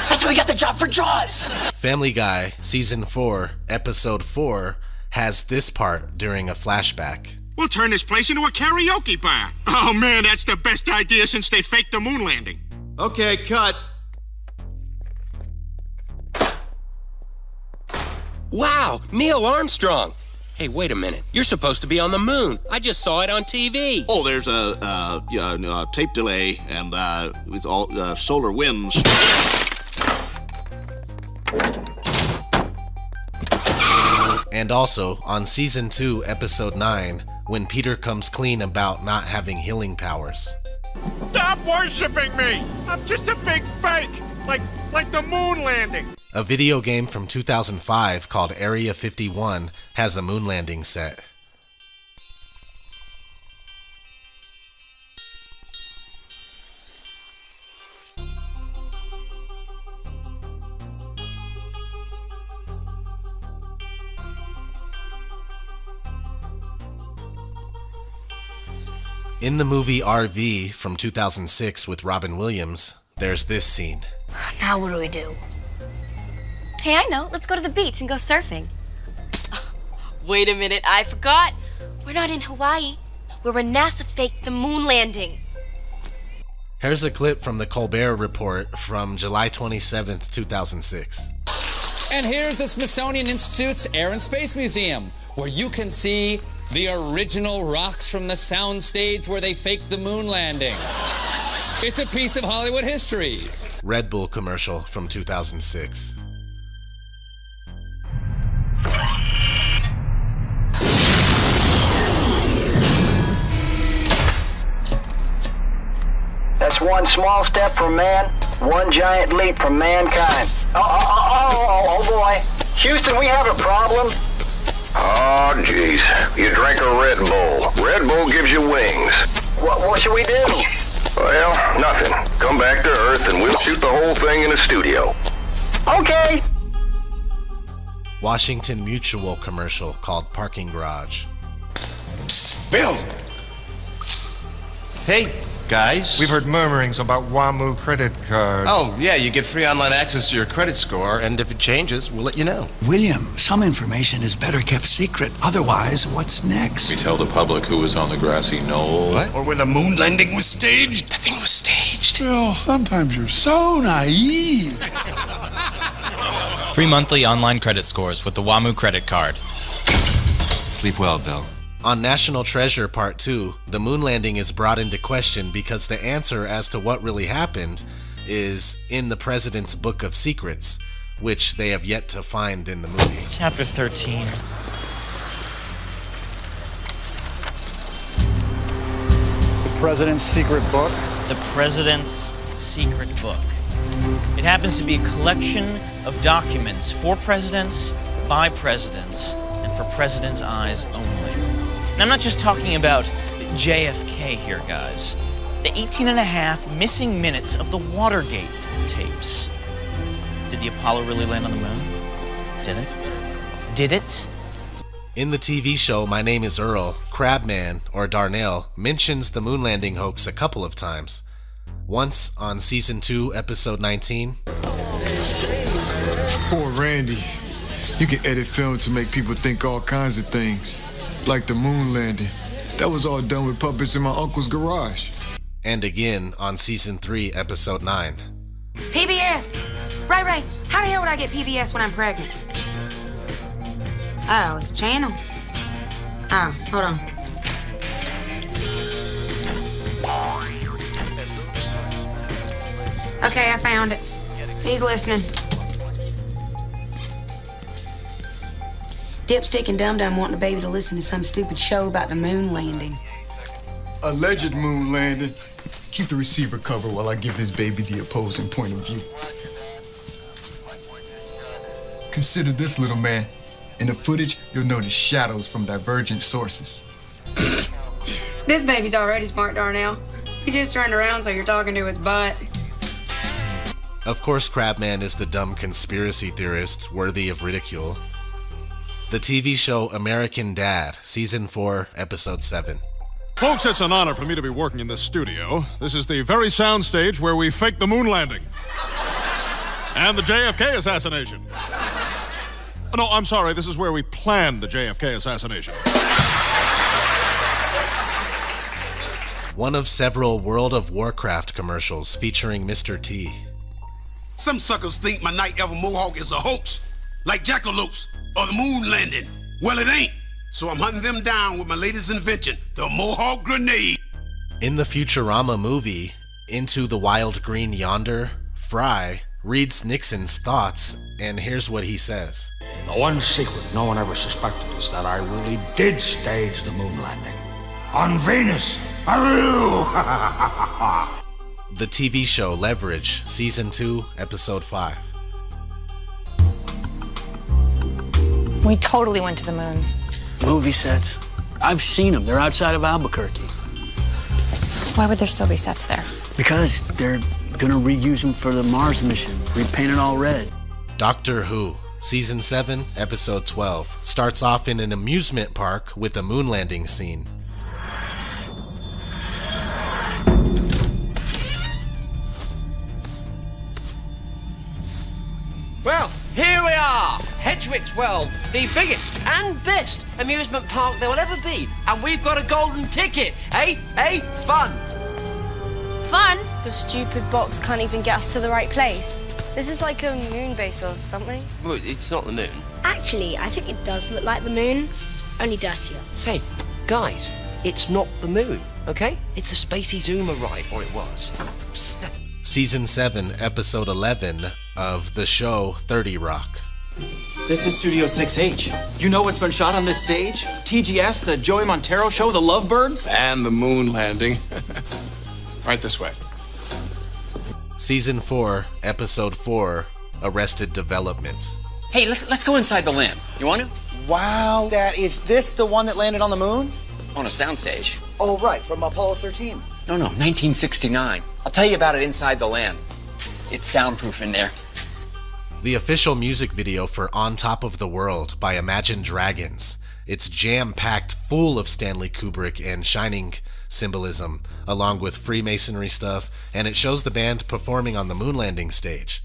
That's why we got the job for Jaws. Family Guy, Season 4, Episode 4, has this part during a flashback. We'll turn this place into a karaoke bar. Oh man, that's the best idea since they faked the moon landing. Okay, cut. Wow, Neil Armstrong. Hey, wait a minute. You're supposed to be on the moon. I just saw it on TV. Oh, there's a tape delay and with all solar winds. And also, on Season 2, Episode 9, when Peter comes clean about not having healing powers. Stop worshiping me! I'm just a big fake, like the moon landing. A video game from 2005 called Area 51 has a moon landing set. In the movie RV from 2006 with Robin Williams, there's this scene. Now what do we do? Hey, I know. Let's go to the beach and go surfing. Wait a minute, I forgot. We're not in Hawaii. We're where NASA faked the moon landing. Here's a clip from the Colbert Report from July 27th, 2006. And here's the Smithsonian Institute's Air and Space Museum, where you can see the original rocks from the soundstage where they faked the moon landing. It's a piece of Hollywood history. Red Bull commercial from 2006. That's one small step for man, one giant leap for mankind. Oh boy. Houston, we have a problem. Oh, jeez. You drank a Red Bull. Red Bull gives you wings. What should we do? Well, nothing. Come back to Earth and we'll shoot the whole thing in a studio. Okay. Washington Mutual commercial called Parking Garage. Psst, Bill! Hey, guys. We've heard murmurings about WAMU credit cards. Oh, yeah, you get free online access to your credit score, and if it changes, we'll let you know. William, some information is better kept secret. Otherwise, what's next? We tell the public who was on the grassy knoll. What? Or where the moon landing was staged? The thing was staged. Bill, sometimes you're so naive. Free monthly online credit scores with the WAMU credit card. Sleep well, Bill. On National Treasure Part 2, the moon landing is brought into question because the answer as to what really happened is in the President's Book of Secrets, which they have yet to find in the movie. Chapter 13. The President's Secret Book? The President's Secret Book. It happens to be a collection of documents for presidents, by presidents, and for presidents' eyes only. And I'm not just talking about JFK here, guys. The 18.5 missing minutes of the Watergate tapes. Did the Apollo really land on the moon? Did it? Did it? In the TV show My Name is Earl, Crabman, or Darnell, mentions the moon landing hoax a couple of times. Once on Season 2, Episode 19. Poor Randy. You can edit film to make people think all kinds of things. Like the moon landing. That was all done with puppets in my uncle's garage. And again on Season 3, Episode 9. PBS! Ray, how the hell would I get PBS when I'm pregnant? Oh, it's a channel. Oh, hold on. Okay, I found it. He's listening. Dipstick and Dum Dum wanting the baby to listen to some stupid show about the moon landing. Alleged moon landing. Keep the receiver covered while I give this baby the opposing point of view. Consider this, little man. In the footage, you'll notice shadows from divergent sources. This baby's already smart, Darnell. He just turned around so you're talking to his butt. Of course, Crabman is the dumb conspiracy theorist worthy of ridicule. The TV show American Dad, Season 4, Episode 7. Folks, it's an honor for me to be working in this studio. This is the very soundstage where we faked the moon landing. And the JFK assassination. No, I'm sorry, this is where we planned the JFK assassination. One of several World of Warcraft commercials featuring Mr. T. Some suckers think my Night Elf Mohawk is a hoax, like jackalopes or the moon landing. Well, it ain't. So I'm hunting them down with my latest invention, the Mohawk grenade. In the Futurama movie, Into the Wild Green Yonder, Fry reads Nixon's thoughts, and here's what he says. The one secret no one ever suspected is that I really did stage the moon landing. On Venus. The TV show Leverage, Season 2, Episode 5. We totally went to the moon. Movie sets. I've seen them. They're outside of Albuquerque. Why would there still be sets there? Because they're gonna reuse them for the Mars mission. Repaint it all red. Doctor Who, Season 7, Episode 12, starts off in an amusement park with a moon landing scene. Well, here we are, Hedgewick's World, the biggest and best amusement park there will ever be. And we've got a golden ticket, eh? Fun. Fun? Your stupid box can't even get us to the right place. This is like a moon base or something. Well, it's not the moon. Actually, I think it does look like the moon, only dirtier. Hey, guys, it's not the moon, okay? It's the Spacey Zoomer ride, or it was. Season 7, Episode 11 of the show 30 Rock. This is Studio 6H. You know what's been shot on this stage? TGS, the Joey Montero show, The Lovebirds? And the moon landing. Right this way. Season 4, Episode 4, Arrested Development. Hey, let's go inside the lamp. You want to? Wow, is this the one that landed on the moon? On a soundstage. Oh, right, from Apollo 13. No, 1969. I'll tell you about it inside the lamp. It's soundproof in there. The official music video for On Top of the World by Imagine Dragons. It's jam-packed full of Stanley Kubrick and Shining symbolism, along with Freemasonry stuff, and it shows the band performing on the moon landing stage.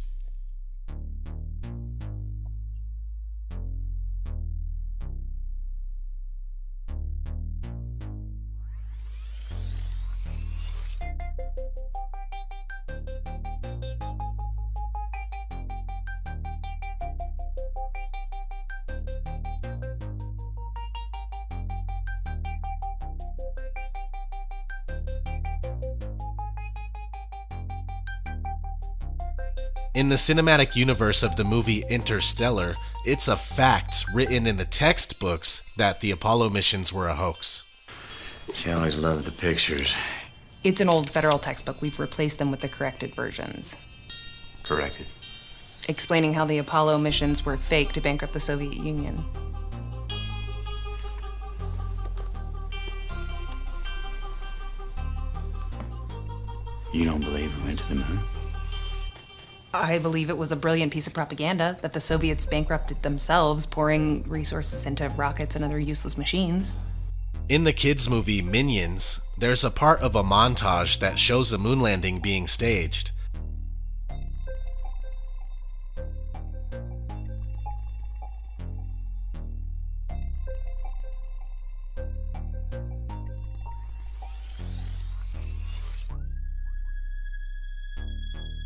In the cinematic universe of the movie Interstellar, it's a fact written in the textbooks that the Apollo missions were a hoax. She always loved the pictures. It's an old federal textbook. We've replaced them with the corrected versions. Corrected. Explaining how the Apollo missions were fake to bankrupt the Soviet Union. You don't believe we went to the moon? I believe it was a brilliant piece of propaganda that the Soviets bankrupted themselves, pouring resources into rockets and other useless machines. In the kids' movie Minions, there's a part of a montage that shows a moon landing being staged.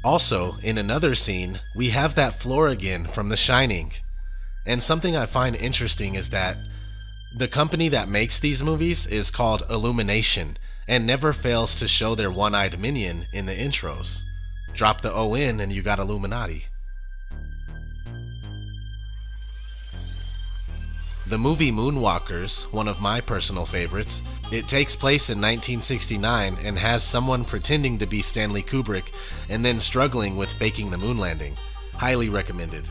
Also, in another scene, we have that floor again from The Shining. And something I find interesting is that the company that makes these movies is called Illumination and never fails to show their one-eyed minion in the intros. Drop the O in and you got Illuminati. The movie Moonwalkers, one of my personal favorites, it takes place in 1969 and has someone pretending to be Stanley Kubrick and then struggling with faking the moon landing. Highly recommended.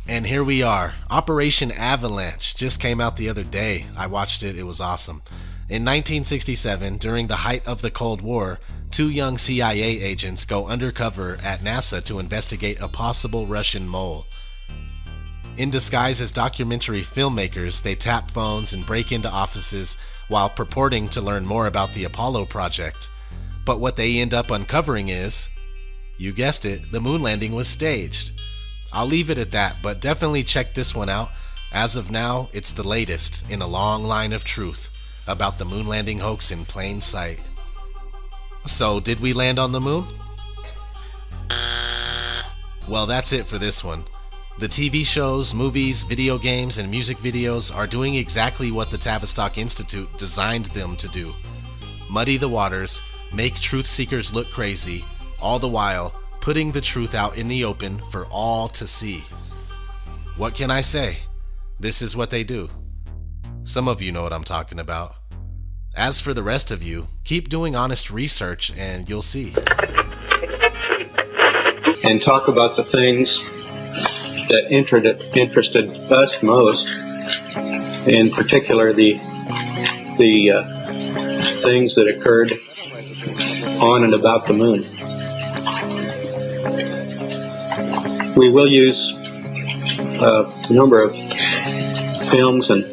And here we are. Operation Avalanche just came out the other day. I watched it. It was awesome. In 1967, during the height of the Cold War, 2 young CIA agents go undercover at NASA to investigate a possible Russian mole. In disguise as documentary filmmakers, they tap phones and break into offices while purporting to learn more about the Apollo project. But what they end up uncovering is, you guessed it, the moon landing was staged. I'll leave it at that, but definitely check this one out. As of now, it's the latest in a long line of truth about the moon landing hoax in plain sight. So, did we land on the moon? Well, that's it for this one. The TV shows, movies, video games, and music videos are doing exactly what the Tavistock Institute designed them to do. Muddy the waters, make truth seekers look crazy, all the while putting the truth out in the open for all to see. What can I say? This is what they do. Some of you know what I'm talking about. As for the rest of you, keep doing honest research and you'll see. And talk about the things that interested us most, in particular the things that occurred on and about the moon. We will use a number of films and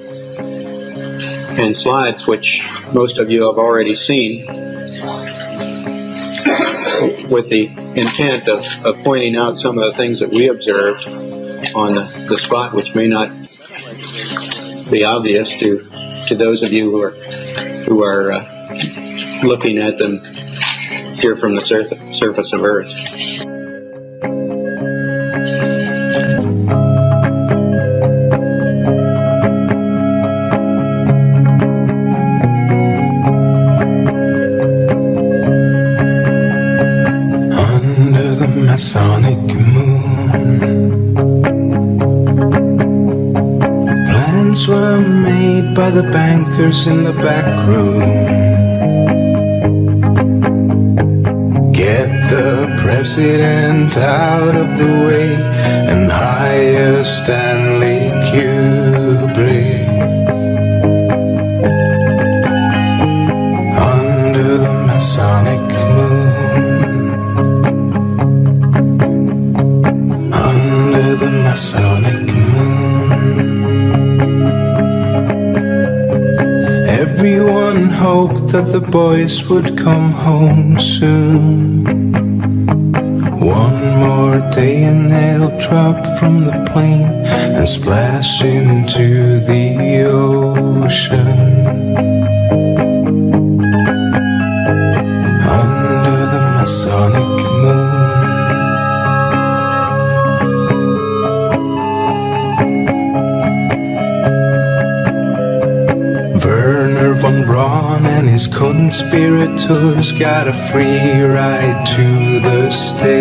slides which most of you have already seen, with the intent of pointing out some of the things that we observed on the spot, which may not be obvious to those of you who are looking at them here from the surface of Earth. Masonic moon, plans were made by the bankers in the back room. Get the president out of the way and hire Stanley Kubrick. Under the Masonic moon. Under the Masonic moon. Everyone hoped that the boys would come home soon. One more day and they'll drop from the plane and splash into the ocean. Under the Masonic moon. Werner von Braun and his conspirators got a free ride to the States.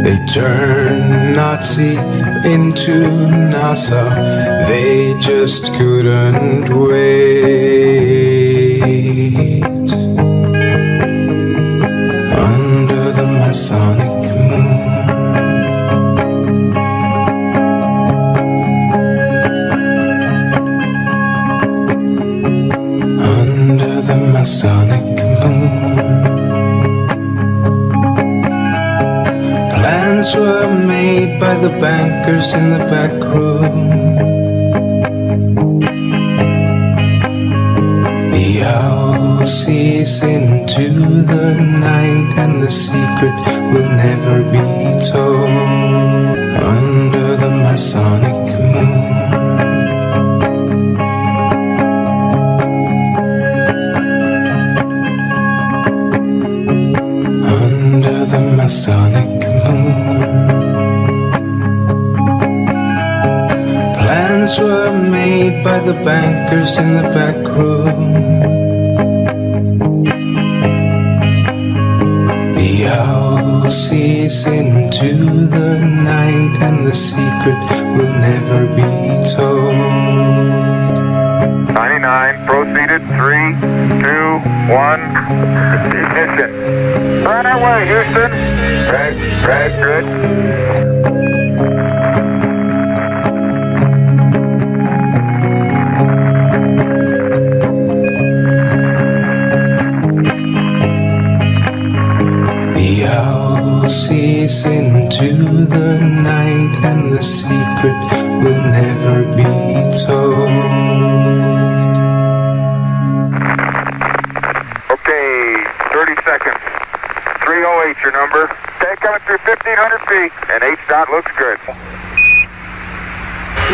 They turned Nazi into NASA. They just couldn't wait. Under the Masonic moon. Under the Masonic moon. Plans were made by the bankers in the back room. The owl sees into the night and the secret will never be told. Under the Masonic moon. Under the Masonic moon. Plans were made by the bankers in the back room. The owl sees into the night and the secret will never be told. 99, proceeded, 3, 2, 1, ignition. Right away, Houston. Right, good. The owl sees into the night and the secret will never be told. Okay, 30 seconds. 308 your number. Okay, coming through 1,500 feet, and H-dot looks good.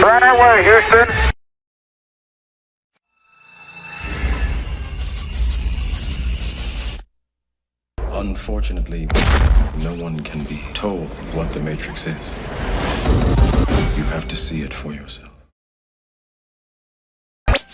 Right away, Houston. Unfortunately, no one can be told what the Matrix is. You have to see it for yourself.